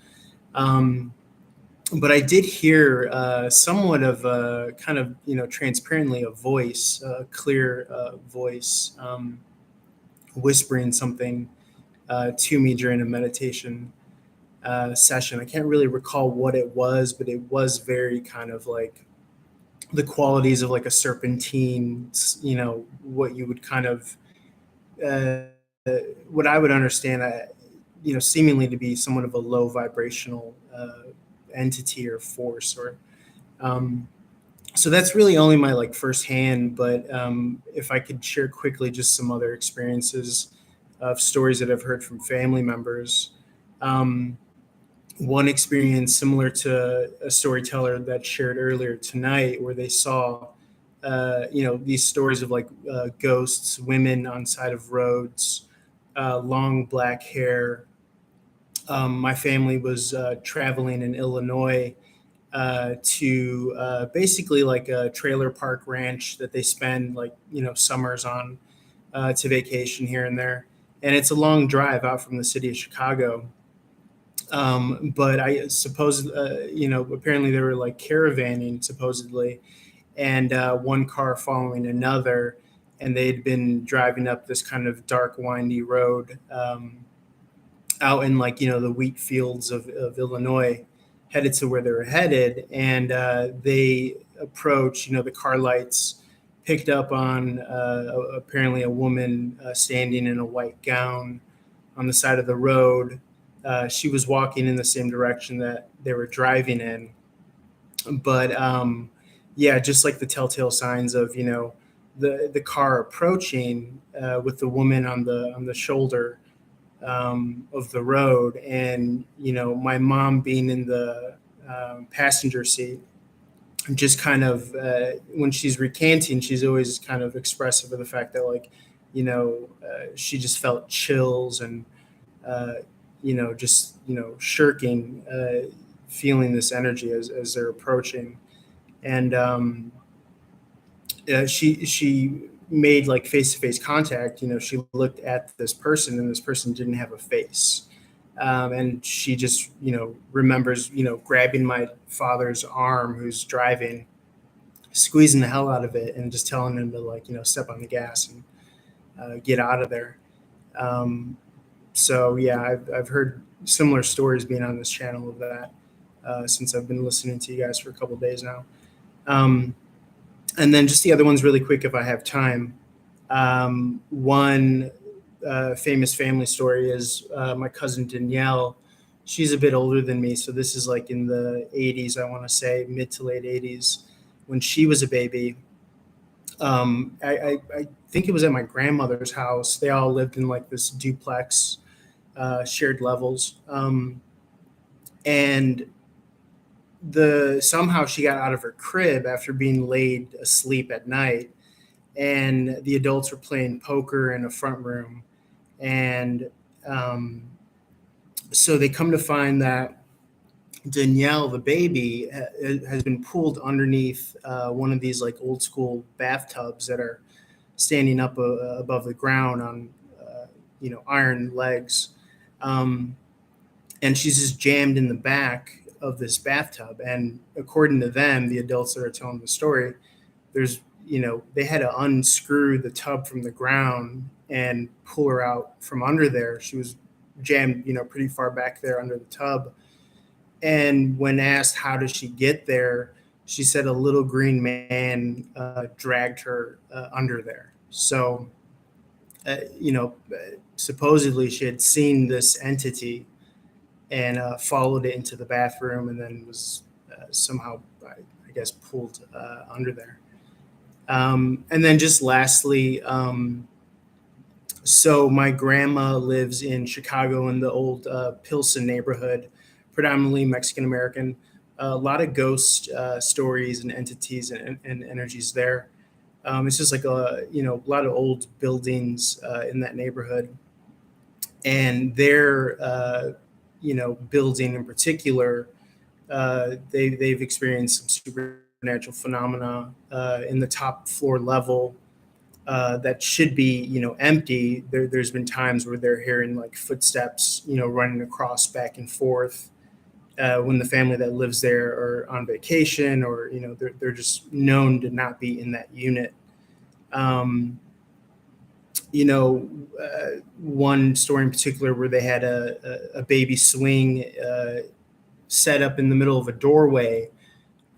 But I did hear somewhat of a kind of, transparently a voice, a clear voice whispering something to me during a meditation session. I can't really recall what it was, but it was very kind of like the qualities of like a serpentine, what you would kind of, what I would understand, seemingly to be somewhat of a low vibrational entity or force or, so that's really only my like firsthand, but if I could share quickly just some other experiences of stories that I've heard from family members. One experience similar to a storyteller that shared earlier tonight where they saw, these stories of like ghosts, women on side of roads, long black hair. My family was traveling in Illinois to basically like a trailer park ranch that they spend like, summers on to vacation here and there. And it's a long drive out from the city of Chicago. But I suppose, apparently they were like caravanning supposedly, and one car following another. And they'd been driving up this kind of dark, windy road out in like, the wheat fields of Illinois, headed to where they were headed. And they approached, the car lights picked up on apparently a woman standing in a white gown on the side of the road. She was walking in the same direction that they were driving in. But just like the telltale signs of, the car approaching with the woman on the shoulder of the road, and my mom being in the passenger seat, just kind of when she's recanting, she's always kind of expressive of the fact that like she just felt chills and shirking, feeling this energy as they're approaching. And she made like face-to-face contact. She looked at this person, and this person didn't have a face. And she just, remembers, grabbing my father's arm who's driving, squeezing the hell out of it, and just telling him to like, step on the gas and get out of there. So yeah, I've heard similar stories being on this channel of that since I've been listening to you guys for a couple of days now. And then just the other ones really quick if I have time. One famous family story is my cousin Danielle. She's a bit older than me, so this is like in the 80s, I want to say, mid to late 80s, when she was a baby. I think it was at my grandmother's house. They all lived in like this duplex, shared levels. And somehow she got out of her crib after being laid asleep at night, and the adults were playing poker in a front room. And so they come to find that Danielle, the baby, has been pulled underneath one of these like old school bathtubs that are standing up above the ground on iron legs, and she's just jammed in the back of this bathtub. And according to them, the adults that are telling the story, they had to unscrew the tub from the ground and pull her out from under there. She was jammed, pretty far back there under the tub. And when asked how did she get there, she said a little green man dragged her under there. So, supposedly she had seen this entity and followed it into the bathroom, and then was somehow, I guess, pulled under there. And then just lastly, so my grandma lives in Chicago in the old Pilsen neighborhood, predominantly Mexican-American. A lot of ghost stories and entities and energies there. It's just like a lot of old buildings in that neighborhood. And their building in particular, they've experienced some supernatural phenomena in the top floor level that should be empty. There's been times where they're hearing like footsteps running across back and forth when the family that lives there are on vacation, or they're just known to not be in that unit. One story in particular where they had a baby swing set up in the middle of a doorway.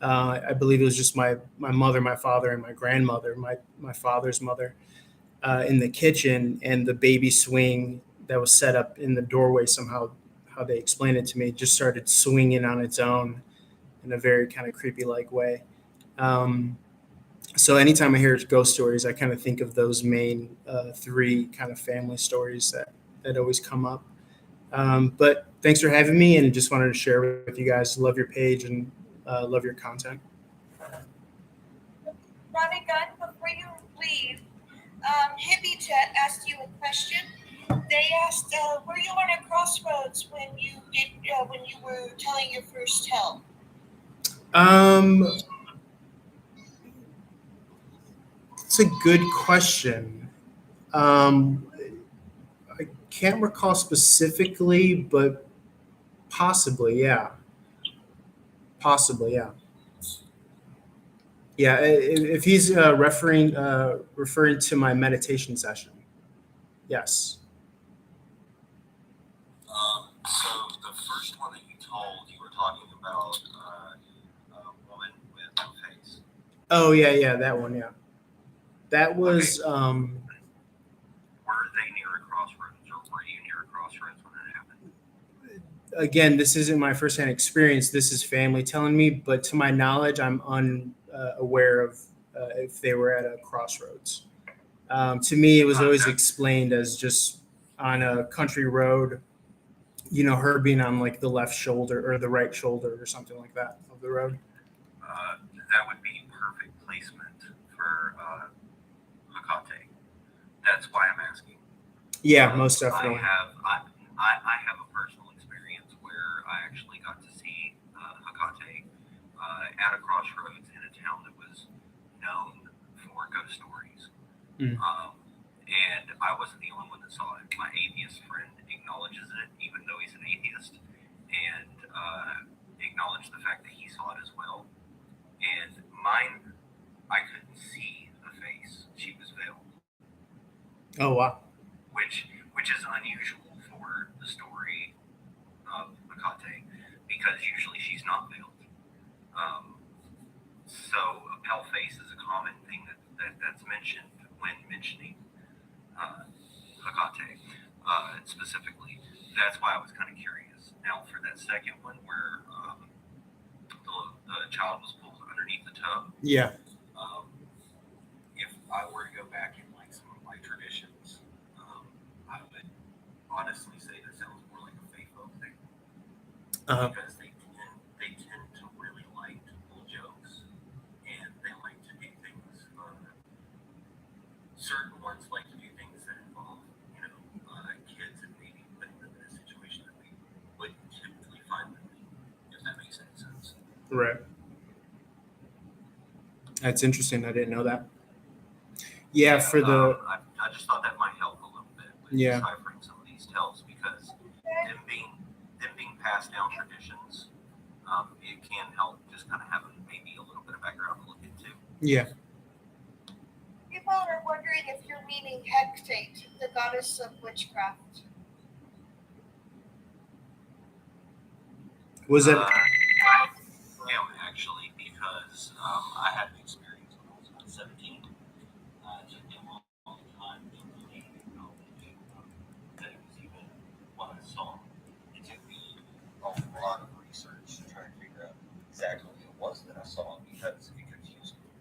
I believe it was just my mother, my father, and my grandmother, my father's mother, in the kitchen, and the baby swing that was set up in the doorway, somehow, how they explained it to me, just started swinging on its own in a very kind of creepy like way. So anytime I hear ghost stories, I kind of think of those main three kind of family stories that always come up. But thanks for having me, and just wanted to share with you guys. Love your page and love your content. Ronnie Gunn, before you leave, Hippie Chat asked you a question. They asked, were you on a crossroads when you were telling your first tale? It's a good question. I can't recall specifically, but possibly, yeah. Possibly, yeah. Yeah, if he's referring to my meditation session, yes. So the first one that you told, you were talking about a woman with no face. Oh yeah, that one, yeah. That was Were they near a crossroads, or were you near a crossroads when that happened? Again, this isn't my firsthand experience. This is family telling me, but to my knowledge, I'm unaware of if they were at a crossroads. To me, it was always explained as just on a country road, her being on like the left shoulder or the right shoulder or something like that of the road. That would be perfect placement for Hecate. That's why I'm asking. Yeah, most definitely. I have a personal experience where I actually got to see Hecate at a crossroads in a town that was known for ghost stories. Mm. And I wasn't the only one that saw it. My atheist friend acknowledges it, even though he's an atheist, and acknowledged the fact that he saw it as well. And mine, I couldn't see the face. She was veiled. Oh, wow. Which is unusual for the story of Hecate, because usually she's not veiled. So a pale face is a common thing that's mentioned when mentioning Hecate specifically. That's why I was kind of curious. Now for that second one where the child was pulled underneath the tub. Yeah. If I were to go back in like some of my traditions, I would honestly say that sounds more like a faith folk thing. Because they tend to really like to pull jokes, and they like to do things. Certain ones like to do things that involve, kids, and maybe putting them in a situation that we wouldn't typically find them in, if that makes any sense. Right. That's interesting. I didn't know that. Yeah, for the. I just thought that might help a little bit with deciphering some of these tales, because them being passed down traditions, it can help just kind of having maybe a little bit of background to look into. Yeah. People are wondering if you're meaning Hecate, the goddess of witchcraft. Was it? Yeah, actually, because I had an experience when I was about 17. It took me a long time to really acknowledge that it was even what I saw. It took me a lot of research to try to figure out exactly what it was that I saw, because it confused me.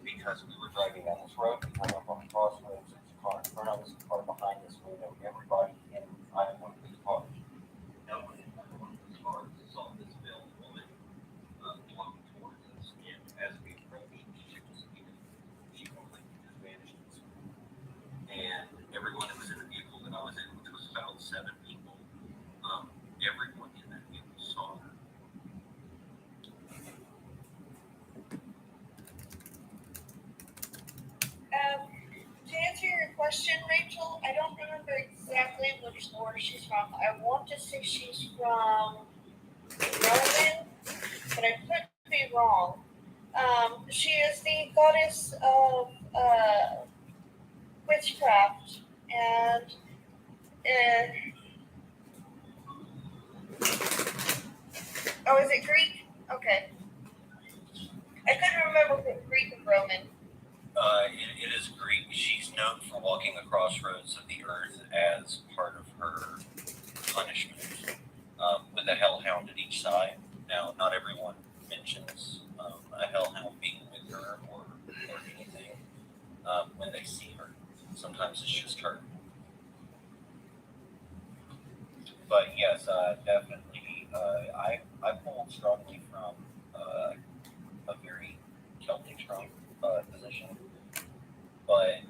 Because we were driving down this road, we went up on the crossroads, there was a car in front of us, a car behind us, we know everybody, and I am one of these cars. No one in one of these cars saw this veiled woman walking towards us, and as we approached, she disappeared. She completely just vanished. And everyone that was in the vehicle that I was in, which was about 7 people, everyone in that vehicle saw her. To answer your question, Rachel, I don't remember exactly which lore she's from. I want to say she's from Roman, but I could be wrong. She is the goddess of witchcraft, and oh, is it Greek? Okay. I couldn't remember if it was Greek or Roman. It is Greek. She's known for walking the crossroads of the earth as part of her punishment, with a hellhound at each side. Now, not everyone mentions a hellhound being with her or anything when they see her. Sometimes it's just her. But yes, definitely, I pulled strongly from a very Celtic strong position. But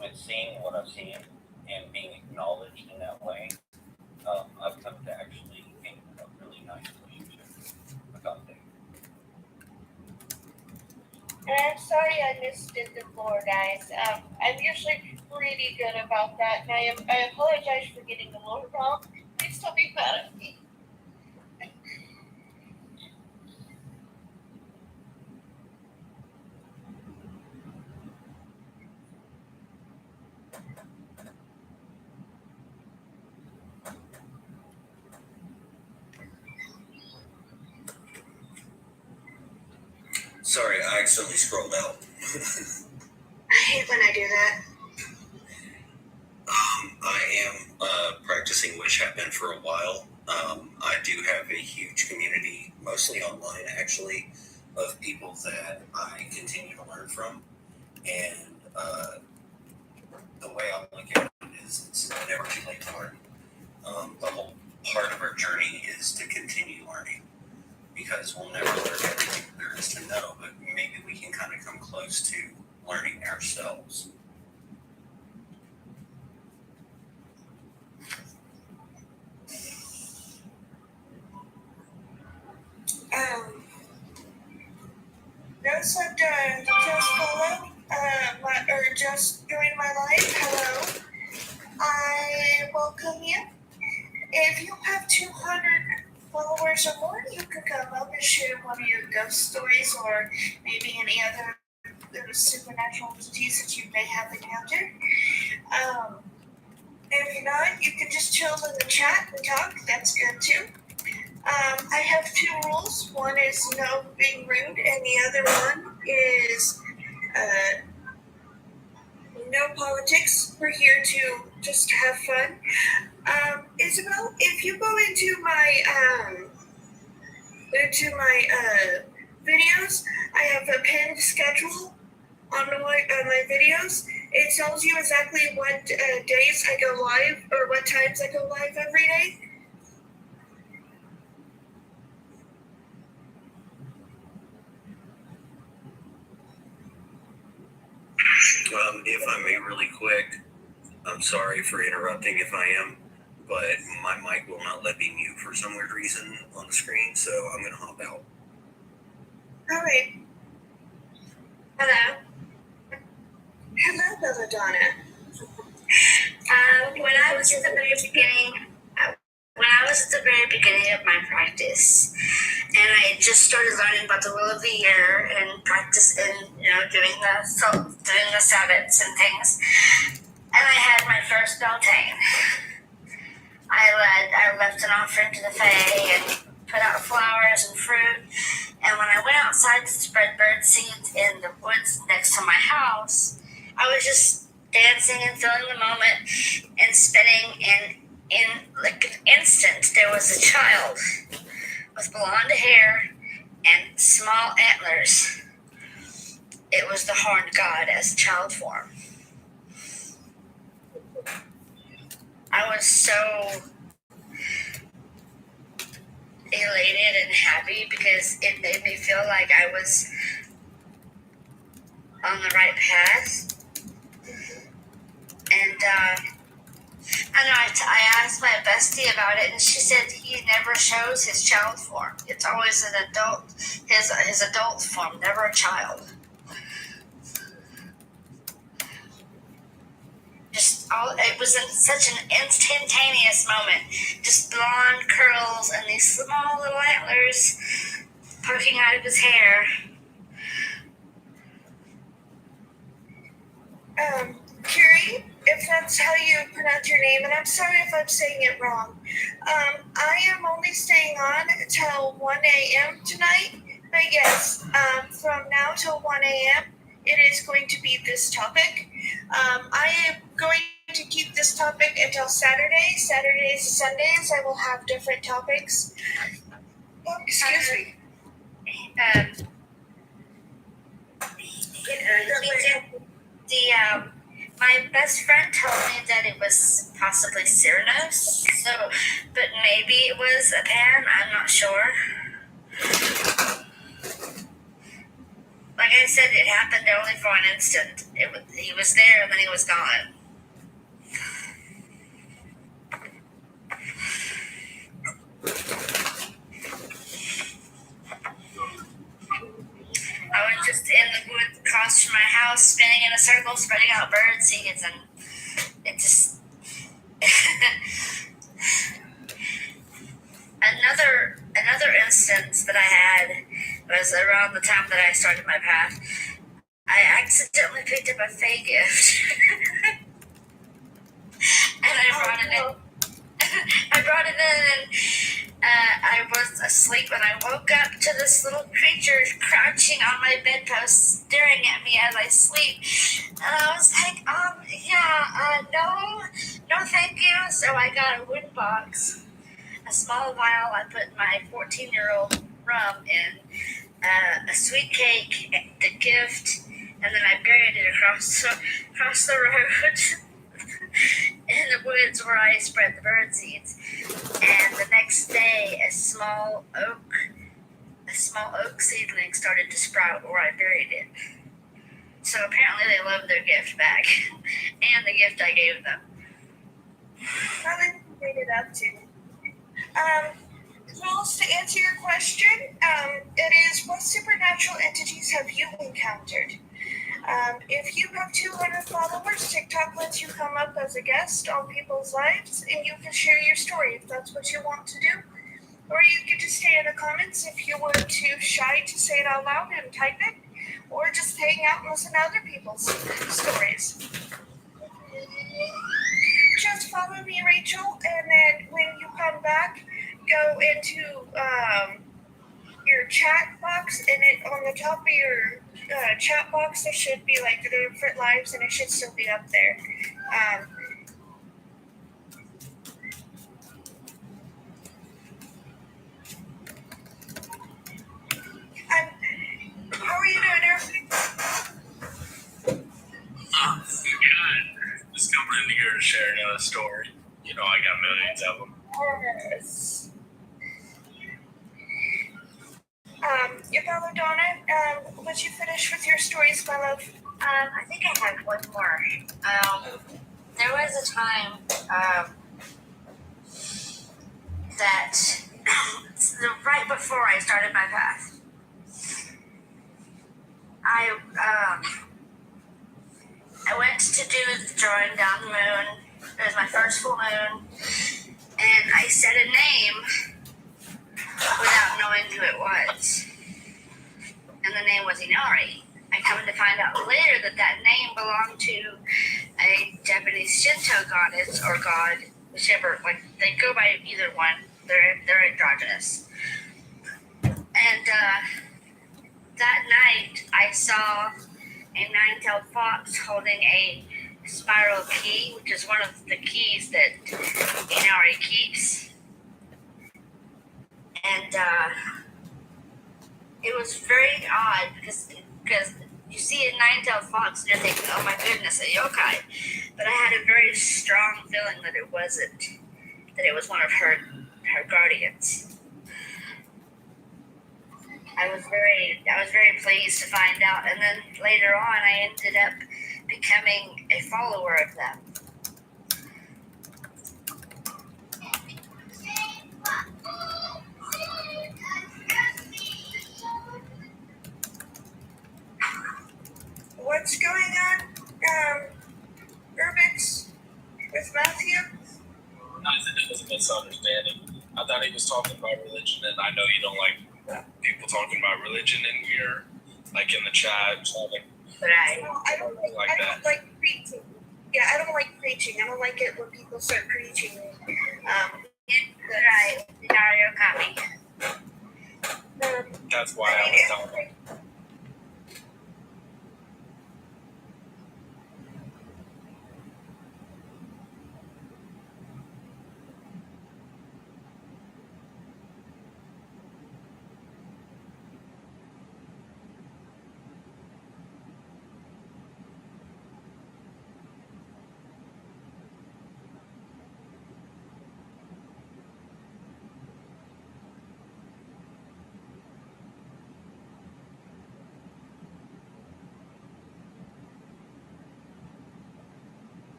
with seeing what I've seen and being acknowledged in that way, I've come to actually gain a really nice relationship with God. And I'm sorry I missed it before, guys. I'm usually pretty good about that, and I apologize for getting the Lord wrong. Please don't be mad at me. Sorry, I accidentally scrolled out. I hate when I do that. I am practicing witch, have been for a while. I do have a huge community, mostly online actually, of people that I continue to learn from. And the way I look at it is it's never too late to learn. The whole part of our journey is to continue learning, because we'll never learn everything there is to know, but maybe we can kind of come close to learning ourselves. Those that just follow, or just joined my live, hello. I welcome you. If you have 200 followers or more, you can come up and share one of your ghost stories or maybe any other supernatural entities that you may have encountered. If not, you can just chill in the chat and talk. That's good too. I have 2 rules. One is no being rude, and the other one is no politics. We're here to just have fun. Isabel, if you go into my videos, I have a pinned schedule on my videos. It tells you exactly what days I go live or what times I go live every day. If I may really quick, I'm sorry for interrupting if I am, but my mic will not let me mute for some weird reason on the screen, so I'm going to hop out. All right. Hello. Hello, Belladonna. When I was at the very beginning of my practice, and I just started learning about the wheel of the year and practice and doing the Sabbats and things, and I had my first Beltane. I left an offering to the Fae and put out flowers and fruit. And when I went outside to spread bird seeds in the woods next to my house, I was just dancing and feeling the moment and spinning. And in like an instant, there was a child with blonde hair and small antlers. It was the horned god as child form. I was so elated and happy because it made me feel like I was on the right path. And I asked my bestie about it, and she said he never shows his child form. It's always an adult, his adult form, never a child. It was in such an instantaneous moment. Just blonde curls and these small little antlers poking out of his hair. Curie, if that's how you pronounce your name, and I'm sorry if I'm saying it wrong. I am only staying on till 1 a.m. tonight, but yes, from now till 1 a.m., it is going to be this topic. I am going to keep this topic until Saturday. Saturdays and Sundays, I will have different topics. Oh, excuse me. My best friend told me that it was possibly Cyrano, but maybe it was a Pan. I'm not sure. Like I said, it happened only for an instant. He was there and then he was gone. in the woods across from my house, spinning in a circle, spreading out bird seeds, and it just another instance that I had was around the time that I started my path. I accidentally picked up a Fae gift, and I brought it in. I brought it in, and I was asleep, and I woke up to this little creature crouching on my bedpost, staring at me as I sleep. And I was like, no, thank you. So I got a wood box, a small vial. I put my 14-year-old rum in, a sweet cake, the gift, and then I buried it across the road in the woods where I spread the bird seeds. And the next day, a small oak seedling started to sprout where I buried it. So apparently they loved their gift back and the gift I gave them. Well, then you made it up too. Jules, to answer your question, it is, what supernatural entities have you encountered? If you have 200 followers, TikTok lets you come up as a guest on people's lives and you can share your story if that's what you want to do. Or you could just stay in the comments if you were too shy to say it out loud and type it. Or just hang out and listen to other people's stories. Just follow me, Rachel, and then when you come back, go into your chat box, and on the top of your chat box there should be like the different lives, and it should still be up there. How are you doing, Eric? Good. Just coming in here to share another story. You know, I got millions of them. Yes. Belladonna, would you finish with your stories, my love? I think I have one more. There was a time that right before I started my path, I went to do the drawing down the moon. It was my first full moon, and I said a name without knowing who it was. And the name was Inari. I come to find out later that name belonged to a Japanese Shinto goddess or god, whichever. Like they go by either one. They're androgynous. And that night, I saw a nine-tailed fox holding a spiral key, which is one of the keys that Inari keeps. And it was very odd because you see a nine-tailed fox and you're thinking, oh my goodness, a yokai. But I had a very strong feeling that it wasn't, that it was one of her guardians. I was very pleased to find out, and then later on I ended up becoming a follower of them. What's going on, Urbix, with Matthew? I think it was a misunderstanding. I thought he was talking about religion, and I know you don't like people talking about religion in here, like in the chat. Right. Well, I don't like preaching. Yeah, I don't like preaching. I don't like it when people start preaching. Right. Dario caught me. That's why I was telling him.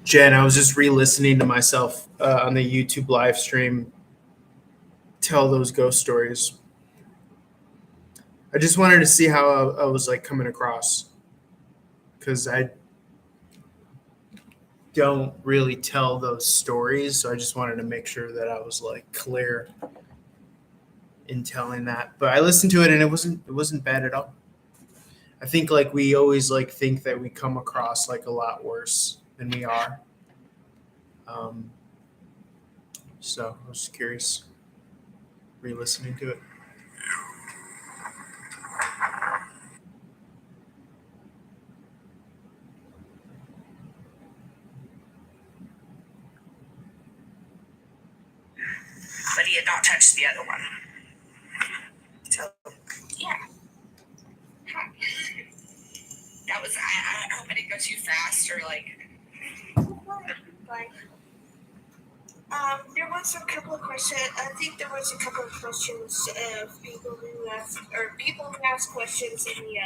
Jen, I was just re-listening to myself on the YouTube live stream tell those ghost stories. I just wanted to see how I was like coming across, because I don't really tell those stories, so I just wanted to make sure that I was like clear in telling that. But I listened to it and it wasn't bad at all. I think like we always like think that we come across like a lot worse than we are. So I was curious re-listening to it. But he had not touched the other one. So, yeah. That was, I hope I didn't go too fast or like. There was a couple of questions. I think there was a couple of questions of people who asked questions in the.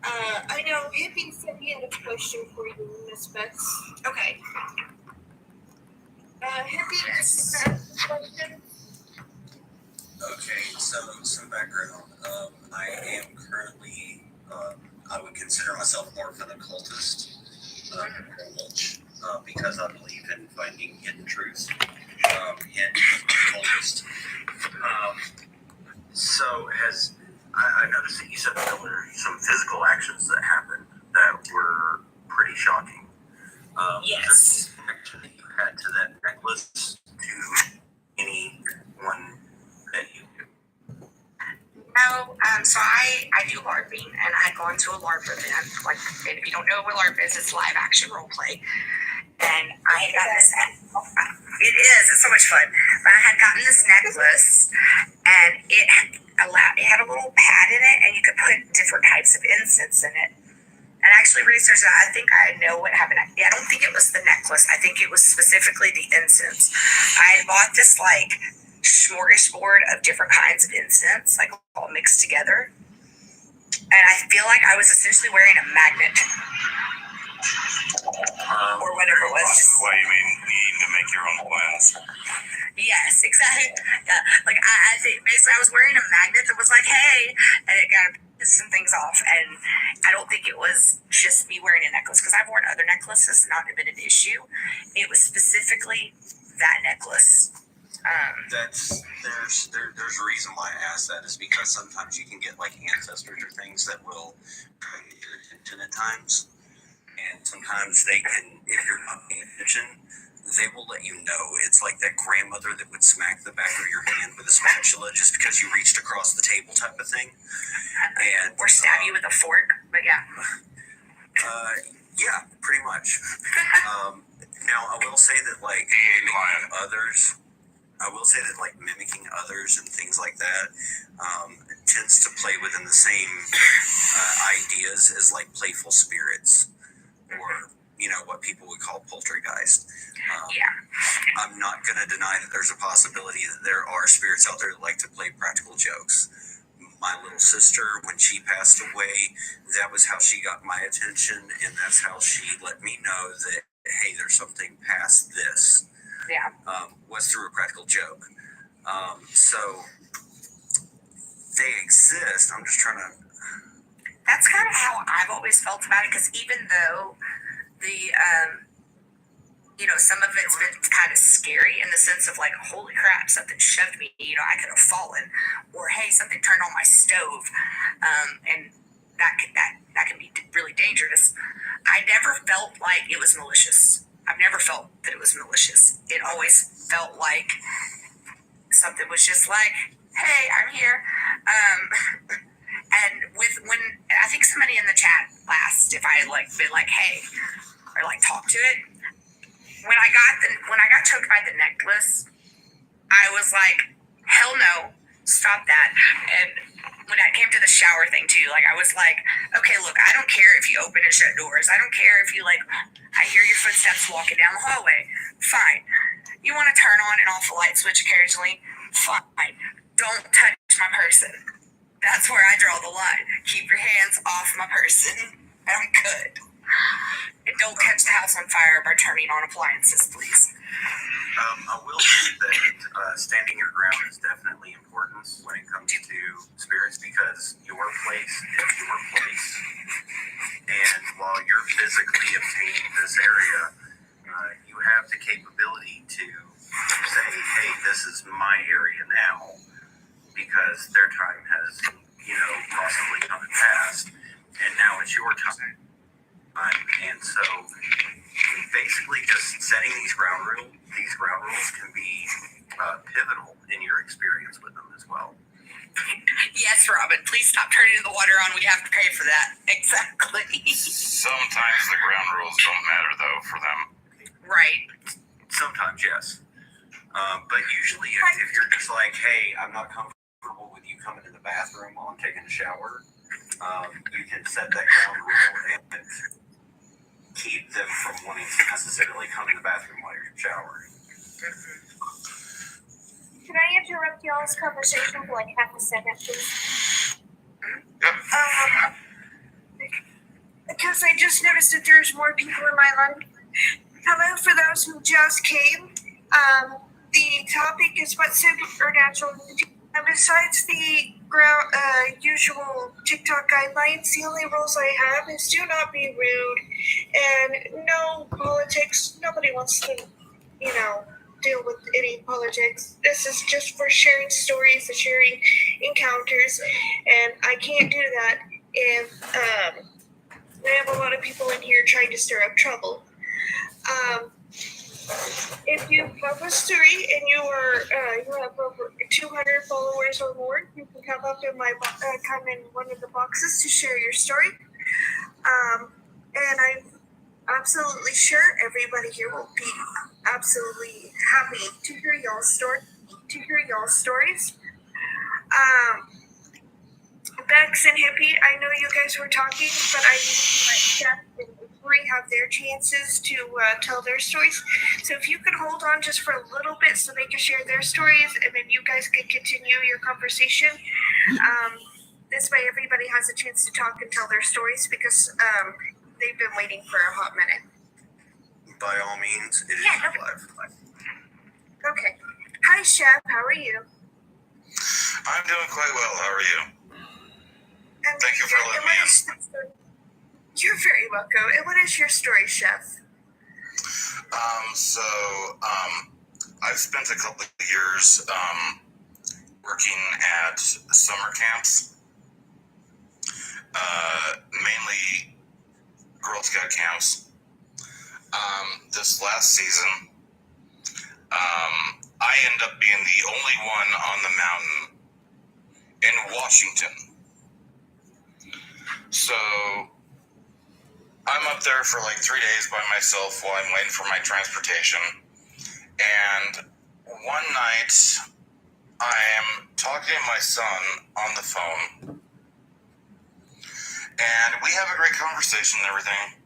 I know Hippie said he had a question for you, Miss Betts. Okay. Hippie, ask a question. Okay, so some background. I am currently, I would consider myself more of an occultist, because I believe in finding hidden truths, and occultist. So I noticed that you said that there were some physical actions that happened that were pretty shocking. Yes. The connection that you had to that necklace to anyone that you do. No, so I do LARPing, and I had gone to a LARP event. Like, and if you don't know what LARP is, it's live action role play. And I had gotten this. It is. It's so much fun. But I had gotten this necklace, and it had a little pad in it, and you could put different types of incense in it. And I actually researched that. I think I know what happened. I don't think it was the necklace. I think it was specifically the incense. I had bought this like smorgasbord of different kinds of incense, like all mixed together. And I feel like I was essentially wearing a magnet. Or whatever it was. What you mean? You need to make your own plans. Yes, exactly. Yeah. Like I think basically I was wearing a magnet that was like, hey, and it kind of pissed some things off. And I don't think it was just me wearing a necklace, because I've worn other necklaces, not been an issue. It was specifically that necklace. There's a reason why I asked that, is because sometimes you can get like ancestors or things that will try to get your attention at times. And sometimes they can, if you're not paying attention, they will let you know. It's like that grandmother that would smack the back of your hand with a spatula just because you reached across the table type of thing. And or stab you with a fork, but yeah. Yeah, pretty much. Now, I will say that like mimicking others, mimicking others and things like that tends to play within the same ideas as like playful spirits, or what people would call poltergeist. I'm not going to deny that there's a possibility that there are spirits out there that like to play practical jokes. My little sister, when she passed away, that was how she got my attention, and that's how she let me know that, hey, there's something past this. Yeah. Was through a practical joke. So they exist. I'm just trying to. That's kind of how I've always felt about it, because even though the some of it's been kind of scary in the sense of like, holy crap, something shoved me, I could have fallen, or hey, something turned on my stove, and that can be really dangerous. I never felt like it was malicious. I've never felt that it was malicious. It always felt like something was just like, hey, I'm here. And when I think somebody in the chat asked if I had like been like, hey, or like talk to it. When I got choked by the necklace, I was like, hell no, stop that. And when I came to the shower thing too, like I was like, okay, look, I don't care if you open and shut doors. I don't care if you like, I hear your footsteps walking down the hallway. Fine. You want to turn on and off the light switch occasionally? Fine. Don't touch my person. That's where I draw the line. Keep your hands off my person. I'm good. And don't catch the house on fire by turning on appliances, please. I will say that standing your ground is definitely important when it comes to spirits because your place is your place. And while you're physically obtaining this area, you have the capability to say, hey, this is my area now because their time has, possibly come and passed. And now it's your time. And so basically just setting these ground rules can be pivotal in your experience with them as well. Yes, Robin, please stop turning the water on. We have to pay for that. Exactly. Sometimes the ground rules don't matter, though, for them. Right. Sometimes, yes. But usually if you're just like, hey, I'm not comfortable with you coming in the bathroom while I'm taking a shower, you can set that ground rule and keep them from wanting to necessarily come in the bathroom while you're showering. Can I interrupt y'all's conversation for like half a second, please? Because I just noticed that there's more people in my line. Hello, for those who just came. The topic is what supernatural. And besides the usual TikTok guidelines, the only rules I have is do not be rude and no politics. Nobody wants to, deal with any politics. This is just for sharing stories and sharing encounters, and I can't do that if we have a lot of people in here trying to stir up trouble. If you have a story and you have over 200 followers or more, you can come up in come in one of the boxes to share your story. And I'm absolutely sure everybody here will be absolutely happy to hear y'all's stories. Bex and Hippie, I know you guys were talking, but I need to let Jeff and Bree have their chances to tell their stories. So if you could hold on just for a little bit so they can share their stories, and then you guys can continue your conversation. This way everybody has a chance to talk and tell their stories because they've been waiting for a hot minute. By all means, it is live. Okay. Hi, Chef. How are you? I'm doing quite well. How are you? Thank you for letting me in. You're very welcome. And what is your story, Chef? I've spent a couple of years working at summer camps, mainly Girl Scout camps. This last season, I ended up being the only one on the mountain in Washington. So I'm up there for like 3 days by myself while I'm waiting for my transportation. And one night, I am talking to my son on the phone. And we have a great conversation and everything.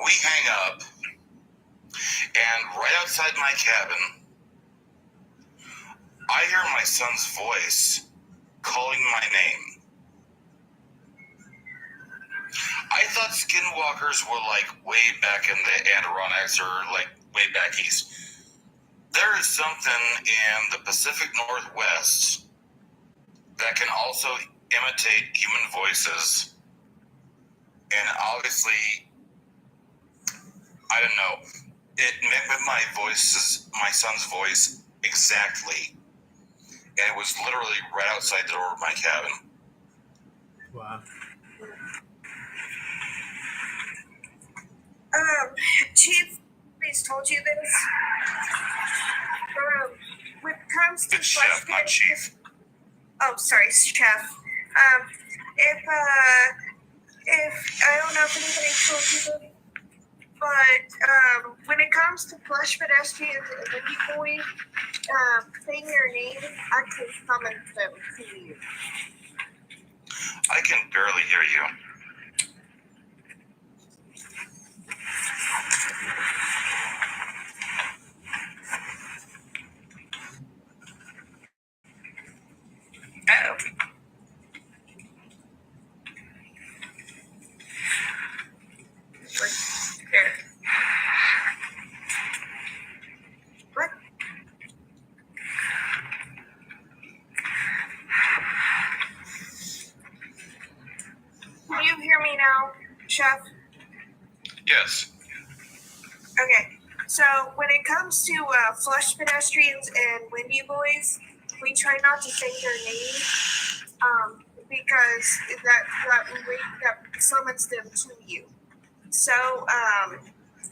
We hang up. And right outside my cabin, I hear my son's voice calling my name. I thought skinwalkers were like way back in the Adirondacks or like way back east. There is something in the Pacific Northwest that can also imitate human voices. And obviously, I don't know, it mimicked my son's voice exactly. And it was literally right outside the door of my cabin. Wow. Chief, please told you this. When it comes to It's Chef, not Chief. Oh, sorry, Chef. If I don't know if anybody told you this, but when it comes to flush pedestrians and people saying their name, actually summons them to you. I can barely hear you. Chef? Yes. Okay, so when it comes to flush pedestrians and windy boys, we try not to say their name because that summons them to you. So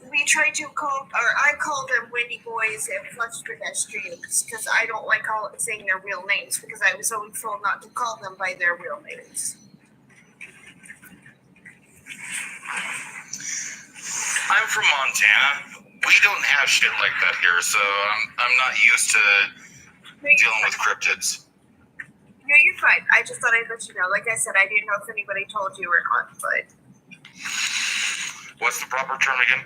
we try to I call them windy boys and flush pedestrians because I don't like saying their real names because I was always told not to call them by their real names. I'm from Montana. We don't have shit like that here, so I'm not used to dealing with cryptids. No, you're fine. I just thought I'd let you know. Like I said, I didn't know if anybody told you or not, but. What's the proper term again?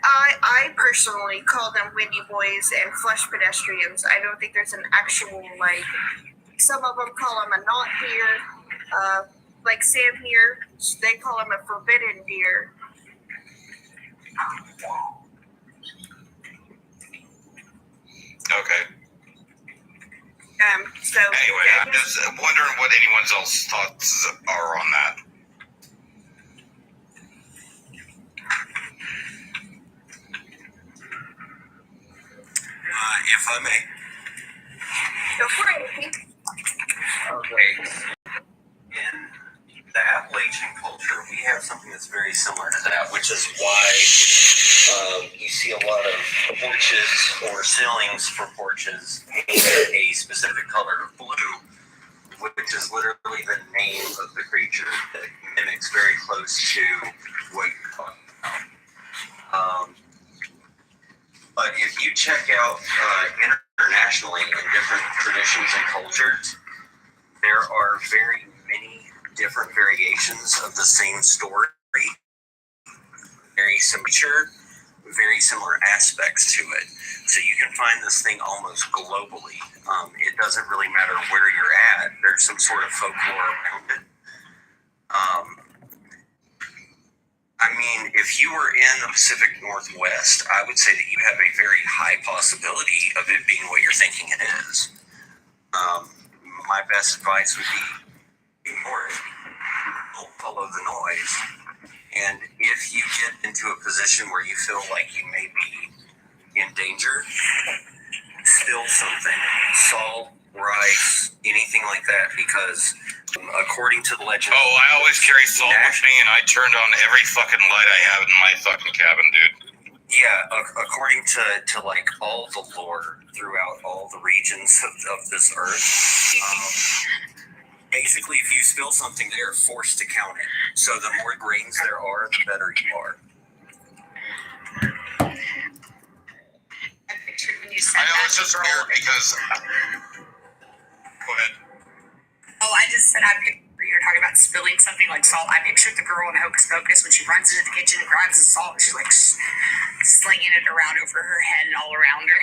I personally call them windy boys and flush pedestrians. I don't think there's an actual, like, some of them call them a knot deer. Like Sam here, they call him a forbidden deer. Okay. So anyway, I'm just wondering what anyone else's thoughts are on that. If I may. Go for it, Pete. Okay. In the Appalachian culture, we have something that's very similar to that, which is why you see a lot of porches or ceilings for porches painted a specific color of blue, which is literally the name of the creature that mimics very close to what you're talking about. But if you check out internationally in different traditions and cultures, there are very many different variations of the same story. Very similar, very similar aspects to it. So you can find this thing almost globally. It doesn't really matter where you're at. There's some sort of folklore around it. I mean, if you were in the Pacific Northwest, I would say that you have a very high possibility of it being what you're thinking it is. My best advice would be ignore it. Don't follow the noise. And if you get into a position where you feel like you may be in danger, spill something, salt, rice, anything like that, because according to the legend... Oh, I always carry salt with me, and I turned on every fucking light I have in my fucking cabin, dude. Yeah, according to like all the lore throughout all the regions of this earth, basically if you spill something, they are forced to count it. So the more grains there are, the better you are. I know, it's just weird because... Go ahead. Oh, I just said I pictured you were talking about spilling something like salt. I pictured the girl in Hocus Pocus when she runs into the kitchen and grabs the salt and she's like slinging it around over her head and all around her.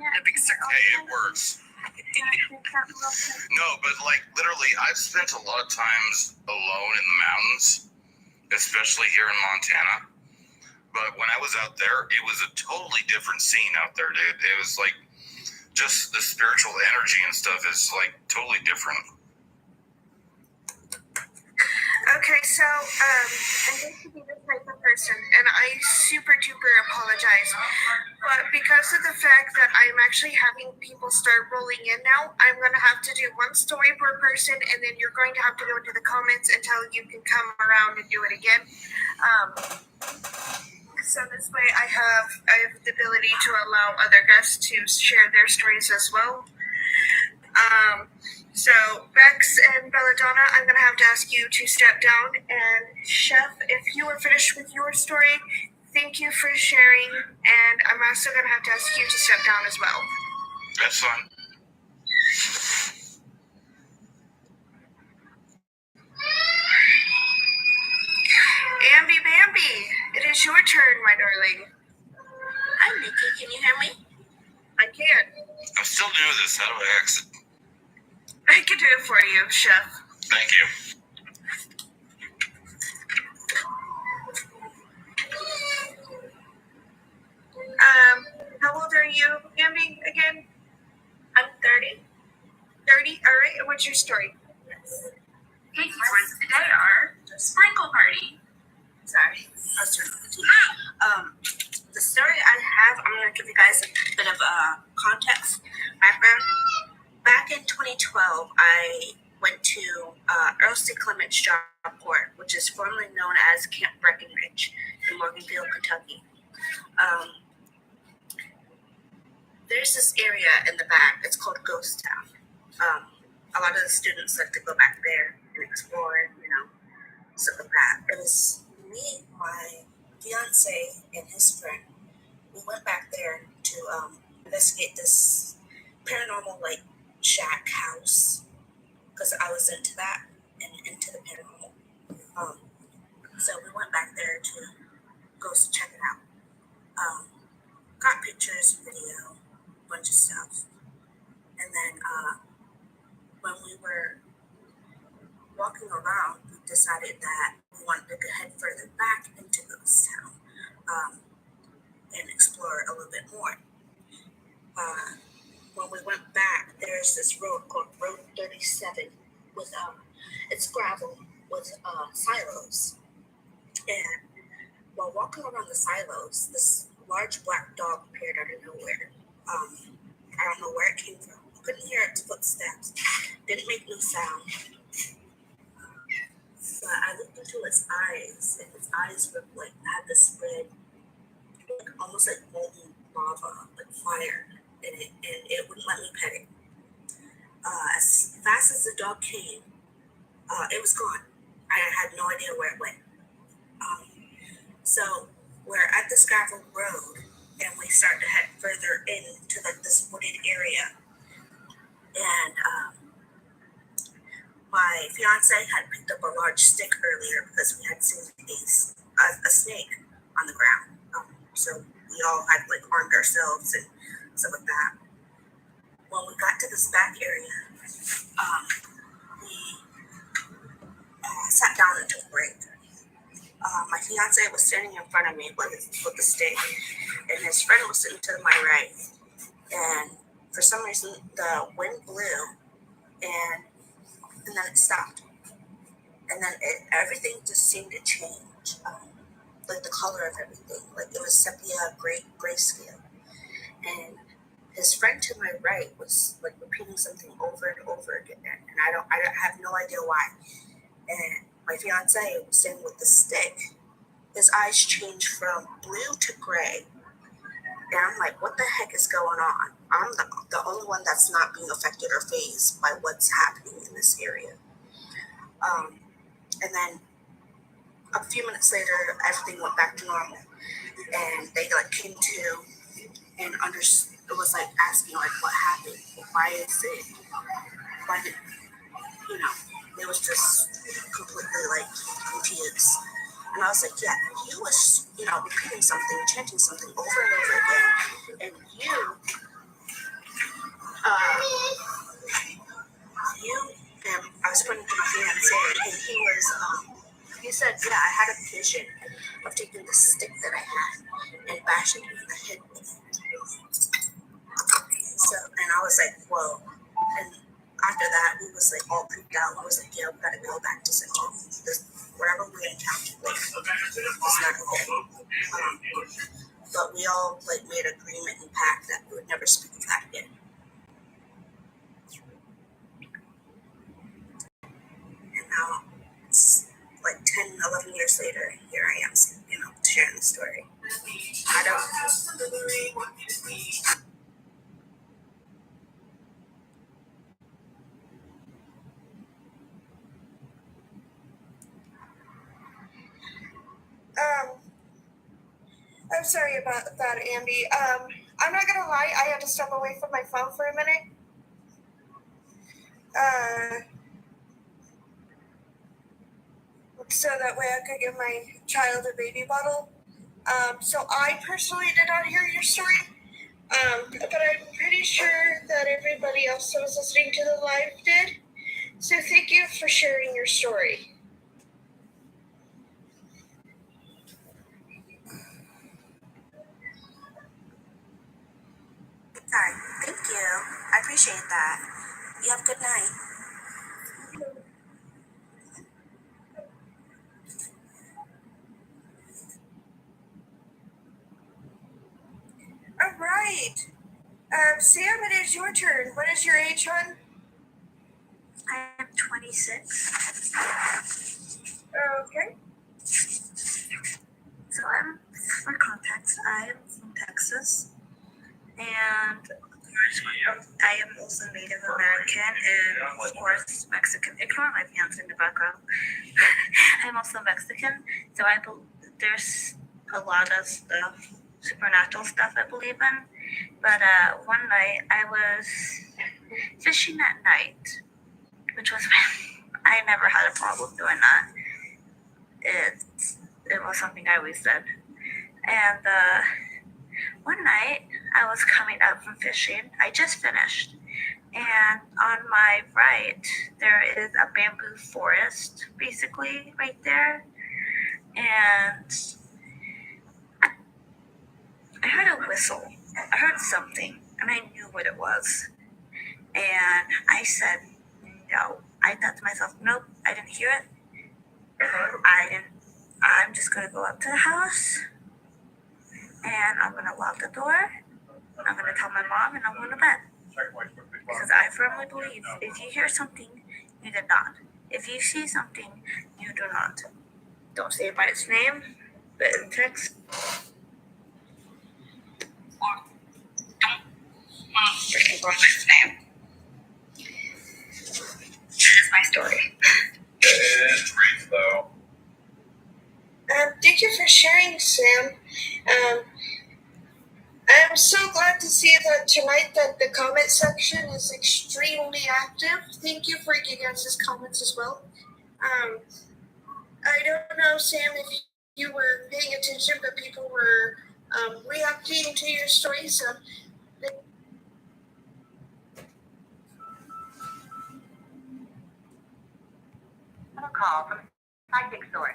Yeah. Hey, it works. No, but like literally, I've spent a lot of times alone in the mountains, especially here in Montana. But when I was out there, it was a totally different scene out there, dude. It was like just the spiritual energy and stuff is like totally different. Okay, so I used to be this type of person, and I super duper apologize. But because of the fact that I'm actually having people start rolling in now, I'm going to have to do one story per person, and then you're going to have to go into the comments until you can come around and do it again. So this way I have the ability to allow other guests to share their stories as well. So Bex and Belladonna, I'm going to have to ask you to step down. And Chef, if you are finished with your story, thank you for sharing. And I'm also going to have to ask you to step down as well. That's fine. Ambi Bambi, it is your turn, my darling. Hi, Nikki. Can you hear me? I can. I'm still new to this. How do I exit? I can do it for you, Chef. Thank you. How old are you, Ambi, again? I'm 30. 30? All right. What's your story? Okay, keywords of the day are sprinkle party. Sorry, I was trying to continue. The story I have, I'm going to give you guys a bit of context, background. Back in 2012, I went to Earl C. Clements Job Corps, which is formerly known as Camp Breckenridge in Morganfield, Kentucky. There's this area in the back, it's called Ghost Town. A lot of the students like to go back there and explore, stuff like that. It was me, my fiance, and his friend. We went back there to investigate this paranormal, shack house, because I was into that and into the paranormal. So we went back there to go check it out. Got pictures, video, bunch of stuff. And then when we were walking around, we decided that we wanted to head further back into Ghost Town and explore a little bit more. When we went back, there's this road called Road 37 with it's gravel with silos. And while walking around the silos, this large black dog appeared out of nowhere. I don't know where it came from. I couldn't hear its footsteps. Didn't make no sound. But I looked into its eyes, and its eyes were had this red, almost like molten lava, like fire in it, and it wouldn't let me pet it. As fast as the dog came, it was gone. I had no idea where it went. So we're at this gravel road, and we start to head further into this wooded area. And my fiance had picked up a large stick earlier because we had seen a snake on the ground. So we all had armed ourselves and stuff like that. When we got to this back area, we sat down and took a break. My fiance was standing in front of me with the stick, and his friend was sitting to my right. And for some reason, the wind blew, and then it stopped. And then everything just seemed to change, the color of everything. It was sepia grayscale. And his friend to my right was repeating something over and over again, and I have no idea why. And my fiance was standing with the stick. His eyes changed from blue to gray. And I'm like, what the heck is going on? I'm the only one that's not being affected or fazed by what's happening in this area. And then a few minutes later, everything went back to normal. And they came to and it was asking what happened? Why did, it was just completely confused. And I was like, yeah, you was, repeating something, chanting something over and over again. And I was pointing to my fiance, and he said, yeah, I had a vision of taking the stick that I had and bashing him in the head with it. So, and I was like, whoa. And after that, we was all freaked out. I was like, yeah, we gotta go back to Central. Wherever we encountered, it's not okay. But we all made an agreement and pact that we would never speak of that again. And now it's 10, 11 years later, here I am, sharing the story. I don't. I'm sorry about that, Andy. I'm not gonna lie, I had to step away from my phone for a minute. So that way I could give my child a baby bottle. So I personally did not hear your story. But I'm pretty sure that everybody else that was listening to the live did. So thank you for sharing your story. Sorry. Thank you. I appreciate that. You have a good night. Sam, it is your turn. What is your age, hon? I am 26. Okay. So I'm, for context, I am from Texas. And of course, I am also Native American and of course Mexican. Ignore my fiance in the background. I'm also Mexican, so there's a lot of stuff, supernatural stuff I believe in. But one night I was fishing at night, which was I never had a problem doing that. It was something I always did. And one night I was coming up from fishing. I just finished. And on my right, there is a bamboo forest, basically, right there. And I heard a whistle. I heard something, and I knew what it was. And I said, no. I thought to myself, nope, I didn't hear it. I'm just going to go up to the house, and I'm going to lock the door. I'm going to tell my mom, and I'm going to bed. Because I firmly believe if you hear something, you did not. If you see something, you do not. Don't say it by its name, but in text. Or don't freaking go by its name. That is my story. It's great, though. Thank you for sharing, Sam. I'm so glad to see that tonight that the comment section is extremely active. Thank you for giving us his comments as well. I don't know, Sam, if you were paying attention, but people were reacting to your story. So A call from Psychic Source.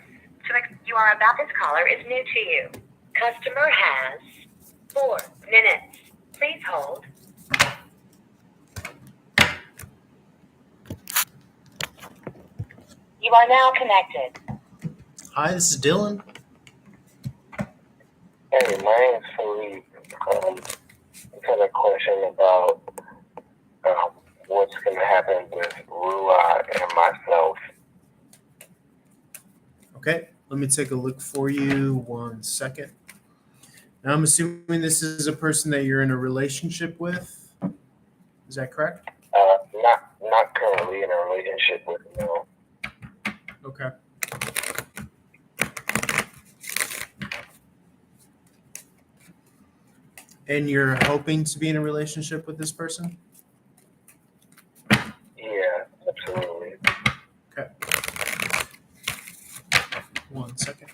You are about this caller is new to you. Customer has 4 minutes. Please hold. You are now connected. Hi, this is Dylan. Hey, my name's Philippe. I had a question about what's going to happen with Rua and myself. Okay, let me take a look for you. 1 second. Now, I'm assuming this is a person that you're in a relationship with. Is that correct? Not currently in a relationship with, no. Okay. And you're hoping to be in a relationship with this person? Yeah, absolutely. Okay. 1 second.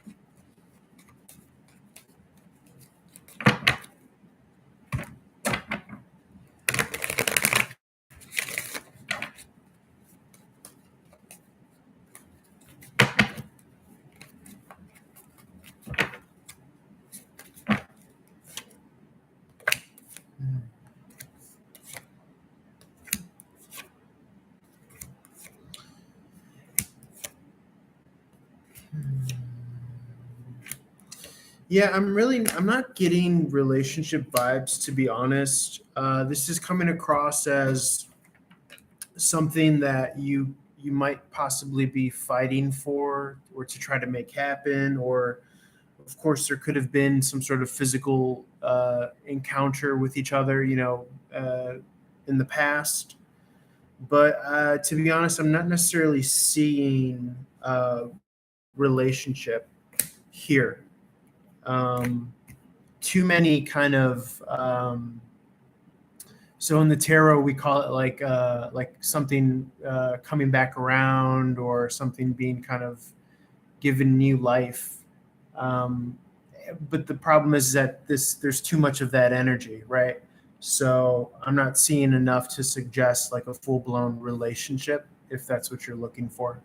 Yeah, I'm not getting relationship vibes, to be honest. This is coming across as something that you might possibly be fighting for or to try to make happen, or of course there could have been some sort of physical encounter with each other, in the past. But to be honest, I'm not necessarily seeing a relationship here. Too many kind of so in the tarot we call it like something coming back around, or something being kind of given new life. But the problem is that there's too much of that energy, right? So I'm not seeing enough to suggest like a full-blown relationship, if that's what you're looking for.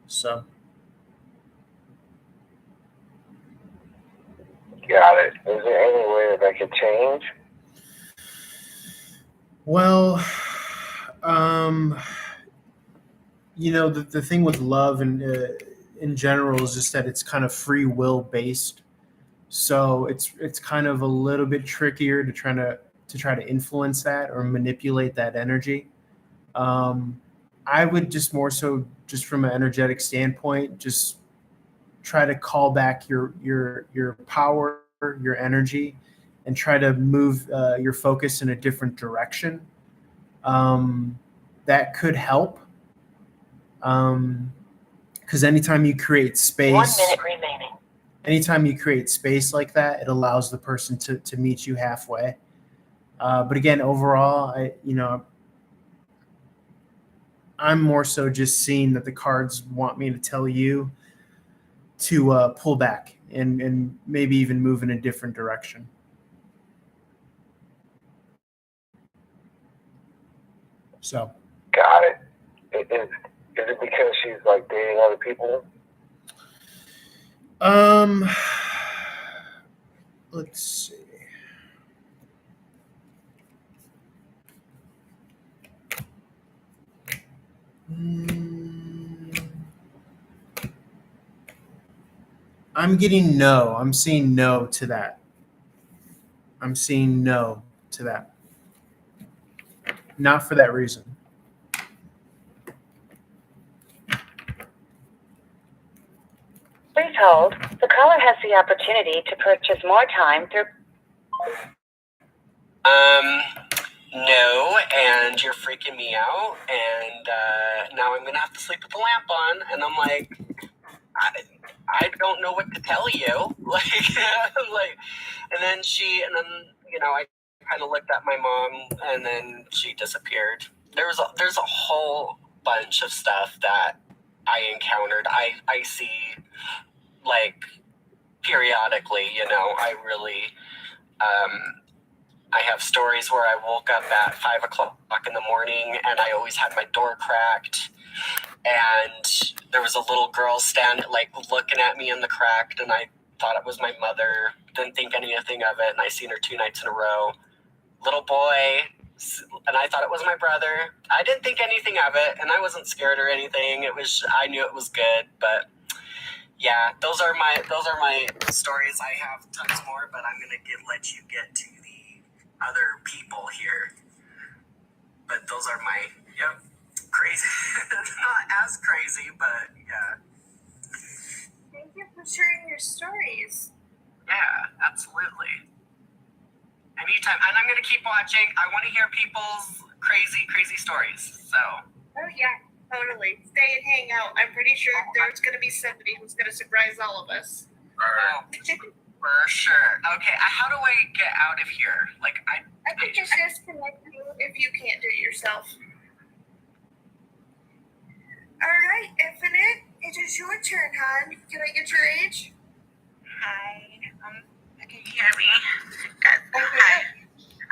So Got it. Is there any way that could change? Well, the thing with love and in general is just that it's kind of free will based. So it's kind of a little bit trickier to to try to influence that or manipulate that energy. I would just more so, just from an energetic standpoint, just try to call back your power, your energy, and try to move your focus in a different direction. That could help. Because anytime you create space, 1 minute remaining. anytime you create space like that, it allows the person to meet you halfway. But again, overall, I'm more so just seeing that the cards want me to tell you to pull back and maybe even move in a different direction. So. Got it. Is it because she's like dating other people? Let's see. I'm getting no. I'm seeing no to that. I'm seeing no to that. Not for that reason. Please hold. The caller has the opportunity to purchase more time through. No, and you're freaking me out, and now I'm gonna have to sleep with the lamp on, and I'm like, I don't know what to tell you, and then I kind of looked at my mom, and then she disappeared. There's a whole bunch of stuff that I encountered. I see, like, periodically, I really, I have stories where I woke up at 5 o'clock in the morning and I always had my door cracked, and there was a little girl looking at me in the crack, and I thought it was my mother, didn't think anything of it, and I seen her 2 nights in a row. Little boy, and I thought it was my brother. I didn't think anything of it, and I wasn't scared or anything. I knew it was good, but yeah, those are my stories. I have tons more, but I'm gonna let you get to the other people here. But those are my crazy. Not as crazy, but yeah. Thank you for sharing your stories. Yeah, absolutely. Anytime, and I'm gonna keep watching. I want to hear people's crazy stories. So. Oh yeah, totally. Stay and hang out. I'm pretty sure there's gonna be somebody who's gonna surprise all of us. For sure. Okay, how do I get out of here? I could just disconnect you if you can't do it yourself. All right, Infinite, it is your turn, hon. Can I get your age? Hi, can you hear me? Good. Hi,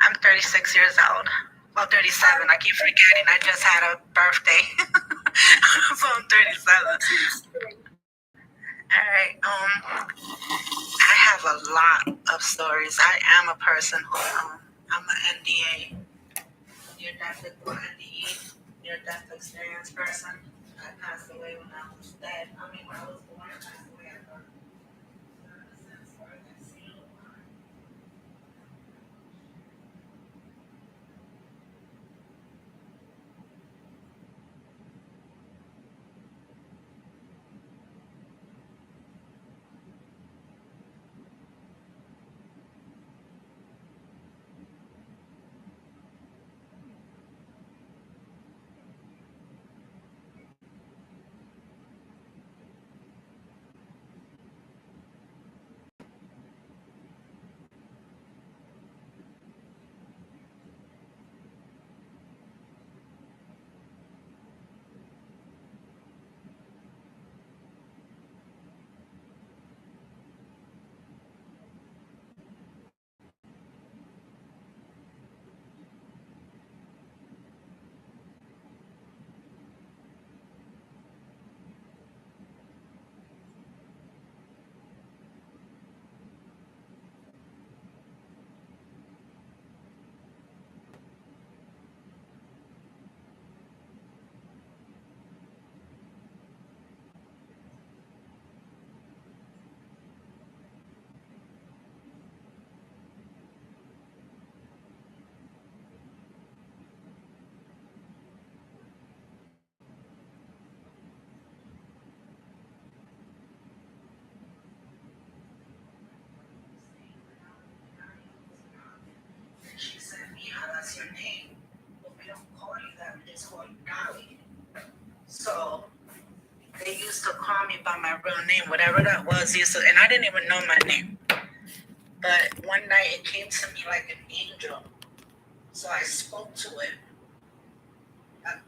I'm 36 years old. Well, 37. I keep forgetting. I just had a birthday, so I'm 37. All right. I have a lot of stories. I am a person who I'm an NDA, near-death NDE, near-death experience person. I passed away when I was dead. When I was born, I passed away at birth. Dolly. So they used to call me by my real name, whatever that was. And I didn't even know my name. But one night it came to me like an angel. So I spoke to it.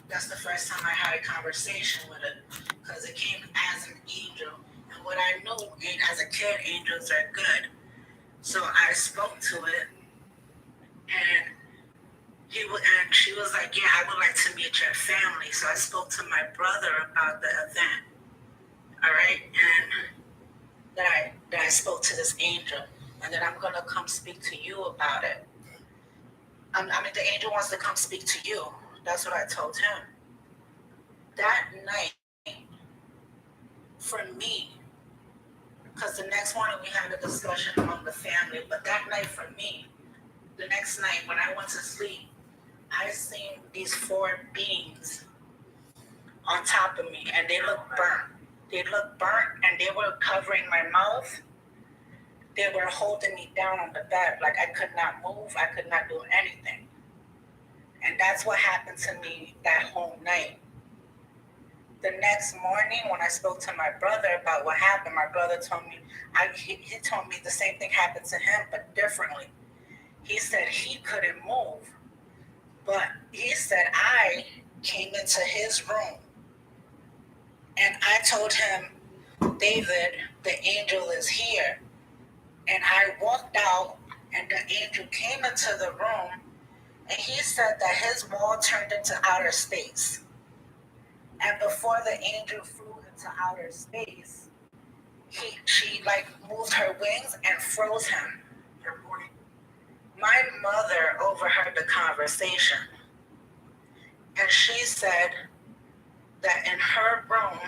That's the first time I had a conversation with it, because it came as an angel. And what I knew as a kid, angels are good. So I spoke to it, and she was like, yeah, I would like to meet your family. So I spoke to my brother about the event. All right, and that I spoke to this angel, and then I'm gonna come speak to you about it. I mean, the angel wants to come speak to you. That's what I told him. That night, for me, because the next morning we had a discussion among the family, but that night for me, the next night when I went to sleep, I seen these 4 beings on top of me, and they looked burnt. They looked burnt, and they were covering my mouth. They were holding me down on the bed, like I could not move, I could not do anything. And that's what happened to me that whole night. The next morning, when I spoke to my brother about what happened, my brother told me, he told me the same thing happened to him, but differently. He said he couldn't move, but he said I came into his room, and I told him, David, the angel is here. And I walked out, and the angel came into the room, and he said that his wall turned into outer space. And before the angel flew into outer space, she like moved her wings and froze him. My mother overheard the conversation, and she said that in her room,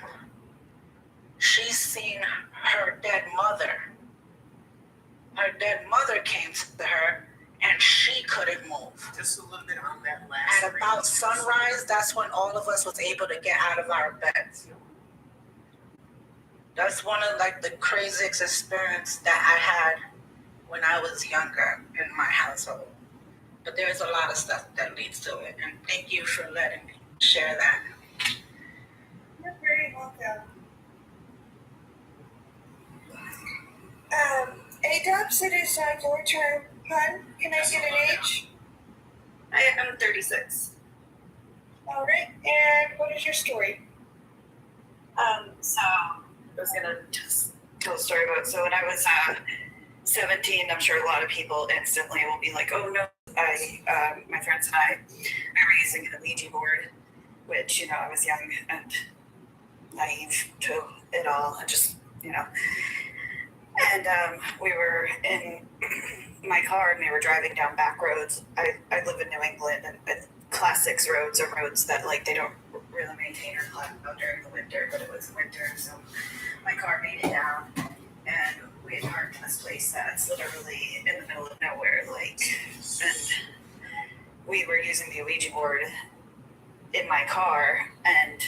she's seen her dead mother. Her dead mother came to her, and she couldn't move. Just a little bit on that last. At about sunrise, that's when all of us was able to get out of our beds. That's one of like the craziest experience that I had when I was younger in my household. But there's a lot of stuff that leads to it, and thank you for letting me share that. You're very welcome. A-Dubs, it is your turn, hon. Can I get an age? I am 36. All right, and what is your story? So I was gonna just tell a story about. So when I was 17, I'm sure a lot of people instantly will be like, "Oh no!" My friends and I were using an Ouija board, which I was young and naive to it all, and just And we were in my car, and we were driving down back roads. I live in New England, and Class 6 roads are roads that they don't really maintain or plow during the winter, but it was winter, so my car made it down, and we had parked in this place that's literally in the middle of nowhere, and we were using the Ouija board in my car, and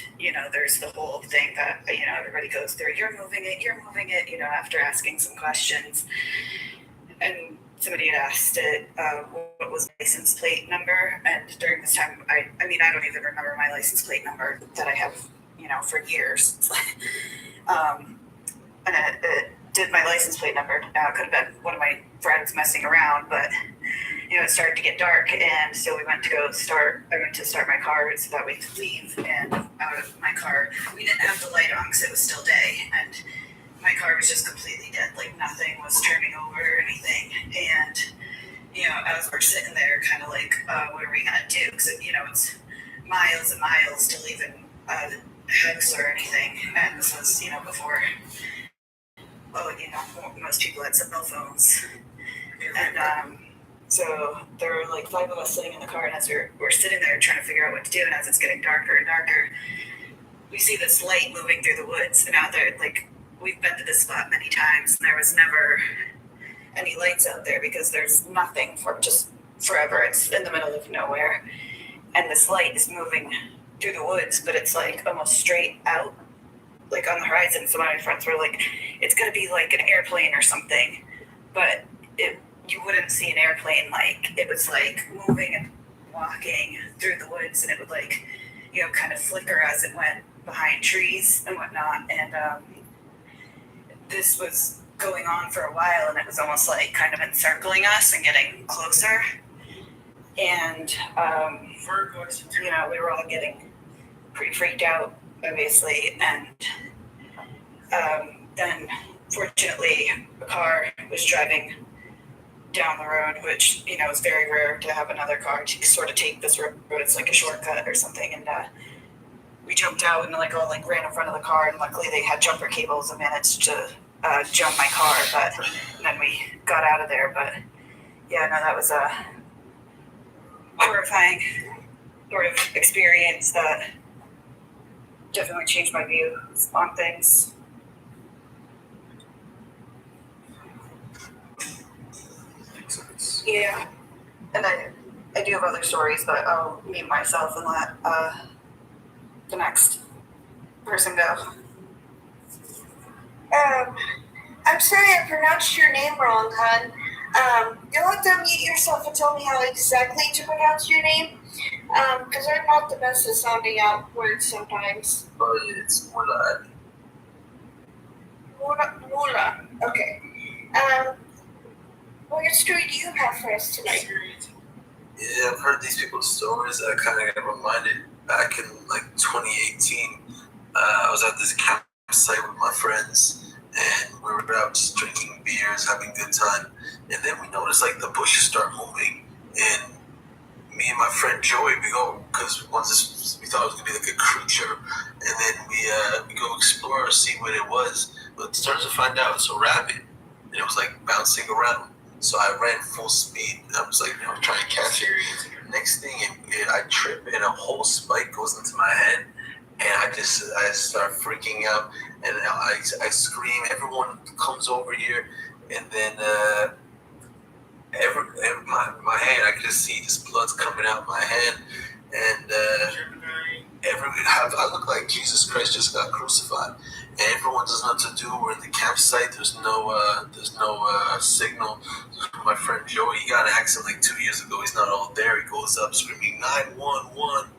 there's the whole thing that everybody goes through, you're moving it, after asking some questions. And somebody had asked it what was the license plate number, and during this time I don't even remember my license plate number that I have for years. And it did my license plate number. Now it could have been one of my friends messing around, but it started to get dark, and so I went to start my car so that we could leave. And out of my car, we didn't have the light on because it was still day, and my car was just completely dead. Nothing was turning over or anything. And as we're sitting there, kind of what are we gonna do? Because it's miles and miles to leave in Hex or anything. And this was before most people had cell phones. And so there were 5 of us sitting in the car, and as we're sitting there trying to figure out what to do, and as it's getting darker and darker, we see this light moving through the woods. And out there, we've been to this spot many times, and there was never any lights out there because there's nothing for just forever. It's in the middle of nowhere, and this light is moving through the woods, but it's almost straight out, on the horizon. So my friends were like, it's gonna be like an airplane or something, but you wouldn't see an airplane. It was moving and walking through the woods, and it would kind of flicker as it went behind trees and whatnot. And this was going on for a while, and it was almost like kind of encircling us and getting closer. And, we were all getting pretty freaked out, obviously. And then, fortunately, a car was driving down the road, which, is very rare to have another car to sort of take this road. It's like a shortcut or something. And we jumped out and all ran in front of the car. And luckily they had jumper cables and managed to jump my car. But then we got out of there. But yeah, no, that was a horrifying sort of experience that definitely changed my view on things. Yeah, and I do have other stories, but I'll mute myself and let the next person go. I'm sorry I pronounced your name wrong, hon. You'll have to unmute yourself and tell me how exactly to pronounce your name, because I'm not the best at sounding out words sometimes. Oh, yeah, it's Mula. Mula. Okay. What story do you have for us tonight? Yeah, I've heard these people's stories that kind of got reminded back in 2018. I was at this campsite with my friends, and we were out just drinking beers, having a good time. And then we noticed the bushes start moving, and me and my friend Joey, we go, because once we thought it was gonna be a creature, and then we go explore, see what it was. But it starts to find out it's a rabbit, and it was bouncing around. So I ran full speed. I was trying to catch it. Next thing, I trip and a whole spike goes into my head, and I start freaking out, and I scream. Everyone comes over here, and then my hand, I could just see this blood's coming out my hand, and I look like Jesus Christ just got crucified. And everyone doesn't know what to do. We're in the campsite. There's no signal. My friend Joey, he got an accident 2 years ago. He's not all there. He goes up screaming 911,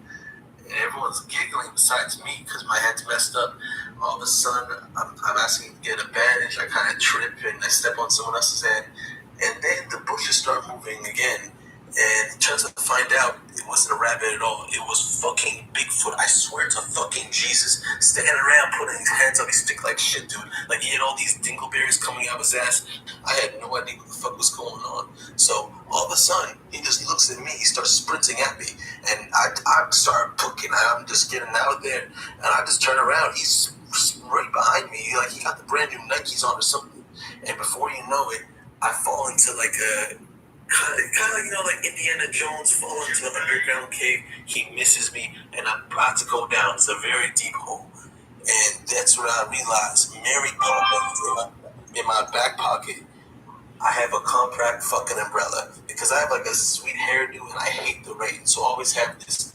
and everyone's giggling besides me because my head's messed up. All of a sudden, I'm asking to get a bandage. I kind of trip and I step on someone else's hand, and then the bushes start moving again. And it turns out to find out it wasn't a rabbit at all. It was fucking Bigfoot. I swear to fucking Jesus. Standing around putting his hands up. He stick like shit, dude. He had all these dingleberries coming out of his ass. I had no idea what the fuck was going on. So all of a sudden, he just looks at me. He starts sprinting at me. And I start booking. I'm just getting out there. And I just turn around. He's right behind me. He got the brand new Nikes on or something. And before you know it, I fall into a... Kind of like Indiana Jones falling into an underground cave. He misses me, and I'm about to go down. It's a very deep hole. And that's when I realized Mary Poppins in my back pocket. I have a compact fucking umbrella because I have a sweet hairdo and I hate the rain. So I always have this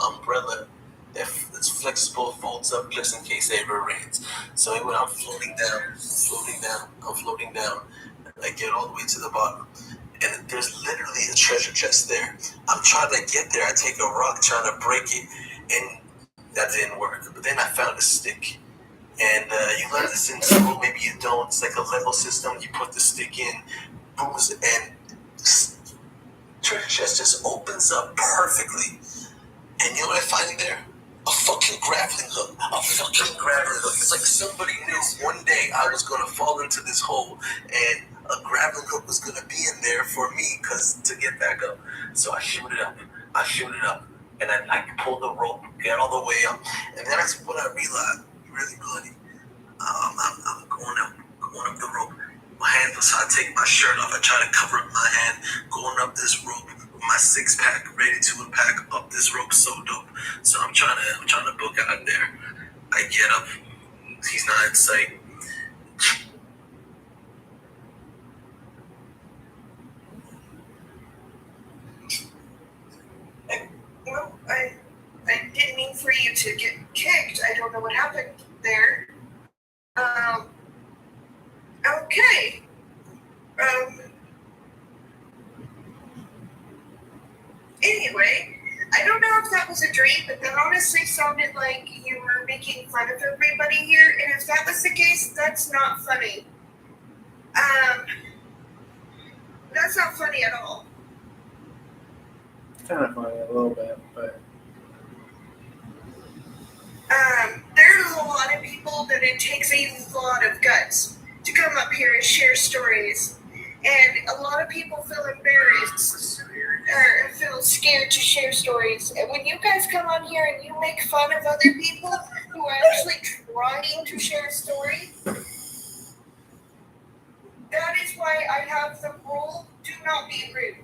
umbrella that's flexible, folds up just in case it ever rains. So when I'm floating down, I get all the way to the bottom. And there's literally a treasure chest there. I'm trying to get there. I take a rock trying to break it, and that didn't work. But then I found a stick. And you learn this in school, maybe you don't. It's like a level system. You put the stick in, booms, and treasure chest just opens up perfectly. And you know what I find there? A fucking grappling hook. It's like somebody knew one day I was going to fall into this hole, and a grappling hook was going to be in there for me to get back up. So I shoot it up, and I pull the rope, get all the way up, and then that's when I realized, really bloody. I'm going up the rope. My hand was, I take my shirt off, I try to cover up my hand, going up this rope with my 6-pack ready to unpack up this rope, so dope. So I'm trying to book out there. I get up, he's not in sight. I didn't mean for you to get kicked. I don't know what happened there. Okay. Anyway, I don't know if that was a dream, but that honestly sounded like you were making fun of everybody here, and if that was the case, that's not funny. That's not funny at all. Kind of funny a little bit, but There's a lot of people that it takes a lot of guts to come up here and share stories, and a lot of people feel embarrassed or feel scared to share stories. And when you guys come on here and you make fun of other people who are actually trying to share a story, that is why I have the rule: do not be rude.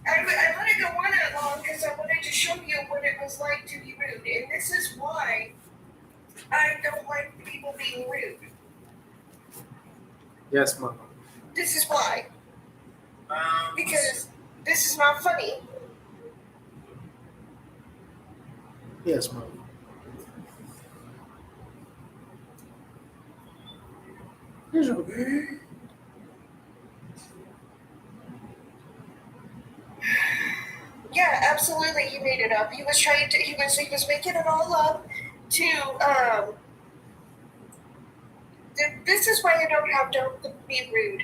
I let it go on that long because I wanted to show you what it was like to be rude. And this is why I don't like people being rude. yes, Mama. This is why. Because this is not funny. Yes, Mama. It's okay. Yeah, absolutely. He made it up. He was trying to. He was making it all up to. This is why I don't have "don't be rude"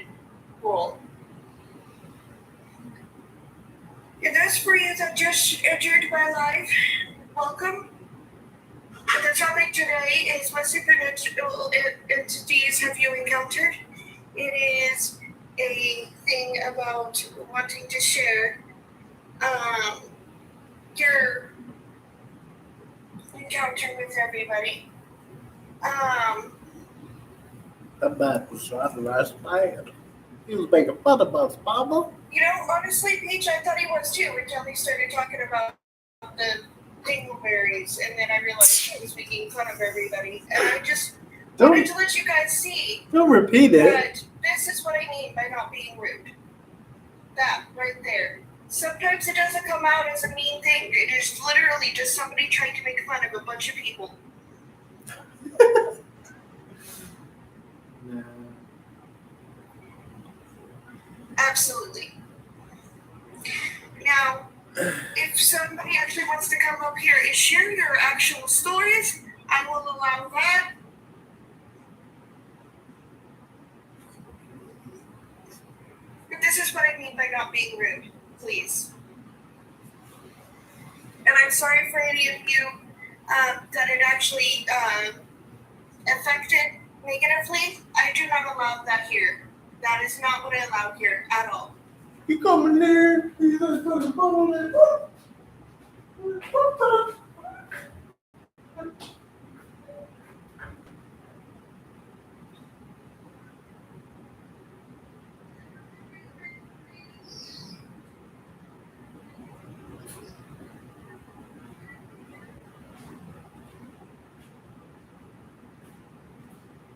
rule. And those for you that just entered my life, welcome. The topic today is what supernatural entities have you encountered? It is a thing about wanting to share your encounter with everybody. The man was shot last night. He was making fun of us, Mama. You know, honestly, Peach, I thought he was too until he started talking about the dingleberries, and then I realized he was making fun of everybody. And I just wanted to let you guys see Don't repeat it. that this is what I mean by not being rude. That right there. Sometimes it doesn't come out as a mean thing. It is literally just somebody trying to make fun of a bunch of people. Nah. Absolutely. Now, if somebody actually wants to come up here and share your actual stories, I will allow that. But this is what I mean by not being rude, please. And I'm sorry for any of you that it actually affected negatively. I do not allow that here. That is not what I allow here at all. You coming there? You just put the ball in.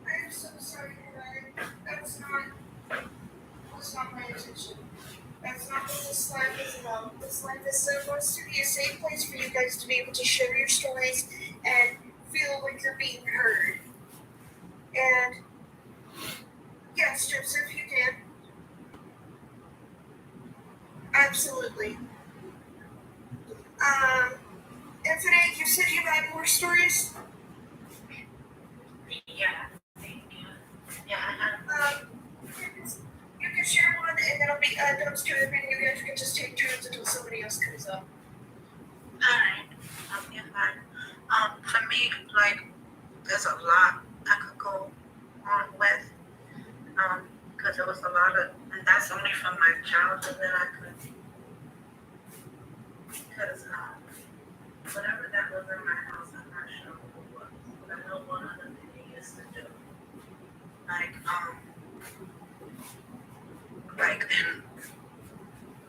I am so sorry, Ryan. That's not my intention. That's not what this life is about. This life is supposed to be a safe place for you guys to be able to share your stories and feel like you're being heard. And yes, Joseph, you can. Absolutely. Infinite, you said you had more stories? Yeah. Yeah, I have. You can share one, and then I'll be those two, and then you guys can just take turns until somebody else comes up. Alright, yeah, fine. For me, like, there's a lot I could go on with, because there was a lot of, and that's only from my childhood that I could, because whatever that was in my house, I'm not sure who it was, but I know one of the things he used to do,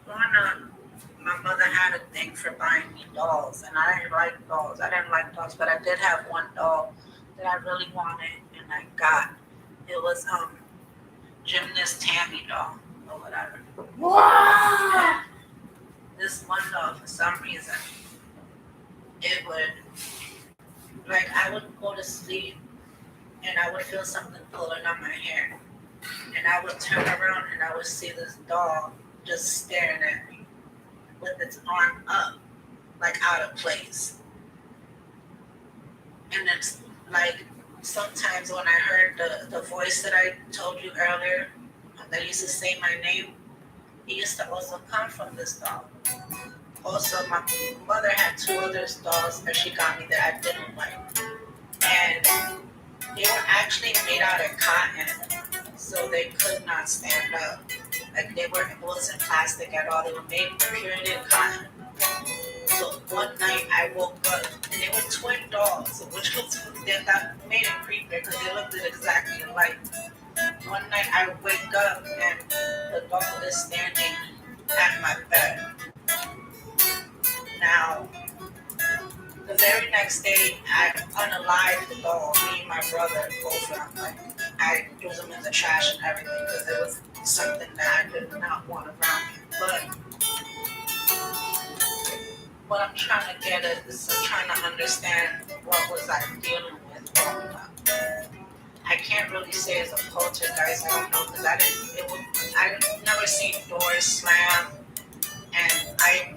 growing up, my mother had a thing for buying me dolls, and I didn't like dolls. I didn't like dolls, but I did have one doll that I really wanted, and I got. It was Gymnast Tammy doll or whatever. Wow! This one doll, for some reason, it would, like, I would go to sleep, and I would feel something pulling on my hair, and I would turn around, and I would see this doll just staring at me with its arm up, out of place. And it's like sometimes when I heard the voice that I told you earlier that used to say my name, it used to also come from this doll. Also, my mother had 2 other dolls that she got me that I didn't like. And they were actually made out of cotton, so they could not stand up. Like it wasn't plastic at all. They were made purely in cotton. So one night I woke up and they were twin dolls, which was that made it creepy because they looked exactly alike. One night I wake up and the doll is standing at my bed. Now, the very next day, I unalived the doll, me and my brother, both of them. Like, I threw them in the trash and everything because it was something that I did not want around me. But what I'm trying to get at is I'm trying to understand what was I dealing with growing up. I can't really say it's a poltergeist, I don't know, because I never seen doors slam and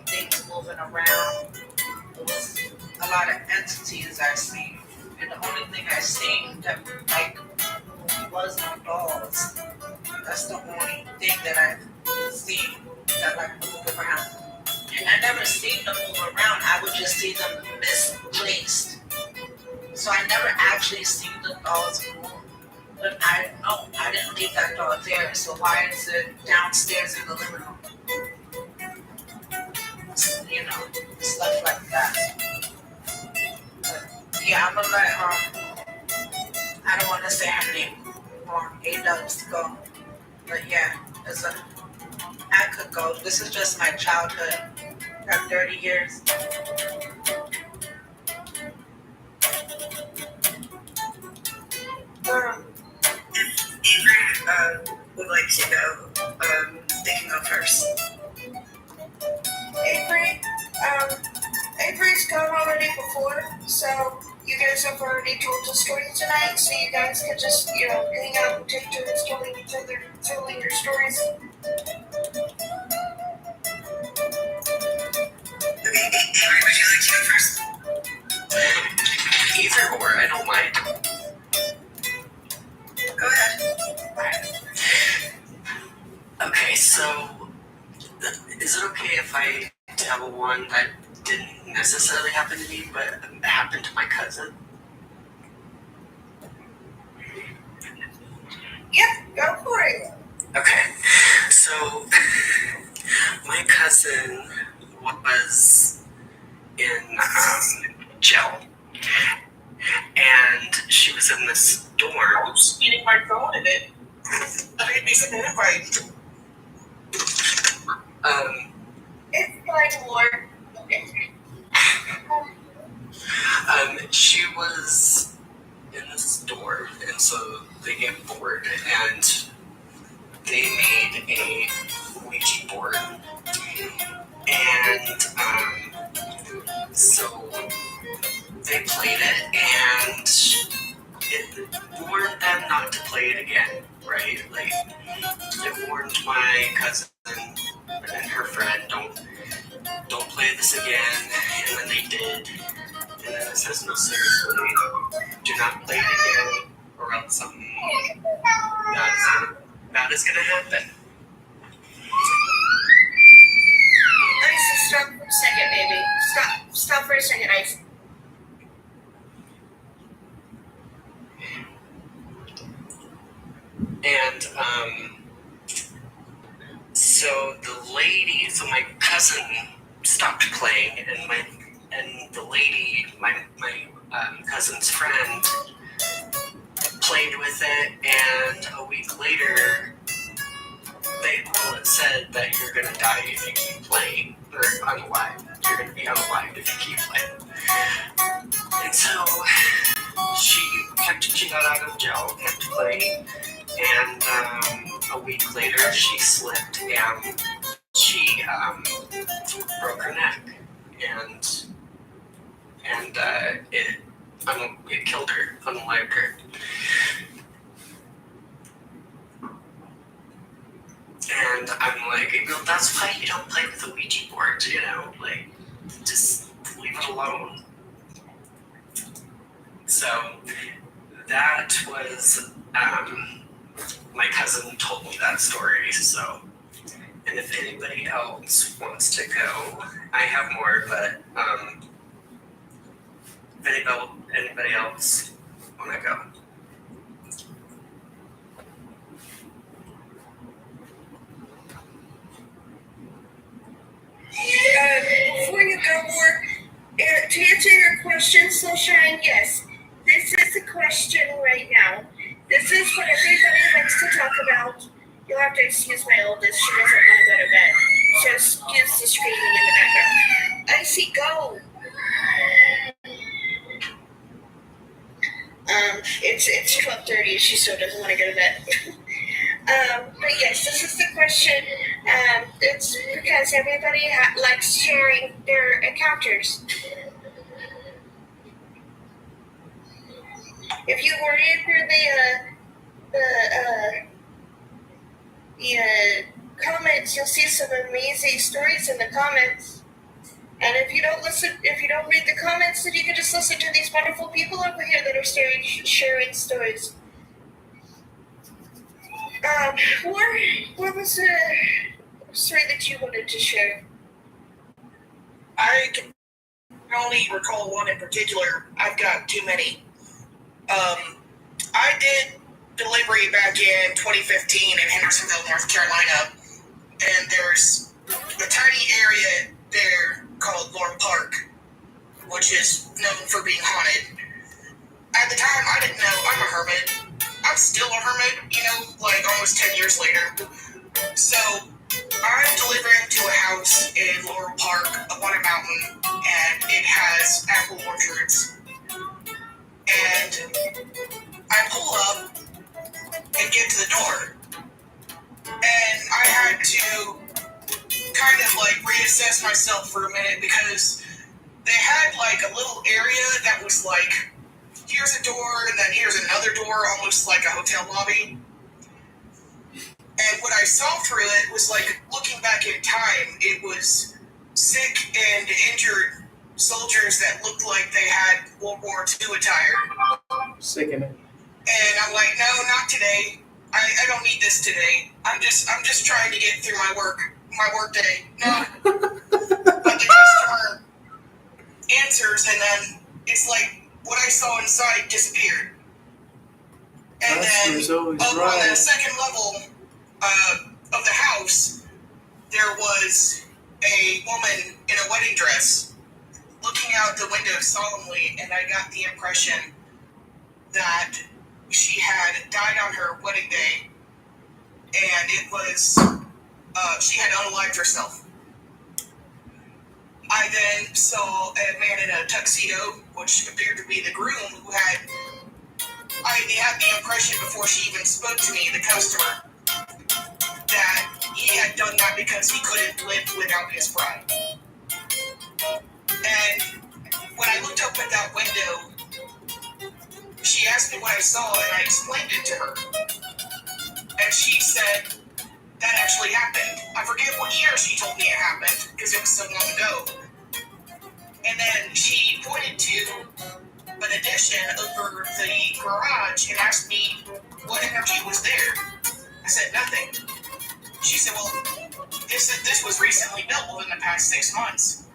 things moving around. It was a lot of entities I seen, and the only thing I seen that like was no dolls. That's the only thing that I've seen that like move around. And I never seen them move around. I would just see them misplaced. So I never actually seen the dolls move. But I know I didn't leave that doll there. So why is it downstairs in the living room? You know, stuff like that. But yeah, I'm gonna let I don't want to say her name A-Dubs go. But yeah, I could go. This is just my childhood. Got 30 years. Avery would like to go. They can go first. Avery's gone already before, so you guys have already told the story tonight, so you guys can just, hang out and take turns telling each other, telling your stories. Okay, Avery, would you like to go first? Either or, I don't mind. Go ahead. Okay, so is it okay if I tell one that didn't necessarily happen to me, but happened to my cousin? Yep, go for it. Okay, so my cousin was in jail, and she was in this dorm. I'm just eating my phone and it made me some invite. It's fine, Lord. Okay. She was in this dorm, and so they get bored, and they made a Ouija board, and so they played it, and it warned them not to play it again, right? Like, it warned my cousin and her friend, don't play this again, and then they did, and then it says, no, seriously, do not play it again, or else something bad is gonna happen. Ice, stop for a second, baby. Stop for a second, Ice. And, so my cousin stopped playing, and the lady, my cousin's friend, played with it, and a week later, it said that you're gonna die if you keep playing, or unalive. You're gonna be unalive if you keep playing. And so, she got out of jail, kept playing, and a week later she slipped and she broke her neck, and it killed her, unalived her. And I'm like, well, that's why you don't play with the Ouija board, like, just leave alone. So that was, my cousin told me that story, so, and if anybody else wants to go, I have more, but, if anybody else want to go. Before you go, Mark, to answer your question, Sunshine, yes, this is the question right now. This is what everybody likes to talk about. You'll have to excuse my oldest. She doesn't want to go to bed. So excuse the screaming in the background. Icy, go. It's 12:30 and she still doesn't want to go to bed. But yes, this is the question. It's because everybody likes sharing their encounters. If you were in for the comments, you'll see some amazing stories in the comments. And if you don't read the comments, then you can just listen to these wonderful people over here that are sharing stories. What was the story that you wanted to share? I can only recall one in particular. I've got too many. I did delivery back in 2015 in Hendersonville, North Carolina, and there's a tiny area there called Lorne Park, which is known for being haunted. At the time, I didn't know. I'm a hermit. I'm still a hermit, like almost 10 years later. So I'm delivering to a house in Laurel Park up on a mountain, and it has apple orchards. And I pull up and get to the door, and I had to kind of like reassess myself for a minute because they had like a little area that was like, here's a door, and then here's another door, almost like a hotel lobby. And what I saw through it was like, looking back in time, it was sick and injured soldiers that looked like they had World War II attire. Sickening. And I'm like, no, not today. I don't need this today. I'm just trying to get through my work day. No. But the customer answers, and then it's like what I saw inside disappeared. And then over on the second level of the house, there was a woman in a wedding dress looking out the window solemnly, and I got the impression that she had died on her wedding day, and it was, she had unalived herself. I then saw a man in a tuxedo, which appeared to be the groom, who I had the impression before she even spoke to me, the customer, that he had done that because he couldn't live without his bride. And when I looked up at that window, she asked me what I saw, and I explained it to her. And she said, that actually happened. I forget what year she told me it happened, because it was so long ago. And then she pointed to an addition over the garage and asked me what energy was there. I said, nothing. She said, well, this was recently built within the past 6 months.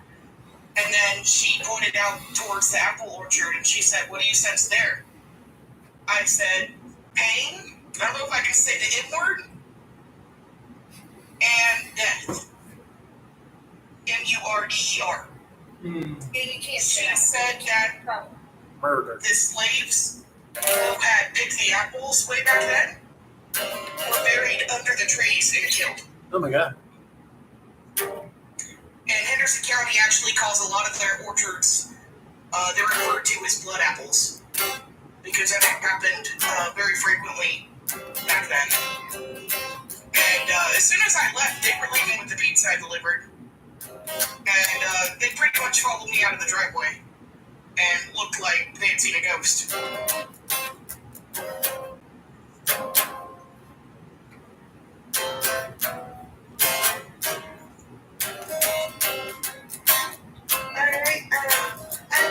And then she pointed out towards the apple orchard, and she said, what do you sense there? I said, pain? I don't know if I can say the N word. And death. M-U-R-D-E-R. She said that murder. The slaves who had picked the apples way back then were buried under the trees and killed. Oh my God. And Henderson County actually calls a lot of their orchards, they're referred to as blood apples, because that happened very frequently back then. And as soon as I left, they were leaving with the pizza I delivered. And they pretty much followed me out of the driveway and looked like they had seen a ghost. Alright,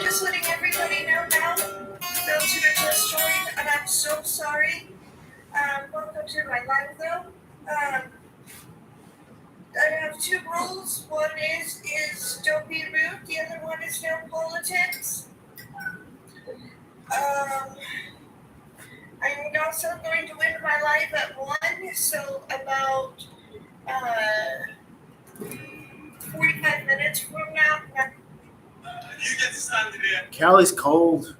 just letting everybody know now, those who are just joined, and I'm so sorry. Welcome to my live though. I have two rules. One is don't be rude. The other one is no politics. I'm also going to end my live at 1, so about 45 minutes from now. You get to stand here. Cali's cold.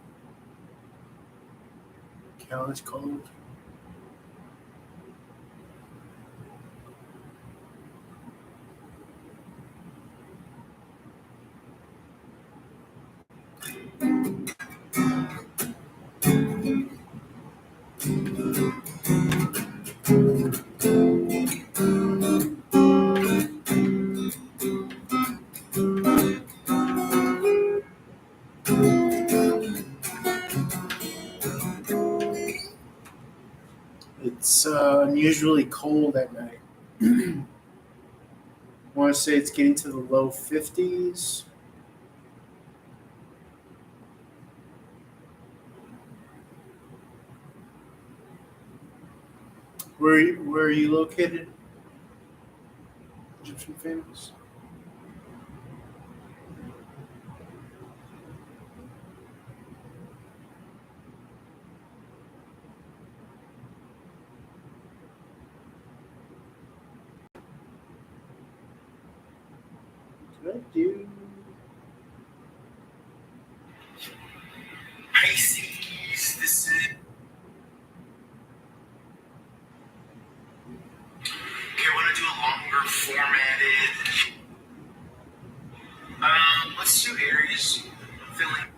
Cali's cold. It's unusually cold at night. I want to say it's getting to the low 50s. Where are you located? Egyptian famous. What did I do? Pisces, this is. Okay, I want to do a longer formatted. Let's do Aries. Feeling.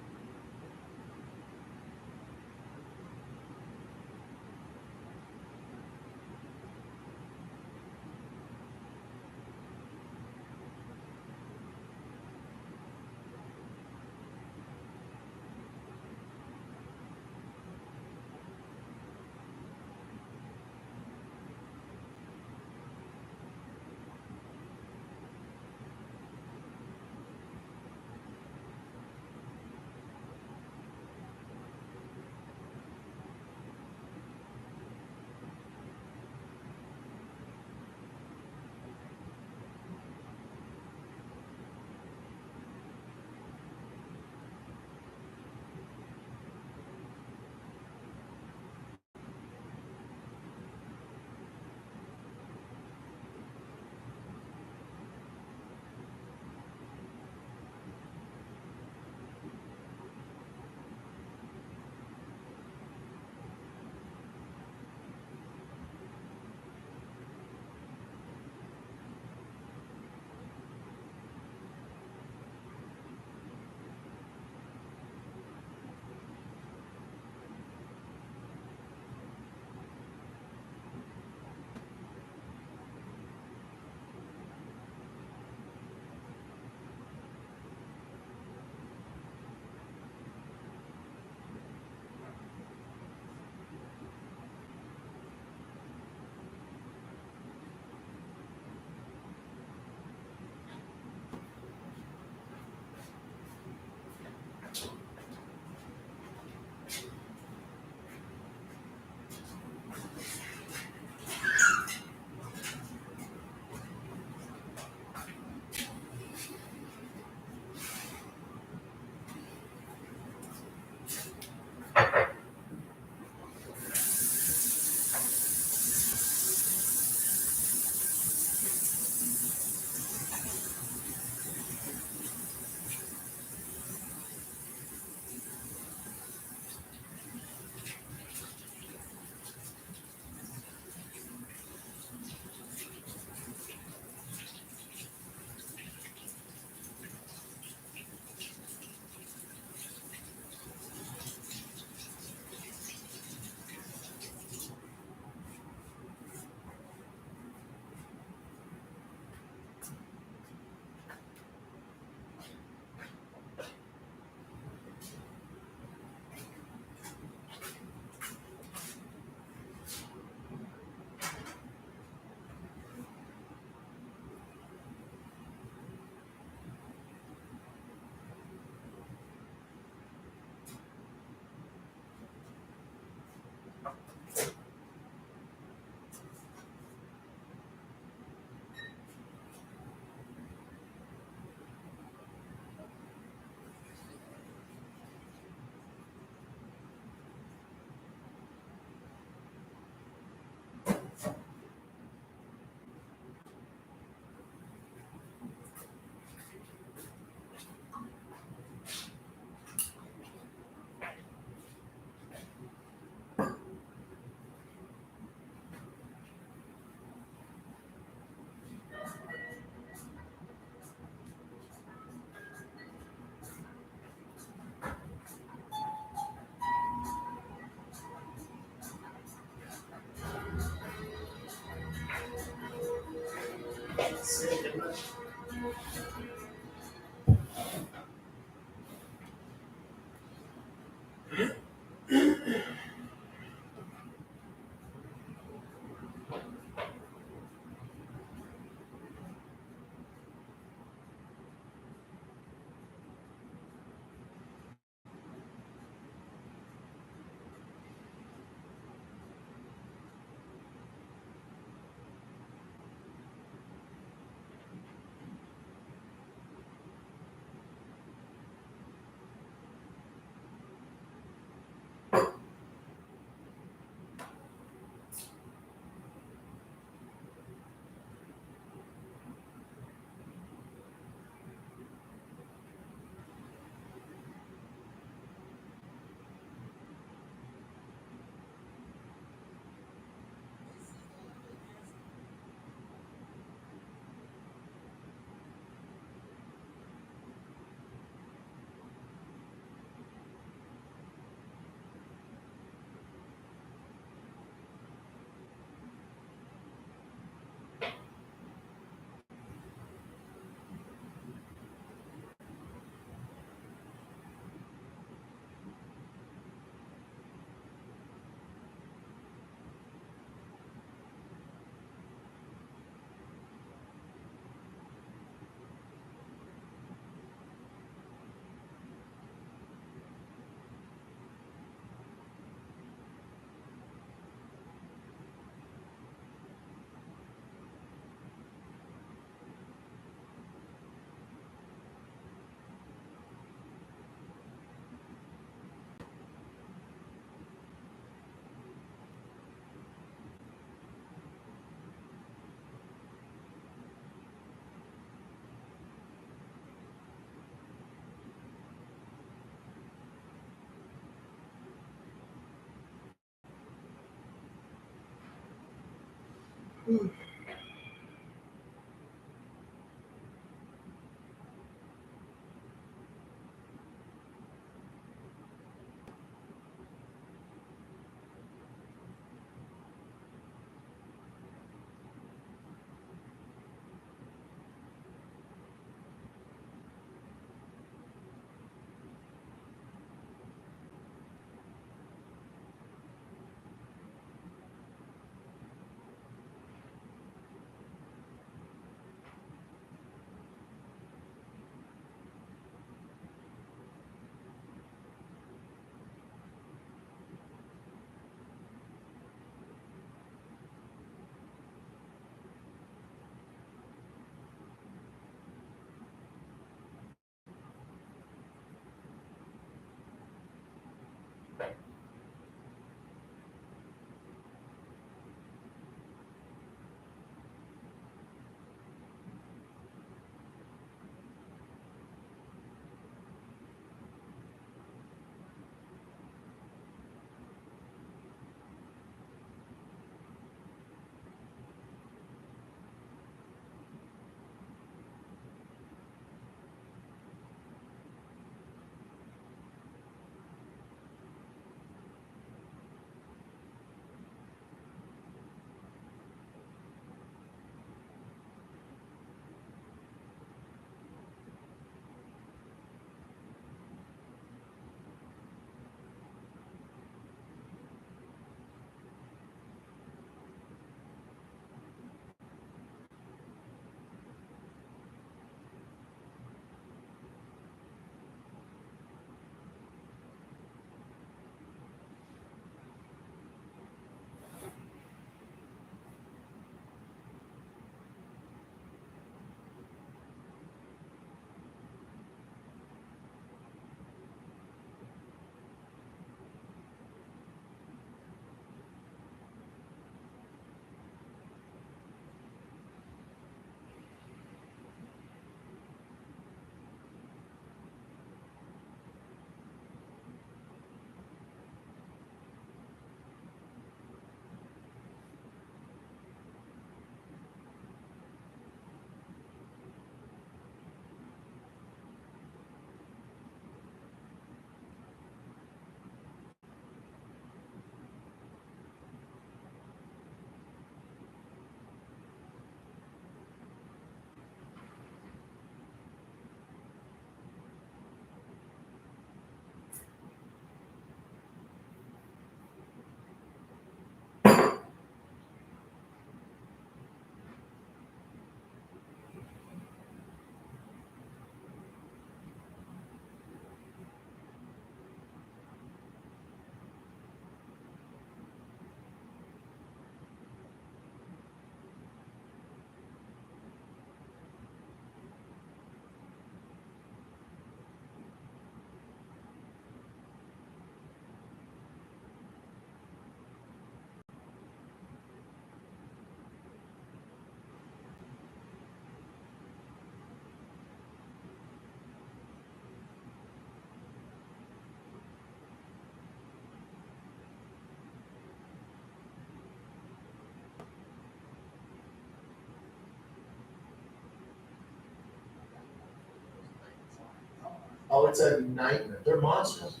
Oh, it's a nightmare. They're monsters.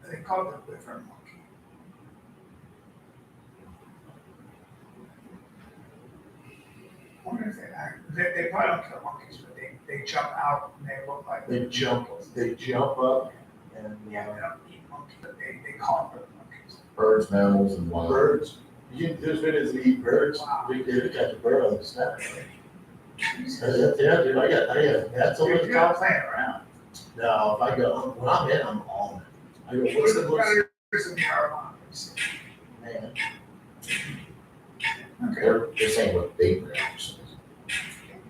They call it the liver monkey. I wonder if they probably don't kill monkeys, but they jump out and they look like. They jump up and Yeah, they don't eat monkeys, but they call them monkeys. birds, mammals, and wild. Birds. There's videos that eat birds. We did catch a bird on the snap. Yeah, dude, I got that's over the You're top. not playing around. No, if I go, when I'm in, I'm all in. I go, what's the most, There's some caravans. man, Okay. they're saying what bait reactions.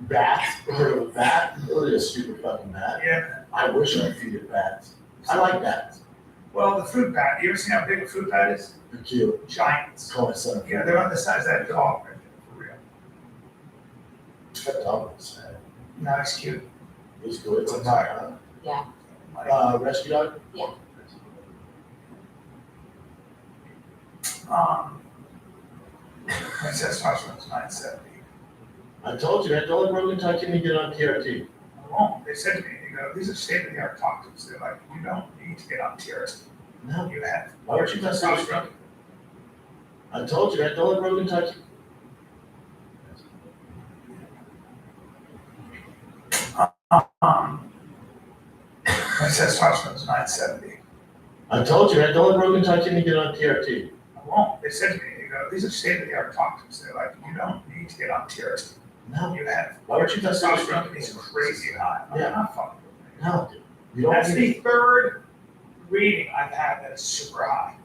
Bats, heard of a bat? Look at a stupid fucking bat. Yeah. I wish I could feed it bats. I like bats. Well, the fruit bat. You ever seen how big a fruit bat is? They're cute. Giants. Call my son. Yeah, they're on the size of that dog right there, for real. That dog was sad. No, it's cute. It's good. It's a dog, Yeah. huh? Rescue dog? Yeah. My testosterone's 970. I told you, man. Don't let Rogan talk you to get on TRT. I won't. They said to me, these are state-of-the-art toxins. They're like, you don't need to get on TRT. No. You have. Why would you testosterone? I told you, man. Don't let Rogan touch you. My testosterone's 970. I told you, man. Don't let Rogan touch you to get on TRT. I won't. They said to me, these are state-of-the-art toxins. They're like, you don't need to get on TRT. No. You have. Why would you Testosterone is crazy high. I'm Yeah. not fucking with it. No, dude. You don't That's need the third reading I've had that is super high.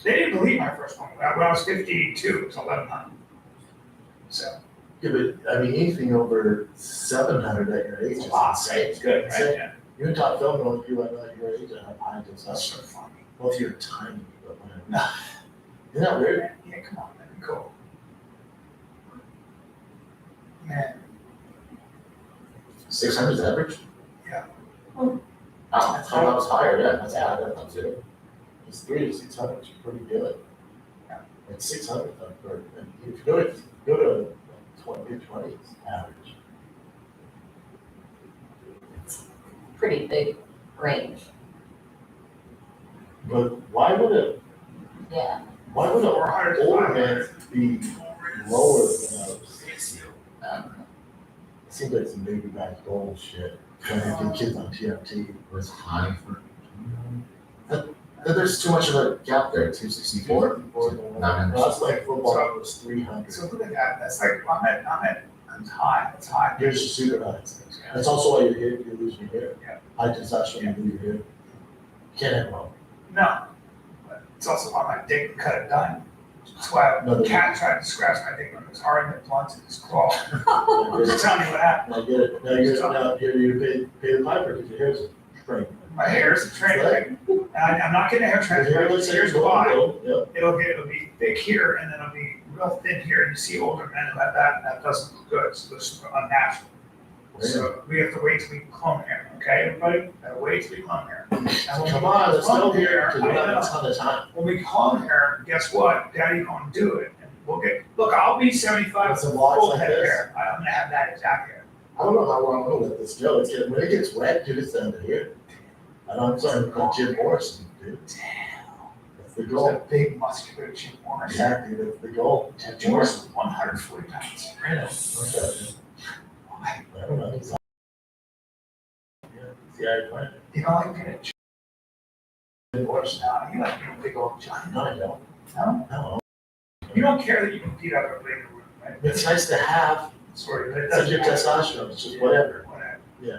They didn't believe my first one. When I was 52, it was 1100. So. Yeah, but I mean, anything over 700 at your age is insane. It's good, right? Insane. Yeah. You're top film only people I know at your age that have high That's testosterone. so funny. Well, if you're tiny, but whatever. No. Isn't that weird? Yeah, come on, that'd be cool. Man, 600 is average? yeah. Oh, I thought that was higher, yeah, that's higher, that's it. It's 3 to 600, is pretty good. Yeah. Like 600, and if you go to 20, it's average. Pretty big range. But why would an Yeah. older man be lower than those? It seems like some baby back bullshit. Trying to get kids on TRT. Was high for. There's too much of a gap there. 264. That's like football was 300. So look at that. That's like, I'm high. That's high. You're just super high. That's also why you're losing your hair. Yeah. High testosterone, you lose your hair. You can't have one. No. But it's also why my dick cut it done. That's why a cat tried to scratch my dick when it was hard and it blunt in his claw. Just tell me what happened. I get it. Now you pay the piper because your hair's trained. My hair is a train wreck. And I'm not getting a hair transplant. Here's why. It'll be thick here and then it'll be real thin here. And you see older men who have that, and that doesn't look good. So it's unnatural. So we have to wait till we clone hair, okay, everybody? Gotta wait till we clone hair. And when Come we on, let's clone go here, because we I don't have a know. ton of time. When we clone hair, guess what? Daddy gonna do it. And we'll get, look, I'll be 75 With with some locks full like head of this? hair. I'm gonna have that exact hair. I don't know how long I'm gonna let this go. When it gets wet, dude, it's down to here. And I'm starting to call Jim Morrison, dude. That's the He's goal. a big muscular Jim Morrison. Exactly, that's the goal. Jim Morrison, 140 pounds. I know. Okay. I don't know. He's see how you plan. You don't like being a Jim Morrison now. You like being a big old giant. No, I don't. No? No. You don't care that you can beat up a big room, right? It's nice to have. Sorry, but it Such doesn't your matter. testosterone. It's just whatever. Whatever. Yeah.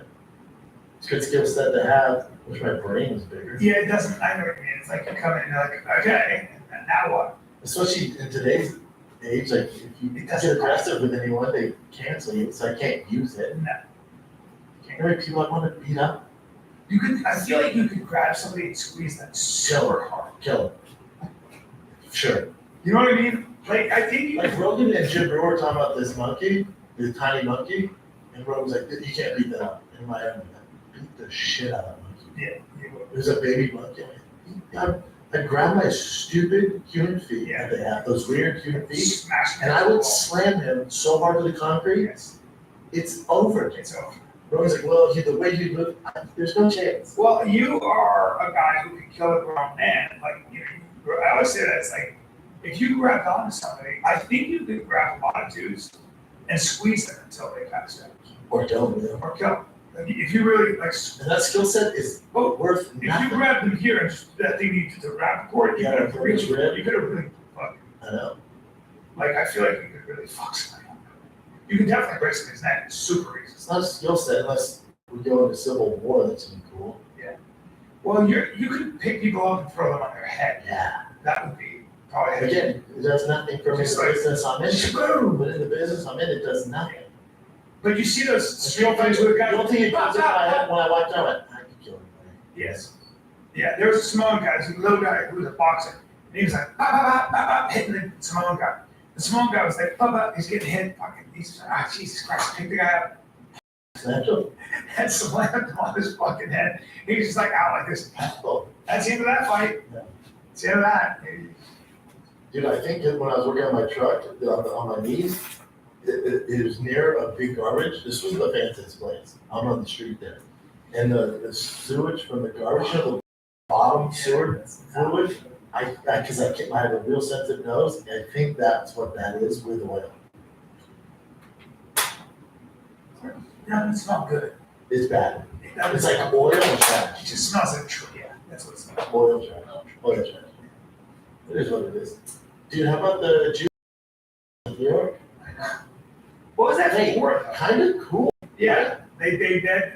It's good skill set to have. Wish my brain was bigger. Yeah, it doesn't, I know what you mean. It's like you come in and you're like, okay, and now what? Especially in today's age, like if you get aggressive with anyone, they cancel you. So I can't use it. No. How many people I want to beat up? You could, I feel like you could grab somebody and squeeze them super hard. Kill them. Sure. You know what I mean? Like, I think you Like Rogan and Jim Brewer were talking about this monkey, this tiny monkey, and Rogan's like, you can't beat that up. In Miami, I beat the shit out of that monkey. Yeah, you would. It was a baby monkey. I grabbed my stupid human feet that they have, those weird human feet, Smash and I would slam him so hard to the concrete, Yes, it's over. it's over. Roman's like, well, the way you look, there's no chance. Well, you are a guy who can kill a grown man. Like, you know, I always say that it's like, if you grabbed onto somebody, I think you could grab a lot of dudes and squeeze them until they pass out. Or kill them. Or kill them. Like, if you really like, and that skill set is worth if nothing. you grab them here and that thing needed to wrap the cord, you could have really fucked. I know. Like, I feel like you could really fuck somebody up. You can definitely break somebody's neck. It's super easy. It's not a skill set unless we go into civil war. That's gonna be cool. Yeah. Well, you could pick people up and throw them on their head. Yeah. That would be probably. Again, it does nothing for me. Just The like, business I'm in, boom, but in the business I'm in, it does nothing. But you see those street fights with guys. The only thing it comes in my head when I watch out, I can kill him. Yes. Yeah, there was a Samoan guy, he's a little guy who was a boxer. And he was like, bah, bah, bah, bah, bah, hitting the Samoan guy. The Samoan guy was like, bah, bah, he's getting hit. Fucking, he's like, Jesus Christ, pick the guy up. Snatch him. And slammed him on his fucking head. He was just like out like this. That's the end of that fight. Yeah. That's the end of that. Dude, I think that when I was working on my truck, on my knees, it was near a big garbage. This was the fanciest place. I'm on the street there. And the sewage from the garbage, the bottom sewer fluid, I have a real sensitive nose. I think that's what that is with oil. No, it's not good. It's bad. It's It like oil and trash. just smells like tree. Yeah, that's what it smells like. Oil trash. Oil trash. It is what it is. Dude, how about the Jews in New York? What was that Hey, for? kind of cool. Yeah, they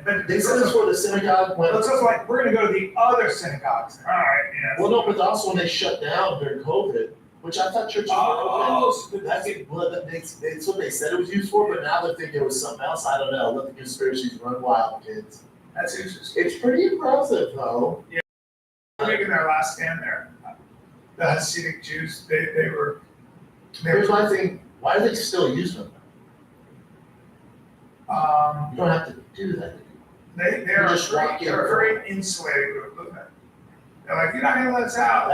but They said that's where the synagogue went. it's also like, we're gonna go to the other synagogues. All right, yeah. Well, no, but also when they shut down during COVID, which I thought churches were open. That's what they said it was used for, but now they think it was something else. I don't know. Let the conspiracies run wild, kids. That's interesting. It's pretty impressive, though. Yeah, they're making their last stand there. The Hasidic Jews, they were. Here's my thing. Why do they still use them? You don't have to do that. They're just walk in. they're a very insulated group, look at it. They're like, you're not gonna let us out.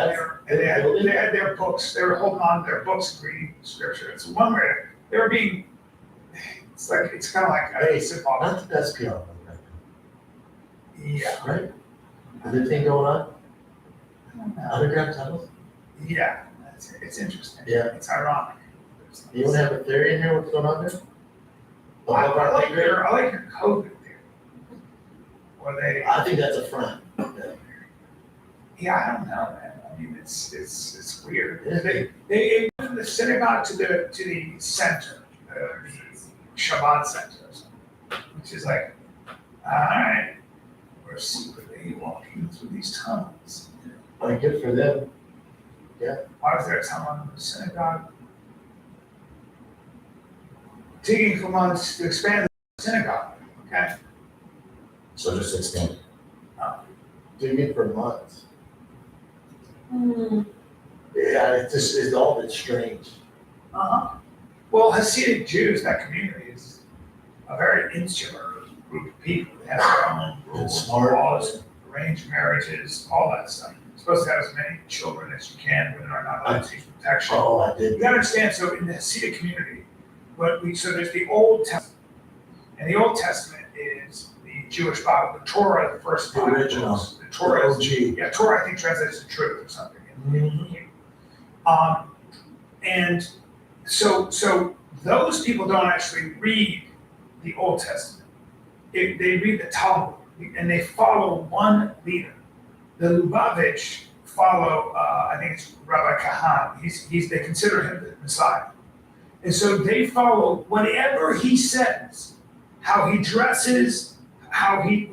And they had their books, they were holding on to their books and reading scripture. It's one way, they were being, it's kind of like a simple. Not the best PR. Right? Yeah. Right? Is there anything going on? Underground tunnels? Yeah, it's interesting. Yeah. It's ironic. You don't have a theory in here? What's going on there? I like your COVID theory. Or they. I think that's a front. Yeah, I don't know, man. I mean, it's weird. They moved the synagogue to the center, the Shabbat center, or something, which is like, all right, we're secretly walking through these tunnels. Like, good for them. Yeah. Why was there a tunnel in the synagogue? Taking for months to expand the synagogue. Okay. So just extend it. Digging for months. Yeah, it's all been strange. Well, Hasidic Jews, that community is a very insular group of people. They have their own rules, laws, arranged marriages, all that stuff. You're supposed to have as many children as you can, women are not allowed to seek protection. Oh, I did. You gotta understand, so in the Hasidic community, so there's the Old Testament. And the Old Testament is the Jewish Bible, the Torah, the first The five original. books. The Torah OG. Yeah, Torah I think translates to truth or something. And so those people don't actually read the Old Testament. They read the Talmud and they follow one leader. The Lubavitch follow, I think it's Rabbi Kahan. They consider him the Messiah. And so they follow whatever he says, how he dresses,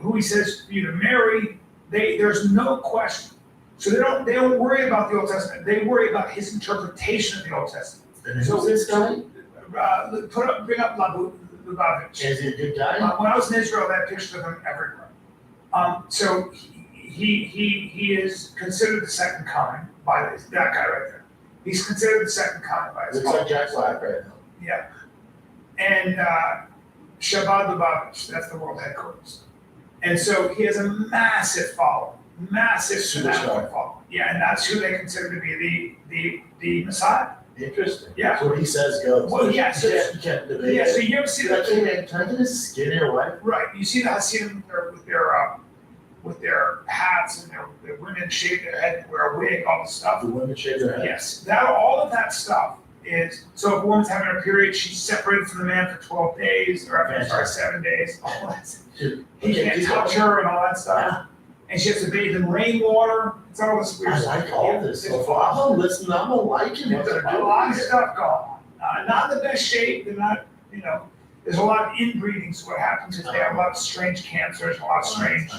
who he says for you to marry. There's no question. So they don't worry about the Old Testament. They worry about his interpretation of the Old Testament. And who's this guy? Bring up Lubavitch. Is he a good guy? When I was in Israel, I had pictures of him everywhere. So he is considered the second coming by that guy right there. He's considered the second coming by his Looks like Jack Black right now. Yeah. And Shabbat Lubavitch, that's the world headquarters. And so he has a massive following, massive Superstar. following. Yeah, and that's who they consider to be the Messiah. Interesting. Yeah. So what he says goes. Well, yeah, so- You can't debate Yeah, it. so you ever see Like, that? can I get a skinnier wife? Right, you see the Hasidim with their hats and their women shave their head, wear a wig, all the stuff. The women shave their head? Yes, all of that stuff is, so if a woman's having her period, she's separated from the man for 12 days, or I'm sorry, 7 days, all that. He can't touch her and all that stuff. And she has to bathe in rainwater, it's all this weird I stuff. like all this. It's So far, I'm gonna listen, I'm gonna like it. There's a lot of stuff going on. Not in the best shape, they're not, there's a lot of inbreeding, so what happens is they have a lot of strange cancers, a lot of strange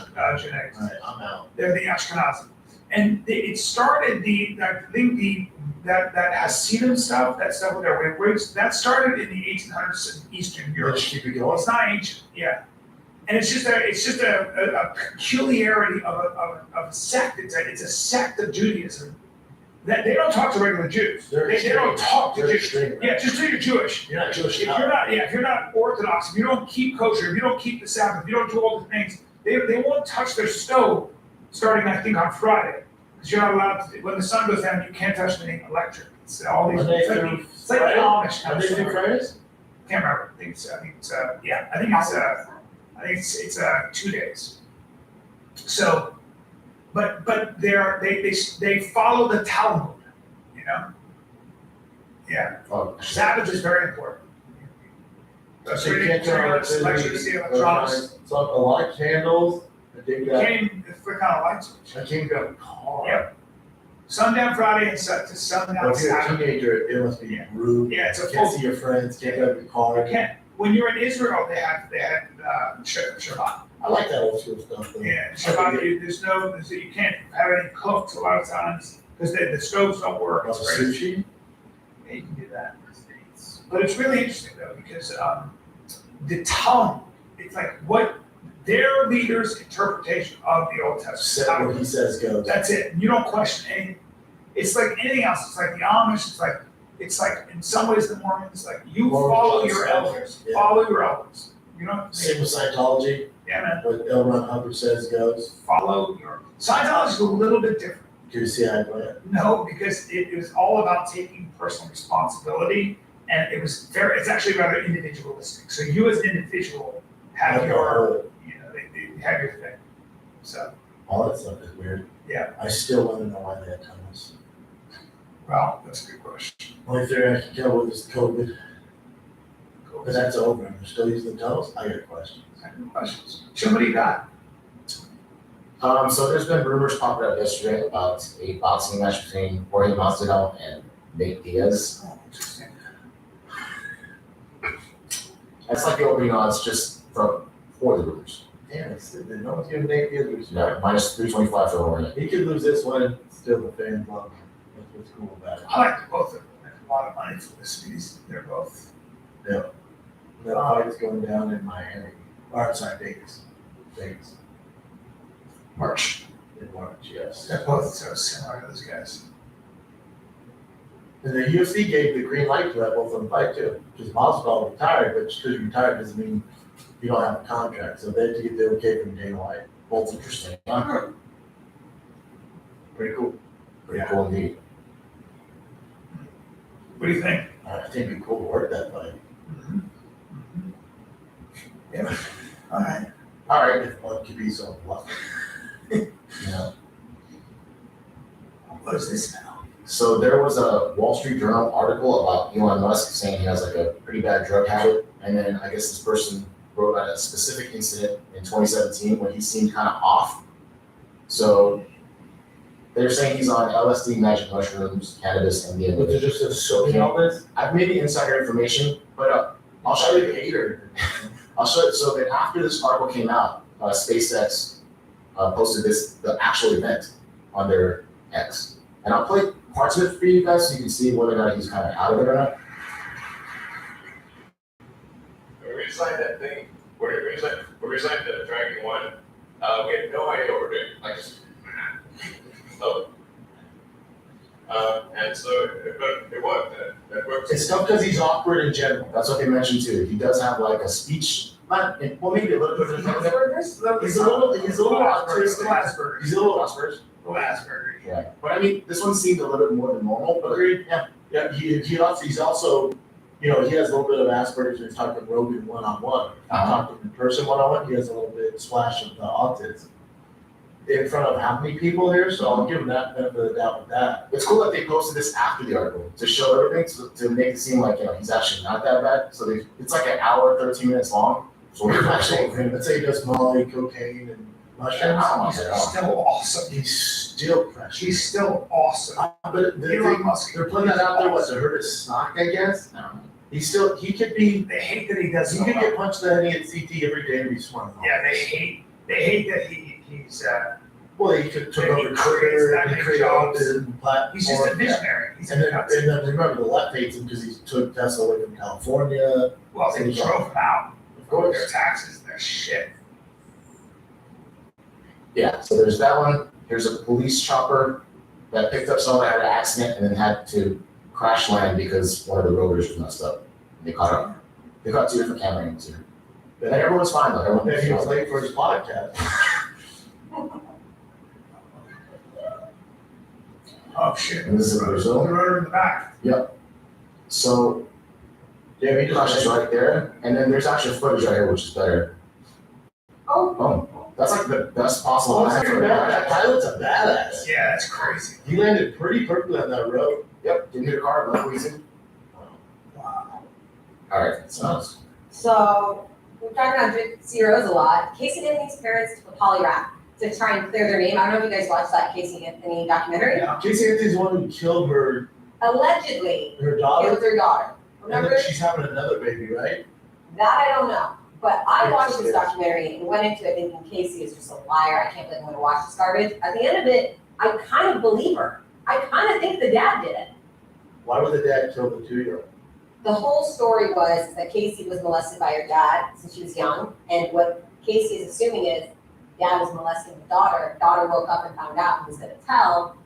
genetics. All right, I'm out. They're the Ashkenazim. And it started that Hasidim stuff, that stuff with their wigs, that started in the 1800s in Eastern Europe. Let's keep it going. It's not ancient, yeah. And it's just a peculiarity of a sect. It's a sect of Judaism that they don't talk to regular Jews. They don't talk to Jews. Yeah, just say you're Jewish. You're not Jewish. If you're not Orthodox, if you don't keep kosher, if you don't keep the Sabbath, if you don't do all the things, they won't touch their stove starting, I think, on Friday. Because you're not allowed to, when the sun goes down, you can't touch anything electric. It's all these, it's like the Amish. Are they do Fridays? Can't remember. I think it's 2 days. So, but they follow the Talmud, Yeah. Oh, Sabbath is very important. So you can't turn on electricity. So a lot of candles. I dig that. What kind of lights? I can't grab a car. Yep. Sundown Friday and to sundown But if you're a Saturday. teenager, it must be rude. Yeah, it's a Can't full. see your friends, can't grab your car. You can't. When you're in Israel, they had Shabbat. I like that old school stuff though. Yeah, Shabbat. You can't have any cooks a lot of times because the stoves don't work. Oh, It's crazy. sushi? Yeah, you can do that. But it's really interesting though because the Talmud, it's like what their leaders' interpretation of the Old Testament. What he says goes. That's it. You don't question anything. It's like anything else. It's like the Amish. It's like in some ways the Mormons. Like you follow your elders. Yeah. Follow your elders. You know. Same with Scientology. Yeah, man. What L. Ron Hubbard says goes. Follow your. Scientology is a little bit different. Do you see how I put it? No, because it was all about taking personal responsibility, and it's actually rather individualistic. So you as an individual have your, they have your thing. So. All that stuff is weird. Yeah. I still want to know why they had tunnels. Well, that's a good question. Only thing I can tell with is COVID. But that's over, and they're still using the tunnels. I got questions. So what do you got? So there's been rumors popping up yesterday about a boxing match between Jorge Masvidal and Nate Diaz. Oh, interesting. That's like the opening odds just for the rumors. Damn, no one's giving Nate Diaz respect. Yeah, minus 325 for Jorge. He could lose this one, still the fans love him. That's what's cool about it. I like both of them. There's a lot of money for this piece. They're both. Yeah. The fight's going down in Miami. Or, sorry, Vegas. Vegas. March. In March, yes. They're both so similar to those guys. And the UFC gave the green light to that both of them fight too. Because Masvidal retired, but just because you retired doesn't mean you don't have a contract. So they had to get the okay from Dana White. Both interesting. Huh? Pretty cool. Pretty cool indeed. What do you think? I think it'd be cool to work that fight. Yeah. All right. All right. If one could be so bluff. Yeah. What is this now? So there was a Wall Street Journal article about Elon Musk saying he has like a pretty bad drug habit, and then I guess this person wrote about a specific incident in 2017 when he seemed kind of off. So they're saying he's on LSD, magic mushrooms, cannabis, and But they're just soaking all this? I've made the insider information, but I'll show you the hater. I'll show you. So then after this article came out, SpaceX posted the actual event on their X. And I'll play parts of it for you guys so you can see whether or not he's kind of out of it or not. When we signed that thing, when we signed the Dragon 1, we had no idea what we were doing. And so, but it worked. That worked. It's tough because he's awkward in general. That's what they mentioned too. He does have like a speech, well, maybe a little bit of he's a little autistic. He's a little Asperger's. Asperger's. Yeah. But I mean, this one seemed a little bit more than normal, but yeah, Yeah, he's also, he has a little bit of Asperger's and he's talking to Rogan one-on-one. Talking to him in person one-on-one, he has a little bit splash of the autism. In front of how many people here, so I'll give him that benefit of the doubt with that. It's cool that they posted this after the article to show everything, to make it seem like, he's actually not that bad. So it's like an hour, 13 minutes long. So we're actually, Let's say he does Molly, cocaine, and mushrooms. He's still awesome. He's still precious. He's still awesome. But Elon Musk. they're putting that out there, to hurt his stock, I guess. He could be. They hate that he does. He could get punched in the head at CT every day and be smart. Yeah, they hate that he's. Well, he took over Twitter and he created all this platform. He's just a visionary. And then remember, the left hates him because he took Tesla away from California. Well, they drove him out. Of course. Their taxes, their shit. Yeah, so there's that one. Here's a police chopper that picked up someone that had an accident and then had to crash land because one of the rotors was messed up. They caught up. They caught 2 different camera angles here. But then everyone's fine though. Everyone He was late for his podcast. Oh shit. And this is in Brazil. The rotor in the back. Yep. So yeah, he crashes right there, and then there's actual footage right here, which is better. Oh, that's like the best possible. That pilot's a badass. Yeah, that's crazy. He landed pretty perfectly on that road. Yep, didn't hit a car, no reason. Wow. All right, So we're talking about zeros a lot. Casey Anthony's parents took a polygraph to try and clear their name. I don't know if you guys watched that Casey Anthony documentary. Yeah. Casey Anthony's the one who killed her Allegedly, daughter. killed her daughter. And Remember? then she's having another baby, right? That I don't know. But I Yeah, watched this yeah. documentary and went into it thinking Casey is just a liar. I can't believe I'm going to watch this garbage. At the end of it, I kind of believe her. I kind of think the dad did it. Why would the dad kill the 2-year-old? The whole story was that Casey was molested by her dad since she was young. And what Casey is assuming is dad was molesting the daughter. Daughter woke up and found out and was going to tell,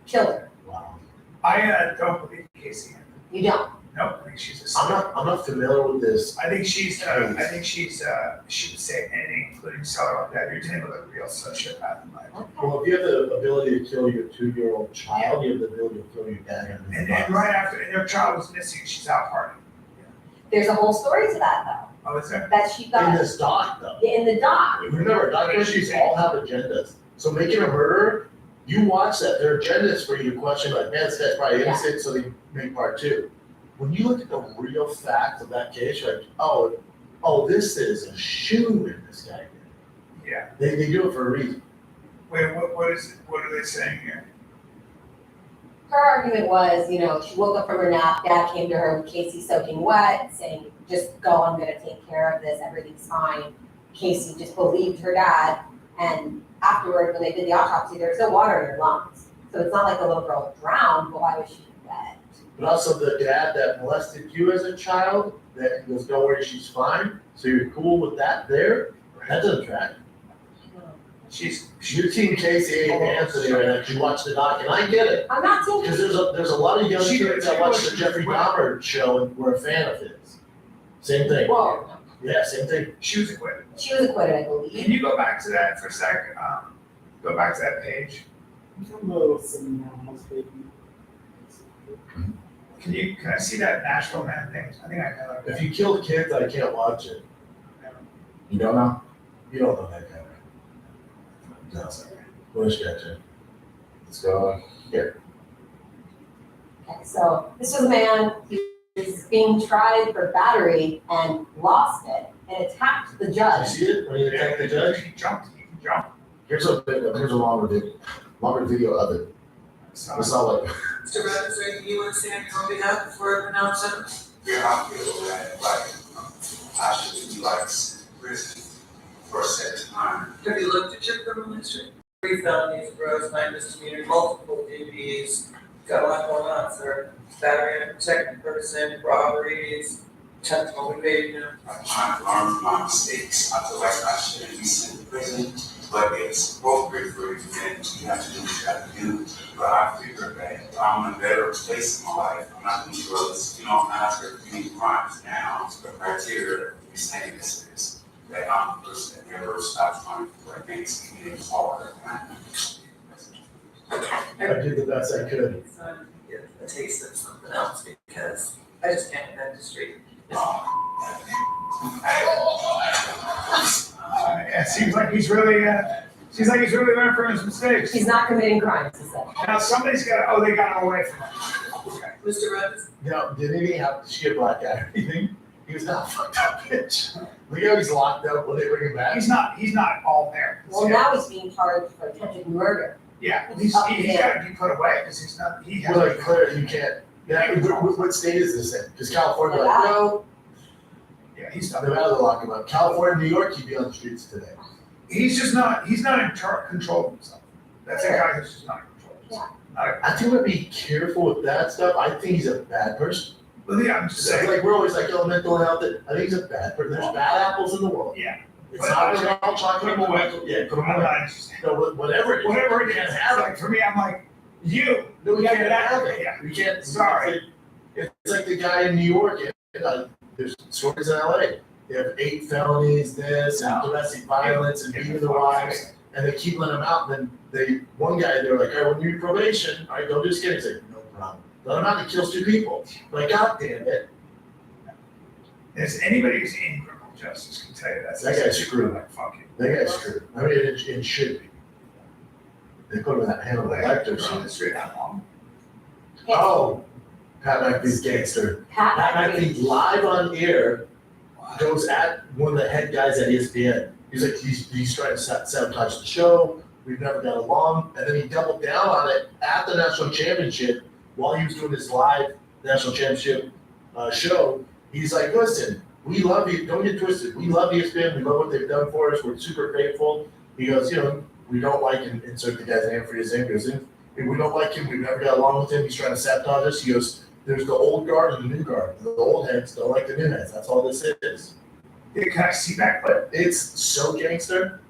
killed her. Wow. I don't believe Casey. You don't? Nope, I think she's a. I'm not familiar with this. I think she's. She would say anything, including sell her like that. You're dealing with a real sociopath in my opinion. Well, if you have the ability to kill your 2-year-old child, you have the ability to kill your dad. And right after, and their child was missing, she's out partying. There's a whole story to that though. Oh, is there? That she got. In this doc, though. Yeah, in the doc. Remember, documentaries all have agendas. So making a murderer, you watch that. Their agenda is for you to question, like, man, this guy's probably innocent, so they make part 2. When you look at the real facts of that case, you're like, oh, this is a shoe in this guy. Yeah. They do it for a reason. Wait, what is it? What are they saying here? Her argument was, she woke up from her nap, dad came to her with Casey soaking wet, saying, just go, I'm gonna take care of this, everything's fine. Casey just believed her dad, and afterward, when they did the autopsy, there was no water in her lungs. So it's not like the little girl drowned, but why was she wet? But also the dad that molested you as a child, that goes, don't worry, she's fine. So you're cool with that there? That doesn't track. You're team Casey Anthony right now, 'cause you watch the doc, and I get it. I'm not team Because there's a lot of young kids that watch the Jeffrey Dahmer show and were a fan of his. Same thing. Whoa. Yeah, same thing. She was acquitted. She was acquitted, I believe. Can you go back to that for a second? Go back to that page. Can I see that Nashville Man thing? I think I know that. If you kill kids, I can't watch it. You don't know? You don't know that guy. No, sorry. Bush gotcha. Let's go here. Okay, so this was a man who was being tried for battery and lost it and attacked the Did judge. you see it when he attacked the judge? He jumped. Here's a longer video of it. It's all like. Mr. Evans, anything you want to say on your own behalf before I pronounce sentence? Yeah, I feel like I should be like prison for a set time. Have you looked at your criminal history? 3 felonies, gross, 9 misdemeanors, multiple DVs. Got a lot going on, sir. Battery and protecting person, robberies, attempt home invasion. I'm trying to learn from my mistakes. I feel like I shouldn't be sent to prison, but it's appropriate for you and you have to do what you have to do. But I figure that if I'm in a better place in my life, I'm not going to do this, after committing crimes now, the criteria is saying this is that I'm the person that never stops trying to correct things and it's hard. I did the best I could. a taste of something else because I just can't in dentistry. It seems like he's really learned from his mistakes. He's not committing crimes, he said. Now somebody's got, they got him away from him. Okay. Mr. Rhodes? Now, did anything happen? Did she get black eye or anything? He was not a fucked up bitch. Look how he's locked up when they bring him back. He's not all there. Well, now he's being charged for attempted murder. Yeah, he's got to be put away because he's not, he has. Well, like, Claire, you can't. Yeah, what state is this in? Because California, like, no. Yeah, he's not. Nevada, they're locking him up. California, New York, he'd be on the streets today. He's not in control of himself. That's a guy who's just not in control of himself. I think we'd be careful with that stuff. I think he's a bad person. Well, yeah, I'm just saying. Like, we're always like, mental health. I think he's a bad person. There's bad apples in the world. Yeah. It's not really all chocolate. Put him away. Yeah, put him I'm away. not interested. No, whatever it is. Whatever it can't is. have Like, for me, I'm like, you. No, we gotta can't get out have of it. Yeah. We can't. Sorry. It's like the guy in New York. There's stories in LA. They have 8 felonies, this, and domestic violence, and beating their wives, and they keep letting them out. And then one guy, they're like, all right, when you're probation, all right, go do skin. He's like, no problem. Let him out, he kills 2 people. Like, God damn it. There's anybody who's in criminal justice can tell you that. That guy's screwed. Like, fuck you. That guy's screwed. I mean, it should be. They put him in that Hannibal Lecter on the street that long. Oh, Pat McAfee's gangster. Pat McAfee live on air goes at one of the head guys at ESPN. He's like, he's trying to sabotage the show. We've never got along. And then he doubled down on it at the national championship while he was doing this live national championship show. He's like, listen, we love you. Don't get twisted. We love ESPN. We love what they've done for us. We're super grateful. He goes, we don't like him. Insert the guy's name for his name. He goes, we don't like him. We've never got along with him. He's trying to sabotage us. He goes, there's the old guard and the new guard. The old heads don't like the new heads. That's all this is. Yeah, can I see that clip? It's so gangster.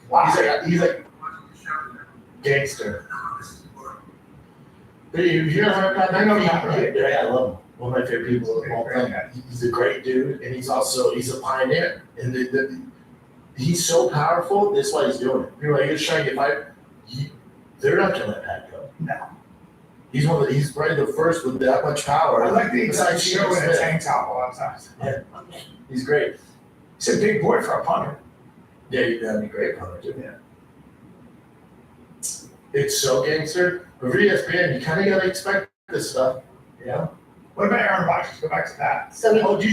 Wow. He's like gangster. But you hear Pat McAfee? Yeah, I love him. One of my favorite people of all time. He's a great dude, and he's a pioneer. And he's so powerful. That's why he's doing it. You're like, he's trying to get fired. They're not gonna let Pat go. No. He's probably the first with that much power. I like that he does the Besides show in a Smith. tank top a lot of times. Yeah, he's great. He's a big boy for a punter. Yeah, that'd be great punter too. Yeah. It's so gangster. But for ESPN, you kind of gotta expect this stuff. Yeah. What about Aaron Rodgers? Go back to that. So what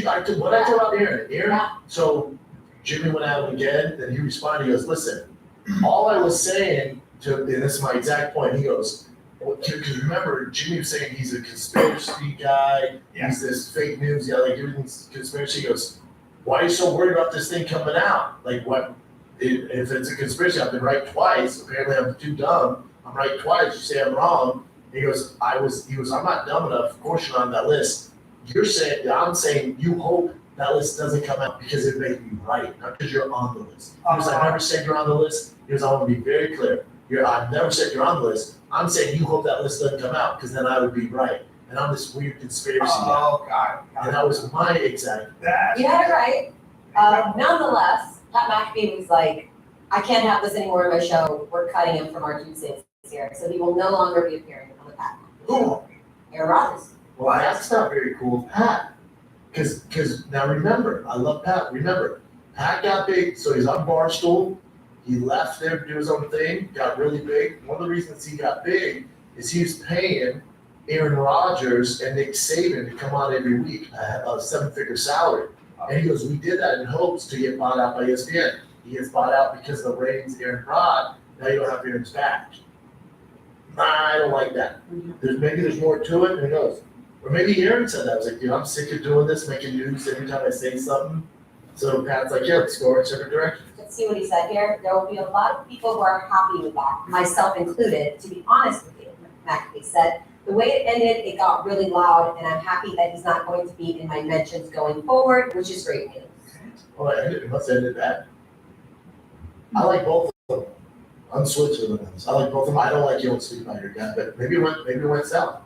I told about Aaron? So Jimmy went out again, then he responded. He goes, listen, all I was saying and this is my exact point. He goes, because remember, Jimmy was saying he's a conspiracy guy. Yeah. He's this fake news. Yeah, like everything's conspiracy. He goes, why are you so worried about this thing coming out? Like, what? If it's a conspiracy, I've been right twice. Apparently, I'm too dumb. I'm right twice. You say I'm wrong. He goes, I'm not dumb enough. Of course, you're on that list. I'm saying you hope that list doesn't come out because it makes you right, not because you're on the list. He goes, I never said you're on the list. He goes, I want to be very clear. I've never said you're on the list. I'm saying you hope that list doesn't come out because then I would be right. And I'm this weird conspiracy guy. Oh, God. And that was my exact. You had it right. Nonetheless, Pat McAfee was like, I can't have this anymore in my show. We're cutting him from our Tuesdays here. So he will no longer be appearing on the Pat McAfee show. Aaron Rodgers. Well, that's not very cool, Pat. Because now remember, I love Pat. Remember, Pat got big, so he's on Barstool. He left there to do his own thing, got really big. One of the reasons he got big is he was paying Aaron Rodgers and Nick Saban to come on every week, a 7-figure salary. And he goes, we did that in hopes to get bought out by ESPN. He gets bought out because of the ratings Aaron brought. Now you don't have Aaron's back. I don't like that. There's more to it, who knows? Or maybe Aaron said that. I was like, dude, I'm sick of doing this, making news every time I say something. So Pat's like, yeah, let's go in a different direction. Let's see what he said here. There will be a lot of people who are happy with that, myself included. To be honest with you, McAfee said, the way it ended, it got really loud, and I'm happy that he's not going to be in my mentions going forward, which is great news. Well, it must have ended that. I like both of them. I'm switching with them. I like both of them. I don't like you don't speak about your guy, but maybe it went south.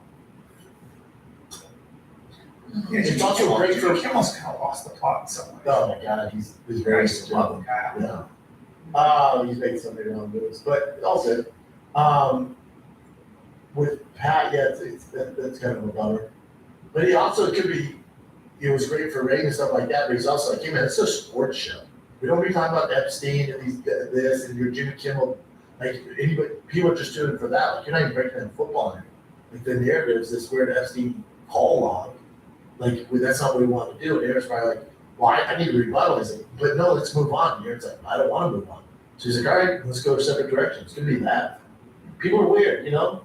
Yeah, It's also great for Kimmel's kind of lost the plot in some way. Oh my God, he's very strong. Yeah. He's making some of their own moves, but also, with Pat, yeah, that's kind of a bummer. But he also could be, it was great for Reagan and stuff like that, but he's also like, hey man, it's a sports show. We don't be talking about Epstein and this and your Jimmy Kimmel, like anybody, people are just doing it for that. Like you're not even breaking down football anymore. Like the narrative is this weird Epstein call log. Like that's not what we want to do. And Aaron's probably like, well, I need to rebuttal. He's like, but no, let's move on. And Aaron's like, I don't want to move on. So he's like, all right, let's go separate directions. It's gonna be that. People are weird, you know?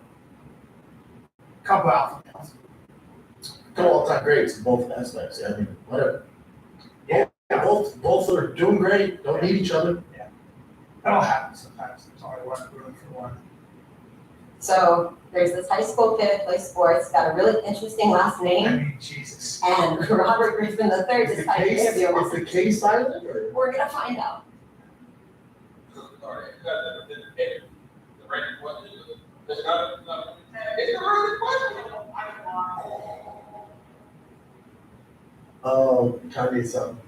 Couple alpha males. Couple all-time greats in both aspects. I mean, whatever. Both are doing great. Don't need each other. That'll happen sometimes. There's only one room for one. So there's this high school kid that plays sports, got a really interesting last I name, mean, Jesus. and Robert Griffin III Is the decided to case, interview him. is the case silent or? We're gonna find out. Oh, Kanye something.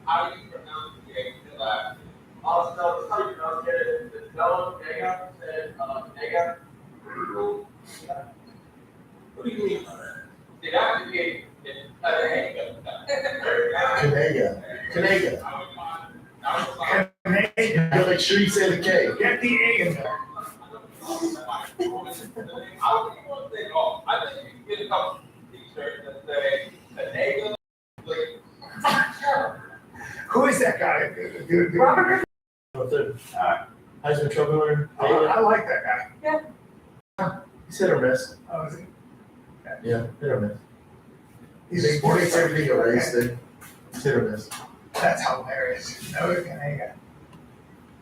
How do you pronounce the name? Also, how you pronounce it? No, Nega said, Nega. What do you mean by that? Did I create it? Kanega. You gotta make sure you say the K. Get the A in there. I think you can get a couple t-shirts that say, Nega. Who is that guy? Robert The Heisman Trophy winner. I like that guy. He's hit or miss. Oh, is he? Yeah, hit or miss. He's He a sports makes everything a race thing. He's hit or miss. That's hilarious. No, Kanega.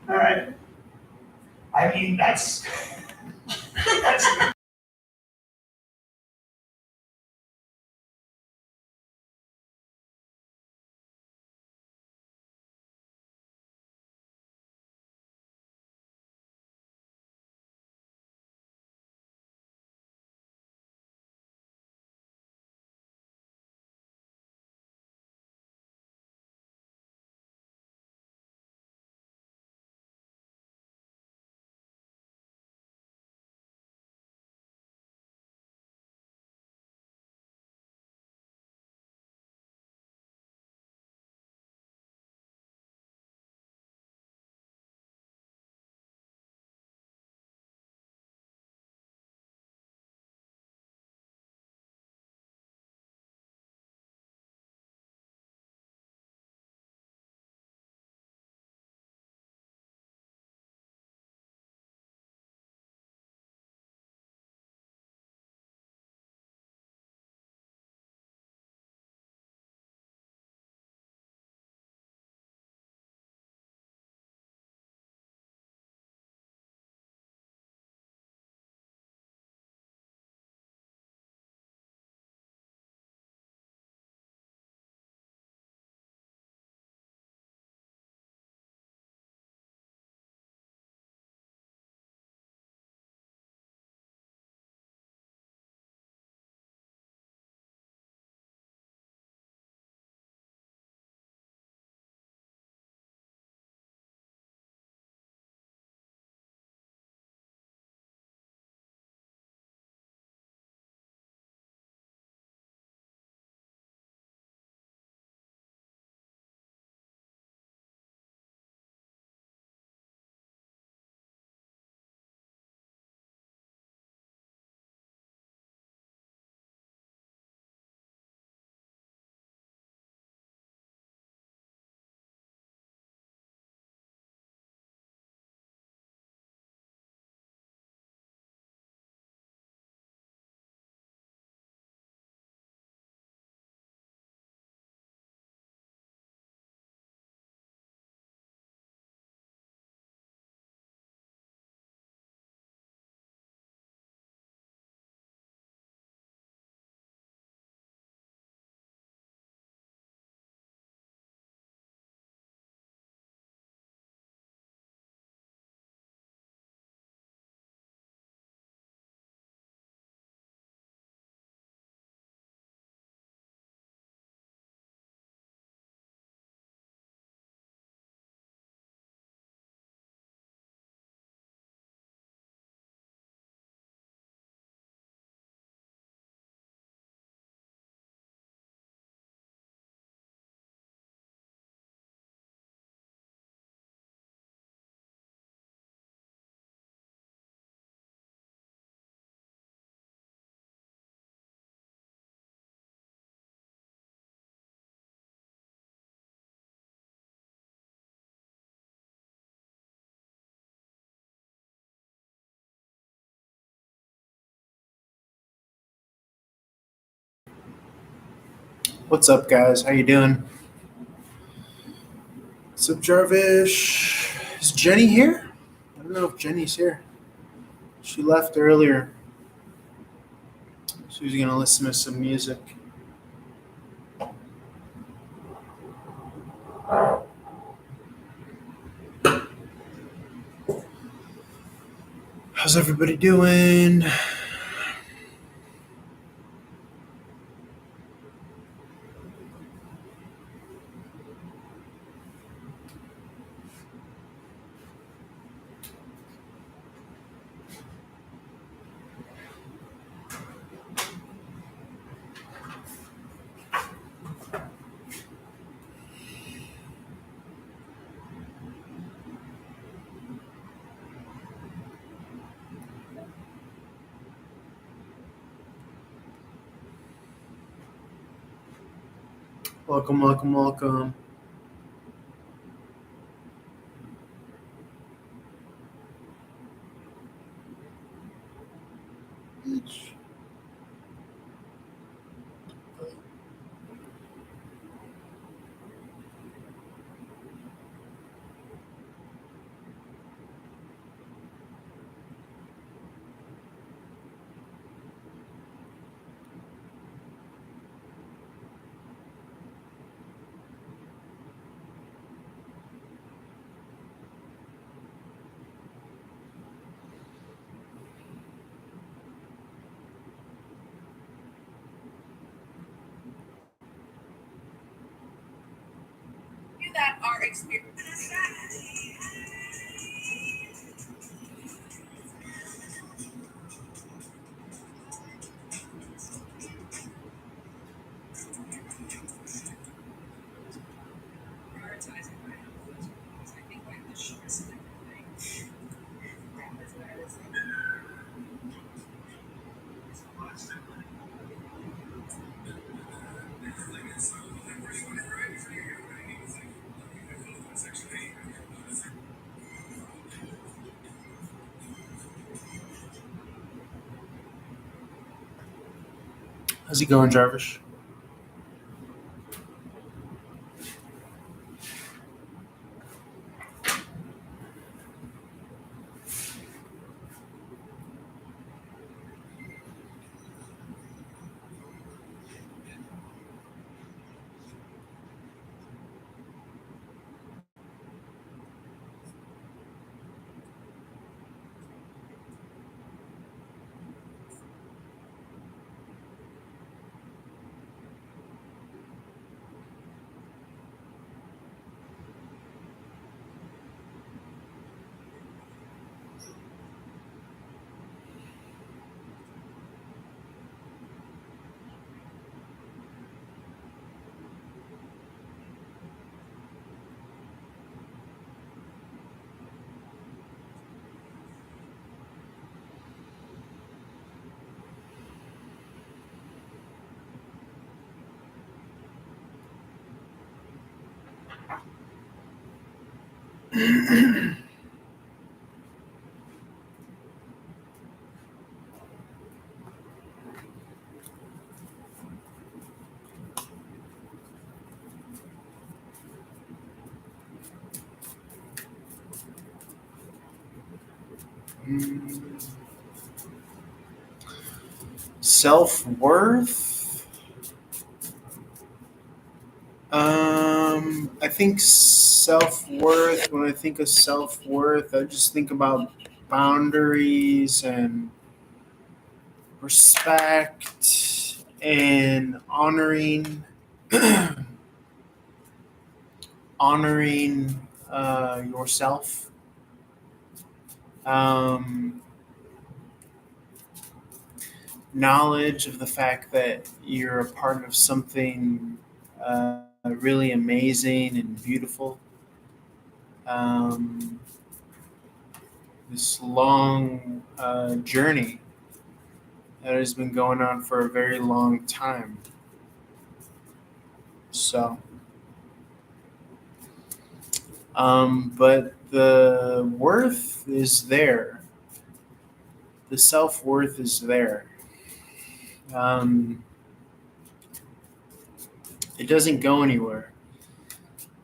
All right. I mean, that's What's up, guys? How you doing? What's up, Jarvish? Is Jenny here? I don't know if Jenny's here. She left earlier. She was gonna listen to some music. How's everybody doing? Welcome, welcome, welcome. That are experiencing. How's it going, Jarvish? Self-worth? I think self-worth, when I think of self-worth, I just think about boundaries and respect and honoring yourself. Knowledge of the fact that you're a part of something really amazing and beautiful. This long journey that has been going on for a very long time. So, but the worth is there. The self-worth is there. It doesn't go anywhere.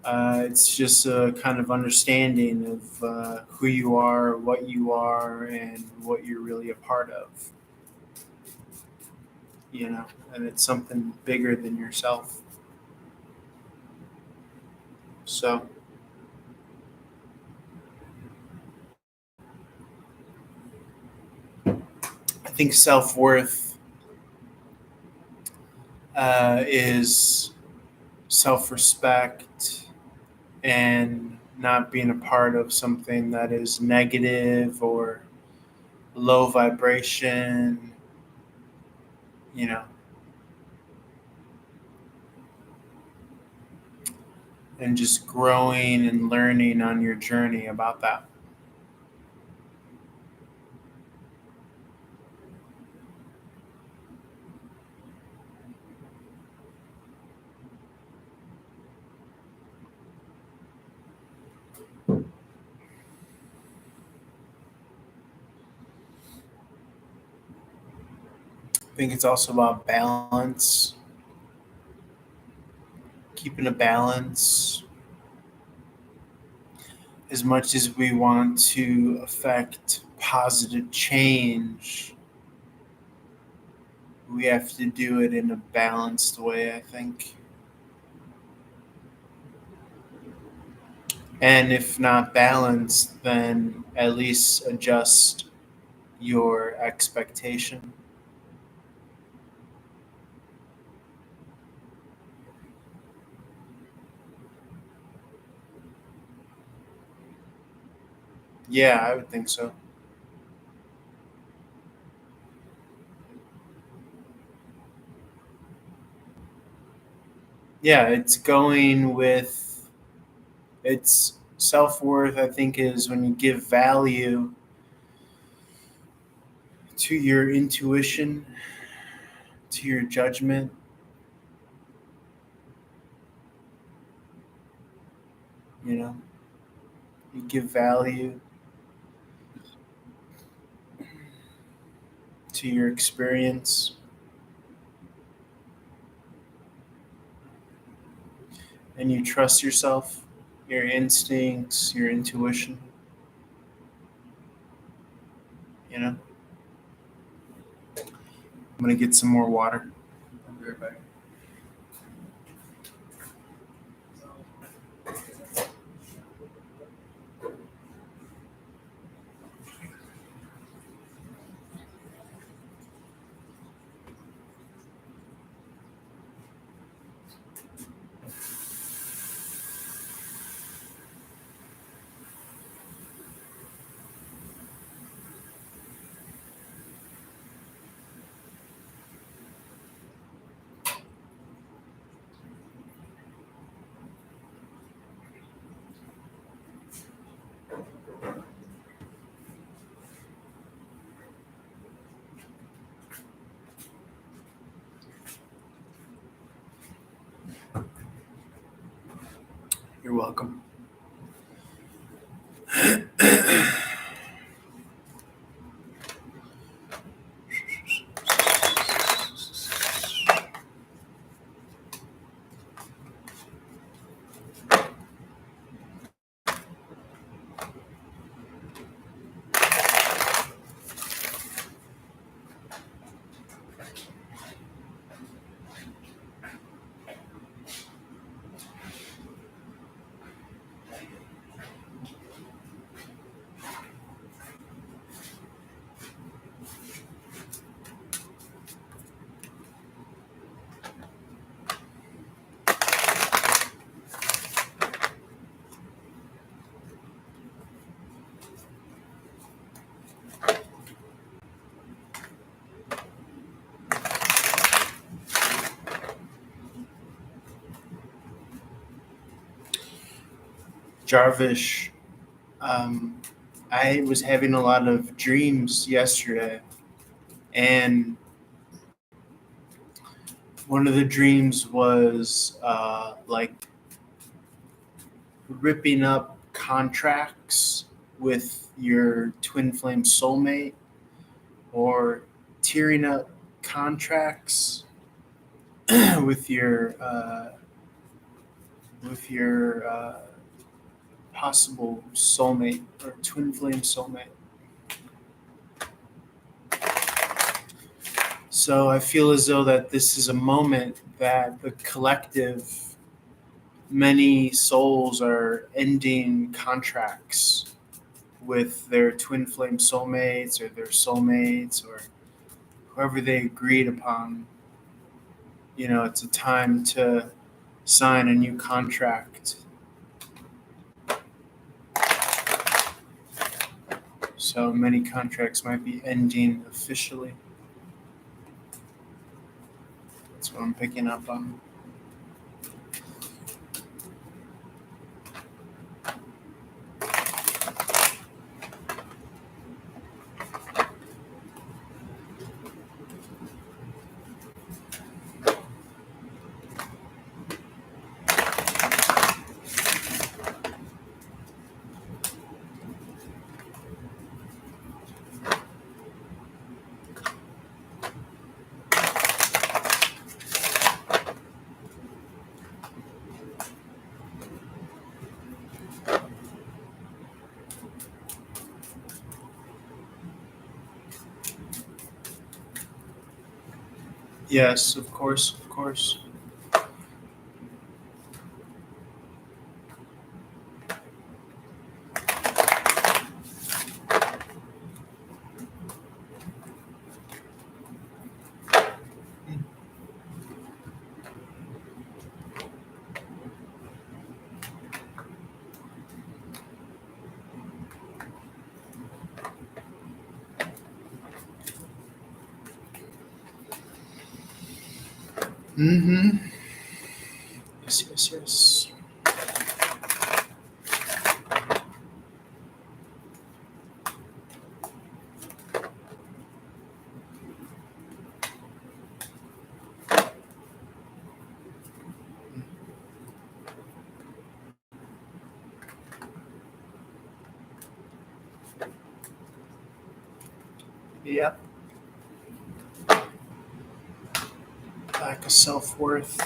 It's just a kind of understanding of who you are, and what you're really a part of. And it's something bigger than yourself. So, I think self-worth is self-respect and not being a part of something that is negative or low vibration, and just growing and learning on your journey about that. I think it's also about balance, keeping a balance. As much as we want to affect positive change, we have to do it in a balanced way, I think. And if not balanced, then at least adjust your expectation. Yeah, I would think so. Yeah, it's self-worth, I think, is when you give value to your intuition, to your judgment. You give value to your experience. And you trust yourself, your instincts, your intuition. I'm going to get some more water. I'll be right back. You're welcome. Jarvish, I was having a lot of dreams yesterday, and one of the dreams was like ripping up contracts with your twin flame soulmate, or tearing up contracts with your with your possible soulmate or twin flame soulmate. So I feel as though that this is a moment that the collective, many souls are ending contracts with their twin flame soulmates or their soulmates or whoever they agreed upon. You know, it's a time to sign a new contract. So many contracts might be ending officially. That's what I'm picking up on. Yes, of course, of course. Mm-hmm. Yes, yes, yes. Yep. Lack of self-worth.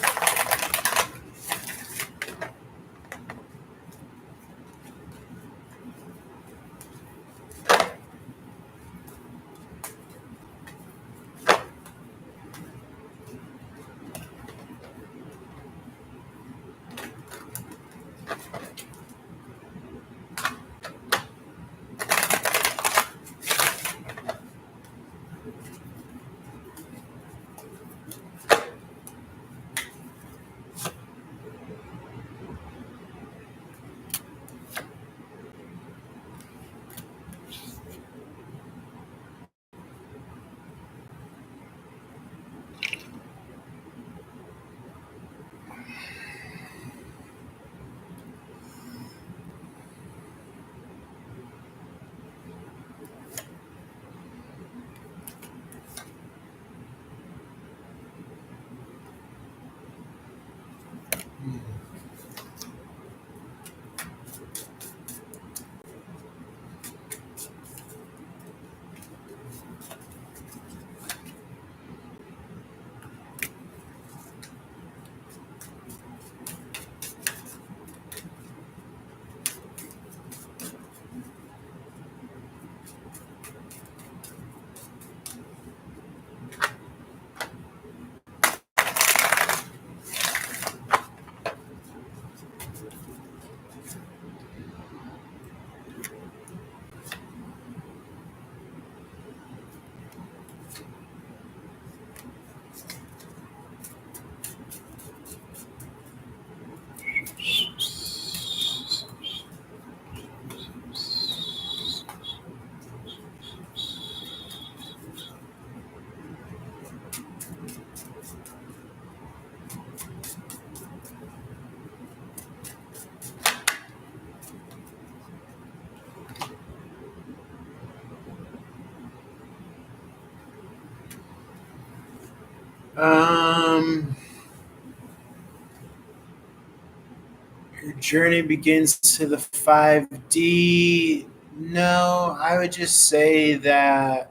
Your journey begins to the 5D. No, I would just say that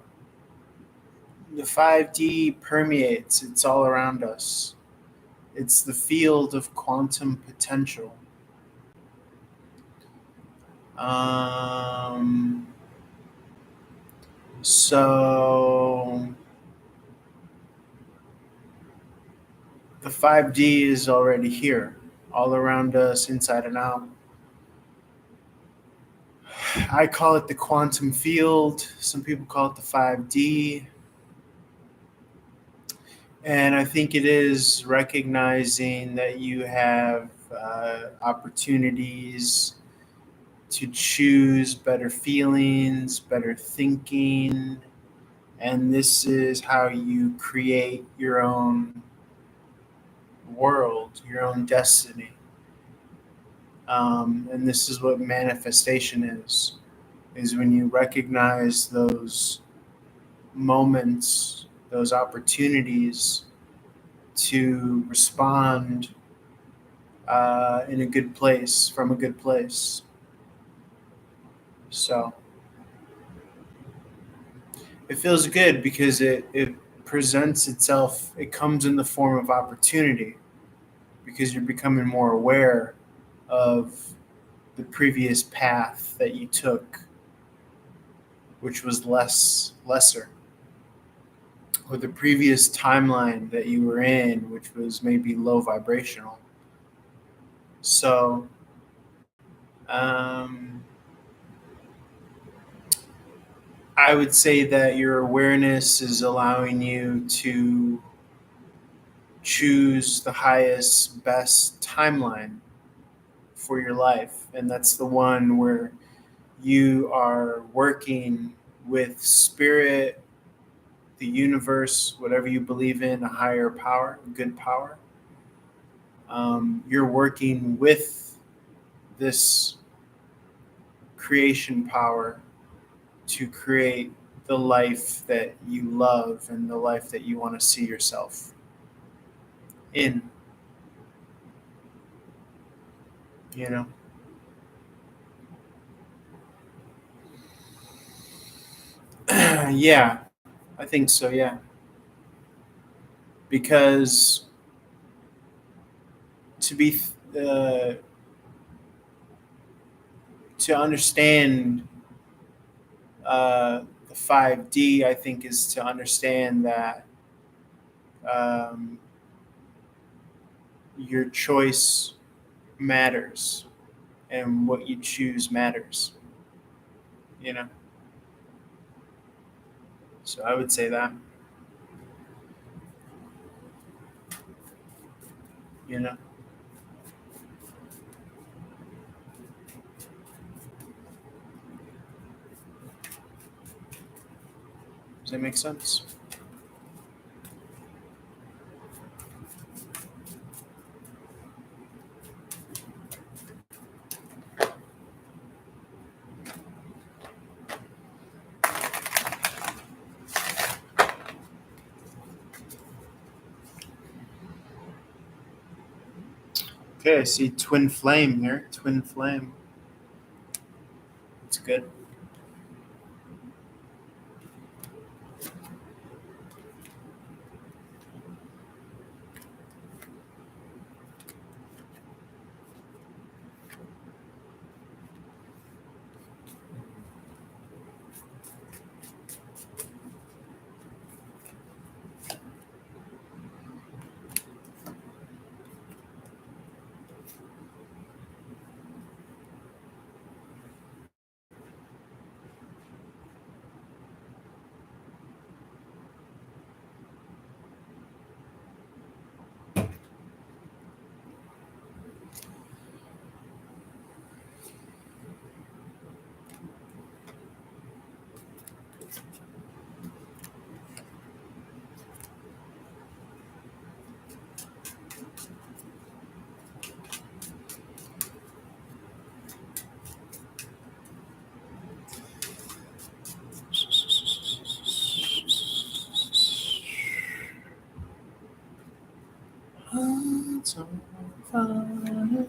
the 5D permeates. It's all around us. It's the field of quantum potential. So the 5D is already here, all around us, inside and out. I call it the quantum field. Some people call it the 5D. And I think it is recognizing that you have opportunities to choose better feelings, better thinking, and this is how you create your own world, your own destiny. And this is what manifestation is when you recognize those moments, those opportunities to respond in a good place, from a good place. So it feels good because it presents itself, it comes in the form of opportunity because you're becoming more aware of the previous path that you took, which was lesser, or the previous timeline that you were in, which was maybe low vibrational. So I would say that your awareness is allowing you to choose the highest, best timeline for your life. And that's the one where you are working with spirit, the universe, whatever you believe in, a higher power, a good power. You're working with this creation power to create the life that you love and the life that you want to see yourself in. You know? Yeah, I think so, yeah. Because to understand the 5D, I think, is to understand that your choice matters and what you choose matters, you know? So I would say that, you know? Does that make sense? Okay, I see twin flame here. Twin flame. That's good. Hearts on fire.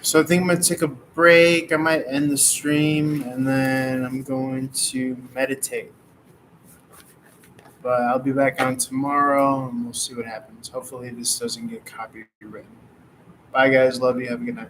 So I think I'm going to take a break. I might end the stream and then I'm going to meditate. But I'll be back on tomorrow and we'll see what happens. Hopefully this doesn't get copywritten. Bye guys. Love you. Have a good night.